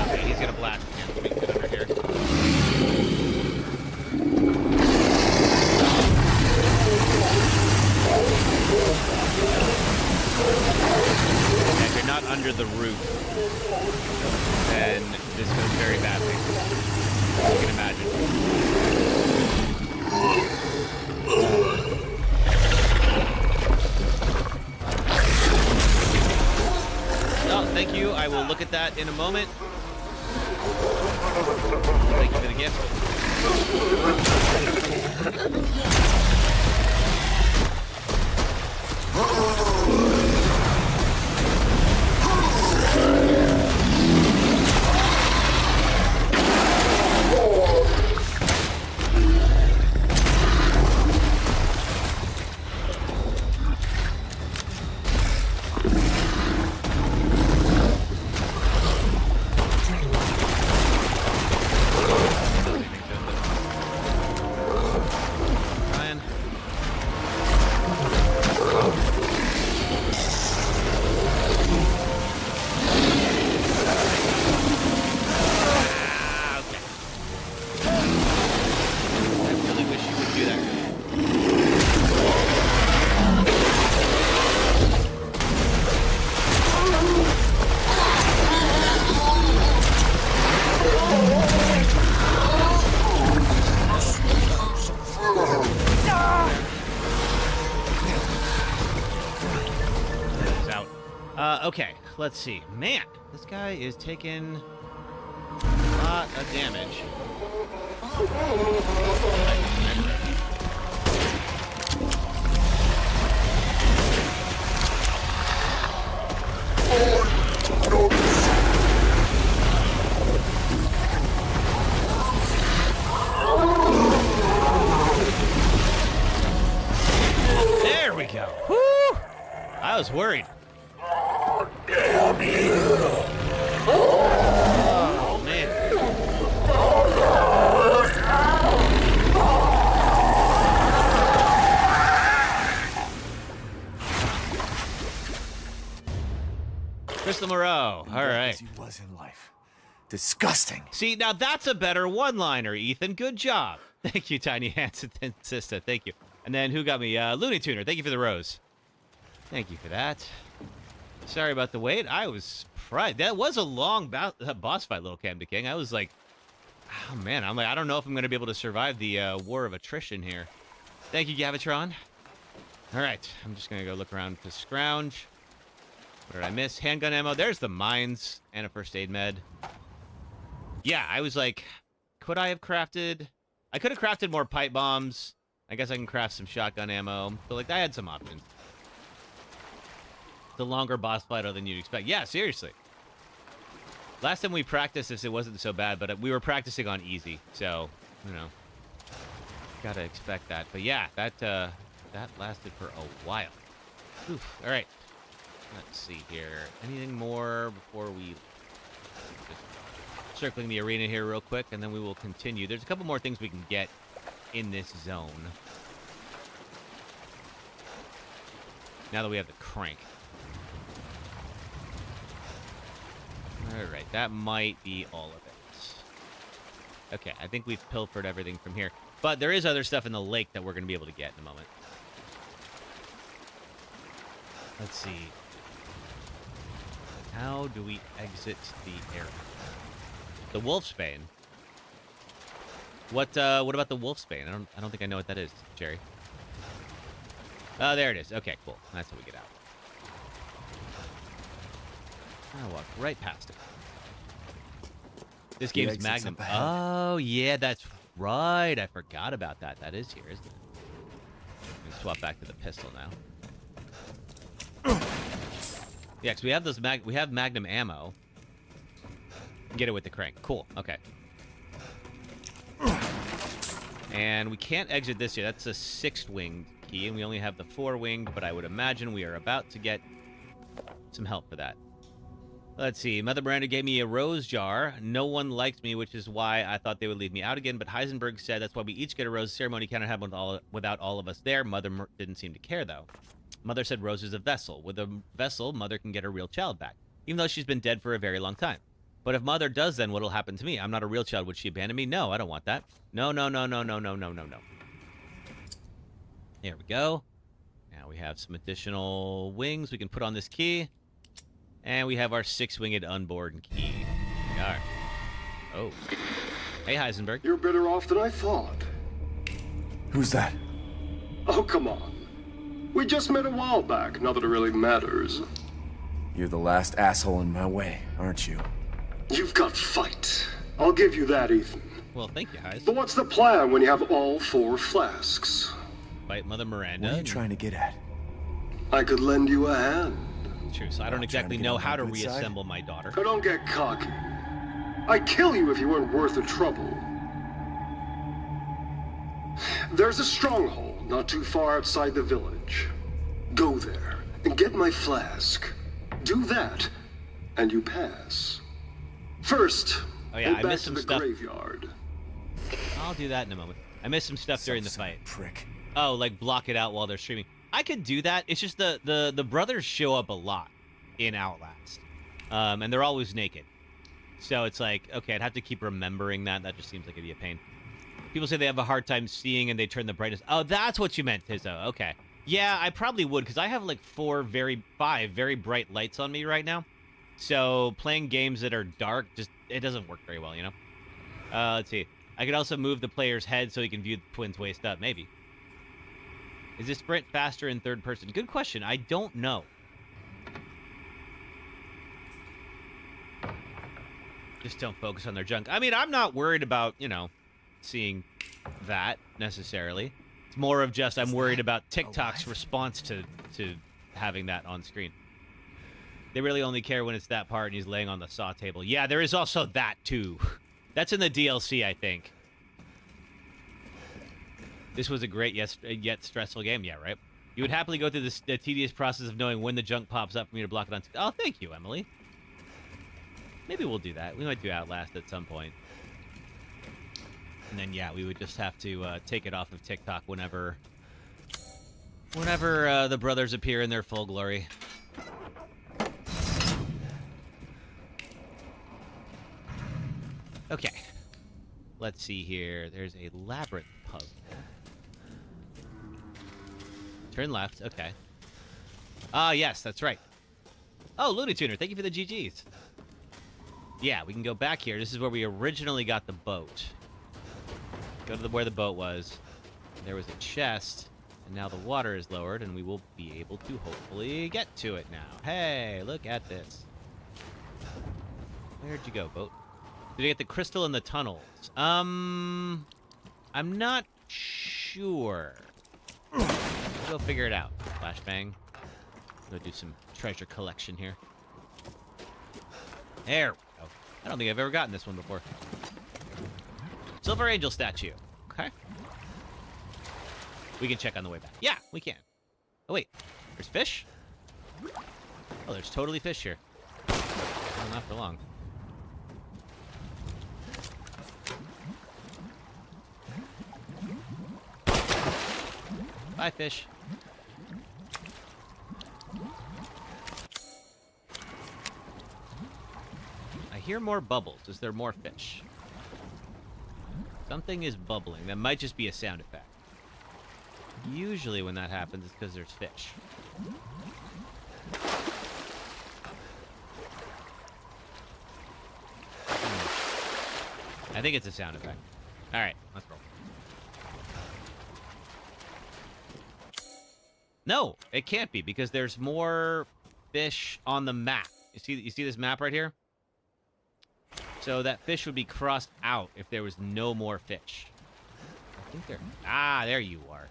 Okay, he's gonna blast again. Let me get under here. If you're not under the roof, then this goes very badly. You can imagine. Oh, thank you. I will look at that in a moment. Thank you for the gift. Okay, let's see. Man, this guy is taking a lot of damage. There we go. Woo! I was worried. Oh, man. Crystal Moreau. All right. As he was in life. Disgusting. See, now that's a better one-liner, Ethan. Good job. Thank you, Tiny Hands and Sista. Thank you. And then who got me? Looney Tuner. Thank you for the rose. Thank you for that. Sorry about the wait. I was fried. That was a long boss fight, Little Cam King. I was like, oh man, I'm like, I don't know if I'm going to be able to survive the war of attrition here. Thank you, Gavitron. All right, I'm just going to go look around to scrounge. What did I miss? Handgun ammo. There's the mines and a first aid med. Yeah, I was like, could I have crafted? I could have crafted more pipe bombs. I guess I can craft some shotgun ammo. So like, I had some options. The longer boss fight than you'd expect. Yeah, seriously. Last time we practiced this, it wasn't so bad, but we were practicing on easy, so you know, gotta expect that. But yeah, that lasted for a while. Oof. All right, let's see here. Anything more before we just circling the arena here real quick, and then we will continue. There's a couple more things we can get in this zone. Now that we have the crank. Alright, that might be all of it. Okay, I think we've pilfered everything from here. But there is other stuff in the lake that we're going to be able to get in a moment. Let's see. How do we exit the area? The Wolfsbane. What about the Wolfsbane? I don't think I know what that is, Jerry. Oh, there it is. Okay, cool. That's how we get out. I walked right past it. This The game's exit's Magnum. up ahead. Oh, yeah, that's right. I forgot about that. That is here, isn't it? Let me swap back to the pistol now. Yeah, because we have those we have Magnum ammo. Get it with the crank. Cool. Okay. And we can't exit this here. That's a 6-winged key, and we only have the 4-winged, but I would imagine we are about to get some help for that. Let's see. Mother Miranda gave me a rose jar. No one liked me, which is why I thought they would leave me out again, but Heisenberg said that's why we each get a rose. Ceremony cannot happen without all of us there. Mother didn't seem to care, though. Mother said Rose is a vessel. With a vessel, Mother can get her real child back, even though she's been dead for a very long time. But if Mother does, then what'll happen to me? I'm not a real child. Would she abandon me? No, I don't want that. No, no, no, no, no, no, no, no, no. There we go. Now we have some additional wings we can put on this key. And we have our 6-winged unborn key. There we are. Oh. Hey, Heisenberg. You're better off than I thought. Who's that? Oh, come on. We just met a while back, not that it really matters. You're the last asshole in my way, aren't you? You've got fight. I'll give you that, Ethan. Well, thank you, Heis. But what's the plan when you have all 4 flasks? Fight Mother Miranda. What are you trying to get at? I could lend you a hand. True, so I don't exactly know how to reassemble my daughter. Now don't get cocky. I'd kill you if you weren't worth the trouble. There's a stronghold not too far outside the village. Go there and get my flask. Do that, and you pass. First, oh yeah, head I back missed to some the stuff. Graveyard. I'll do that in a moment. I missed some stuff during the fight. Prick. Oh, like block it out while they're streaming. I could do that. It's just the brothers show up a lot in Outlast, and they're always naked. So it's like, okay, I'd have to keep remembering that. That just seems like it'd be a pain. People say they have a hard time seeing and they turn the brightness. Oh, that's what you meant, Tizzo. Okay. Yeah, I probably would, because I have like 5 very bright lights on me right now. So playing games that are dark, it doesn't work very well, you know? Let's see. I could also move the player's head so he can view the twins waist up, maybe. Is this sprint faster in third person? Good question. I don't know. Just don't focus on their junk. I mean, I'm not worried about, seeing that necessarily. It's more of just I'm worried about TikTok's response to having that on screen. They really only care when it's that part and he's laying on the saw table. Yeah, there is also that too. That's in the DLC, I think. This was a great yet stressful game. Yeah, right? You would happily go through the tedious process of knowing when the junk pops up for me to block it on. Oh, thank you, Emily. Maybe we'll do that. We might do Outlast at some point. And then, yeah, we would just have to take it off of TikTok whenever the brothers appear in their full glory. Okay. Let's see here. There's a labyrinth puzzle. Turn left. Okay. Ah, yes, that's right. Oh, Looney Tuner, thank you for the GGs. Yeah, we can go back here. This is where we originally got the boat. Go to where the boat was. There was a chest, and now the water is lowered, and we will be able to hopefully get to it now. Hey, look at this. Where'd you go, boat? Did you get the crystal in the tunnels? I'm not sure. Go figure it out. Flashbang. Go do some treasure collection here. There we go. I don't think I've ever gotten this one before. Silver Angel statue. Okay. We can check on the way back. Yeah, we can. Oh, wait. There's fish? Oh, there's totally fish here. Oh, not for long. Bye, fish. I hear more bubbles. Is there more fish? Something is bubbling. That might just be a sound effect. Usually when that happens, it's because there's fish. I think it's a sound effect. All right, let's roll. No, it can't be because there's more fish on the map. You see this map right here? So that fish would be crossed out if there was no more fish. I think there... Ah, there you are.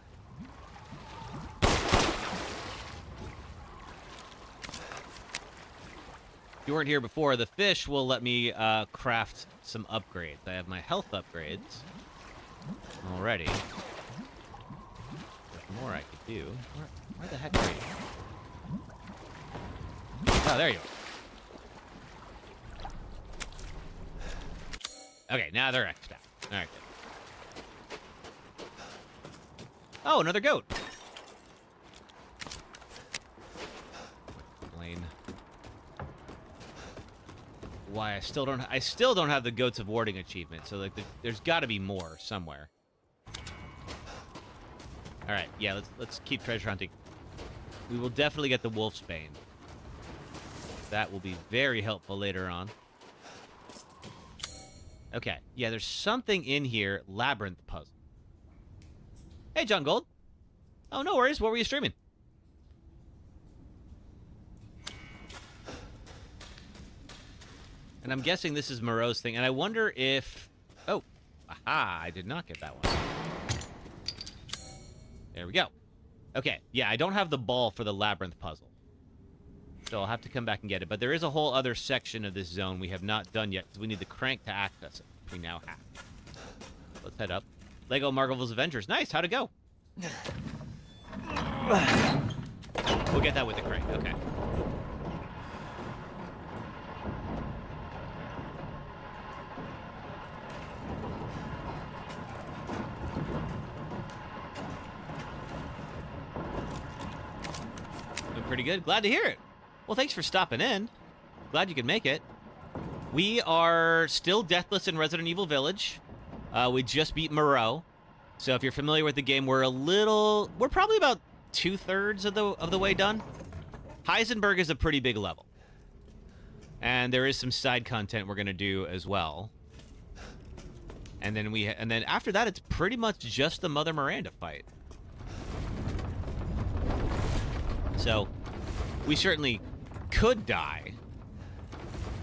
If you weren't here before, the fish will let me craft some upgrades. I have my health upgrades already. There's more I could do. Where the heck are you? Oh, there you are. Okay, now they're X'd out. All right. Oh, another goat. Lane. Why I still don't have the Goats of Warding achievement. So like there's got to be more somewhere. All right, yeah, let's keep treasure hunting. We will definitely get the Wolfsbane. That will be very helpful later on. Okay, yeah, there's something in here. Labyrinth puzzle. Hey, John Gold. Oh, no worries. What were you streaming? And I'm guessing this is Moreau's thing. And I wonder if... Oh, aha, I did not get that one. There we go. Okay, yeah, I don't have the ball for the labyrinth puzzle. So I'll have to come back and get it. But there is a whole other section of this zone we have not done yet, because we need the crank to access it. We now have. Let's head up. Lego Marvel's Avengers. Nice, how'd it go? We'll get that with the crank, okay. Pretty good. Glad to hear it. Well, thanks for stopping in. Glad you could make it. We are still deathless in Resident Evil Village. We just beat Moreau. So if you're familiar with the game, we're probably about 2/3 of the way done. Heisenberg is a pretty big level. And there is some side content we're going to do as well. And then after that, it's pretty much just the Mother Miranda fight. So we certainly could die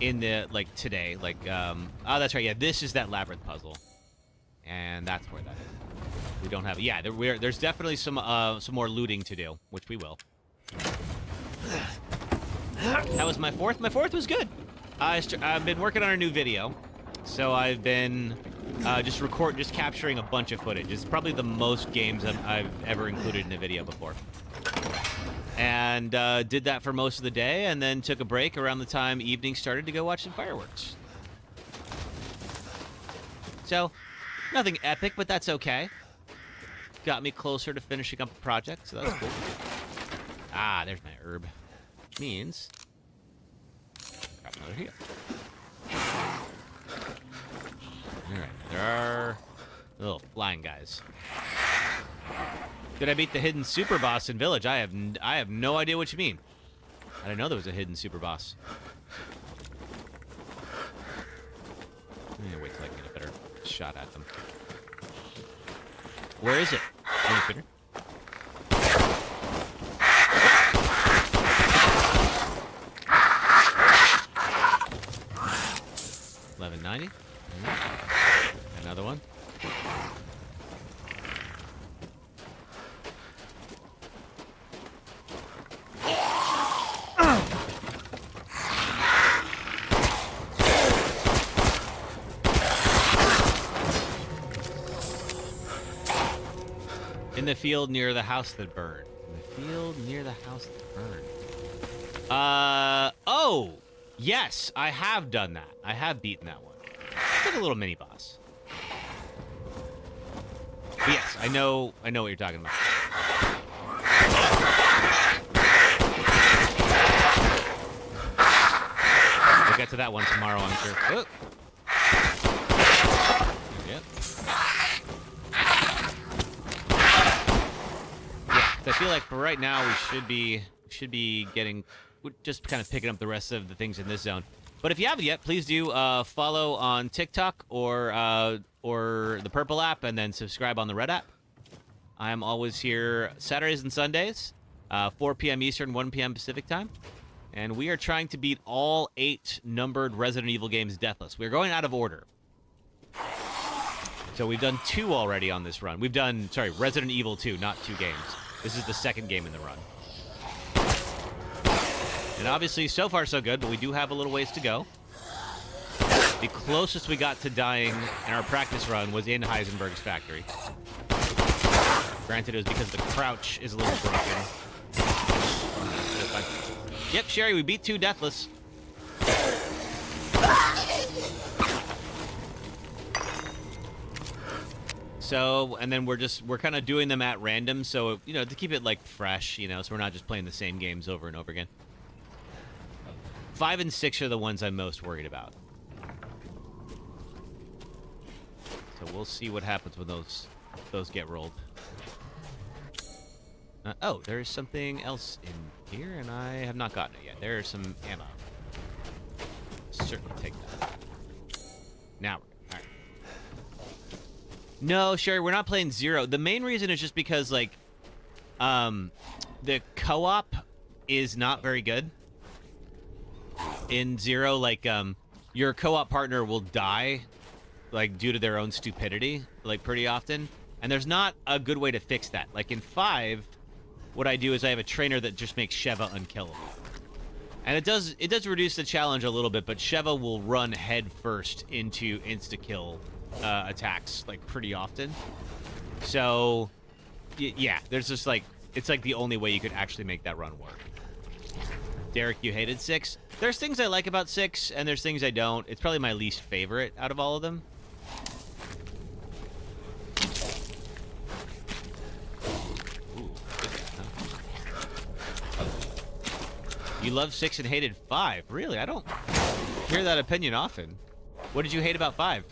in the, today. Oh, that's right. Yeah, this is that labyrinth puzzle. And that's where that is. We don't have... Yeah, there's definitely some more looting to do, which we will. How was my fourth? My fourth was good. I've been working on a new video. So I've been just capturing a bunch of footage. It's probably the most games I've ever included in a video before. And did that for most of the day, and then took a break around the time evening started to go watch some fireworks. So, nothing epic, but that's okay. Got me closer to finishing up a project, so that's cool. Ah, there's my herb. Means... Grab another heal. Alright, there are little flying guys. Did I beat the hidden super boss in Village? I have no idea what you mean. I didn't know there was a hidden super boss. I'm gonna wait till I get a better shot at them. Where is it? Any fitter? $11.90. Another one. In the field near the house that burned. In the field near the house that burned. Oh! Yes, I have done that. I have beaten that one. It's like a little mini boss. But yes, I know what you're talking about. We'll get to that one tomorrow, I'm sure. Oh. Yep. I feel like for right now we should be getting just kind of picking up the rest of the things in this zone. But if you haven't yet, please do follow on TikTok or the purple app, and then subscribe on the red app. I am always here Saturdays and Sundays, 4 p.m. Eastern, 1 p.m. Pacific time. And we are trying to beat all 8 numbered Resident Evil games deathless. We're going out of order. So we've done 2 already on this run. We've done, sorry, Resident Evil 2, not 2 games. This is the 2nd game in the run. And obviously, so far so good, but we do have a little ways to go. The closest we got to dying in our practice run was in Heisenberg's factory. Granted, it was because the crouch is a little broken. Yep, Sherry, we beat 2 deathless. So, and then we're kind of doing them at random, so, you know, to keep it, like, fresh, you know, so we're not just playing the same games over and over again. 5 and 6 are the ones I'm most worried about. So we'll see what happens when those get rolled. Oh, there's something else in here, and I have not gotten it yet. There's some ammo. Certainly take that. Now we're good. All right. No, Sherry, we're not playing Zero. The main reason is just because, like, the co-op is not very good. In Zero, like, your co-op partner will die, like, due to their own stupidity, like, pretty often. And there's not a good way to fix that. Like, in 5, what I do is I have a trainer that just makes Sheva unkillable. And it does reduce the challenge a little bit, but Sheva will run head first into insta-kill attacks, like, pretty often. So, yeah, there's just, like, it's, like, the only way you could actually make that run work. Derek, you hated 6? There's things I like about 6, and there's things I don't. It's probably my least favorite out of all of them. You love 6 and hated 5. Really? I don't hear that opinion often. What did you hate about 5?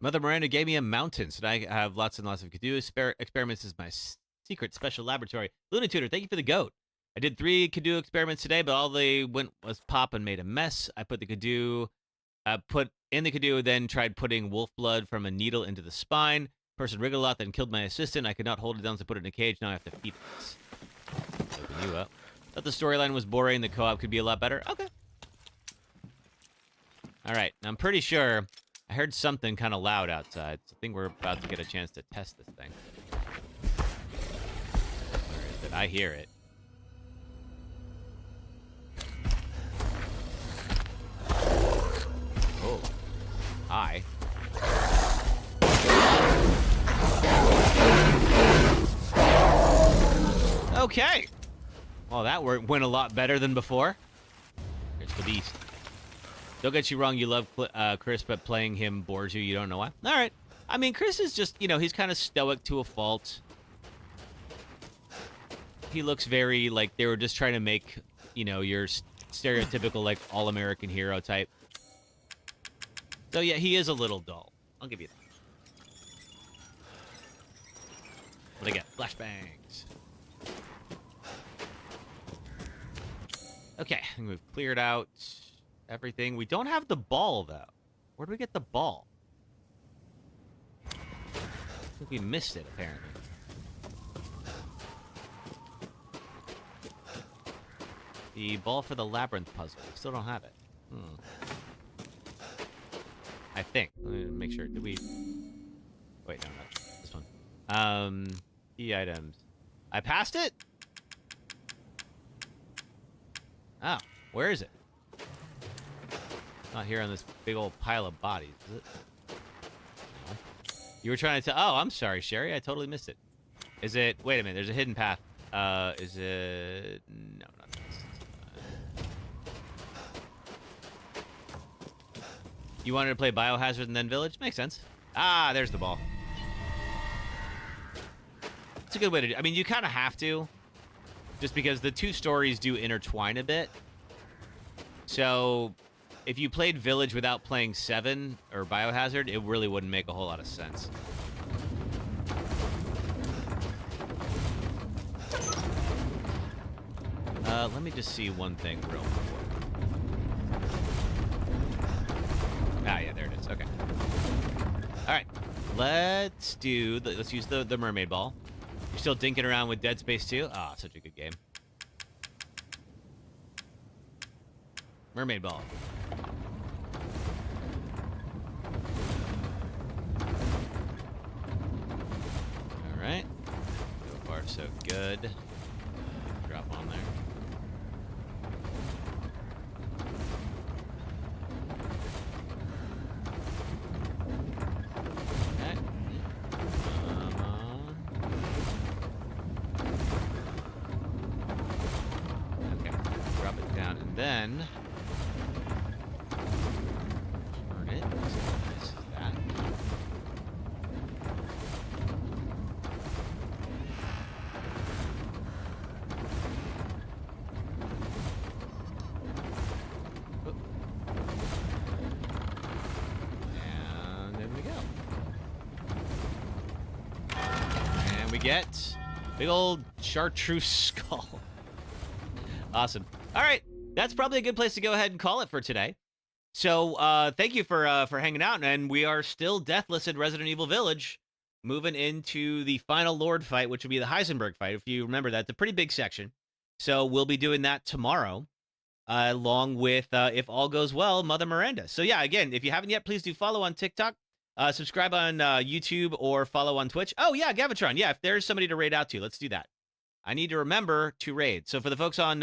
Mother Miranda gave me a mountain, so I have lots and lots of Kadu experiments as my secret special laboratory. Luna Tutor, thank you for the goat. I did 3 Kadu experiments today, but all they went was pop and made a mess. I put the Kadu... put in the Kadu, then tried putting wolf blood from a needle into the spine. Person wriggled a lot, then killed my assistant. I could not hold it down, so I put it in a cage. Now I have to feed it. Open you up. Thought the storyline was boring. The co-op could be a lot better. Okay. All right. I'm pretty sure I heard something kind of loud outside. So I think we're about to get a chance to test this thing. Where is it? I hear it. Oh. Hi. Okay. Well, that went a lot better than before. Here's the beast. Don't get you wrong, you love Chris, but playing him bores you. You don't know why. All right. I mean, Chris is just, you know, he's kind of stoic to a fault. He looks very, like, they were just trying to make, you know, your stereotypical, like, all-American hero type. So, yeah, he is a little dull. I'll give you that. What do I get? Flashbangs. Okay, I think we've cleared out everything. We don't have the ball, though. Where do we get the ball? I think we missed it, apparently. The ball for the labyrinth puzzle. We still don't have it. I think. Let me make sure. Did we... Wait, no, not this one. Key items. I passed it? Oh, where is it? Not here on this big old pile of bodies, is it? No. You were trying to... Oh, I'm sorry, Sherry. I totally missed it. Is it... Wait a minute. There's a hidden path. Is it... No, not this. You wanted to play Biohazard and then Village? Makes sense. Ah, there's the ball. It's a good way to do... I mean, you kind of have to. Just because the 2 stories do intertwine a bit. So, if you played Village without playing 7 or Biohazard, it really wouldn't make a whole lot of sense. Let me just see one thing real quick. Ah, yeah, there it is. Okay. All right. let's use the mermaid ball. You're still dinking around with Dead Space 2? Ah, such a good game. Mermaid ball. All right. So far, so good. Drop on there. Okay. Come on. Okay. Drop it down and then turn it. This is that. And then we go. And we get big old chartreuse skull. Awesome. All right, that's probably a good place to go ahead and call it for today. So thank you for hanging out, and we are still deathless in Resident Evil Village, moving into the final Lord fight, which will be the Heisenberg fight. If you remember that, it's a pretty big section. So we'll be doing that tomorrow, along with, if all goes well, Mother Miranda. So yeah, again, if you haven't yet, please do follow on TikTok, subscribe on YouTube, or follow on Twitch. Oh yeah, Gavitron. Yeah, if there's somebody to raid out to, let's do that. I need to remember to raid. So for the folks on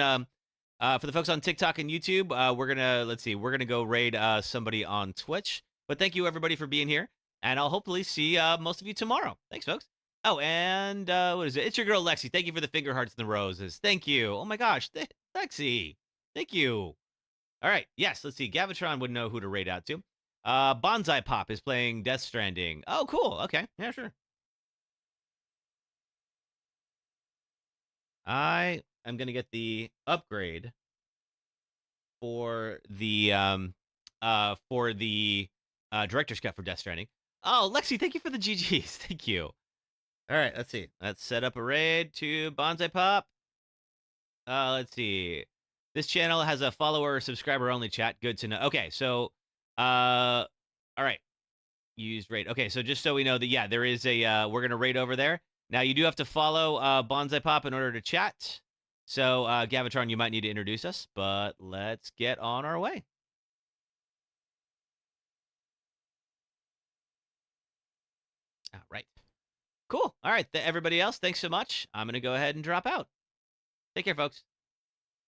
TikTok and YouTube, we're gonna go raid somebody on Twitch. But thank you everybody for being here, and I'll hopefully see most of you tomorrow. Thanks, folks. Oh, and what is it? It's your girl Lexi. Thank you for the finger hearts and the roses. Thank you. Oh my gosh, Lexi. Thank you. All right. Yes. Let's see. Gavitron would know who to raid out to. Bonsai Pop is playing Death Stranding. Oh, cool. Okay. Yeah, sure. I am going to get the upgrade for the director's cut for Death Stranding. Oh, Lexi, thank you for the GGs. Thank you. All right, let's see. Let's set up a raid to Bonsai Pop. Let's see. This channel has a follower subscriber only chat. Good to know. Okay, so all right. Use raid. Okay, so just so we know that yeah, there is a we're going to raid over there. Now, you do have to follow Bonsai Pop in order to chat. So, Gavitron, you might need to introduce us, but let's get on our way. All right. Cool. All right. Everybody else, thanks so much. I'm going to go ahead and drop out. Take care, folks.